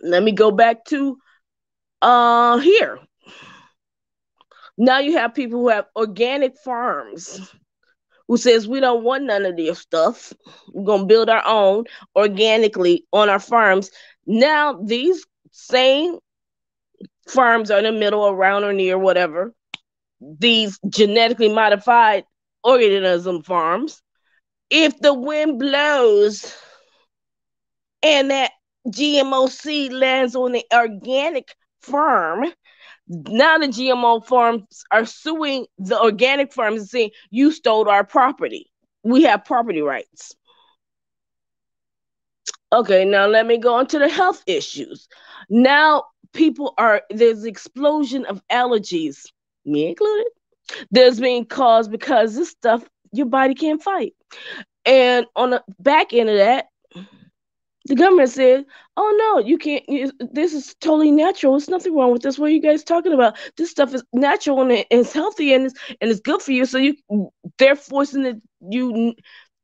let me go back to here. Now you have people who have organic farms who says we don't want none of this stuff. We're going to build our own organically on our farms. Now these same farms are in the middle, around or near, whatever. These genetically modified organism farms. If the wind blows and that GMO seed lands on the organic farm, now the GMO farms are suing the organic farms and saying, you stole our property. We have property rights. Okay, now let me go on to the health issues. Now there's an explosion of allergies, me included, that's being caused because this stuff your body can't fight. And on the back end of that, the government said, oh no, you can't, this is totally natural. There's nothing wrong with this. What are you guys talking about? This stuff is natural and it's healthy and it's good for you. So they're forcing you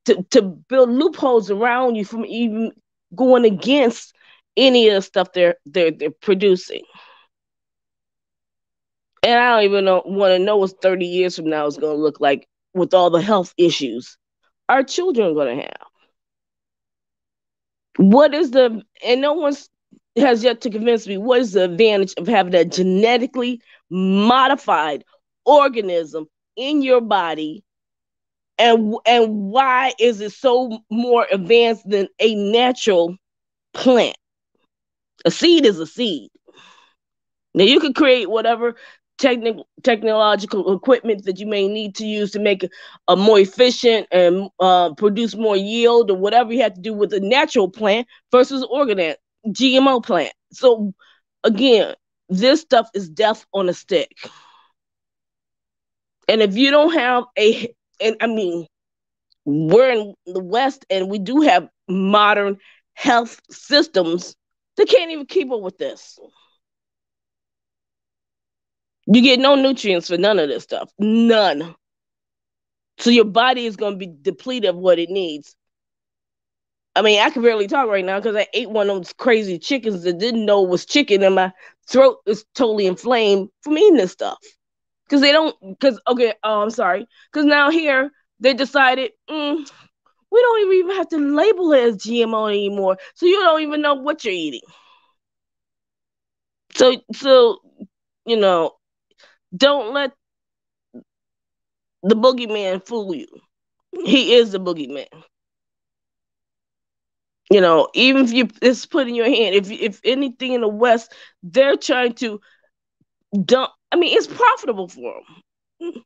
to build loopholes around you from even going against any of the stuff they're producing. And I don't even want to know what 30 years from now is going to look like with all the health issues our children are going to have. And no one has yet to convince me, what is the advantage of having a genetically modified organism in your body? And why is it so more advanced than a natural plant? A seed is a seed. Now you can create whatever technological equipment that you may need to use to make a more efficient and produce more yield, or whatever you have to do with a natural plant versus organic GMO plant. So again, this stuff is death on a stick. And if you don't have and I mean, we're in the West and we do have modern health systems that can't even keep up with this. You get no nutrients for none of this stuff. None. So your body is going to be depleted of what it needs. I mean, I can barely talk right now because I ate one of those crazy chickens that didn't know it was chicken, and my throat is totally inflamed from eating this stuff. I'm sorry. Because now here, they decided, we don't even have to label it as GMO anymore. So you don't even know what you're eating. So don't let the boogeyman fool you. He is the boogeyman. Even if it's put in your hand, if anything in the West, they're trying to dump. I mean, it's profitable for them.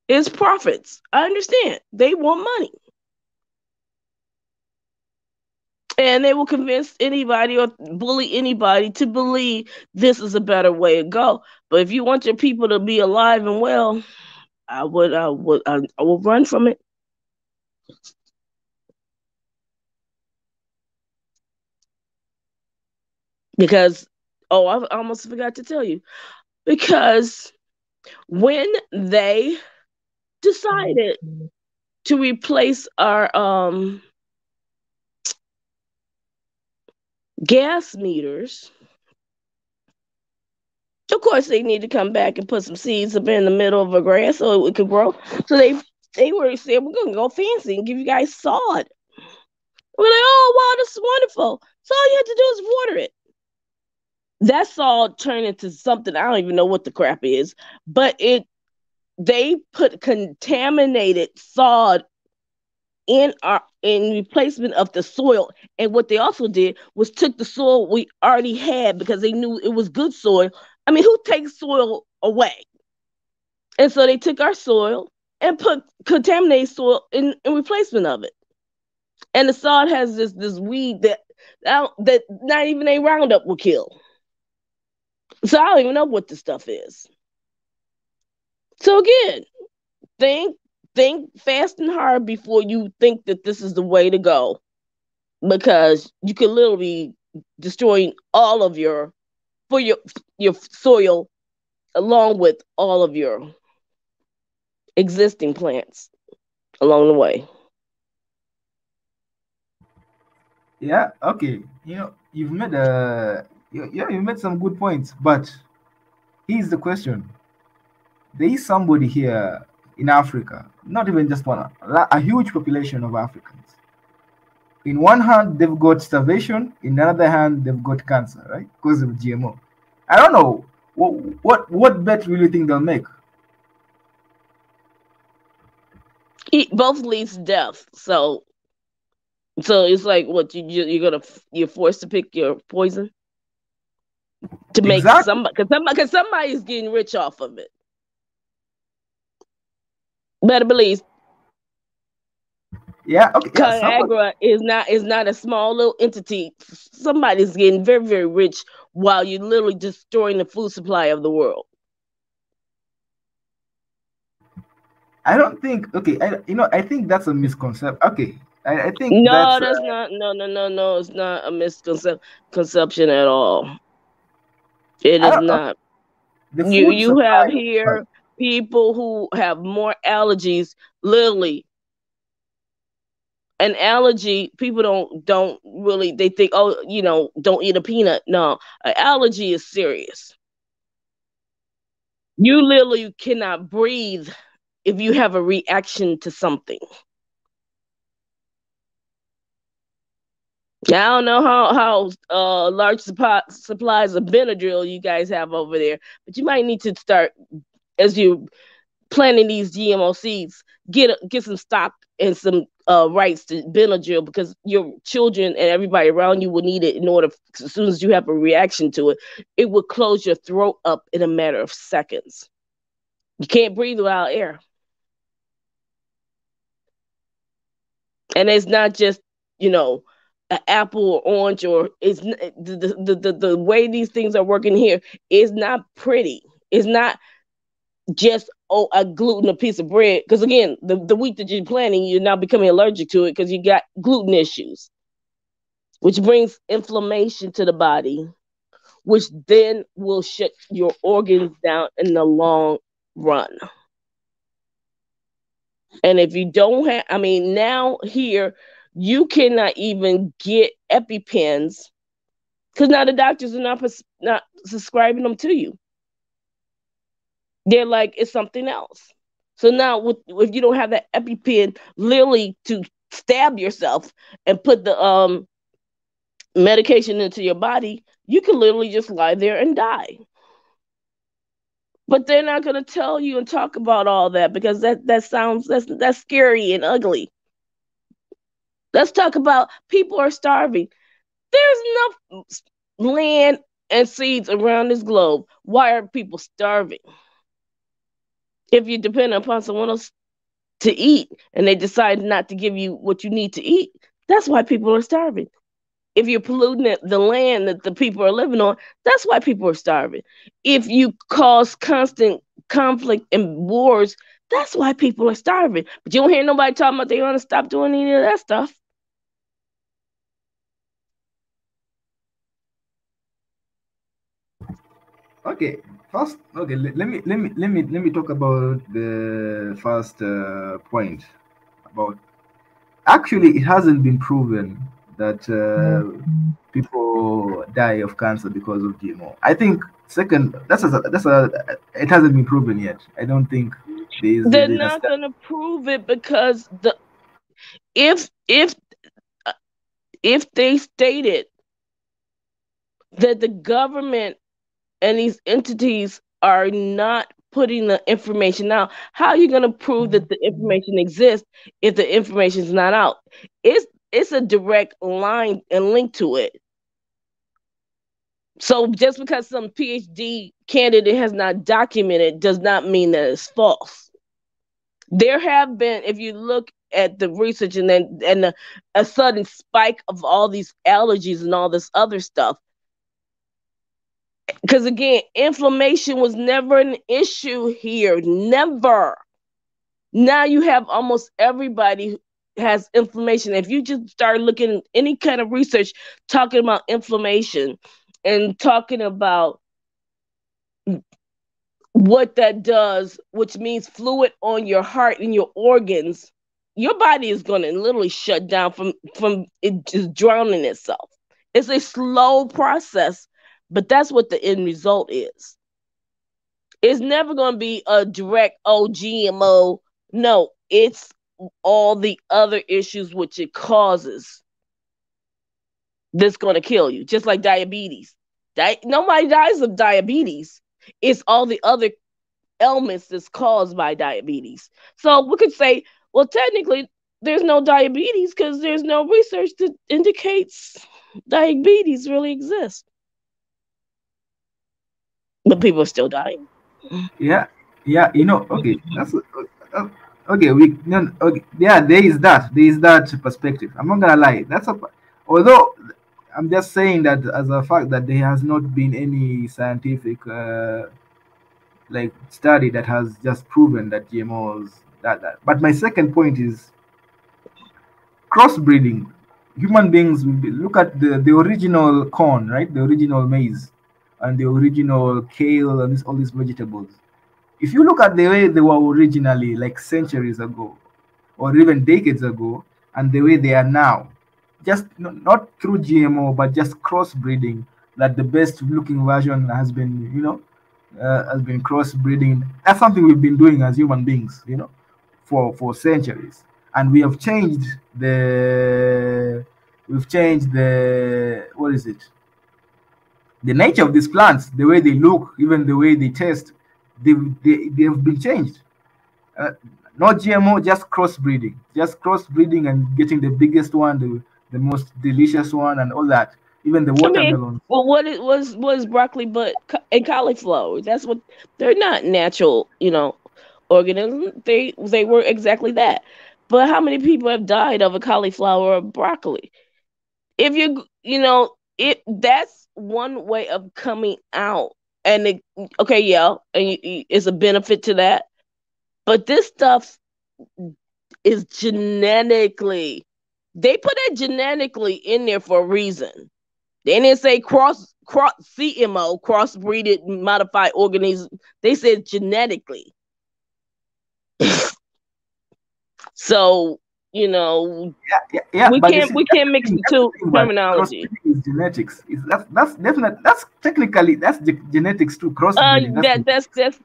It's profits. I understand. They want money. And they will convince anybody or bully anybody to believe this is a better way to go. But if you want your people to be alive and well, I will run from it. Because, I almost forgot to tell you. Because when they decided to replace our gas meters, of course they need to come back and put some seeds up in the middle of a grass so it could grow. So they were saying, we're going to go fancy and give you guys sod. We're like, oh, wow, this is wonderful. So all you have to do is water it. That sod turned into something, I don't even know what the crap is, but they put contaminated sod in replacement of the soil. And what they also did was took the soil we already had because they knew it was good soil. I mean, who takes soil away? And so they took our soil and put contaminated soil in replacement of it. And the sod has this weed that not even a Roundup will kill. So I don't even know what this stuff is. So again, think fast and hard before you think that this is the way to go, because you could literally be destroying all of your soil along with all of your existing plants along the way. Yeah, okay. You've made you've made some good points, but here's the question. There is somebody here in Africa, not even just one, a huge population of Africans. In one hand, they've got starvation. In the other hand, they've got cancer, right? Because of GMO. I don't know. What bet will you think they'll make? Both leads to death. So it's like, what, you're forced to pick your poison to make somebody, because somebody's getting rich off of it. Better believe. Yeah, okay. ConAgra is not a small little entity. Somebody's getting very, very rich while you're literally destroying the food supply of the world. I don't think. Okay, I think that's a misconception. Okay, I think no, that's not. No. It's not a misconception at all. It is not. You have here people who have more allergies. Literally, an allergy. People don't really. They think, oh, don't eat a peanut. No, an allergy is serious. You literally cannot breathe if you have a reaction to something. I don't know how large supplies of Benadryl you guys have over there, but you might need to start, as you planting these GMO seeds, get some stock and some rights to Benadryl, because your children and everybody around you will need it in order, as soon as you have a reaction to it, it will close your throat up in a matter of seconds. You can't breathe without air. And it's not just, an apple or orange, or it's the way these things are working here is not pretty. It's not just a gluten, a piece of bread, because again, the wheat that you're planting, you're now becoming allergic to it because you got gluten issues, which brings inflammation to the body, which then will shut your organs down in the long run. And if you don't have, I mean, now here, you cannot even get EpiPens because now the doctors are not prescribing them to you. They're like, it's something else. So now if you don't have that EpiPen literally to stab yourself and put the medication into your body, you can literally just lie there and die. But they're not going to tell you and talk about all that because that's scary and ugly. Let's talk about people are starving. There's enough land and seeds around this globe. Why are people starving? If you depend upon someone else to eat and they decide not to give you what you need to eat, that's why people are starving. If you're polluting the land that the people are living on, that's why people are starving. If you cause constant conflict and wars, that's why people are starving. But you don't hear nobody talking about they want to stop doing any of that stuff. Okay, first, okay, let me talk about the first point about. Actually, it hasn't been proven that people die of cancer because of GMO. I think second, it hasn't been proven yet. I don't think they're not going to prove it because if they stated that the government and these entities are not putting the information out, how are you going to prove that the information exists if the information is not out? It's a direct line and link to it. So just because some PhD candidate has not documented does not mean that it's false. There have been, if you look at the research and a sudden spike of all these allergies and all this other stuff, because again, inflammation was never an issue here, never. Now you have almost everybody has inflammation. If you just start looking at any kind of research talking about inflammation and talking about what that does, which means fluid on your heart and your organs, your body is going to literally shut down from it just drowning itself. It's a slow process, but that's what the end result is. It's never going to be a direct, GMO. No, it's all the other issues which it causes that's going to kill you, just like diabetes. Nobody dies of diabetes. It's all the other ailments that's caused by diabetes. So we could say, well, technically, there's no diabetes because there's no research that indicates diabetes really exists. But people are still dying. Yeah, okay, that's okay. Okay, yeah, there is that perspective. I'm not gonna lie. Although I'm just saying that as a fact that there has not been any scientific like study that has just proven that GMOs that. But my second point is crossbreeding. Human beings look at the original corn, right? The original maize and the original kale and all these vegetables. If you look at the way they were originally, like centuries ago, or even decades ago, and the way they are now, just not through GMO, but just crossbreeding, that the best looking version has been, has been crossbreeding. That's something we've been doing as human beings, for centuries. And we have changed what is it? The nature of these plants, the way they look, even the way they taste, they have been changed. Not GMO, just crossbreeding and getting the biggest one, the most delicious one, and all that. Even the watermelon. Well, what it was broccoli, and cauliflower. That's what they're not natural, organisms. They were exactly that. But how many people have died of a cauliflower or broccoli? If that's one way of coming out, and it's a benefit to that. But this stuff is genetically, they put it genetically in there for a reason. They didn't say cross CMO, crossbreeded modified organism. They said genetically. So, you know, we can't mix the two terminology. Is genetics. That's definitely, that's technically, that's genetics too. Crossbreeding.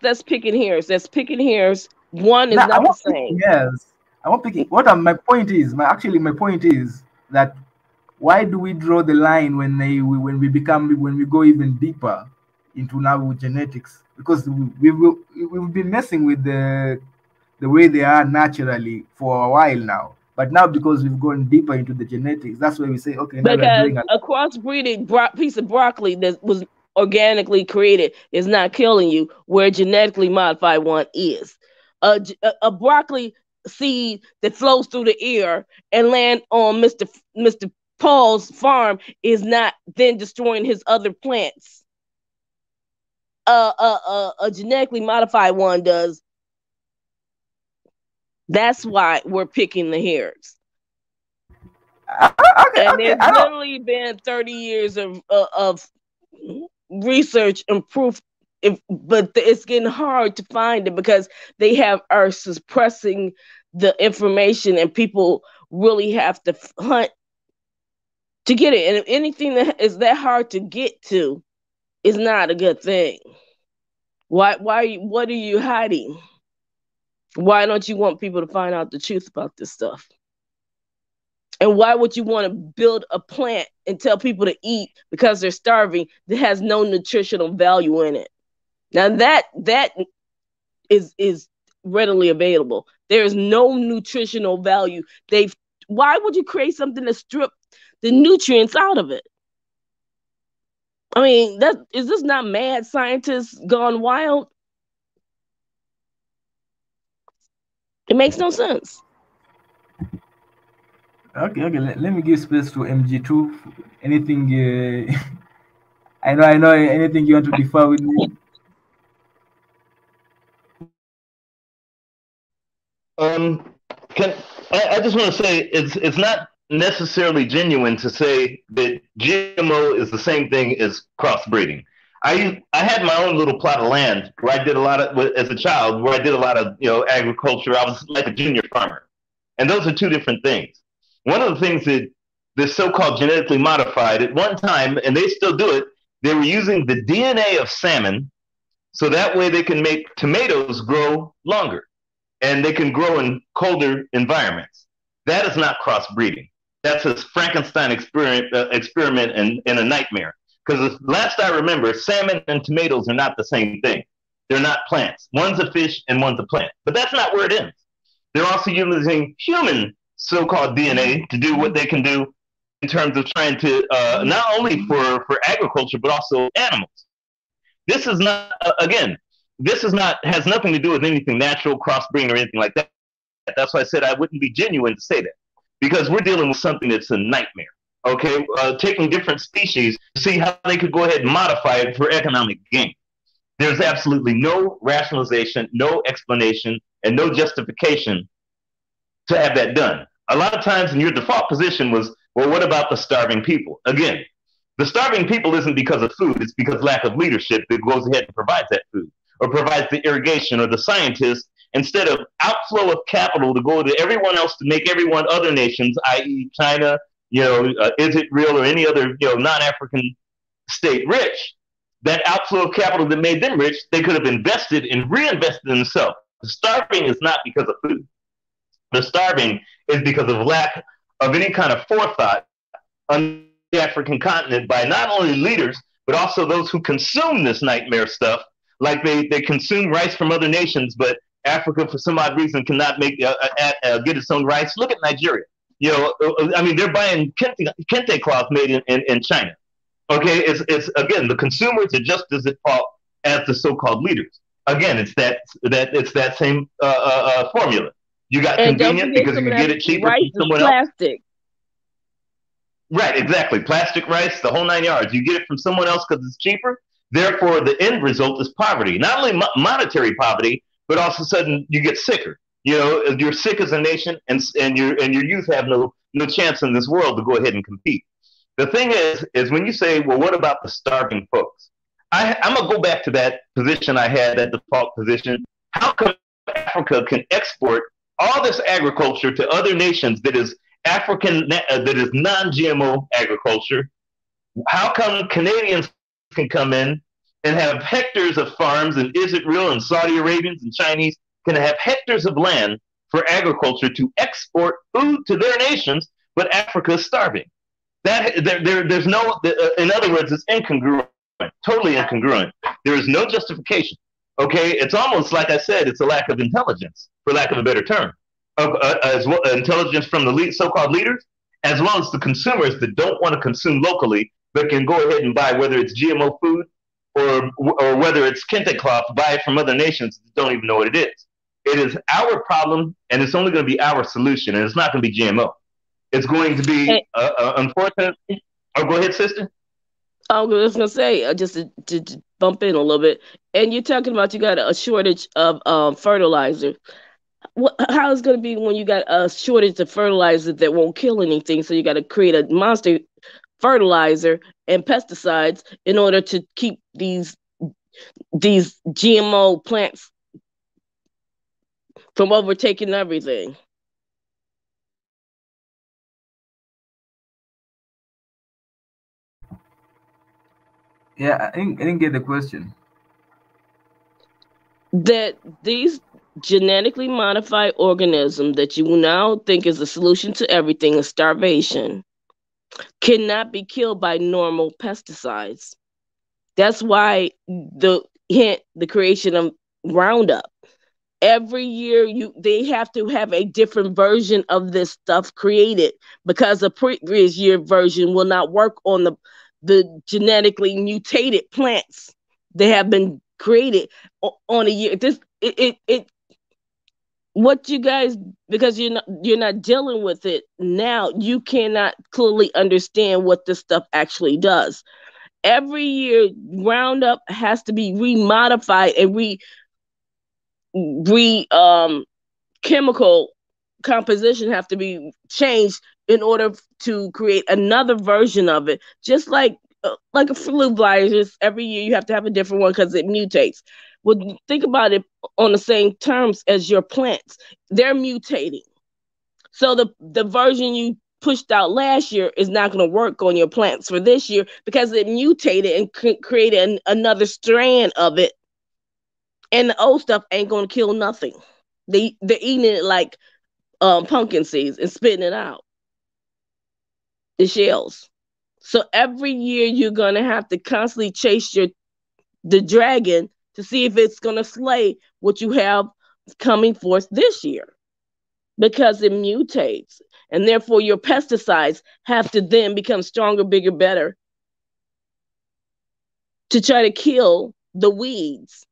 That's picking hairs. That's picking hairs. One is not the same. Yes, I won't pick it. My point is, my point is that why do we draw the line when we go even deeper into now genetics? Because we've been messing with the way they are naturally for a while now. But now, because we've gone deeper into the genetics, that's why we say, okay, now we're doing a crossbreeding piece of broccoli that was organically created is not killing you, where genetically modified one is. A broccoli seed that flows through the air and land on Mr. Paul's farm is not then destroying his other plants. A genetically modified one does. That's why we're picking the hairs. And there's literally been 30 years of research and proof, but it's getting hard to find it because they are suppressing the information, and people really have to hunt to get it. And if anything that is that hard to get to is not a good thing. What are you hiding? Why don't you want people to find out the truth about this stuff? And why would you want to build a plant and tell people to eat because they're starving that has no nutritional value in it? Now that is readily available. There is no nutritional value. Why would you create something to strip the nutrients out of it? I mean, is this not mad scientists gone wild? It makes no sense. Okay. Let me give space to MG2. Anything? I know. Anything you want to differ with me? I just want to say it's not necessarily genuine to say that GMO is the same thing as crossbreeding. I had my own little plot of land where I did a lot of, as a child, where I did a lot of agriculture. I was like a junior farmer, and those are two different things. One of the things that the so-called genetically modified at one time, and they still do it, they were using the DNA of salmon, so that way they can make tomatoes grow longer, and they can grow in colder environments. That is not crossbreeding. That's a Frankenstein experiment and a nightmare. Because last I remember, salmon and tomatoes are not the same thing. They're not plants. One's a fish and one's a plant. But that's not where it ends. They're also using human so-called DNA to do what they can do in terms of trying to, not only for agriculture, but also animals. This is not, has nothing to do with anything natural, crossbreeding, or anything like that. That's why I said I wouldn't be genuine to say that. Because we're dealing with something that's a nightmare. Okay, taking different species to see how they could go ahead and modify it for economic gain. There's absolutely no rationalization, no explanation, and no justification to have that done. A lot of times in your default position was, well, what about the starving people? Again, the starving people isn't because of food, it's because lack of leadership that goes ahead and provides that food, or provides the irrigation, or the scientists, instead of outflow of capital to go to everyone else to make everyone other nations, i.e. China, is it real, or any other, non-African state rich, that outflow of capital that made them rich, they could have invested and reinvested in themselves. The starving is not because of food. The starving is because of lack of any kind of forethought on the African continent by not only leaders, but also those who consume this nightmare stuff. Like they consume rice from other nations, but Africa, for some odd reason, cannot get its own rice. Look at Nigeria. They're buying kente cloth made in China. Okay, it's again, the consumers are just as at fault as the so-called leaders. Again, it's that same formula. You got convenient because you can get it cheaper from someone else. Plastic. Right, exactly. Plastic rice, the whole 9 yards. You get it from someone else because it's cheaper. Therefore, the end result is poverty. Not only monetary poverty, but all of a sudden you get sicker. You know, you're sick as a nation, and your youth have no chance in this world to go ahead and compete. The thing is when you say, well, what about the starving folks? I'm gonna go back to that position I had, that default position. How come Africa can export all this agriculture to other nations that is African, that is non-GMO agriculture? How come Canadians can come in and have hectares of farms, and Israel and Saudi Arabians and Chinese can have hectares of land for agriculture to export food to their nations, but Africa is starving? There's no, in other words, it's incongruent, totally incongruent. There is no justification. Okay, it's almost like I said, it's a lack of intelligence, for lack of a better term, as well, intelligence from the so-called leaders, as well as the consumers that don't want to consume locally, but can go ahead and buy, whether it's GMO food or whether it's kente cloth, buy it from other nations that don't even know what it is. It is our problem, and it's only going to be our solution, and it's not going to be GMO. It's going to be unfortunately. Oh, go ahead, sister. I was going to say, just to bump in a little bit, and you're talking about you got a shortage of fertilizer. How is it going to be when you got a shortage of fertilizer that won't kill anything? So you got to create a monster fertilizer and pesticides in order to keep these GMO plants from overtaking everything. Yeah, I didn't get the question. That these genetically modified organisms that you now think is the solution to everything, is starvation, cannot be killed by normal pesticides. That's why the creation of Roundup. Every year they have to have a different version of this stuff created, because the previous year version will not work on the genetically mutated plants that have been created on a year. What you guys, because you're not dealing with it now, you cannot clearly understand what this stuff actually does. Every year, Roundup has to be remodified and chemical composition have to be changed in order to create another version of it. Just like a flu virus, every year you have to have a different one because it mutates. Well, think about it on the same terms as your plants. They're mutating. So the version you pushed out last year is not going to work on your plants for this year because it mutated and created another strand of it. And the old stuff ain't going to kill nothing. They're eating it like pumpkin seeds and spitting it out, the shells. So every year you're going to have to constantly chase the dragon to see if it's going to slay what you have coming forth this year, because it mutates. And therefore your pesticides have to then become stronger, bigger, better to try to kill the weeds.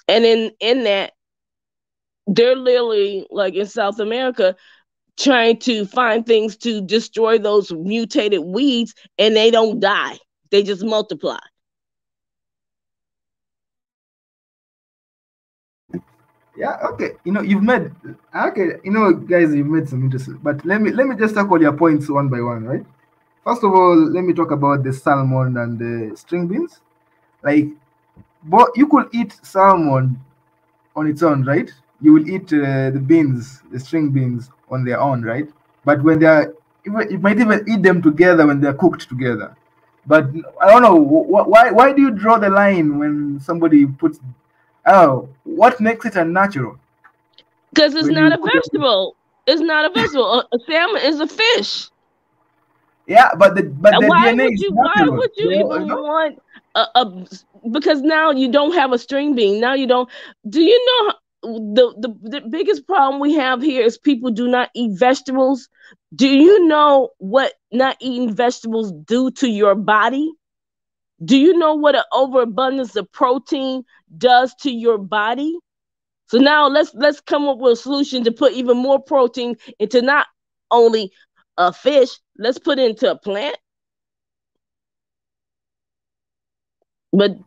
And in that, they're literally, like in South America, trying to find things to destroy those mutated weeds, and they don't die. They just multiply. Yeah, okay. Guys, you've made some interesting. But let me just tackle your points one by one, right? First of all, let me talk about the salmon and the string beans. Like, but you could eat salmon on its own, right? You will eat the beans, the string beans, on their own, right? But when you might even eat them together when they're cooked together. But I don't know why do you draw the line when somebody puts? Oh, what makes it unnatural? Because it's not a vegetable. It's not a vegetable. A salmon is a fish. Yeah, but the DNA is natural. Why would you even want because now you don't have a string bean. Now you don't. Do you know the biggest problem we have here is people do not eat vegetables. Do you know what not eating vegetables do to your body? Do you know what an overabundance of protein does to your body? So now let's come up with a solution to put even more protein into not only a fish, let's put it into a plant. But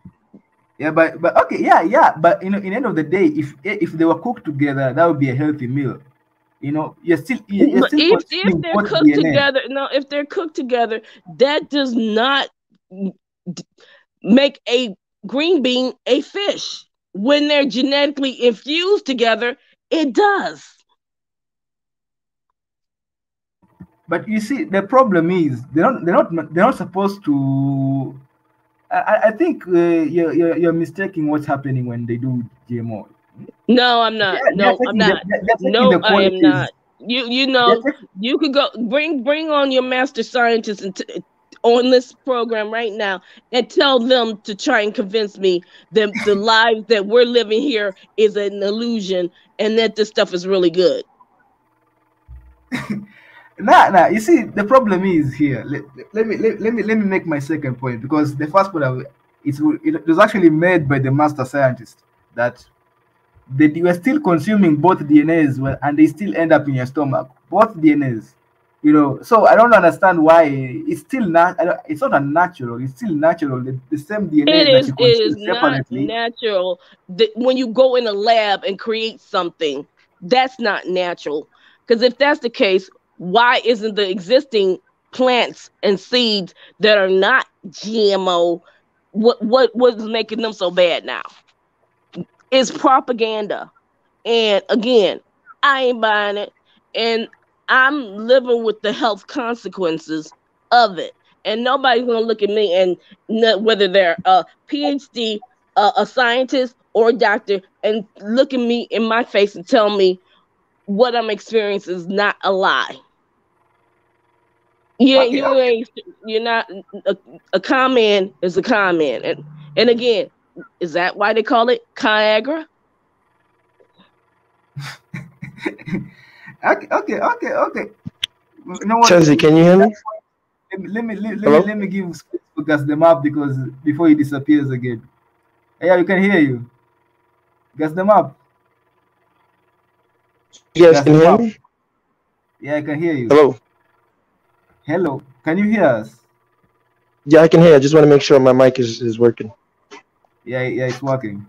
Yeah, but okay, yeah. But in the end of the day, if they were cooked together, that would be a healthy meal. You're But still if consuming they're both cooked DNA. together, no, if they're cooked together, that does not make a green bean a fish. When they're genetically infused together, it does. But you see, the problem is they're not supposed to. I think you're mistaking what's happening when they do GMO. No, I'm not. No, I'm not. They're taking No, the I am qualities. not. You They're know, you could go bring on your master scientists on this program right now and tell them to try and convince me that the lives that we're living here is an illusion and that this stuff is really good. Nah. You see, the problem is here. Let me make my second point, because the first point it was actually made by the master scientist that you are still consuming both DNAs, and they still end up in your stomach, both DNAs. So I don't understand why it's still not. It's not unnatural. It's still natural. The same DNAs that you It is consume not separately. natural that when you go in a lab and create something, that's not natural. Because if that's the case, why isn't the existing plants and seeds that are not GMO, what's making them so bad now? It's propaganda. And again, I ain't buying it. And I'm living with the health consequences of it. And nobody's going to look at me and whether they're a PhD, a scientist, or a doctor, and look at me in my face and tell me what I'm experiencing is not a lie. You're not a con man is a con man. And again, is that why they call it Viagra? Okay. You know what? Chelsea, can you hear me? Let me give space for Gas them up, because before he disappears again. Yeah, we can hear you. Gas them up. You guys can hear me? Yeah, I can hear you. Hello. Can you hear us? Yeah, I can hear. I just want to make sure my mic is working. Yeah, it's working.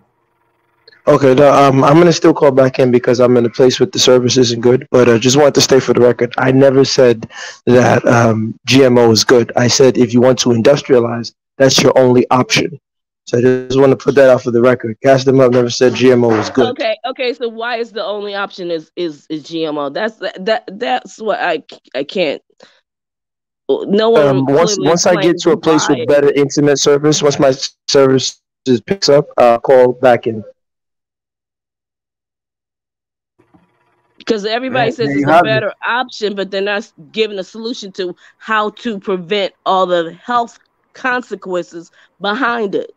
Okay, no, I'm gonna still call back in because I'm in a place with the service isn't good. But I just want to stay for the record. I never said that GMO is good. I said if you want to industrialize, that's your only option. So I just want to put that out for the record. Gas them up never said GMO is good. Okay. So why is the only option is GMO? That's what I can't. No one. Once I get to a place with better internet service, once my service picks up, I'll call back in. Because everybody says it's a better option, but they're not giving a solution to how to prevent all the health consequences behind it.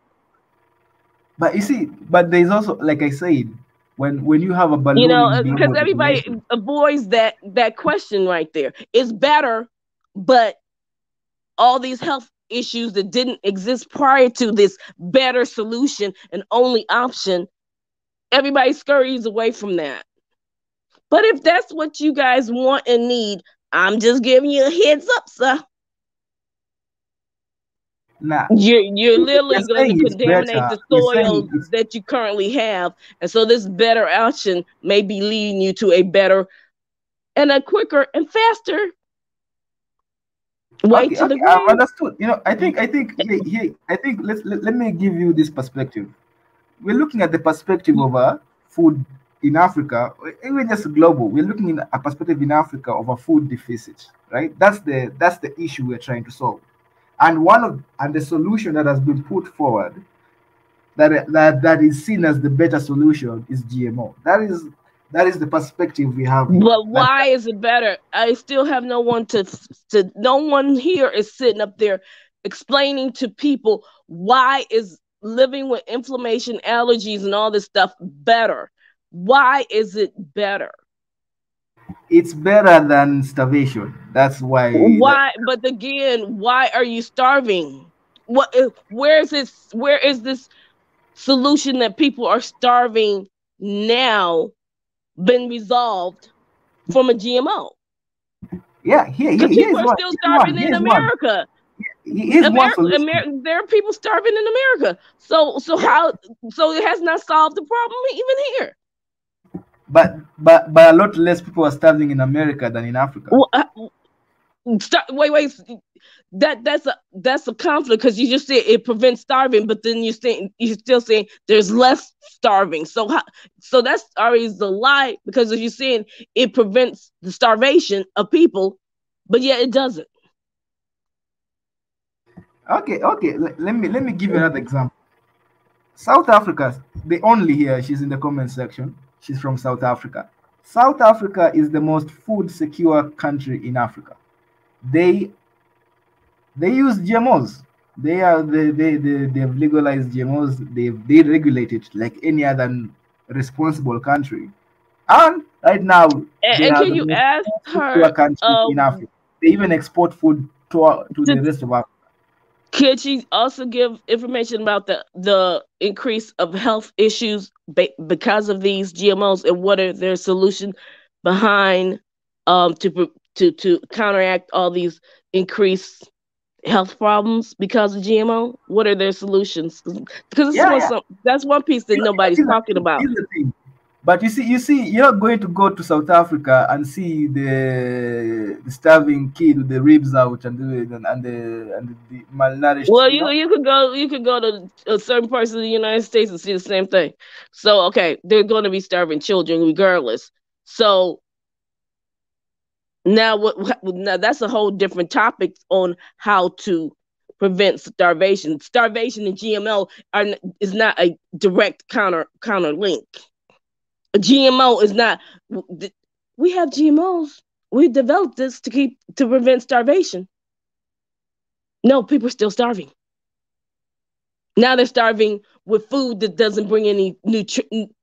But you see, there's also, like I said, when you have a balloon, because everybody avoids that question right there. It's better, but all these health issues that didn't exist prior to this better solution and only option, everybody scurries away from that. But if that's what you guys want and need, I'm just giving you a heads up, sir. Nah. You're literally going to contaminate the soil that you currently have. And so this better option may be leading you to a better and a quicker and faster way to the grave. I understood. I think let me give you this perspective. We're looking at the perspective of food in Africa, even just global. We're looking at a perspective in Africa of a food deficit, right? That's the issue we're trying to solve. And the solution that has been put forward that is seen as the better solution is GMO. That is the perspective we have. But why is it better? I still have no one no one here is sitting up there explaining to people why is living with inflammation, allergies, and all this stuff better. Why is it better? It's better than starvation. That's why. Why? But again, why are you starving? Where is this solution that people are starving now been resolved from a GMO? Yeah, people are still starving in America. there are people starving in America. So it has not solved the problem even here. But a lot less people are starving in America than in Africa. Well, wait. That's a conflict, because you just said it prevents starving, but then you're still saying there's less starving. So that's already the lie, because if you're saying it prevents the starvation of people, but yet it doesn't. Okay. Let me give you another example. South Africa, the only here, she's in the comment section. She's from South Africa. South Africa is the most food secure country in Africa. They use GMOs. They've legalized GMOs. They regulate it like any other responsible country. And right now, and can you ask her? In Africa, they even export food to the rest of Africa. Could she also give information about the increase of health issues because of these GMOs, and what are their solutions behind to counteract all these increased health problems because of GMO? What are their solutions? Because that's one piece that nobody's talking about. But you see, you're not going to go to South Africa and see the starving kid with the ribs out and the malnourished. Well, you could go to a certain parts of the United States and see the same thing. So okay, they're going to be starving children regardless. So now now that's a whole different topic on how to prevent starvation. Starvation and GMO is not a direct counter link. A GMO is not. We have GMOs. We developed this to prevent starvation. No, people are still starving. Now they're starving with food that doesn't bring any nutrients.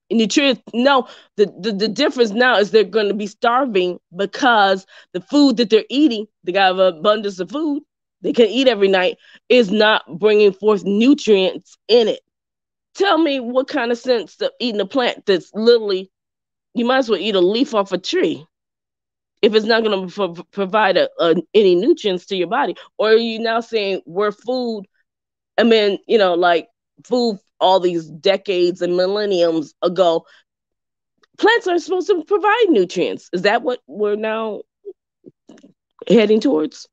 No, the difference now is they're going to be starving because the food that they're eating, they got an abundance of food they can eat every night, is not bringing forth nutrients in it. Tell me what kind of sense of eating a plant that's literally, you might as well eat a leaf off a tree if it's not going to provide any nutrients to your body. Or are you now saying we're food, I mean, like food all these decades and millenniums ago, plants are supposed to provide nutrients? Is that what we're now heading towards?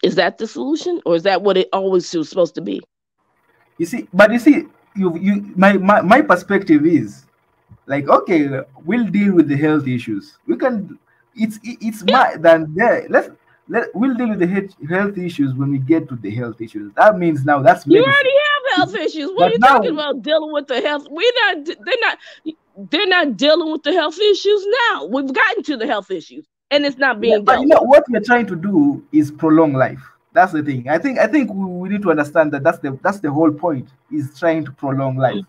Is that the solution, or is that what it always was supposed to be? My perspective is like, okay, we'll deal with the health issues. We can. We'll deal with the health issues when we get to the health issues. That means now that's medicine. You already have health issues. What are you talking about dealing with the health? They're not dealing with the health issues now. We've gotten to the health issues, and it's not being dealt with. What we're trying to do is prolong life. That's the thing. I think we need to understand that that's the whole point, is trying to prolong life.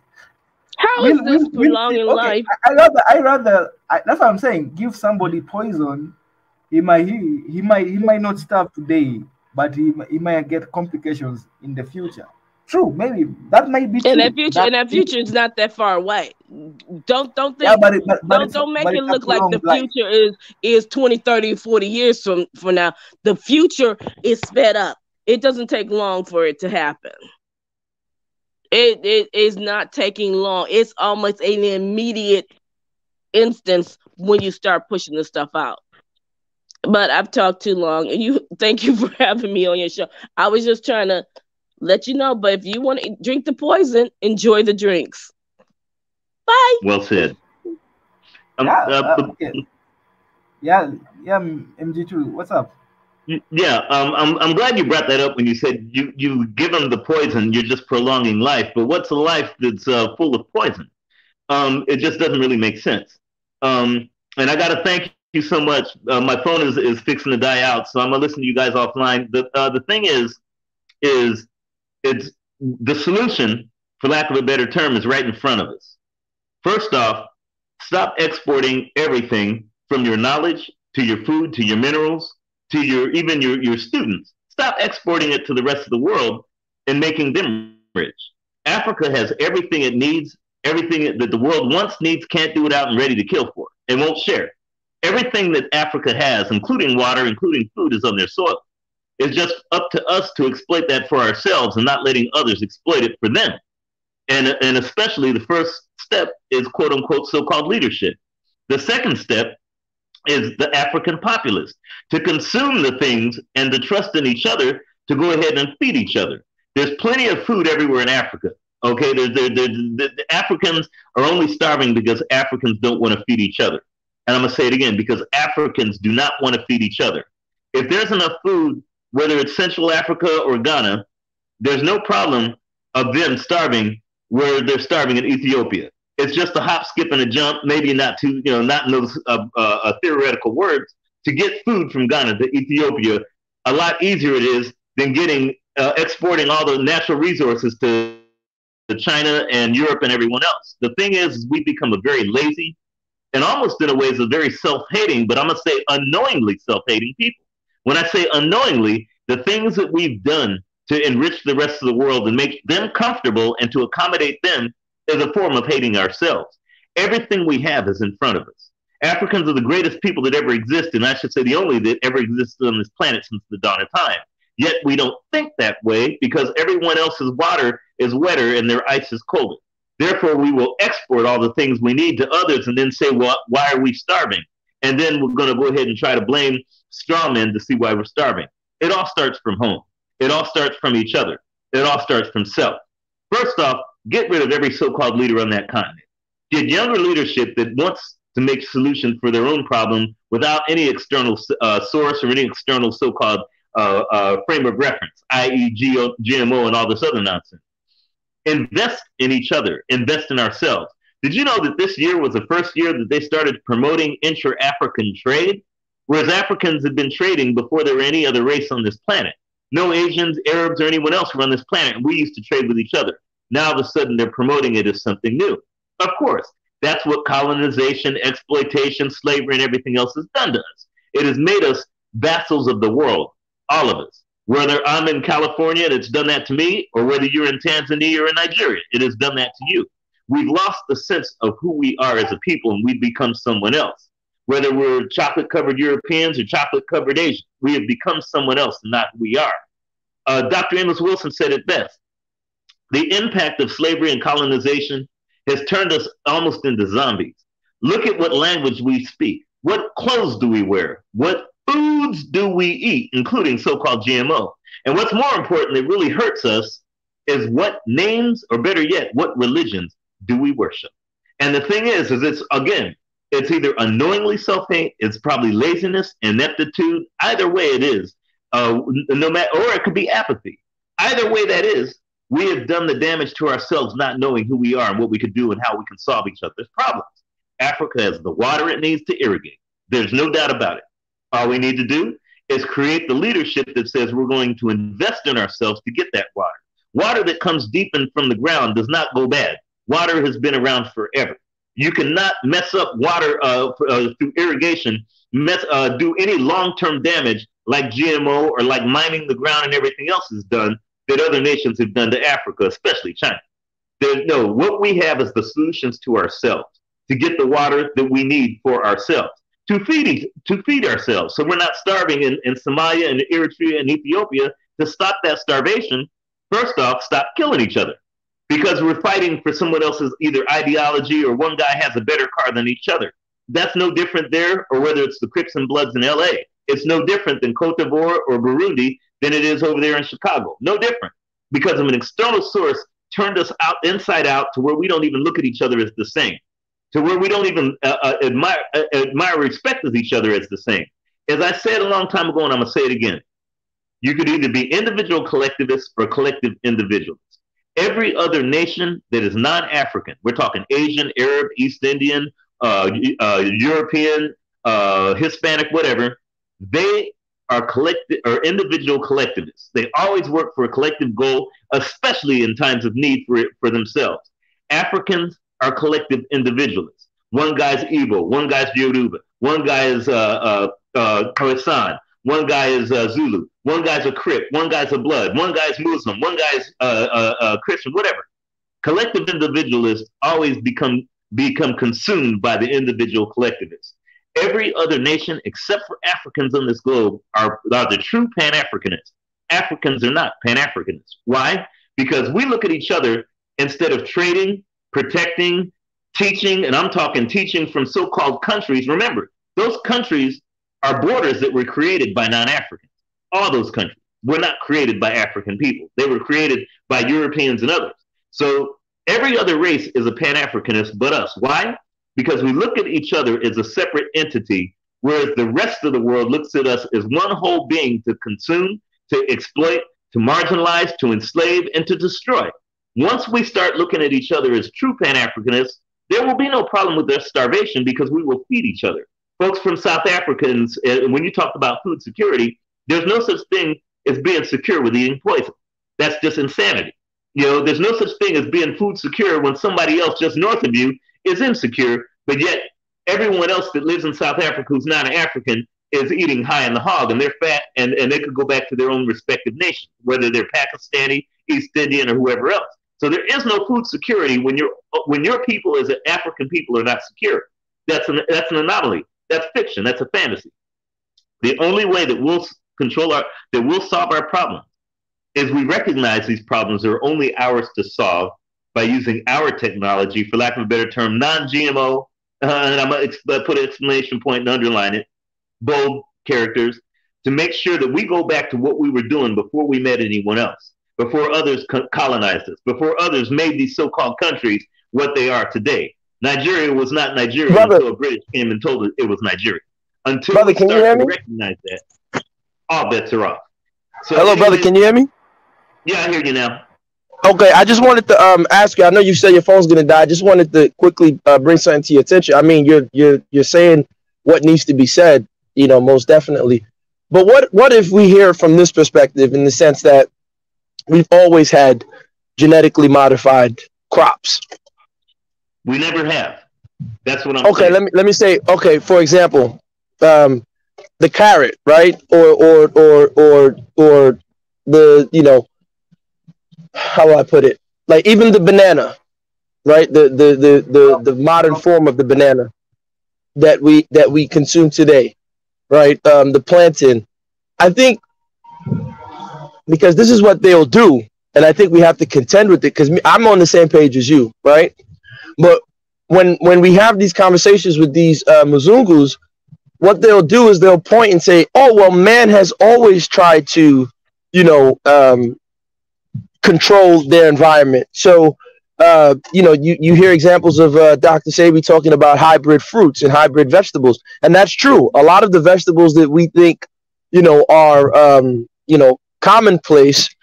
How is this prolonging life? I rather that's what I'm saying. Give somebody poison. He might not starve today, but he might get complications in the future. True, maybe that might be true. And that future is not that far away. Don't think. Yeah, don't make it look like the future is 20, 30, 40 years from now. The future is sped up. It doesn't take long for it to happen. It is not taking long. It's almost an immediate instance when you start pushing this stuff out. But I've talked too long, and thank you for having me on your show. I was just trying to let you know, but if you want to drink the poison, enjoy the drinks. Bye. Well said. MG2, what's up? Yeah, I'm glad you brought that up when you said you give them the poison, you're just prolonging life. But what's a life that's full of poison? It just doesn't really make sense. And I got to thank you so much. My phone is fixing to die out, so I'm gonna listen to you guys offline. The thing is it's the solution, for lack of a better term, is right in front of us. First off, stop exporting everything from your knowledge to your food to your minerals to even your students. Stop exporting it to the rest of the world and making them rich. Africa has everything it needs, everything that the world wants, needs, can't do without, and ready to kill for, and won't share. Everything that Africa has, including water, including food, is on their soil. It's just up to us to exploit that for ourselves and not letting others exploit it for them. And especially the first step is quote unquote so-called leadership. The second step is the African populace to consume the things and to trust in each other to go ahead and feed each other. There's plenty of food everywhere in Africa. Okay, the Africans are only starving because Africans don't want to feed each other. And I'm going to say it again, because Africans do not want to feed each other. If there's enough food, whether it's Central Africa or Ghana, there's no problem of them starving where they're starving in Ethiopia. It's just a hop, skip, and a jump, maybe not to, not in those theoretical words, to get food from Ghana to Ethiopia. A lot easier it is than exporting all the natural resources to China and Europe and everyone else. The thing is we become a very lazy and almost in a way is a very self-hating, but I'm going to say unknowingly self-hating people. When I say unknowingly, the things that we've done to enrich the rest of the world and make them comfortable and to accommodate them is a form of hating ourselves. Everything we have is in front of us. Africans are the greatest people that ever existed, and I should say the only that ever existed on this planet since the dawn of time. Yet we don't think that way because everyone else's water is wetter and their ice is colder. Therefore, we will export all the things we need to others and then say, well, why are we starving? And then we're going to go ahead and try to blame straw men to see why we're starving. It all starts from home. It all starts from each other. It all starts from self. First off, get rid of every so-called leader on that continent. Get younger leadership that wants to make solutions for their own problem without any external source or any external so-called frame of reference, i.e. GMO and all this other nonsense. Invest in each other. Invest in ourselves. Did you know that this year was the first year that they started promoting intra-African trade? Whereas Africans had been trading before there were any other race on this planet. No Asians, Arabs, or anyone else were on this planet. And we used to trade with each other. Now, all of a sudden, they're promoting it as something new. Of course, that's what colonization, exploitation, slavery, and everything else has done to us. It has made us vassals of the world, all of us. Whether I'm in California and it's done that to me, or whether you're in Tanzania or in Nigeria, it has done that to you. We've lost the sense of who we are as a people, and we've become someone else. Whether we're chocolate-covered Europeans or chocolate-covered Asians, we have become someone else, not who we are. Dr. Amos Wilson said it best. The impact of slavery and colonization has turned us almost into zombies. Look at what language we speak. What clothes do we wear? What foods do we eat, including so-called GMO? And what's more important that really hurts us is what names, or better yet, what religions do we worship? And the thing is it's, again, it's either unknowingly self-hate, it's probably laziness, ineptitude. Either way it is, no matter, or it could be apathy. Either way that is, we have done the damage to ourselves not knowing who we are and what we could do and how we can solve each other's problems. Africa has the water it needs to irrigate. There's no doubt about it. All we need to do is create the leadership that says we're going to invest in ourselves to get that water. Water that comes deep in from the ground does not go bad. Water has been around forever. You cannot mess up water through irrigation, do any long-term damage like GMO or like mining the ground and everything else is done that other nations have done to Africa, especially China. No, what we have is the solutions to ourselves, to get the water that we need for ourselves, to feed ourselves. So we're not starving in Somalia and Eritrea and Ethiopia. To stop that starvation, first off, stop killing each other. Because we're fighting for someone else's either ideology or one guy has a better car than each other. That's no different there, or whether it's the Crips and Bloods in LA. It's no different than Cote d'Ivoire or Burundi than it is over there in Chicago. No different. Because of an external source turned us out inside out to where we don't even look at each other as the same. To where we don't even admire, respect as each other as the same. As I said a long time ago, and I'm going to say it again, you could either be individual collectivists or collective individualists. Every other nation that is non-African, we're talking Asian, Arab, East Indian, European, Hispanic, whatever, they are individual collectivists. They always work for a collective goal, especially in times of need for themselves. Africans are collective individualists. One guy's Igbo, one guy's Yoruba, one guy is Khoisan, one guy is Zulu, one guy's a Crip, one guy's a Blood, one guy's Muslim, one guy's Christian, whatever. Collective individualists always become consumed by the individual collectivists. Every other nation, except for Africans on this globe, are the true Pan-Africanists. Africans are not Pan-Africanists. Why? Because we look at each other instead of trading, protecting, teaching, and I'm talking teaching from so-called countries. Remember, those countries are borders that were created by non-Africans. All those countries were not created by African people. They were created by Europeans and others. So every other race is a Pan-Africanist but us. Why? Because we look at each other as a separate entity, whereas the rest of the world looks at us as one whole being to consume, to exploit, to marginalize, to enslave, and to destroy. Once we start looking at each other as true Pan-Africanists, there will be no problem with their starvation because we will feed each other. Folks from South Africa, when you talk about food security, there's no such thing as being secure with eating poison. That's just insanity. You know, there's no such thing as being food secure when somebody else just north of you is insecure, but yet everyone else that lives in South Africa who's not an African is eating high in the hog, and they're fat, and they could go back to their own respective nation, whether they're Pakistani, East Indian, or whoever else. So there is no food security when your people as an African people are not secure. That's an anomaly. That's fiction. That's a fantasy. The only way that we'll solve our problems is we recognize these problems are only ours to solve by using our technology, for lack of a better term, non-GMO, and I'm going to put an exclamation point and underline it, bold characters, to make sure that we go back to what we were doing before we met anyone else, before others colonized us, before others made these so-called countries what they are today. Nigeria was not Nigeria until a British came and told us it was Nigeria. Until we start to recognize that, all bets are off. So hello, brother, can you hear me? Yeah, I hear you now. Okay, I just wanted to ask you. I know you said your phone's gonna die. I just wanted to quickly bring something to your attention. I mean, you're saying what needs to be said, you know, most definitely. But what if we hear from this perspective, in the sense that we've always had genetically modified crops? We never have. That's what I'm saying. Okay, let me say. Okay, for example, the carrot, right, or the, you know, how do I put it? Like even the banana, right? The modern form of the banana that we consume today, right? The plantain. I think because this is what they'll do, and I think we have to contend with it, because I'm on the same page as you, right? But when we have these conversations with these Mzungus, what they'll do is they'll point and say, "Oh, well, man has always tried to, you know, control their environment." So, you know, you hear examples of Dr. Sebi talking about hybrid fruits and hybrid vegetables, and that's true. A lot of the vegetables that we think, you know, are you know, commonplace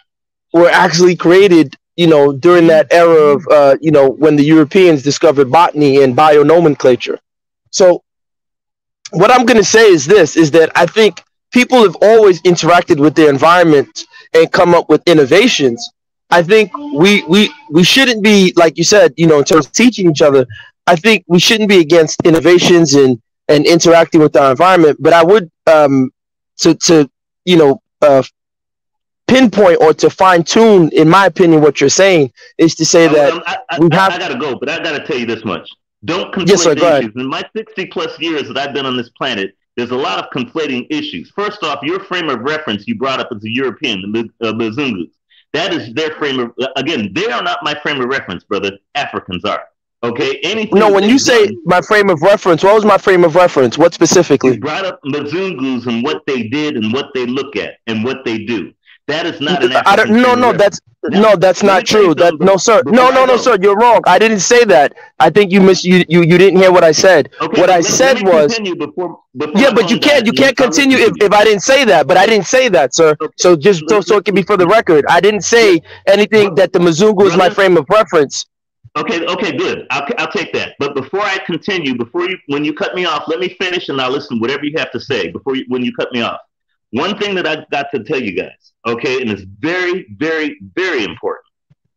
were actually created, you know, during that era of you know, when the Europeans discovered botany and bionomenclature. So what I'm going to say is this, is that I think people have always interacted with their environment and come up with innovations. I think we shouldn't be, like you said, you know, in terms of teaching each other, I think we shouldn't be against innovations and interacting with our environment. But I would, to you know, pinpoint or to fine tune, in my opinion, what you're saying is to say that I got to go, but I got to tell you this much. Don't conflate yes, sir, go ahead. issues. In my 60+ years that I've been on this planet, there's a lot of conflating issues. First off, your frame of reference you brought up as a European, the Mzungus. That is their frame of, again, they are not my frame of reference, brother. Africans are. Okay? Anything. No, when you say my frame of reference, what was my frame of reference? What specifically? You brought up Mzungus and what they did and what they look at and what they do. That is not an African. That's not true. No, sir. No, sir. You're wrong. I didn't say that. I think you didn't hear what I said. Okay, what I said was, yeah, but you can't continue if I didn't say that. But I didn't say that, sir. Okay. So just so it can be for the record, I didn't say anything that the Mzungu is my frame of reference. Okay, good. I'll take that. But before I continue, when you cut me off, let me finish and I'll listen to whatever you have to say when you cut me off. One thing that I've got to tell you guys, okay, and it's very, very, very important,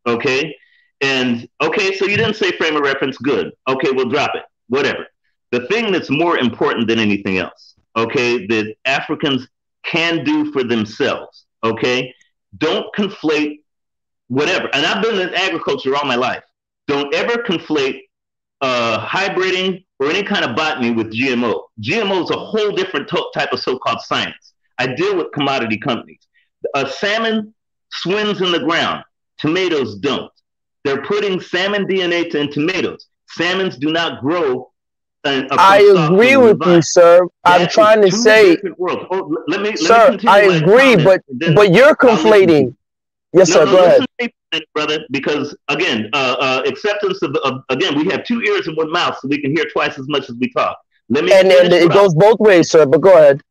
okay? And, okay, so you didn't say frame of reference, good. Okay, we'll drop it, whatever. The thing that's more important than anything else, okay, that Africans can do for themselves, okay? Don't conflate whatever. And I've been in agriculture all my life. Don't ever conflate hybriding or any kind of botany with GMO. GMO is a whole different type of so-called science. I deal with commodity companies. A salmon swims in the ground. Tomatoes don't. They're putting salmon DNA in tomatoes. Salmons do not grow. I agree with you, sir. I'm trying to say, sir, I agree, but you're conflating. Yes, sir. Go ahead, brother. Because again, acceptance of again, we have 2 ears and 1 mouth, so we can hear twice as much as we talk. And it goes both ways, sir. But go ahead.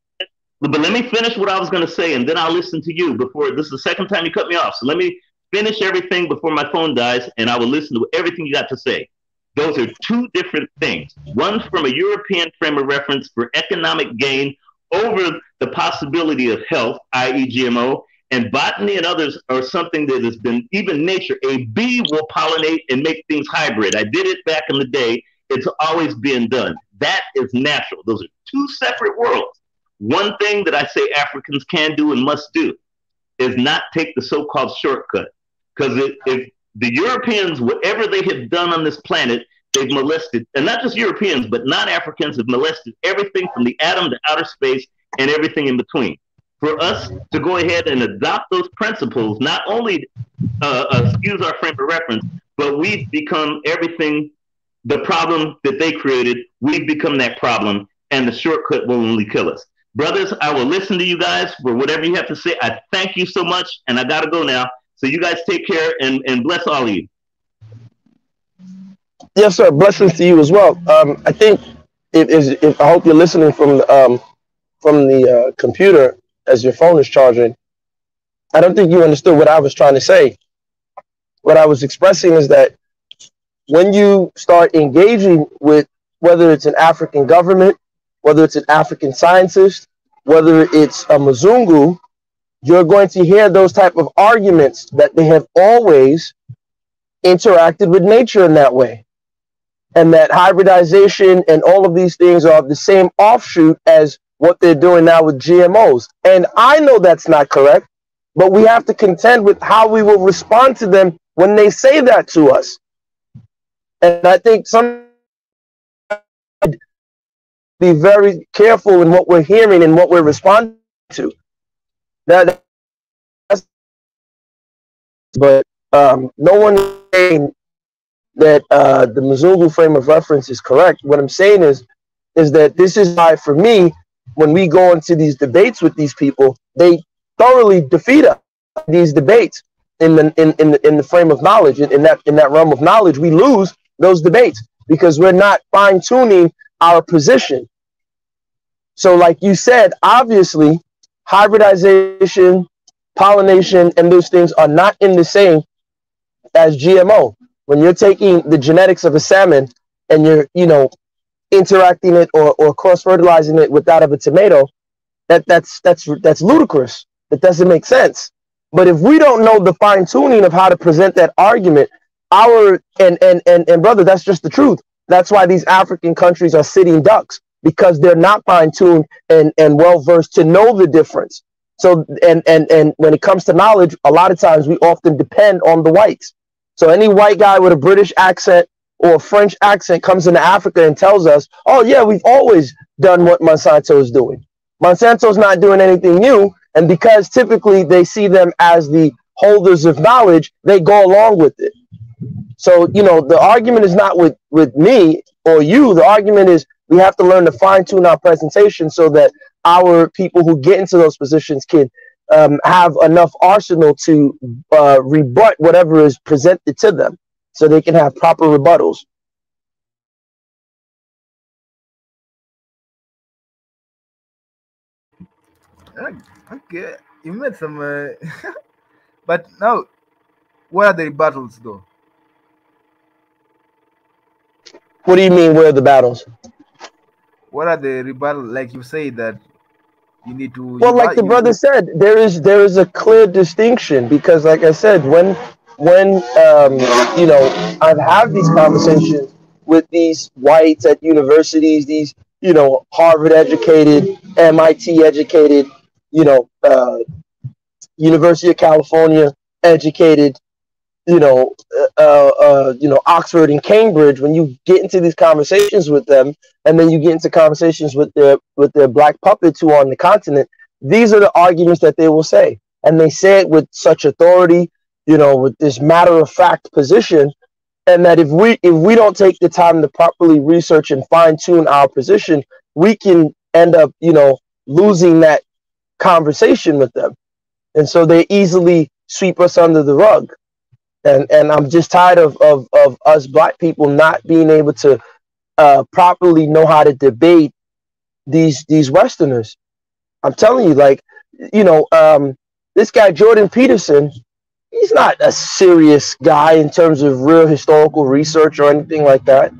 But let me finish what I was going to say, and then I'll listen to you. Before this is the second time you cut me off, so let me finish everything before my phone dies, and I will listen to everything you got to say. Those are 2 different things. One from a European frame of reference for economic gain over the possibility of health, i.e. GMO, and botany and others are something that has been, even nature, a bee will pollinate and make things hybrid. I did it back in the day. It's always been done. That is natural. Those are 2 separate worlds. One thing that I say Africans can do and must do is not take the so-called shortcut. Because if the Europeans, whatever they have done on this planet, they've molested, and not just Europeans, but non-Africans have molested everything from the atom to outer space and everything in between. For us to go ahead and adopt those principles, not only excuse our frame of reference, but we've become everything, the problem that they created, we've become that problem, and the shortcut will only kill us. Brothers, I will listen to you guys for whatever you have to say. I thank you so much, and I got to go now. So you guys take care, and bless all of you. Yes, sir. Blessings to you as well. I think if I hope you're listening from the computer as your phone is charging. I don't think you understood what I was trying to say. What I was expressing is that when you start engaging with whether it's an African government, whether it's an African scientist, whether it's a Mzungu, you're going to hear those type of arguments that they have always interacted with nature in that way. And that hybridization and all of these things are the same offshoot as what they're doing now with GMOs. And I know that's not correct, but we have to contend with how we will respond to them when they say that to us. And I think some be very careful in what we're hearing and what we're responding to. But no one is saying that the Mzungu frame of reference is correct. What I'm saying is that this is why, for me, when we go into these debates with these people, they thoroughly defeat us in these debates in the frame of knowledge. In that realm of knowledge, we lose those debates because we're not fine-tuning our position. So like you said, obviously, hybridization, pollination, and those things are not in the same as GMO. When you're taking the genetics of a salmon and you're, interacting it or cross-fertilizing it with that of a tomato, that's ludicrous. It doesn't make sense. But if we don't know the fine-tuning of how to present that argument, and brother, that's just the truth. That's why these African countries are sitting ducks, because they're not fine-tuned and well-versed to know the difference. So, and when it comes to knowledge, a lot of times we often depend on the whites. So any white guy with a British accent or a French accent comes into Africa and tells us, oh yeah, we've always done what Monsanto is doing. Monsanto's not doing anything new. And because typically they see them as the holders of knowledge, they go along with it. So, the argument is not with me or you. The argument is we have to learn to fine tune our presentation so that our people who get into those positions can have enough arsenal to rebut whatever is presented to them, so they can have proper rebuttals. Okay, you made some, but now, what are the rebuttals though? What do you mean, where are the battles? What are the rebuttals? Like you say that you need to. Well, like the brother said, there is a clear distinction, because, like I said, when I've had these conversations with these whites at universities, these Harvard educated, MIT educated, University of California educated Oxford and Cambridge, when you get into these conversations with them, and then you get into conversations with their black puppets who are on the continent, these are the arguments that they will say, and they say it with such authority, with this matter-of-fact position, and that if we don't take the time to properly research and fine-tune our position, we can end up, losing that conversation with them, and so they easily sweep us under the rug. And I'm just tired of us black people not being able to properly know how to debate these Westerners. I'm telling you, this guy Jordan Peterson, he's not a serious guy in terms of real historical research or anything like that,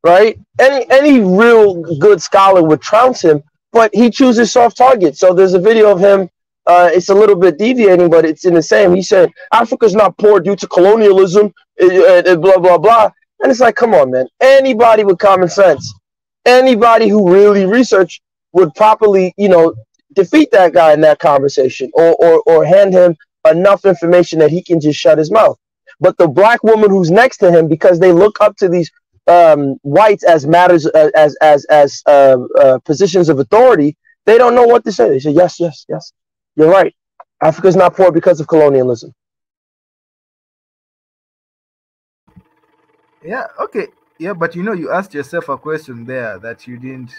right? Any real good scholar would trounce him, but he chooses soft targets. So there's a video of him. It's a little bit deviating, but it's in the same. He said, Africa's not poor due to colonialism, blah, blah, blah. And it's like, come on, man. Anybody with common sense, anybody who really researched would properly, defeat that guy in that conversation or hand him enough information that he can just shut his mouth. But the black woman who's next to him, because they look up to these whites as matters, as positions of authority, they don't know what to say. They say, yes, yes, yes. You're right. Africa's not poor because of colonialism. Yeah, okay. Yeah, but you asked yourself a question there that you didn't.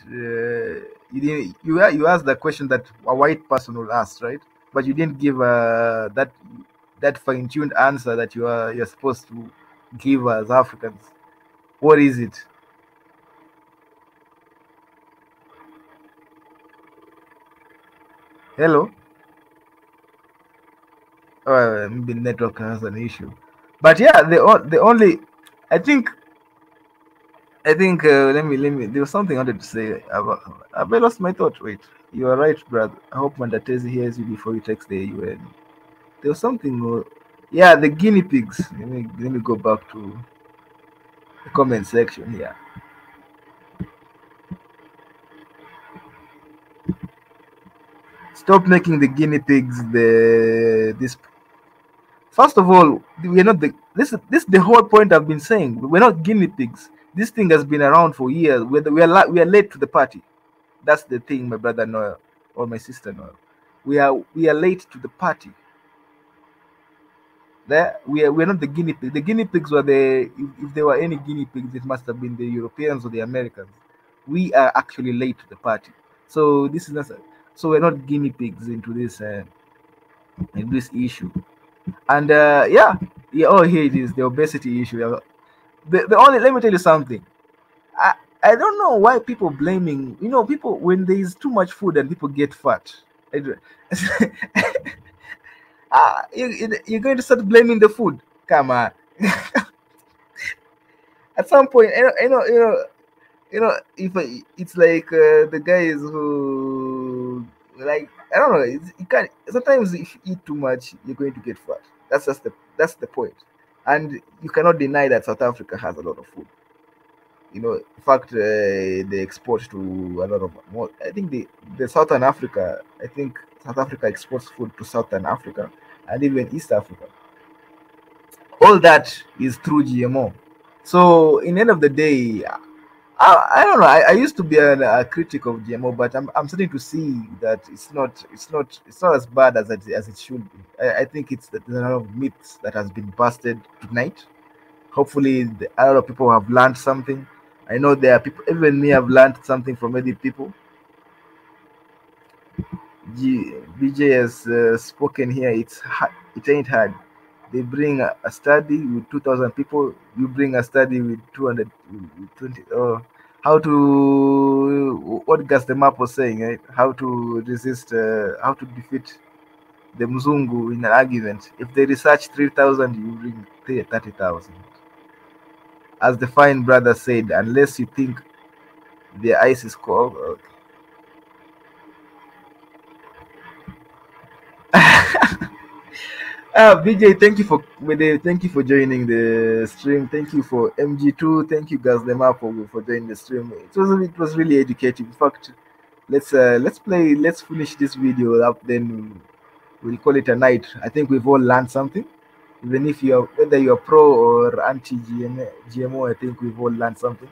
You asked the question that a white person will ask, right? But you didn't give that fine-tuned answer that you're supposed to give as Africans. What is it? Hello. Maybe network has an issue, but yeah, the only, I think let me there was something I wanted to say about. Have I lost my thought? Wait, you are right, brother. I hope Mandatezi hears you before you text the UN. There was something, yeah, the guinea pigs. Let me go back to the comment section here. Stop making the guinea pigs this. First of all, we're not this is the whole point I've been saying. We're not guinea pigs. This thing has been around for years. We are late to the party. That's the thing, my brother Noel or my sister Noel. We are late to the party. We're not the guinea pigs. The guinea pigs were if there were any guinea pigs, it must have been the Europeans or the Americans. We are actually late to the party. So this is not. So we're not guinea pigs into this in this issue. And yeah, oh, here it is, the obesity issue. The only, let me tell you something. I don't know why people blaming, people, when there is too much food and people get fat. You're going to start blaming the food. Come on. At some point, if it's like the guys who, like, I don't know, you can't. Sometimes if you eat too much, you're going to get fat. That's the point, and you cannot deny that South Africa has a lot of food. In fact, they export to a lot of more. I think the Southern Africa. I think South Africa exports food to Southern Africa and even East Africa. All that is through GMO. So, in the end of the day, I don't know. I used to be a critic of GMO, but I'm starting to see that it's not as bad as it should be. I think there's a lot of myths that has been busted tonight. Hopefully, a lot of people have learned something. I know there are people, even me, have learned something from many people. BJ has spoken here. It ain't hard. They bring a study with 2,000 people. You bring a study with 220. How to, what Gastemap was saying, right? How to resist, how to defeat the Mzungu in an argument. If they research 3,000, you bring 30,000. As the fine brother said, unless you think the ice is cold. Okay. BJ, thank you for joining the stream. Thank you for MG2. Thank you, Gaslema, for joining the stream. It was really educative. In fact, let's finish this video up. Then we'll call it a night. I think we've all learned something. Even if you're whether you're pro or anti-GMO, I think we've all learned something.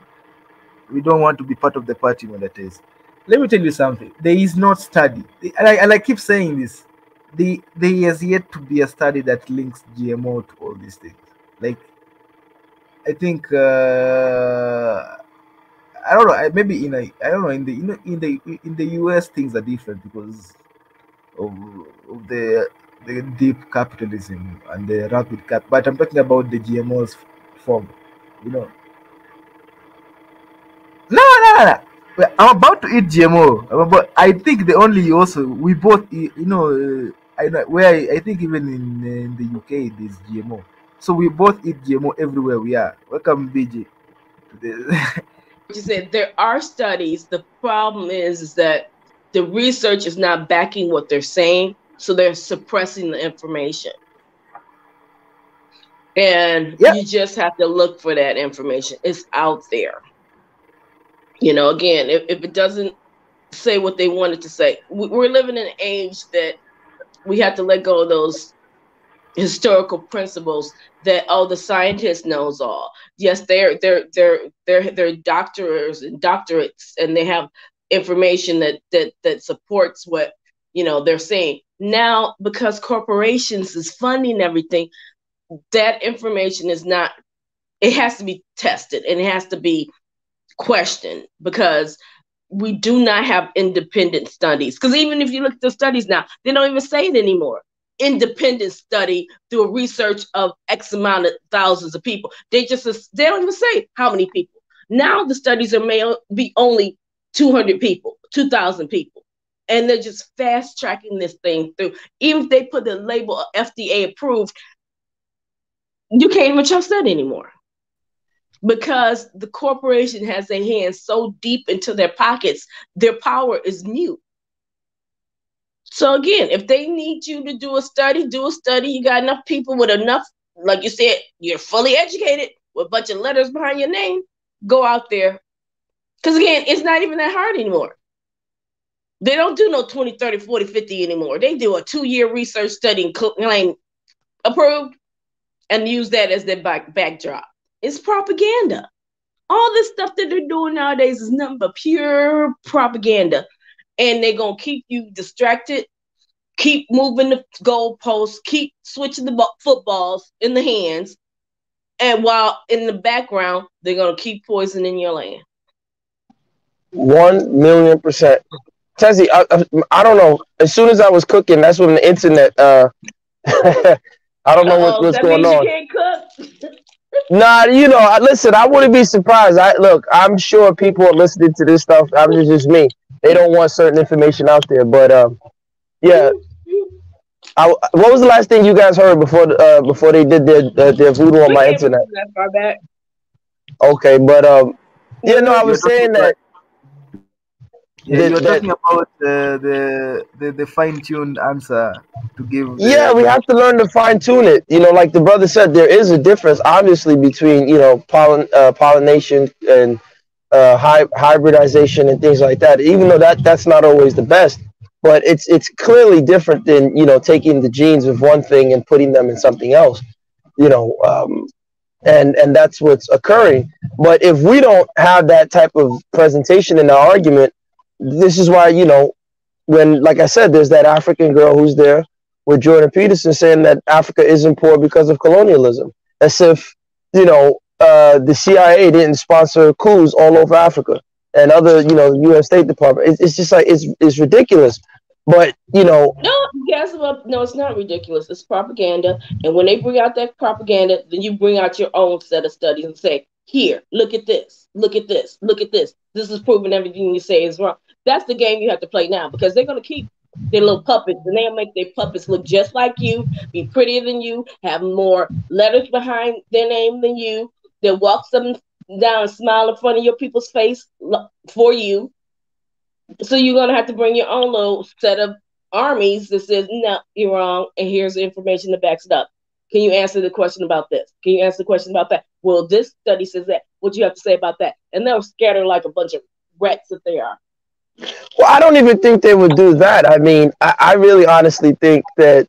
We don't want to be part of the party when that is. Let me tell you something. There is not study, and I keep saying this. There has yet to be a study that links GMO to all these things. Like, I think I don't know. Maybe I don't know, in the US things are different because of the deep capitalism and the rapid cap. But I'm talking about the GMOs form. You know. No. I'm about to eat GMO. I think we both I know where I think even in the UK there's GMO. So we both eat GMO everywhere we are. Welcome, BJ. You said there are studies. The problem is that the research is not backing what they're saying, so they're suppressing the information. And you just have to look for that information. It's out there. You know, again, if it doesn't say what they wanted to say, we're living in an age that we have to let go of those historical principles that the scientist knows all. Yes, they're doctors and doctorates, and they have information that supports what they're saying. Now, because corporations is funding everything, that information is not. It has to be tested and it has to be questioned, because we do not have independent studies. Because even if you look at the studies now, they don't even say it anymore. Independent study through a research of X amount of thousands of people. They don't even say how many people. Now the studies may be only 200 people, 2,000 people. And they're just fast tracking this thing through. Even if they put the label of FDA approved, you can't even trust that anymore. Because the corporation has their hands so deep into their pockets, their power is mute. So again, if they need you to do a study, do a study. You got enough people with enough, like you said, you're fully educated with a bunch of letters behind your name, go out there. Because again, it's not even that hard anymore. They don't do no 20, 30, 40, 50 anymore. They do a 2-year research study and claim approved and use that as their backdrop. It's propaganda. All this stuff that they're doing nowadays is nothing but pure propaganda. And they're going to keep you distracted, keep moving the goalposts, keep switching the footballs in the hands. And while in the background, they're going to keep poisoning your land. 1,000,000%. Tessie, I don't know. As soon as I was cooking, that's when the internet, I don't know what's going on. You can't cook? Nah, listen, I wouldn't be surprised. Look, I'm sure people are listening to this stuff. I'm just me. They don't want certain information out there, but yeah. What was the last thing you guys heard before they did their voodoo on my internet? That far back. Okay, but I was saying that. Yeah, you're talking about the fine-tuned answer to give. Yeah, we have to learn to fine-tune it. Like the brother said, there is a difference, obviously, between pollination and hybridization and things like that. Even though that's not always the best, but it's clearly different than taking the genes of one thing and putting them in something else. And that's what's occurring. But if we don't have that type of presentation in our argument, this is why, when, like I said, there's that African girl who's there with Jordan Peterson saying that Africa isn't poor because of colonialism, as if, the CIA didn't sponsor coups all over Africa and other, U.S. State Department. It's just like, it's ridiculous. But, No, guess what? No, it's not ridiculous. It's propaganda. And when they bring out that propaganda, then you bring out your own set of studies and say, here, look at this, look at this, look at this. This is proving everything you say is wrong. That's the game you have to play now, because they're going to keep their little puppets, and they'll make their puppets look just like you, be prettier than you, have more letters behind their name than you. They'll walk them down and smile in front of your people's face for you. So you're going to have to bring your own little set of armies that says, no, you're wrong, and here's the information that backs it up. Can you answer the question about this? Can you answer the question about that? Well, this study says that. What do you have to say about that? And they'll scatter like a bunch of rats that they are. Well, I don't even think they would do that. I mean, I really honestly think that,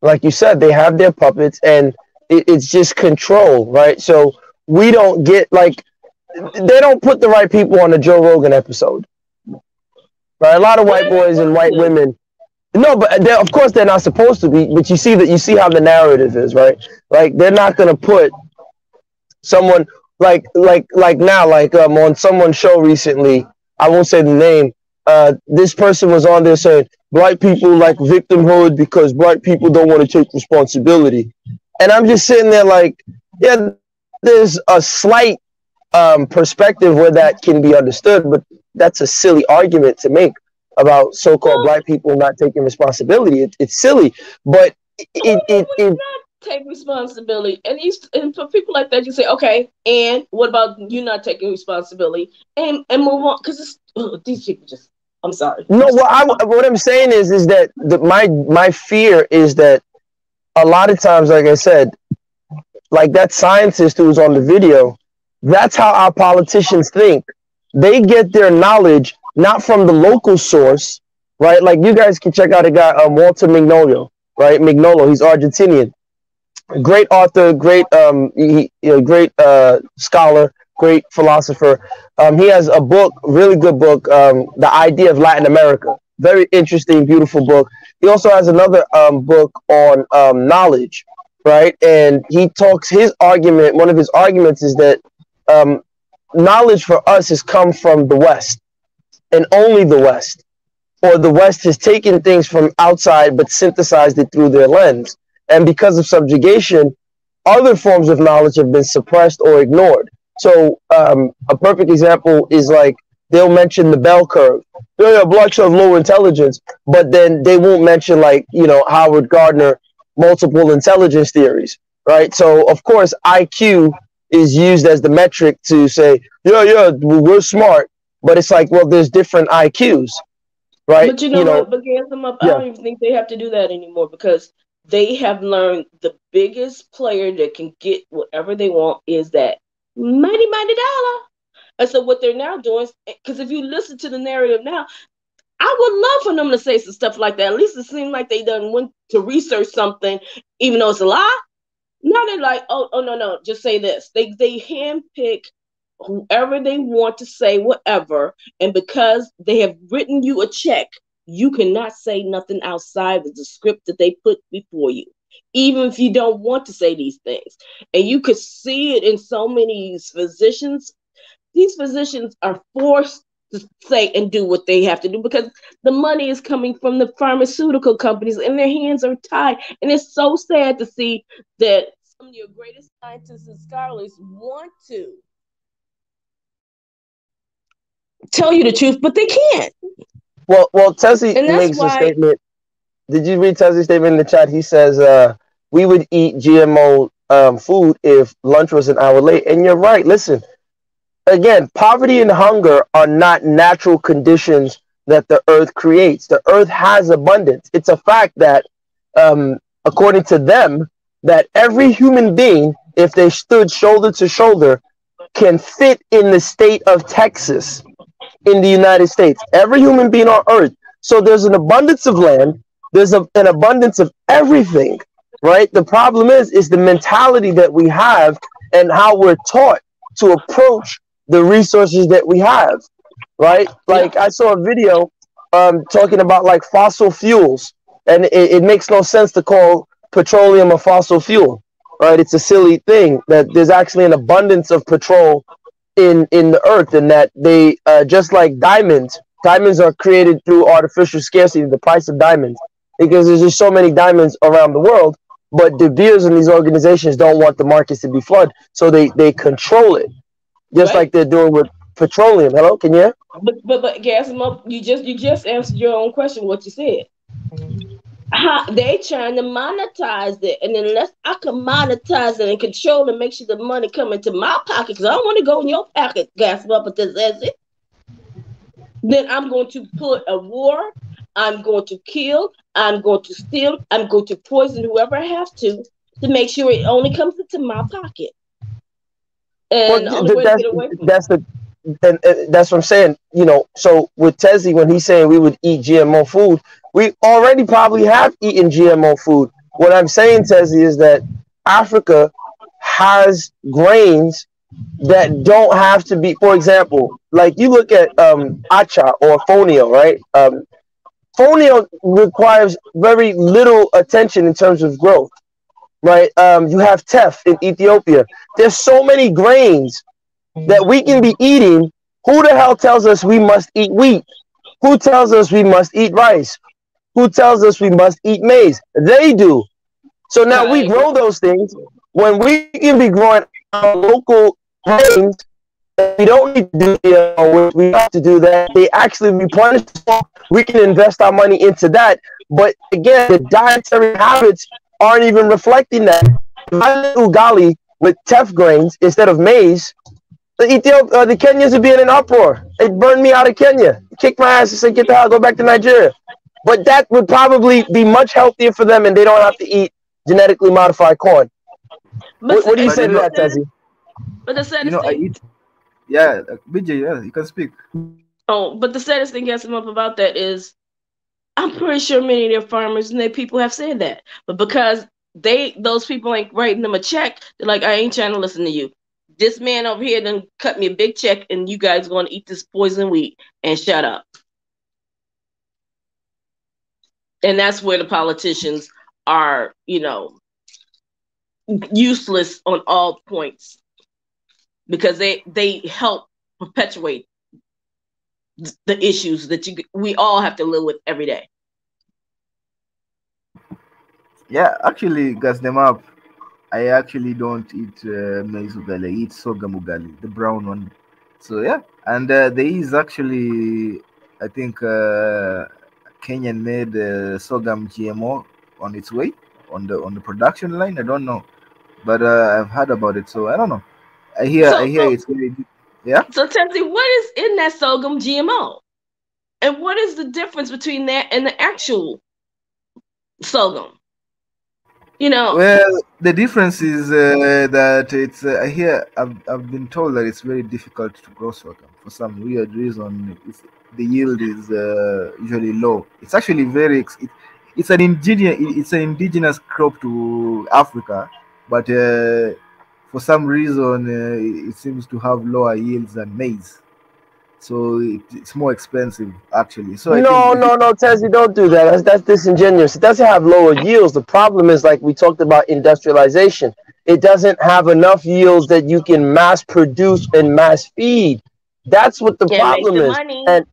like you said, they have their puppets, and it's just control, right? So we don't get, like, they don't put the right people on the Joe Rogan episode, right? A lot of white boys and white women. No, but of course they're not supposed to be. But you see how the narrative is, right? Like, they're not gonna put someone like now, like on someone's show recently. I won't say the name. This person was on there saying black people like victimhood because black people don't want to take responsibility, and I'm just sitting there like, yeah, there's a slight perspective where that can be understood, but that's a silly argument to make about so-called black people not taking responsibility. It's silly, but it take responsibility, and for people like that, you say, okay, and what about you not taking responsibility, and move on, because these people just. I'm sorry. No, what I'm saying is that my fear is that a lot of times, like I said, like that scientist who was on the video, that's how our politicians think. They get their knowledge not from the local source, right? Like, you guys can check out a guy, Walter Mignolo, right? Mignolo, he's Argentinian, great author, great great scholar, great philosopher. He has a book, really good book, The Idea of Latin America. Very interesting, beautiful book. He also has another book on knowledge, right? And he talks, his argument, one of his arguments is that knowledge for us has come from the West, and only the West, or the West has taken things from outside but synthesized it through their lens. And because of subjugation, other forms of knowledge have been suppressed or ignored. So a perfect example is, like, they'll mention the bell curve. Yeah, blacks have low intelligence, but then they won't mention, like, Howard Gardner multiple intelligence theories, right? So of course IQ is used as the metric to say, yeah, we're smart, but it's like, well, there's different IQs, right? But what? But I don't even think they have to do that anymore, because they have learned the biggest player that can get whatever they want is that mighty dollar. And so what they're now doing, because if you listen to the narrative now, I would love for them to say some stuff like that. At least it seemed like they done went to research something, even though it's a lie. Now they're like, oh no, just say this. They handpick whoever they want to say whatever, and because they have written you a check, you cannot say nothing outside of the script that they put before you, even if you don't want to say these things. And you could see it in so many physicians. These physicians are forced to say and do what they have to do because the money is coming from the pharmaceutical companies and their hands are tied. And it's so sad to see that some of your greatest scientists and scholars want to tell you the truth, but they can't. Well, Tezzy makes a statement. Did you read Tezzy's statement in the chat? He says, we would eat GMO food if lunch was an hour late. And you're right. Listen, again, poverty and hunger are not natural conditions that the earth creates. The earth has abundance. It's a fact that, according to them, that every human being, if they stood shoulder to shoulder, can fit in the state of Texas in the United States. Every human being on earth. So there's an abundance of land. There's an abundance of everything, right? The problem is the mentality that we have and how we're taught to approach the resources that we have, right? Like, I saw a video talking about, like, fossil fuels, and it makes no sense to call petroleum a fossil fuel, right? It's a silly thing that there's actually an abundance of petrol in the earth, and that they just like diamonds are created through artificial scarcity, the price of diamonds, because there's just so many diamonds around the world. But De Beers and these organizations don't want the markets to be flooded, so they control it, just like they're doing with petroleum. Hello, can you hear? But Gasmo, you just answered your own question. What you said. They trying to monetize it, and unless I can monetize it and control and make sure the money come into my pocket, because I don't want to go in your pocket, Gasmo, but this is it. Then I'm going to put a war. I'm going to kill. I'm going to steal. I'm going to poison whoever I have to make sure it only comes into my pocket. And the only way to get away from that's what I'm saying. So with Tezzy, when he's saying we would eat GMO food, we already probably have eaten GMO food. What I'm saying, Tezzy, is that Africa has grains that don't have to be, for example, like you look at acha or fonio, right? Fonio requires very little attention in terms of growth, right? You have teff in Ethiopia. There's so many grains that we can be eating. Who the hell tells us we must eat wheat? Who tells us we must eat rice? Who tells us we must eat maize? They do. So now we grow those things when we can be growing our local grains. We don't need to do GMO, we have to do that. They actually replenish the soil. We can invest our money into that. But again, the dietary habits aren't even reflecting that. If I did ugali with teff grains instead of maize, the Kenyans would be in an uproar. They'd burn me out of Kenya, kick my ass and say, get the hell, go back to Nigeria. But that would probably be much healthier for them, and they don't have to eat genetically modified corn. What do you say to that, Tezzy? But the saddest thing, yeah, BJ, yeah, you can speak. Oh, but the saddest thing about that is, I'm pretty sure many of their farmers and their people have said that, but because those people ain't writing them a check, they're like, I ain't trying to listen to you. This man over here done cut me a big check, and you guys going to eat this poison wheat and shut up. And that's where the politicians are, useless on all points, because they help perpetuate the issues that we all have to live with every day. Yeah, actually, gas them up. I actually don't eat maize ugali. I eat sorghum ugali, the brown one. So yeah, and there is actually, I think, Kenyan made sorghum GMO on its way on the production line. I don't know, but I've heard about it, so I don't know. I hear it's very, yeah. So Tezzy, what is in that sorghum GMO, and what is the difference between that and the actual sorghum? Well, the difference is that it's. I hear I've been told that it's very difficult to grow sorghum for some weird reason. The yield is usually low. It's actually it's an indigenous crop to Africa, but for some reason it seems to have lower yields than maize. So it's more expensive, actually. So No, Tezzy, don't do that. That's disingenuous. It doesn't have lower yields. The problem is, like we talked about, industrialization. It doesn't have enough yields that you can mass produce and mass feed. That's what the problem is. And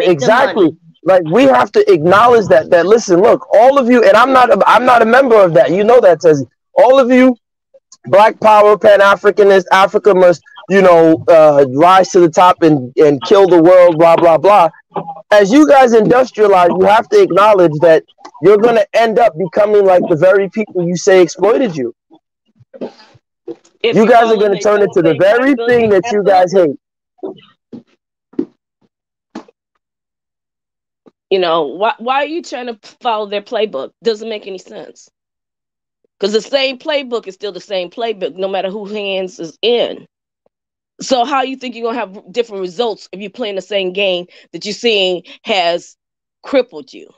exactly, like we have to acknowledge that. That listen, look, all of you, and I'm not a member of that. You know that, Tezzy. All of you, Black Power, Pan-Africanist, Africa must, rise to the top and kill the world, blah, blah, blah. As you guys industrialize, you have to acknowledge that you're going to end up becoming like the very people you say exploited you. You guys are going to turn into the very thing that you guys hate. Why are you trying to follow their playbook? Doesn't make any sense. Because the same playbook is still the same playbook, no matter whose hands is in. So how you think you're going to have different results if you're playing the same game that you're seeing has crippled you?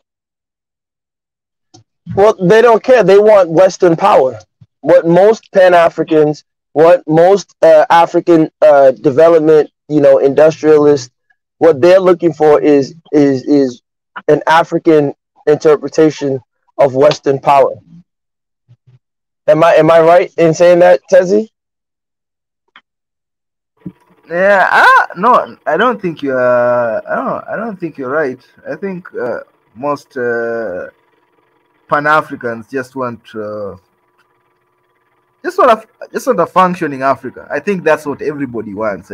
Well, they don't care. They want Western power. What most Pan-Africans, what most African development, industrialists, what they're looking for is an African interpretation of Western power. Am I right in saying that, Tezzy? Yeah, no, I don't think you're. I don't think you're right. I think most Pan-Africans just want a functioning Africa. I think that's what everybody wants.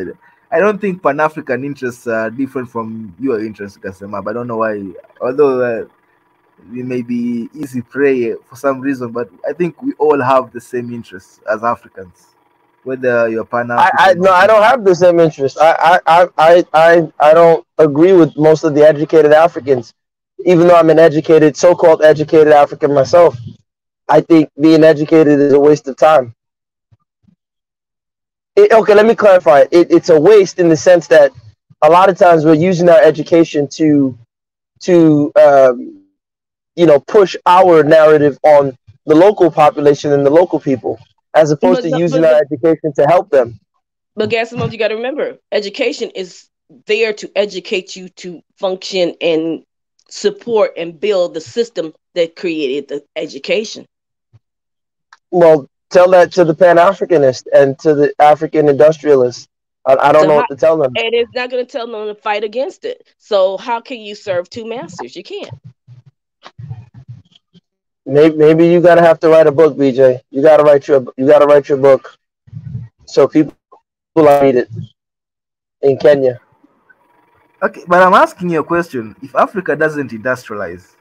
I don't think Pan-African interests are different from your interests, Gasemab. I don't know why. Although we may be easy prey for some reason, but I think we all have the same interests as Africans. Whether you're Pan-African, no, I don't have the same interest. I don't agree with most of the educated Africans, even though I'm an so-called educated African myself. I think being educated is a waste of time. Okay, let me clarify. It's a waste in the sense that a lot of times we're using our education to push our narrative on the local population and the local people, as opposed to using our education to help them. But Gassimov, you got to remember, education is there to educate you to function and support and build the system that created the education. Well, tell that to the Pan-Africanist and to the African industrialists. I don't know what to tell them. And it's not going to tell them to fight against it. So how can you serve two masters? You can't. Maybe you gotta have to write a book, BJ. You gotta write your book, so people read it in Kenya. Okay, but I'm asking you a question. If Africa doesn't industrialize,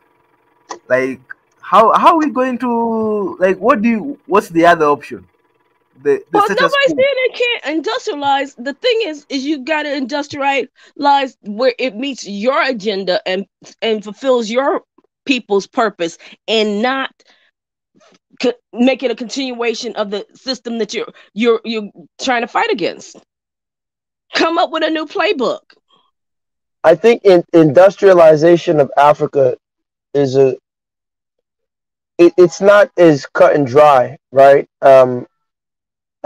like how are we going to, like, what's the other option? Well, nobody's saying they can't industrialize. The thing is you got to industrialize where it meets your agenda and fulfills your people's purpose, and not make it a continuation of the system that you're trying to fight against. Come up with a new playbook. I think industrialization of Africa is it's not as cut and dry, right? I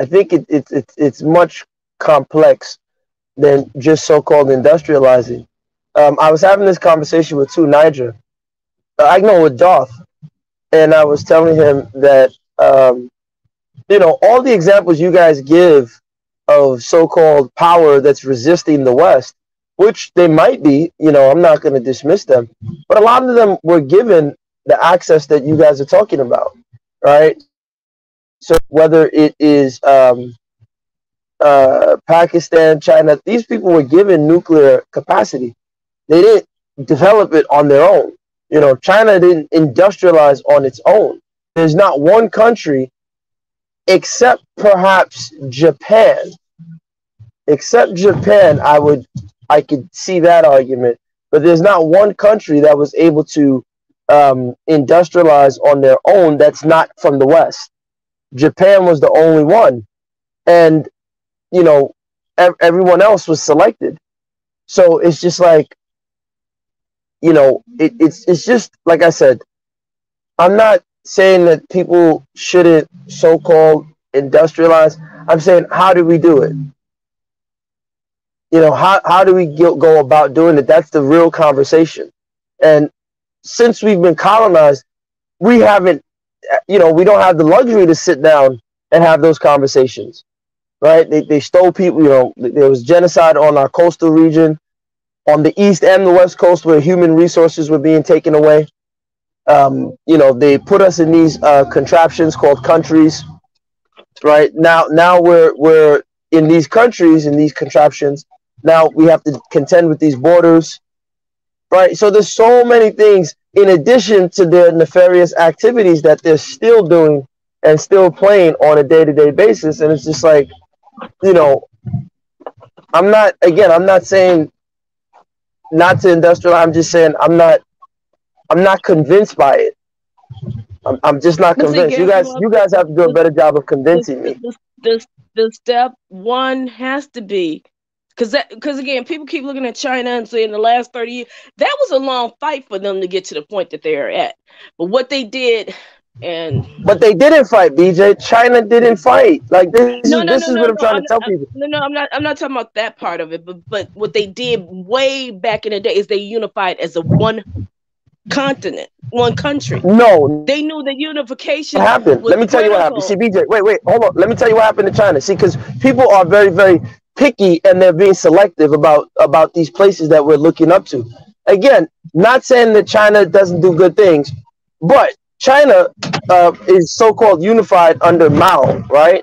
think it's much complex than just so-called industrializing. I was having this conversation with Niger. I know with Doth, and I was telling him that all the examples you guys give of so-called power that's resisting the West, which they might be, I'm not going to dismiss them, but a lot of them were given the access that you guys are talking about, right? So whether it is Pakistan, China, these people were given nuclear capacity. They didn't develop it on their own. China didn't industrialize on its own. There's not one country, except perhaps Japan. Except Japan, I could see that argument. But there's not one country that was able to industrialize on their own that's not from the West. Japan was the only one. And, everyone else was selected. So it's just like, it's just like I said, I'm not saying that people shouldn't so-called industrialize. I'm saying, how do we do it? How do we go about doing it? That's the real conversation. And since we've been colonized, we haven't, we don't have the luxury to sit down and have those conversations, right? They stole people, there was genocide on our coastal region, on the East and the West Coast, where human resources were being taken away. They put us in these contraptions called countries, right? Now we're in these countries, in these contraptions. Now we have to contend with these borders, right? So there's so many things in addition to their nefarious activities that they're still doing and still playing on a day-to-day basis. And it's just like, I'm not saying not to industrialize. I'm just saying I'm not convinced by it. I'm just not convinced. You guys have to do a better job of convincing me. The step one has to be, because again, people keep looking at China and saying the last 30 years, that was a long fight for them to get to the point that they are at. But what they did, but they didn't fight, BJ. China didn't fight. Like this is what I'm trying to tell people. I'm not talking about that part of it. But what they did way back in the day is they unified as a one continent, one country. No, they knew the unification. What happened? Let me tell you what happened. See, BJ, wait, hold on. Let me tell you what happened in China. See, because people are very, very picky and they're being selective about these places that we're looking up to. Again, not saying that China doesn't do good things, but China is so-called unified under Mao, right?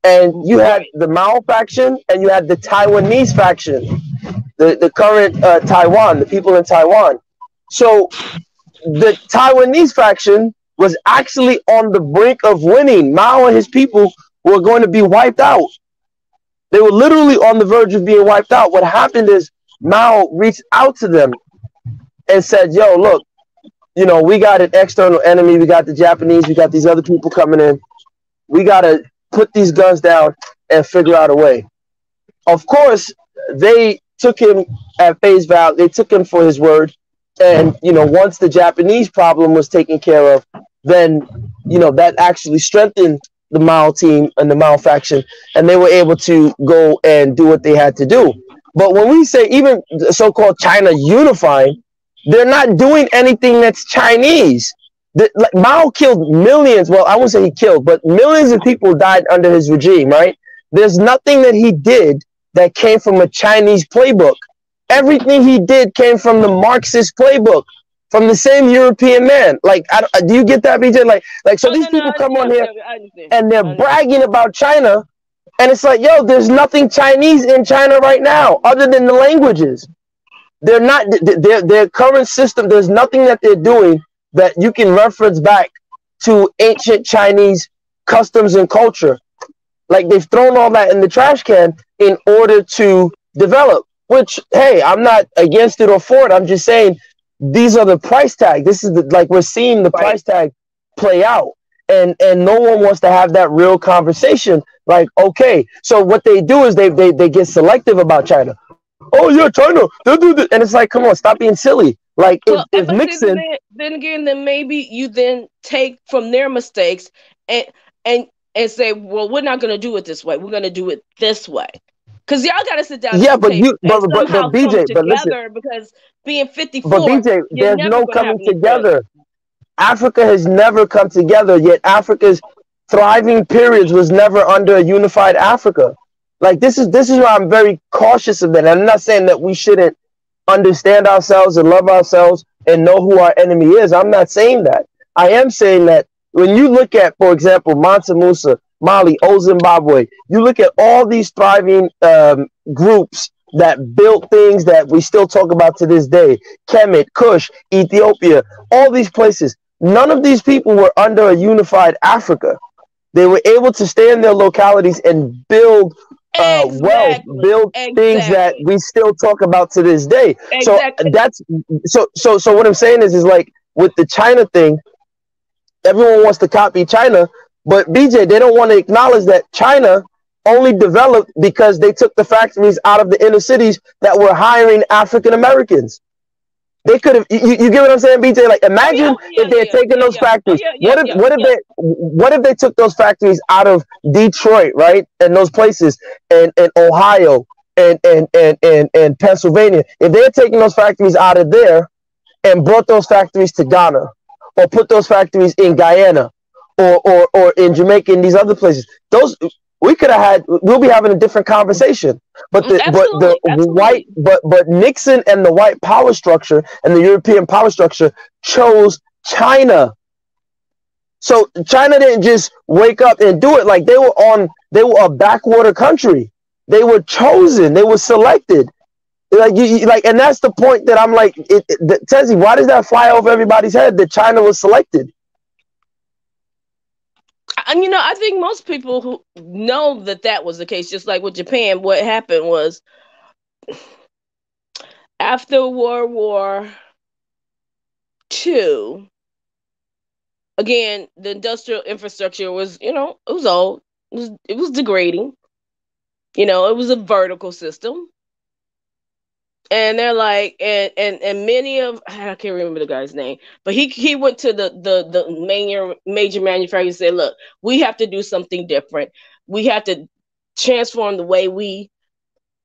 And you had the Mao faction and you had the Taiwanese faction, the current Taiwan, the people in Taiwan. So the Taiwanese faction was actually on the brink of winning. Mao and his people were going to be wiped out. They were literally on the verge of being wiped out. What happened is Mao reached out to them and said, yo, look, we got an external enemy. We got the Japanese. We got these other people coming in. We got to put these guns down and figure out a way. Of course, they took him at face value. They took him for his word. And, once the Japanese problem was taken care of, then that actually strengthened the Mao team and the Mao faction, and they were able to go and do what they had to do. But when we say even so-called China unifying, they're not doing anything that's Chinese. Like Mao killed millions. Well, I won't say he killed, but millions of people died under his regime, right? There's nothing that he did that came from a Chinese playbook. Everything he did came from the Marxist playbook, from the same European man. Like, do you get that, BJ? Like, so these people come on here and they're bragging about China, and it's like, yo, there's nothing Chinese in China right now other than the languages. They're not their current system. There's nothing that they're doing that you can reference back to ancient Chinese customs and culture. Like, they've thrown all that in the trash can in order to develop. Which, hey, I'm not against it or for it. I'm just saying these are the price tag. This is like we're seeing the price tag play out, and no one wants to have that real conversation. Like, okay, so what they do is they get selective about China. Oh yeah, China, they'll do this, and it's like, come on, stop being silly. Like, if Nixon, then again, then maybe you then take from their mistakes and say, well, we're not going to do it this way. We're going to do it this way. Because y'all got to sit down. Yeah, and but BJ, but listen, because being 54, but BJ, there's no coming together. Africa has never come together, yet Africa's thriving periods was never under a unified Africa. Like, this is why I'm very cautious of that. I'm not saying that we shouldn't understand ourselves and love ourselves and know who our enemy is. I'm not saying that. I am saying that when you look at, for example, Mansa Musa, Mali, old Zimbabwe, you look at all these thriving groups that built things that we still talk about to this day, Kemet, Kush, Ethiopia, all these places. None of these people were under a unified Africa. They were able to stay in their localities and build wealth, build things that we still talk about to this day. So that's so what I'm saying is like with the China thing, everyone wants to copy China, but BJ, they don't want to acknowledge that China only developed because they took the factories out of the inner cities that were hiring African Americans. They could have, you get what I'm saying, BJ? Like, imagine if they had taken those factories. What if they took those factories out of Detroit, right, and those places, and Ohio and Pennsylvania? If they had taken those factories out of there and brought those factories to Ghana, or put those factories in Guyana, or in Jamaica and these other places, we could have had. We'll be having a different conversation. But but Nixon and the white power structure and the European power structure chose China. So China didn't just wake up and do it. Like, they were a backwater country. They were chosen. They were selected. Like, and that's the point that I'm like, Tezzy, why does that fly over everybody's head that China was selected? And I think most people who know that was the case, just like with Japan, what happened was after World War II, again, the industrial infrastructure was, it was old. It was degrading. It was a vertical system. And they're like, and many of, I can't remember the guy's name, but he went to the major manufacturer and said, look, we have to do something different. We have to transform the way we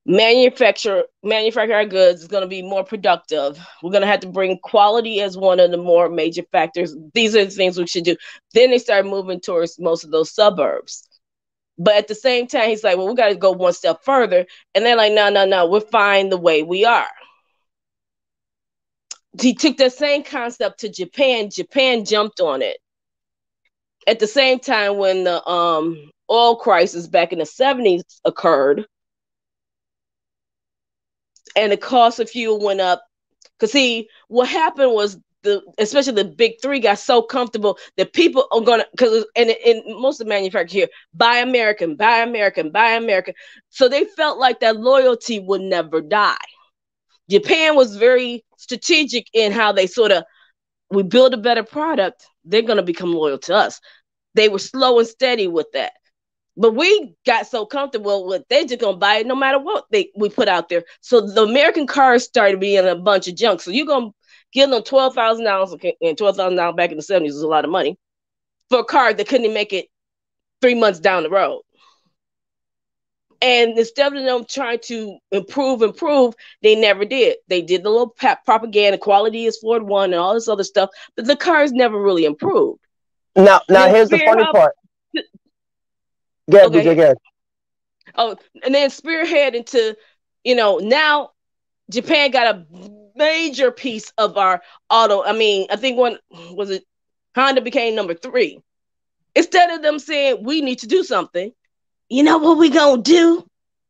manufacture our goods. Is going to be more productive. We're going to have to bring quality as one of the more major factors. These are the things we should do. Then they started moving towards most of those suburbs. But at the same time, he's like, well, we got to go one step further. And they're like, no, we're fine the way we are. He took that same concept to Japan. Japan jumped on it. At the same time, when the oil crisis back in the 70s occurred, and the cost of fuel went up. Because what happened was, especially the big three got so comfortable that people are gonna, because and most of the manufacturers here, buy American. So they felt like that loyalty would never die. Japan was very strategic in how they we build a better product, they're gonna become loyal to us. They were slow and steady with that. But we got so comfortable with they're just gonna buy it no matter what we put out there. So the American cars started being a bunch of junk. So you're gonna give them $12,000, and $12,000 back in the 70s was a lot of money. for a car that couldn't make it 3 months down the road. And instead of them trying to improve, they never did. They did the little propaganda, quality is Ford One and all this other stuff, but the cars never really improved. Now here's the funny part. Go ahead. Oh, and then spearhead into, now Japan got a major piece of our auto. I mean, I think Honda became number 3. Instead of them saying we need to do something, you know what we gonna do?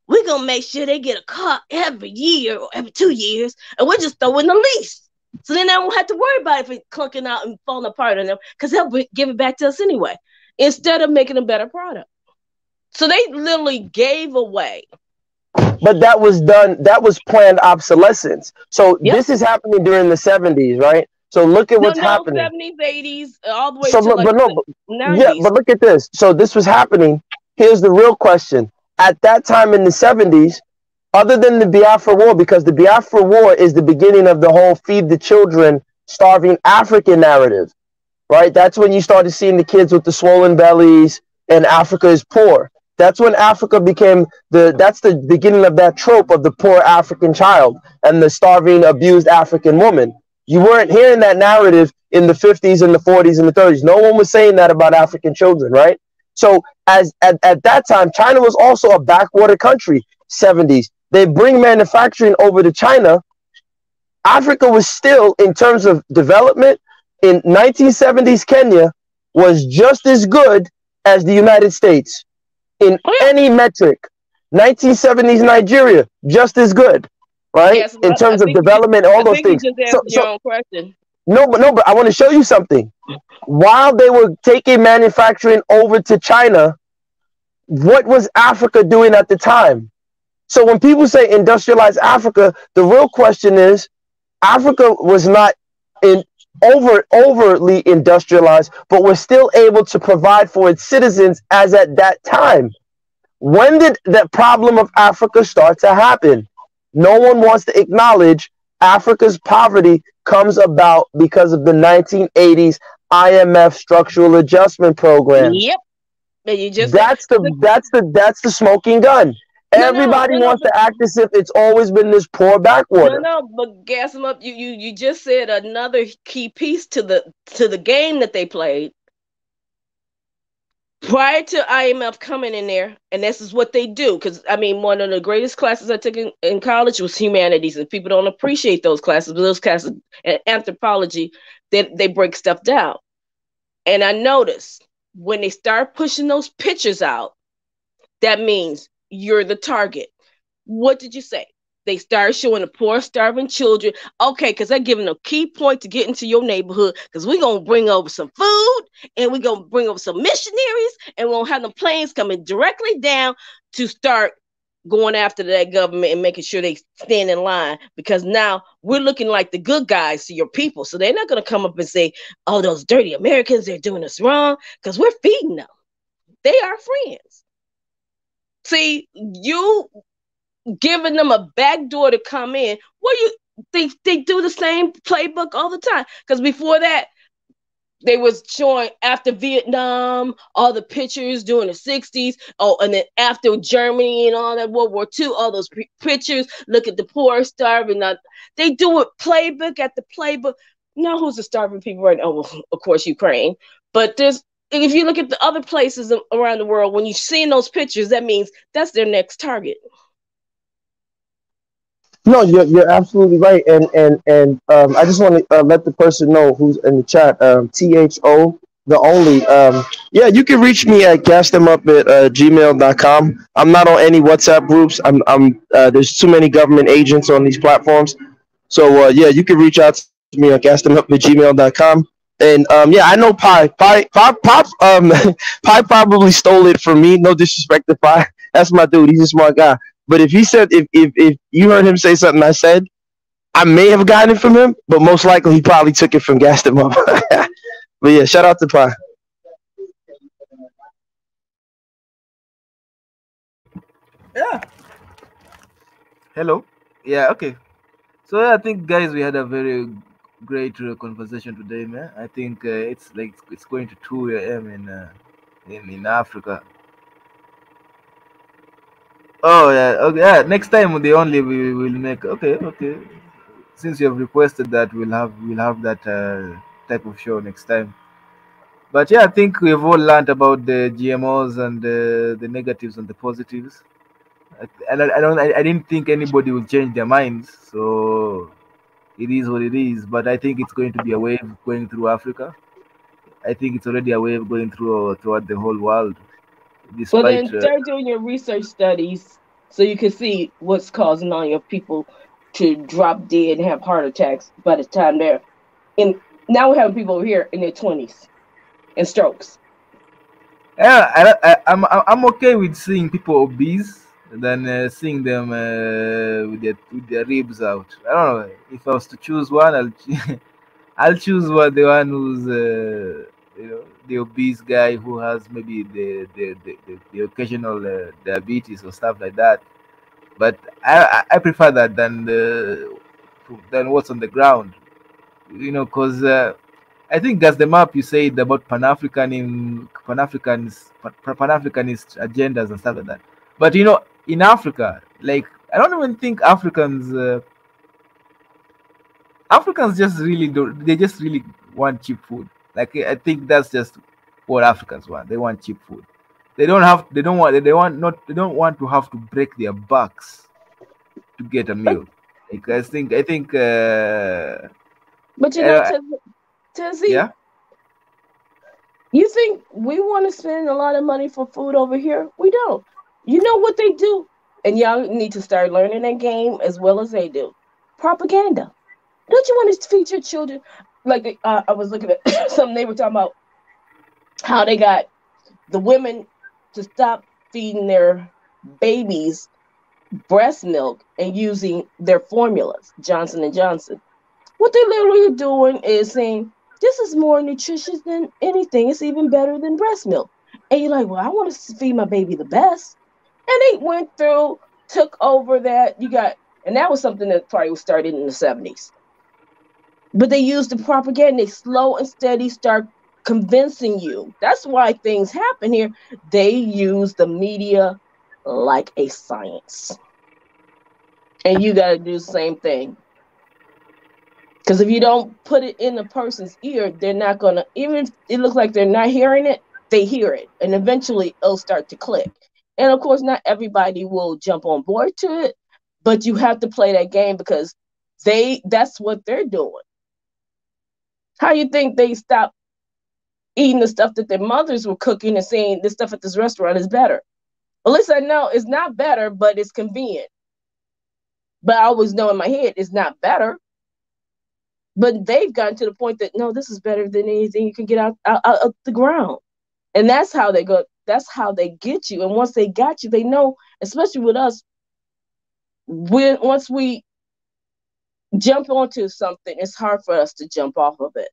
We're gonna make sure they get a car every year or every 2 years, and we're just throwing the lease. So then they won't have to worry about it clunking out and falling apart on them, because they'll give it back to us anyway, instead of making a better product. So they literally gave away. But that was done, that was planned obsolescence. So this is happening during the 70s, right? So look at what's happening. 70s, 80s, all the way to like the 90s. Yeah, but look at this. So this was happening. Here's the real question. At that time in the 70s, other than the Biafra War, because the Biafra War is the beginning of the whole feed the children, starving African narrative, right? That's when you started seeing the kids with the swollen bellies and Africa is poor. That's when Africa became that's the beginning of that trope of the poor African child and the starving, abused African woman. You weren't hearing that narrative in the 50s and the 40s and the 30s. No one was saying that about African children, right? So at that time, China was also a backwater country, 70s. They bring manufacturing over to China. Africa was still, in terms of development, in 1970s, Kenya was just as good as the United States in any metric. 1970s Nigeria, just as good, right? Yes, in terms of development, all those things. You just answered your own question. No, but I want to show you something. While they were taking manufacturing over to China, what was Africa doing at the time? So when people say industrialize Africa, the real question is, Africa was not overtly industrialized, but was still able to provide for its citizens as at that time. When did that problem of Africa start to happen? No one wants to acknowledge Africa's poverty comes about because of the 1980s IMF structural adjustment program. Yep. And you just that's the smoking gun. Everybody wants to act as if it's always been this poor backwater. No, but gas them up. You just said another key piece to the game that they played. Prior to IMF coming in there, and this is what they do, because I mean, one of the greatest classes I took in college was humanities, and people don't appreciate those classes. But those classes, anthropology, they break stuff down. And I noticed when they start pushing those pictures out, that means you're the target. What did you say? They start showing the poor, starving children. Okay, because they're giving a key point to get into your neighborhood, because we're going to bring over some food, and we're going to bring over some missionaries, and we're going to have the planes coming directly down to start going after that government and making sure they stand in line, because now we're looking like the good guys to your people. So they're not going to come up and say, oh, those dirty Americans, they're doing us wrong, because we're feeding them. They are friends. See, you giving them a back door to come in. Well, they do the same playbook all the time. Because before that, they was showing after Vietnam, all the pictures during the 60s. Oh, and then after Germany and all that, World War II, all those pictures. Look at the poor, starving. They do it playbook at the playbook. Now, who's the starving people right now? Oh, well, of course, Ukraine. But if you look at the other places around the world, when you're seeing those pictures, that means that's their next target. No, you're absolutely right, and I just want to let the person know who's in the chat. THO the only. Yeah, you can reach me at gasthemup@gmail.com. I'm not on any WhatsApp groups. I'm there's too many government agents on these platforms, so yeah, you can reach out to me at gasthemup@gmail.com. And yeah, I know Pi probably stole it from me. No disrespect to Pi, that's my dude. He's a smart guy. But if he said, if you heard him say something I said, I may have gotten it from him, but most likely he probably took it from Gassed Him Up. But yeah, shout out to Pi. Yeah. Hello. Yeah. Okay. So I think, guys, we had a very great conversation today, man. I think it's like it's going to 2 a.m. In Africa. Oh yeah, okay, yeah. Next time we will make okay. Since you have requested that, we'll have that type of show next time. But yeah, I think we've all learned about the GMOs and the negatives and the positives. I didn't think anybody would change their minds. So it is what it is. But I think it's going to be a wave going through Africa. I think it's already a wave going throughout the whole world. Well, Despite then start doing your research studies so you can see what's causing all your people to drop dead and have heart attacks by the time they're in. Now we're having people over here in their 20s and strokes. yeah, I'm okay with seeing people obese than seeing them with their ribs out. I don't know. If I was to choose one, I'll choose the one who's the obese guy who has maybe the occasional diabetes or stuff like that. But I prefer that than what's on the ground. Because I think that's the map you said about Pan-Africanist agendas and stuff like that. But in Africa, like I don't even think Africans just really don't. They just really want cheap food. Like I think that's just what Africans want. They want cheap food. They don't have. They don't want. They want not. They don't want to have to break their backs to get a meal. Like I think. But you know, Tizzy, yeah. You think we want to spend a lot of money for food over here? We don't. You know what they do? And y'all need to start learning that game as well as they do. Propaganda. Don't you want to feed your children? Like I was looking at something they were talking about how they got the women to stop feeding their babies breast milk and using their formulas, Johnson & Johnson. What they're literally doing is saying, this is more nutritious than anything. It's even better than breast milk. And you're like, well, I want to feed my baby the best. And they went through, took over that. And that was something that probably was started in the 70s. But they used the propaganda. They slow and steady start convincing you. That's why things happen here. They use the media like a science. And you got to do the same thing. Because if you don't put it in the person's ear, they're not going to, even if it looks like they're not hearing it, they hear it. And eventually it'll start to click. And of course, not everybody will jump on board to it, but you have to play that game because that's what they're doing. How you think they stopped eating the stuff that their mothers were cooking and saying this stuff at this restaurant is better? Well, at least I know it's not better, but it's convenient. But I always know in my head it's not better. But they've gotten to the point that, no, this is better than anything you can get out of the ground. And that's how they go. That's how they get you. And once they got you, they know, especially with us, once we jump onto something, it's hard for us to jump off of it.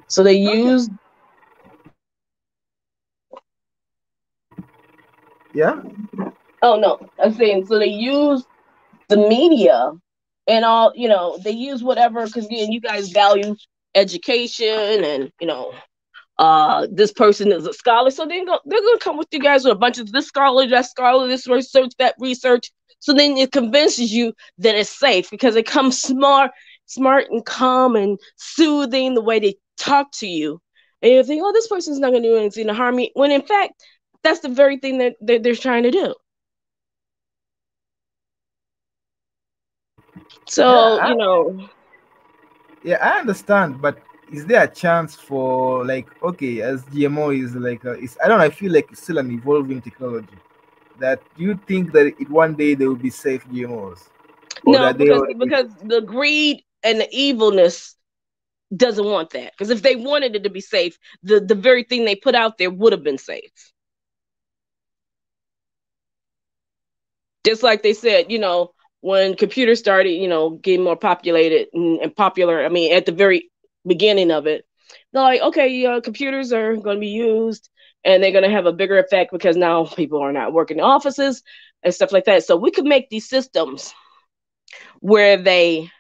So they use. Yeah. Oh, no. I'm saying, so they use the media and all, they use whatever, because again, you guys value education and, this person is a scholar. So they're going to come with you guys with a bunch of this scholar, this research, that research. So then it convinces you that it's safe because it comes smart and calm and soothing the way they talk to you. And you think, oh, this person's not going to do anything to harm me. When in fact, that's the very thing that they're trying to do. So, Yeah, I understand, but is there a chance for as GMO is I don't know, I feel like it's still an evolving technology. Do you think that one day there will be safe GMOs? No, because the greed and the evilness doesn't want that. Because if they wanted it to be safe, the very thing they put out there would have been safe. Just like they said, when computers started, getting more populated and popular, at the very beginning of it, they're like, okay, computers are going to be used and they're going to have a bigger effect because now people are not working in offices and stuff like that. So we could make these systems where they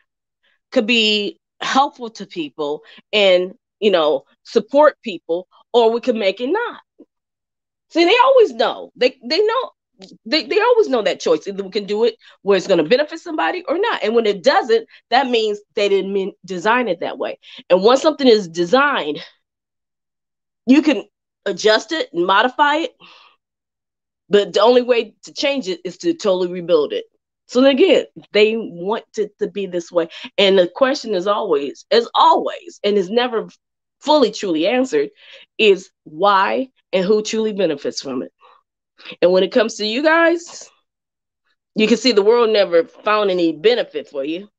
could be helpful to people and, you know, support people, or we could make it not. See, they always know. They know. They always know that choice. Either we can do it where it's going to benefit somebody or not. And when it doesn't, that means they didn't design it that way. And once something is designed, you can adjust it and modify it. But the only way to change it is to totally rebuild it. So again, they want it to be this way. And the question is always, and is never fully truly answered, is why and who truly benefits from it. And when it comes to you guys, you can see the world never found any benefit for you.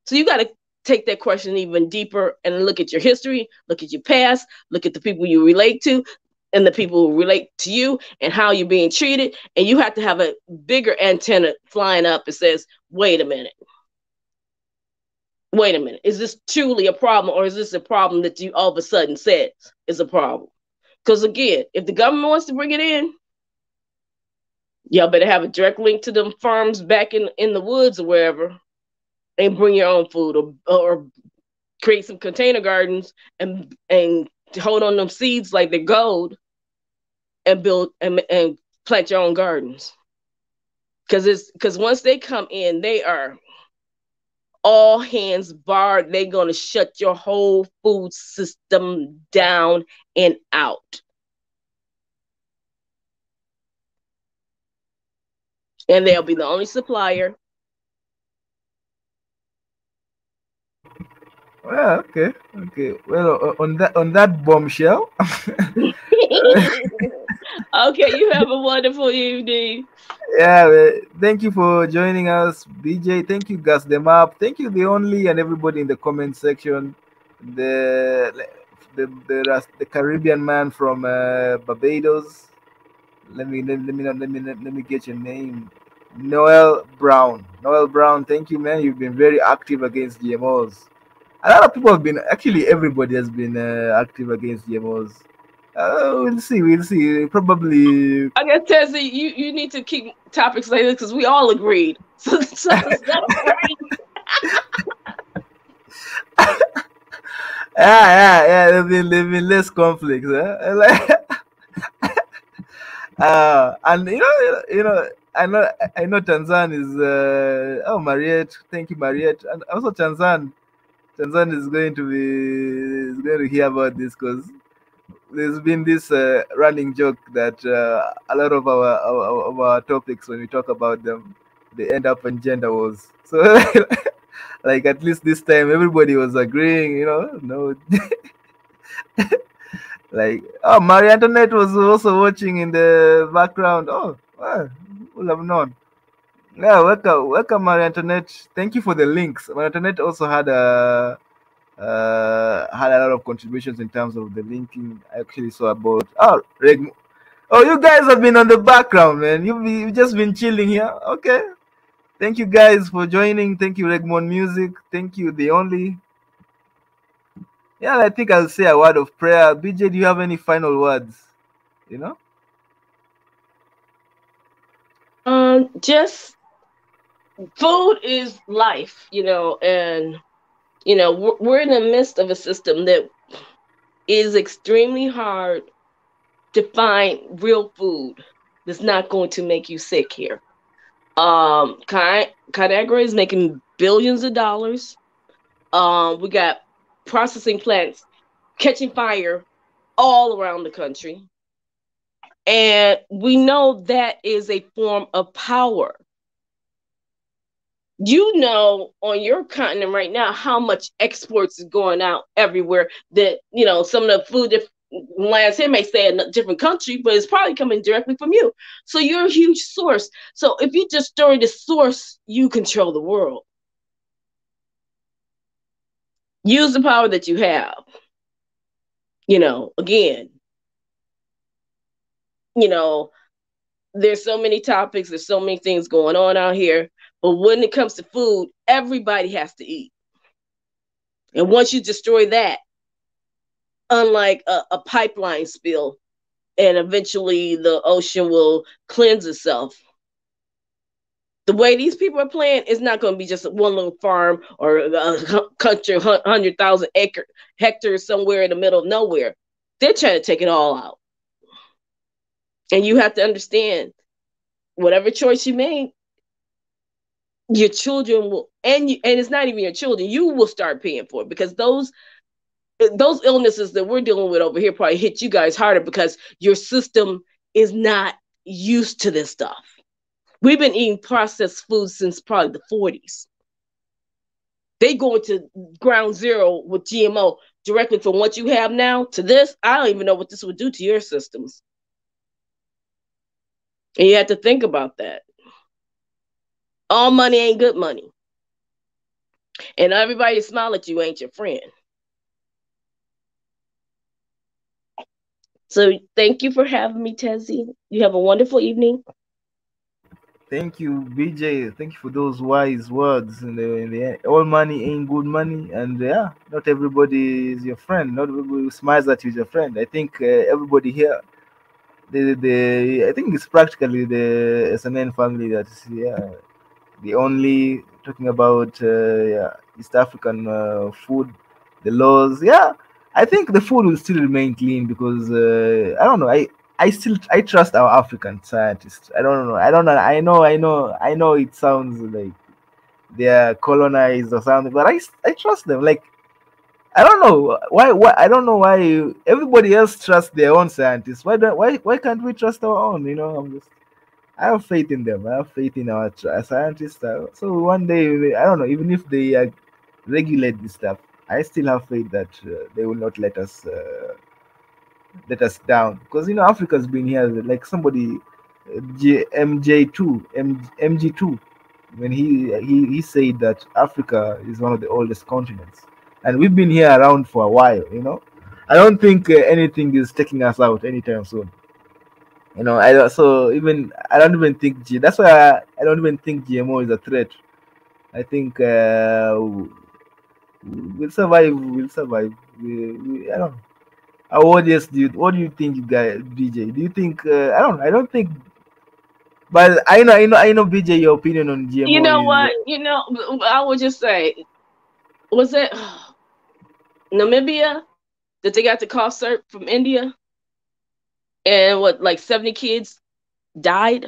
So you got to take that question even deeper and look at your history, look at your past, look at the people you relate to and the people who relate to you and how you're being treated. And you have to have a bigger antenna flying up that says, wait a minute. Wait a minute. Is this truly a problem, or is this a problem that you all of a sudden said is a problem? Because again, if the government wants to bring it in, y'all better have a direct link to them farms back in the woods or wherever, and bring your own food, or create some container gardens and hold on them seeds like they're gold, and build and plant your own gardens. Because once they come in, they are all hands barred. They're going to shut your whole food system down and out. And they'll be the only supplier. Well, okay. Well, on that bombshell. Okay, you have a wonderful evening. Yeah, thank you for joining us, BJ. Thank you, Gus the Map. Thank you, the only, and everybody in the comment section. The Caribbean man from Barbados. Let me get your name. Noel Brown. Noel Brown, thank you, man. You've been very active against GMOs. A lot of people have been, actually everybody has been active against GMOs. We'll see. Probably. I guess, Tessie, you need to keep topics like this because we all agreed. So yeah. There've been less conflicts. And you know, I know Tanzan is Mariette. Thank you, Mariette, and also Tanzan is going to hear about this because there's been this running joke that a lot of our topics, when we talk about them, they end up in gender wars. So like at least this time everybody was agreeing, no. Like, Marie Antoinette was also watching in the background. Oh, well, we'll have known. Yeah, welcome, Marie Antoinette. Thank you for the links. Marie Antoinette also had a lot of contributions in terms of the linking. I actually saw about Reg. Oh, you guys have been on the background, man. You've just been chilling here. Okay. Thank you guys for joining. Thank you, Regmon Music. Thank you, The Only. Yeah, I think I'll say a word of prayer. BJ, do you have any final words? Just food is life, and we're in the midst of a system that is extremely hard to find real food that's not going to make you sick here. Conagra is making billions of dollars. We got processing plants catching fire all around the country. And we know that is a form of power. On your continent right now, how much exports is going out everywhere that, some of the food that lands here may say in a different country, but it's probably coming directly from you. So you're a huge source. So if you just destroy the source, you control the world. Use the power that you have. Again, there's so many topics, there's so many things going on out here. But when it comes to food, everybody has to eat. And once you destroy that, unlike a pipeline spill, and eventually the ocean will cleanse itself, The way these people are playing, it's not going to be just one little farm or a country, 100,000 hectares somewhere in the middle of nowhere. They're trying to take it all out. And you have to understand, whatever choice you make, your children will, and it's not even your children, you will start paying for it, because those illnesses that we're dealing with over here probably hit you guys harder because your system is not used to this stuff. We've been eating processed food since probably the 40s. They go into ground zero with GMO directly from what you have now to this. I don't even know what this would do to your systems. And you have to think about that. All money ain't good money. And everybody smile at you ain't your friend. So thank you for having me, Tezzy. You have a wonderful evening. Thank you, BJ. Thank you for those wise words. In the end, all money ain't good money, and yeah, not everybody is your friend. Not everybody who smiles at you is your friend. I think everybody here, I think it's practically the SNN family that's the only talking about East African food, the laws. Yeah, I think the food will still remain clean because I don't know. I trust our African scientists. I don't know. I know. It sounds like they are colonized or something, but I trust them. Like I don't know why. I don't know why everybody else trusts their own scientists. Why can't we trust our own? I have faith in them. I have faith in our scientists. So one day, I don't know. Even if they regulate this stuff, I still have faith that they will not let us down, because Africa's been here like somebody MG2 when he said that Africa is one of the oldest continents, and we've been here around for a while. I don't think anything is taking us out anytime soon. I don't even think that's why I don't even think GMO is a threat. I think we'll survive. I don't know. What do you think, you guys, BJ? Do you think I don't think, but I know BJ, your opinion on GMO You know is what? I would just say, was it Namibia that they got the cough syrup from India? And like 70 kids died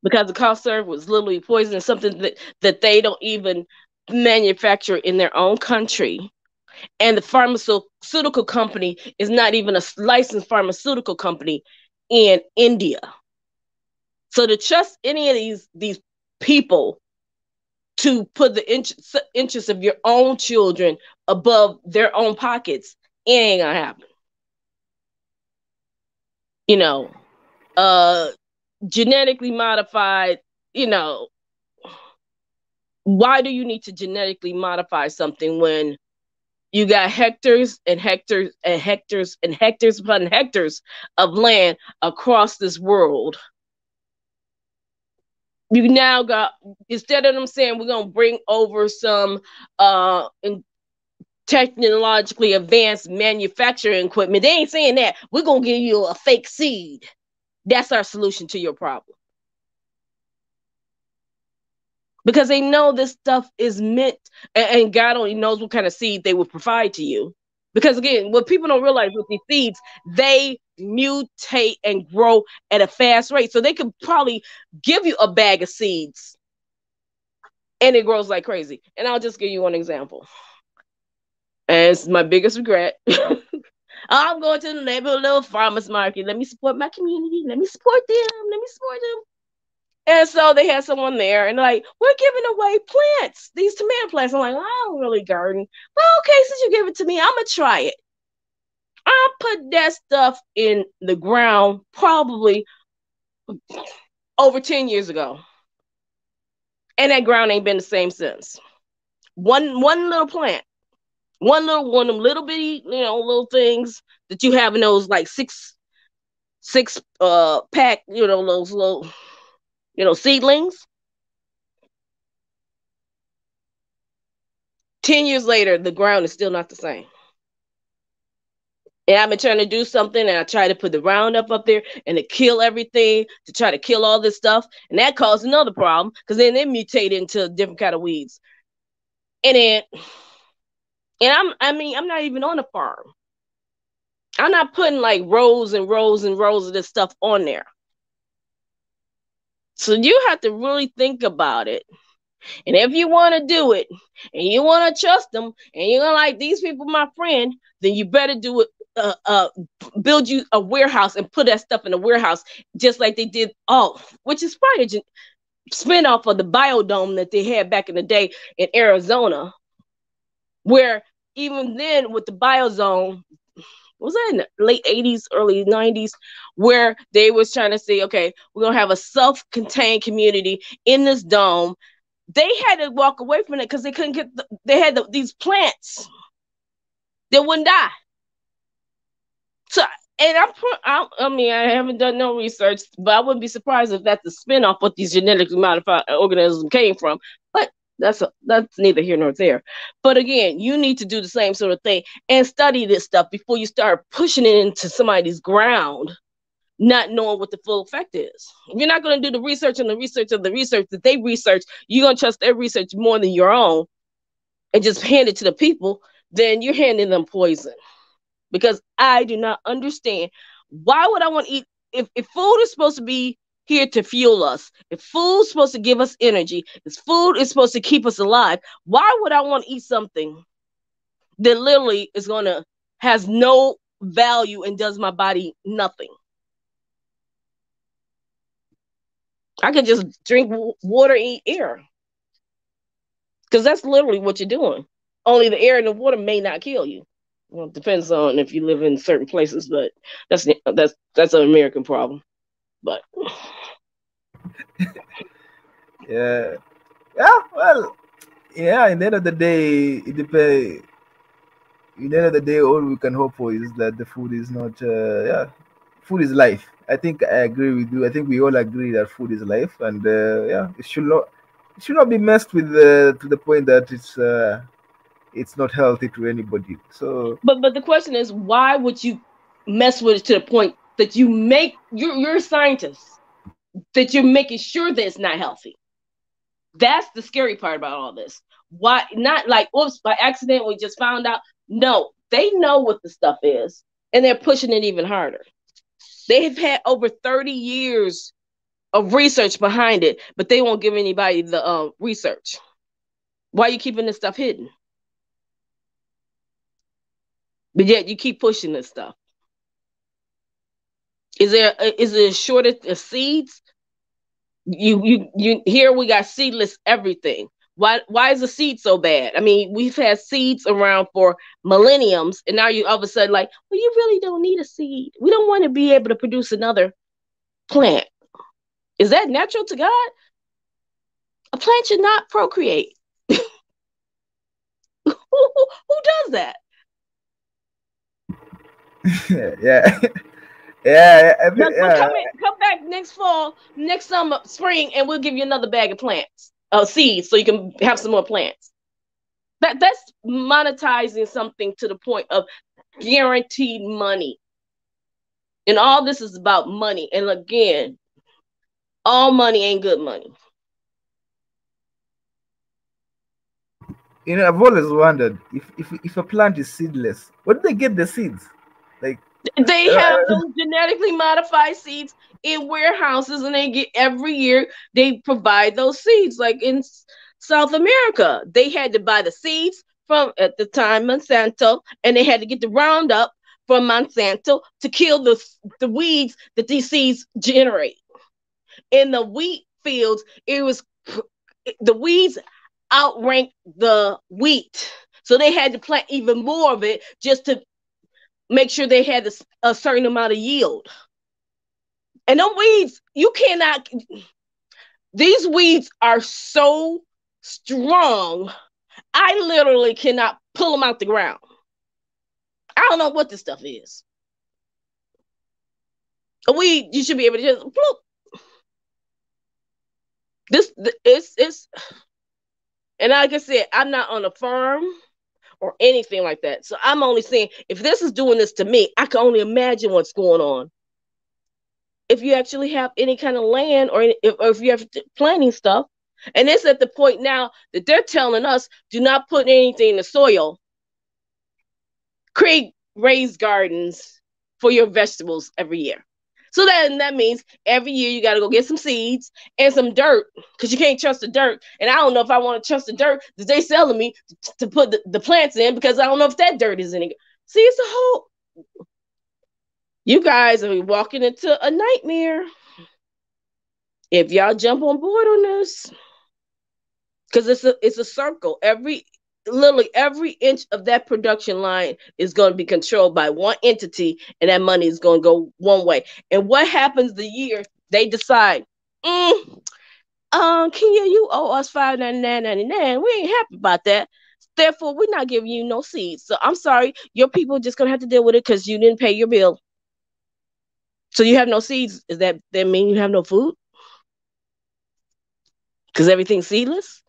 because the cough syrup was literally poison, something that they don't even manufacture in their own country. And the pharmaceutical company is not even a licensed pharmaceutical company in India. So to trust any of these people to put the interests of your own children above their own pockets, it ain't gonna happen. Genetically modified, why do you need to genetically modify something when you got hectares and hectares and hectares and hectares upon hectares of land across this world? You now got, instead of them saying we're going to bring over some technologically advanced manufacturing equipment, they ain't saying that. We're going to give you a fake seed. That's our solution to your problem. Because they know this stuff is meant, and God only knows what kind of seed they will provide to you. Because again, what people don't realize with these seeds, they mutate and grow at a fast rate. So they could probably give you a bag of seeds and it grows like crazy. And I'll just give you one example. And it's my biggest regret. I'm going to the neighborhood little farmers market. Let me support my community. Let me support them. And so they had someone there and like, we're giving away plants, these tomato plants. I'm like, I don't really garden. Well, okay, since you give it to me, I'm going to try it. I put that stuff in the ground probably over 10 years ago. And that ground ain't been the same since. One little plant, one of them little bitty, little things that you have in those like six pack, those little, seedlings. 10 years later, the ground is still not the same. And I've been trying to do something, and I try to put the Roundup up there and to kill everything, to try to kill all this stuff. And that caused another problem, because then they mutate into different kind of weeds. And I'm not even on a farm. I'm not putting like rows and rows and rows of this stuff on there. So you have to really think about it. And if you want to do it, and you want to trust them, and you're gonna like, these people my friend, then you better do it. Build you a warehouse and put that stuff in a warehouse, just like they did. Which is probably a spinoff of the biodome that they had back in the day in Arizona, where even then with the biozone, was that in the late 80s, early 90s, where they was trying to say, okay, we're gonna have a self-contained community in this dome. They had to walk away from it because they couldn't get. They had these plants that wouldn't die. So, and I mean, I haven't done no research, but I wouldn't be surprised if that's the spinoff what these genetically modified organisms came from. But that's neither here nor there. But again, you need to do the same sort of thing and study this stuff before you start pushing it into somebody's ground, not knowing what the full effect is. If you're not going to do the research and the research of the research that they research, you're going to trust their research more than your own and just hand it to the people, then you're handing them poison. Because I do not understand, why would I want to eat, if food is supposed to be here to fuel us, if food is supposed to give us energy, if food is supposed to keep us alive, why would I want to eat something that literally has no value and does my body nothing? I could just drink water and eat air, because that's literally what you're doing. Only the air and the water may not kill you. Well, it depends on if you live in certain places, but that's an American problem. But yeah, well, yeah. In the end of the day, it depends. In the end of the day, all we can hope for is that the food is not. Food is life. I think I agree with you. I think we all agree that food is life, and it should not be messed with to the point that it's not healthy to anybody. So, but the question is, why would you mess with it to the point that you're a scientist, that you're making sure that it's not healthy? That's the scary part about all this. Why not like, oops, by accident we just found out? No, they know what the stuff is, and they're pushing it even harder. They've had over 30 years of research behind it, but they won't give anybody the research. Why are you keeping this stuff hidden? But yet you keep pushing this stuff. Is there a shortage of seeds? You here we got seedless everything. Why is the seed so bad? I mean, we've had seeds around for millenniums, and now you all of a sudden like, well, you really don't need a seed. We don't want to be able to produce another plant. Is that natural to God? A plant should not procreate. Who does that? yeah. Come back next fall, next summer, spring, and we'll give you another bag of plants, seeds, so you can have some more plants. That's monetizing something to the point of guaranteed money. And all this is about money. And again, all money ain't good money. You know, I've always wondered if a plant is seedless, where do they get the seeds? Like, they have those genetically modified seeds in warehouses, and they get every year they provide those seeds. Like in South America, they had to buy the seeds from, at the time, Monsanto, and they had to get the Roundup from Monsanto to kill the weeds that these seeds generate. In the wheat fields, the weeds outranked the wheat, so they had to plant even more of it just to make sure they had a certain amount of yield. And them weeds, these weeds are so strong, I literally cannot pull them out the ground. I don't know what this stuff is. A weed, you should be able to just bloop. It's and like I said, I'm not on a farm or anything like that. So I'm only saying, if this is doing this to me, I can only imagine what's going on. If you actually have any kind of land, or if you have planting stuff. And it's at the point now that they're telling us, do not put anything in the soil. Create raised gardens for your vegetables every year. So that means every year you got to go get some seeds and some dirt, because you can't trust the dirt. And I don't know if I want to trust the dirt that they selling me to put the plants in, because I don't know if that dirt is any good. See, it's a whole. You guys are walking into a nightmare if y'all jump on board on this, because it's a circle. Literally every inch of that production line is going to be controlled by one entity, and that money is going to go one way. And what happens the year they decide, Kenya, you owe us $5.99.99. We ain't happy about that. Therefore, we're not giving you no seeds. So I'm sorry, your people are just going to have to deal with it because you didn't pay your bill. So you have no seeds. Does that mean you have no food? Because everything's seedless?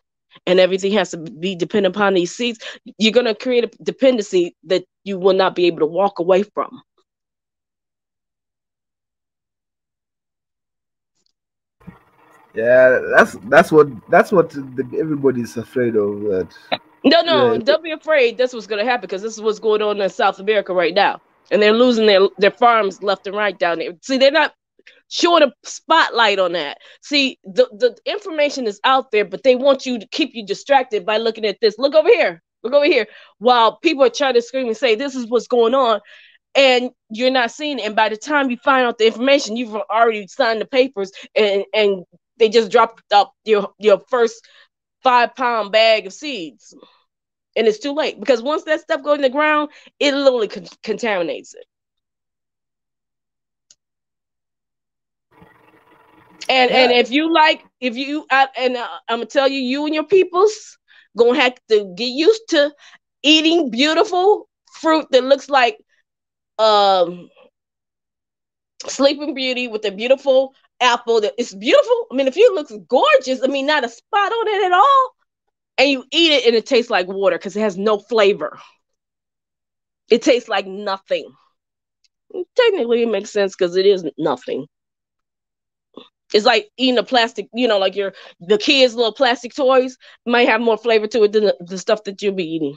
And everything has to be dependent upon these seeds. You're going to create a dependency that you will not be able to walk away from. Yeah, that's what everybody's afraid of. That. No, don't be afraid. That's what's going to happen, because this is what's going on in South America right now, and they're losing their farms left and right down there. See, they're not showing a spotlight on that. See, the information is out there, but they want you to keep you distracted by looking at this. Look over here. Look over here. While people are trying to scream and say, this is what's going on, and you're not seeing it. And by the time you find out the information, you've already signed the papers, and they just dropped up your first 5-pound bag of seeds. And it's too late, because once that stuff goes in the ground, it literally contaminates it. And I'm gonna tell you, you and your peoples gonna have to get used to eating beautiful fruit that looks like Sleeping Beauty with a beautiful apple that is beautiful. I mean, if it looks gorgeous, I mean, not a spot on it at all, and you eat it and it tastes like water because it has no flavor. It tastes like nothing. Technically, it makes sense because it is nothing. It's like eating a plastic, like the kids' little plastic toys might have more flavor to it than the stuff that you'll be eating.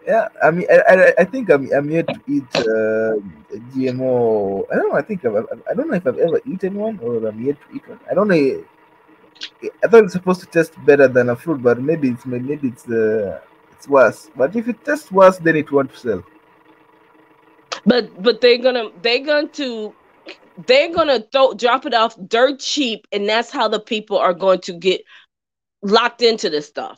Yeah, I mean, I think I'm yet to eat GMO. I don't know. I don't know if I've ever eaten one, or I'm yet to eat one. I don't know. I thought it's supposed to taste better than a fruit, but maybe it's worse. But if it tastes worse, then it won't sell. But they're gonna drop it off dirt cheap, and that's how the people are going to get locked into this stuff.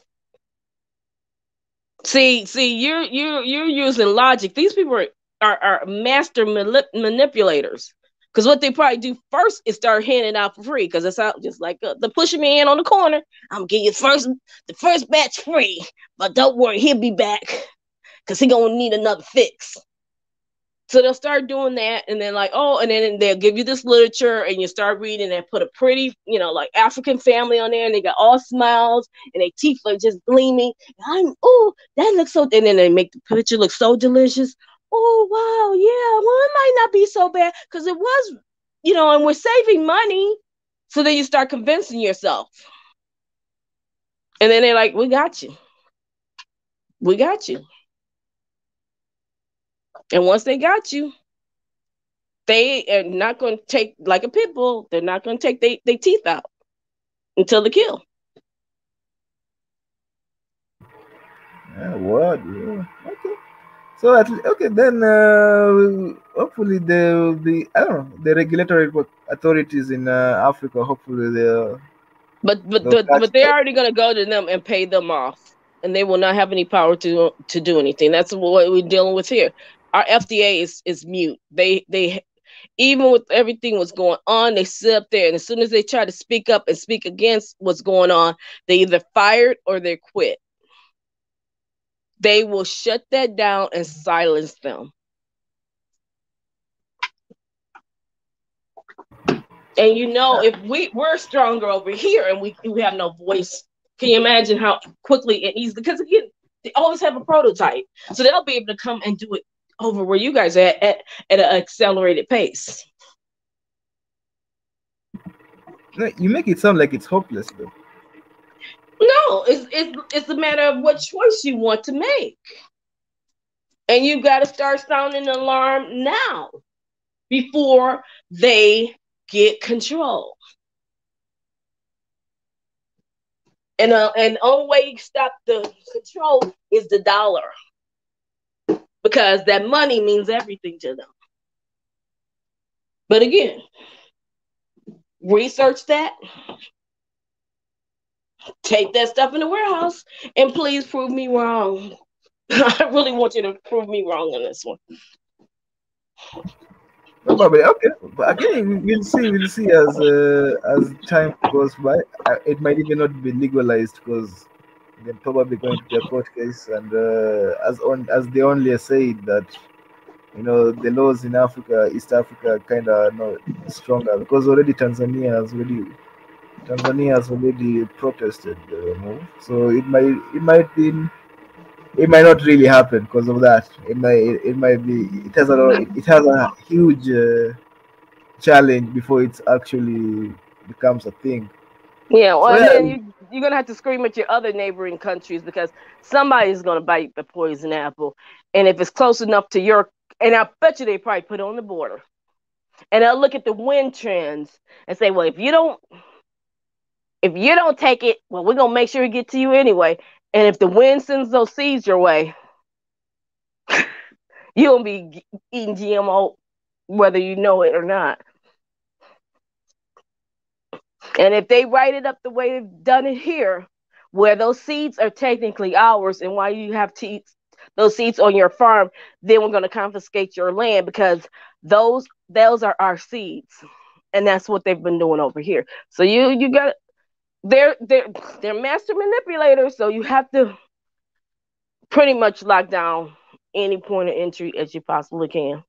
See, you're using logic. These people are master manipulators, because what they probably do first is start handing out for free, because it's out just like the pushing me in on the corner. I'm gonna give you the first batch free, but don't worry, he'll be back because he gonna need another fix. So they'll start doing that, and then and then they'll give you this literature, and you start reading, and put a pretty, like African family on there, and they got all smiles, and their teeth are just gleaming. That looks so, and then they make the picture look so delicious. Oh, wow, yeah, well, it might not be so bad, because it was, and we're saving money. So then you start convincing yourself. And then they're like, we got you. We got you. And once they got you, they are not going to take, like a pit bull, they're not going to take their teeth out until they kill. Yeah, what? Yeah. Okay. So then hopefully the regulatory authorities in Africa, hopefully they'll. But they're already going to go to them and pay them off, and they will not have any power to do anything. That's what we're dealing with here. Our FDA is mute. They even with everything was going on, they sit up there, and as soon as they try to speak up and speak against what's going on, they either fired or they quit. They will shut that down and silence them. And you know, if we're stronger over here and we have no voice, can you imagine how quickly and easily? Because again, they always have a prototype, so they'll be able to come and do it over where you guys are at an accelerated pace. No, you make it sound like it's hopeless, though. No, it's a matter of what choice you want to make, and you got to start sounding an alarm now before they get control. And the only way you stop the control is the dollar, because that money means everything to them. But again, research that, take that stuff in the warehouse, and please prove me wrong. I really want you to prove me wrong on this one. Probably okay, but again, we'll see as time goes by. It might even not be legalized because they're probably going to be a court case, and as they only said that, you know, the laws in Africa, East Africa, kind of stronger because already Tanzania has already protested the move, so it might not really happen because of that. It has a huge challenge before it actually becomes a thing. Yeah, well, So, and yeah, then you're gonna have to scream at your other neighboring countries because somebody's gonna bite the poison apple, and if it's close enough to your, and I bet you they probably put it on the border, and they'll look at the wind trends and say, well, if you don't take it, well, we're gonna make sure we get to you anyway. And if the wind sends those seeds your way, you're gonna be eating GMO whether you know it or not. And if they write it up the way they've done it here, where those seeds are technically ours, and why you have those seeds on your farm, then we're going to confiscate your land because those are our seeds, and that's what they've been doing over here. So you got, they're master manipulators, so you have to pretty much lock down any point of entry as you possibly can.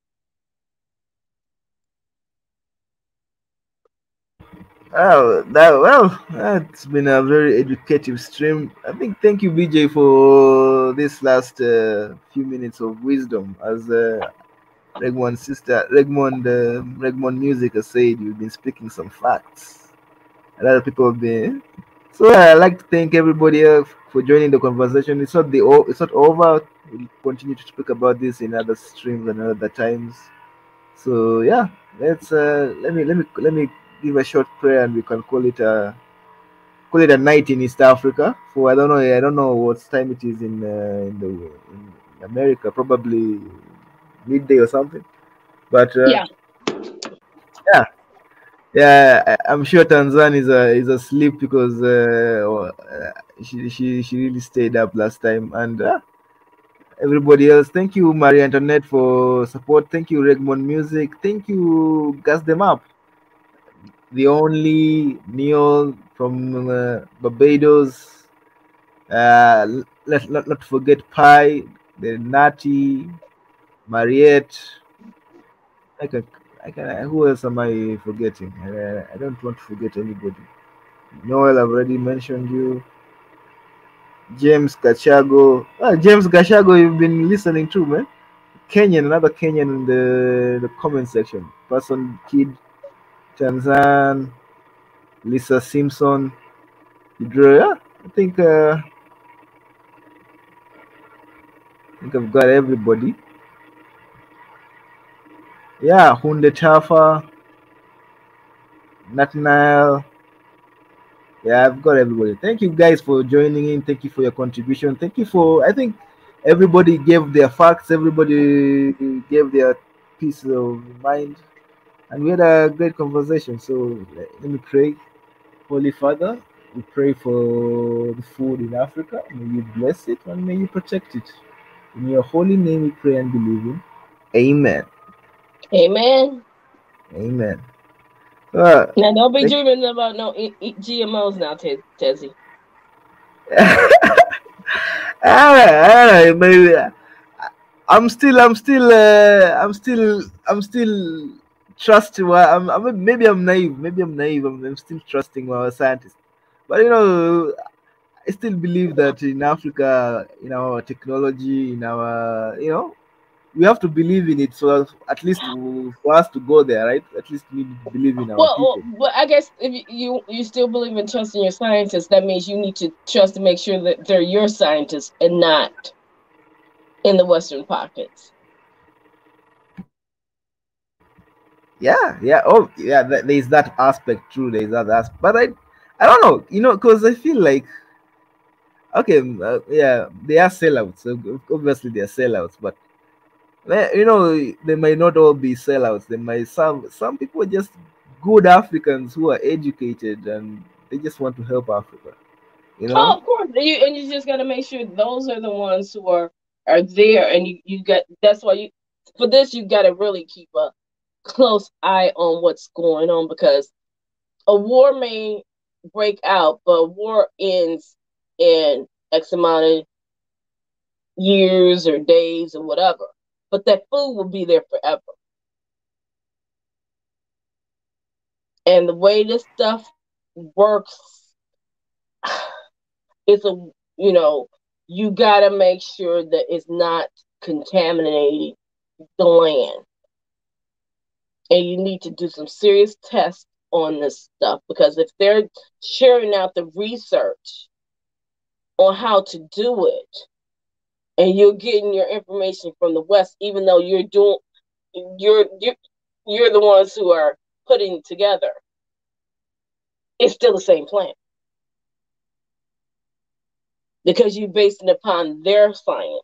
Oh, that's been a very educative stream. I think thank you, BJ, for this last few minutes of wisdom. As Regmon's sister, Regmon Music has said, you've been speaking some facts. A lot of people have been. So I'd like to thank everybody else for joining the conversation. It's not over. We'll continue to speak about this in other streams and other times. So yeah, let's let me give a short prayer and we can call it a night in East Africa. For I don't know what time it is in America, probably midday or something. But I'm sure Tanzania is asleep because she really stayed up last time. And everybody else, thank you, Maria Antoinette, for support. Thank you, Regmon Music. Thank you, Gas Them Up, the only Neil from Barbados. Let's not forget Pi, the Natty, Mariette. Who else am I forgetting? I don't want to forget anybody. Noel, I've already mentioned you. James Gachago. James Gachago, you've been listening to, man. Another Kenyan in the comment section. Person Kid, Tanzan, Lisa Simpson, Idrea. I think I've got everybody. Yeah, Hunde Tafa, Nathaniel. Yeah, I've got everybody. Thank you guys for joining in. Thank you for your contribution. Thank you for, I think everybody gave their facts. Everybody gave their peace of mind. And we had a great conversation. So let me pray. Holy Father, we pray for the food in Africa. May you bless it and may you protect it. In your holy name we pray and believe in. Amen. Amen. Amen. Now don't be dreaming about no GMOs now, Tezzy. Maybe I'm still trust. Maybe I'm naive. Maybe I'm naive. I'm still trusting our scientists. But I still believe that in Africa, in our technology, in our we have to believe in it. So at least for us to go there, right? At least we need to believe in our people. But I guess if you still believe in trusting your scientists, that means you need to trust to make sure that they're your scientists and not in the Western pockets. Yeah. Oh, yeah. There's that aspect. True, there's that aspect. But I don't know. Because I feel like okay, yeah, they are sellouts. So obviously they are sellouts, but they might not all be sellouts. They might some people are just good Africans who are educated and they just want to help Africa. Oh, of course, and you just got to make sure those are the ones who are there, and you got that's why for this you got to really keep a close eye on what's going on, because a war may break out, but a war ends in X amount of years or days or whatever. But that food will be there forever. And the way this stuff works, it's you got to make sure that it's not contaminating the land. And you need to do some serious tests on this stuff, because if they're sharing out the research on how to do it, and you're getting your information from the West, even though you're the ones who are putting it together, it's still the same plant, because you're based it upon their science.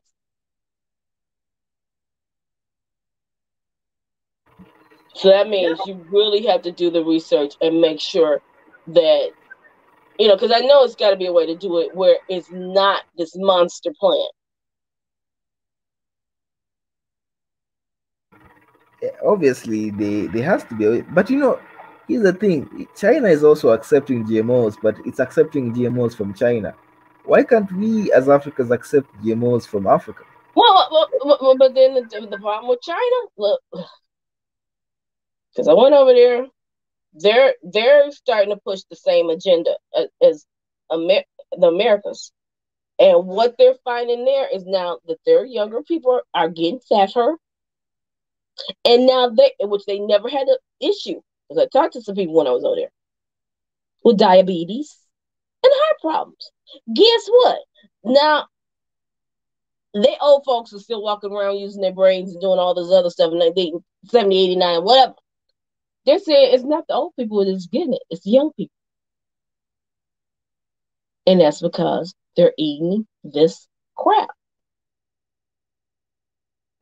So that means you really have to do the research and make sure that, because I know it's got to be a way to do it where it's not this monster plant. Obviously, there has to be a way. But here's the thing: China is also accepting GMOs, but it's accepting GMOs from China. Why can't we, as Africans, accept GMOs from Africa? Well, but then the problem with China, look, because I went over there, they're starting to push the same agenda as the Americas, and what they're finding there is now that their younger people are getting fatter, and now which they never had an issue. Because I talked to some people when I was over there with diabetes and heart problems. Guess what? Now, they old folks are still walking around using their brains and doing all this other stuff, and they 70, 89, whatever. They're saying it's not the old people that's getting it, it's the young people. And that's because they're eating this crap.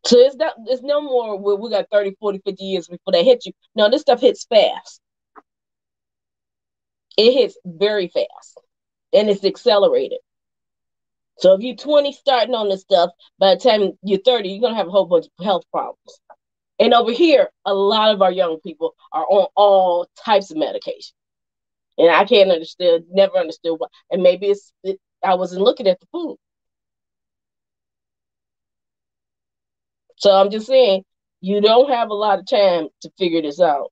So it's no more where we got 30, 40, 50 years before they hit you. No, this stuff hits fast. It hits very fast. And it's accelerated. So if you're 20 starting on this stuff, by the time you're 30, you're going to have a whole bunch of health problems. And over here, a lot of our young people are on all types of medication. And I can't understand, never understood why. And maybe I wasn't looking at the food. So I'm just saying, you don't have a lot of time to figure this out.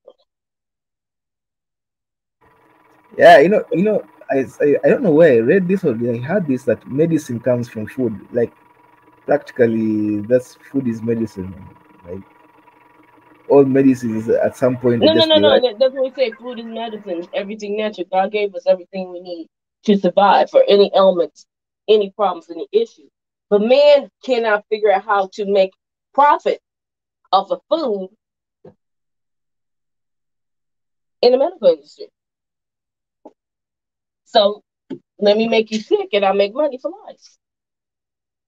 Yeah, I don't know where I read this or I heard this, that medicine comes from food. Like practically, food is medicine. Like all medicine is at some point. No. That's what we say. Food is medicine. Everything natural. God gave us everything we need to survive for any ailments, any problems, any issues. But man cannot figure out how to make profit off of food in the medical industry. So let me make you sick and I'll make money for life.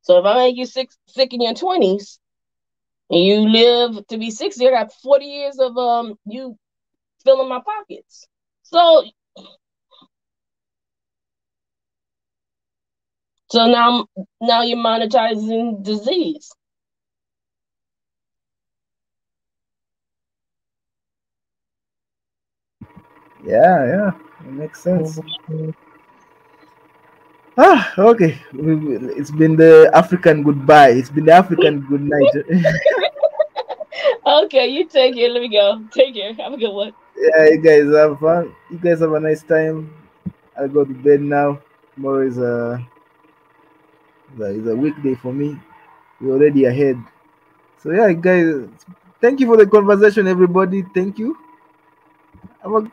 So if I make you sick in your 20s and you live to be 60, I got 40 years of you filling my pockets. So now you're monetizing disease. Yeah, it makes sense. Okay. It's been the African goodbye. It's been the African good night. Okay, you take care. Let me go. Take care. Have a good one. Yeah, you guys have fun. You guys have a nice time. I'll go to bed now. Tomorrow is a weekday for me. We're already ahead. So yeah, guys, thank you for the conversation, everybody. Thank you. Have a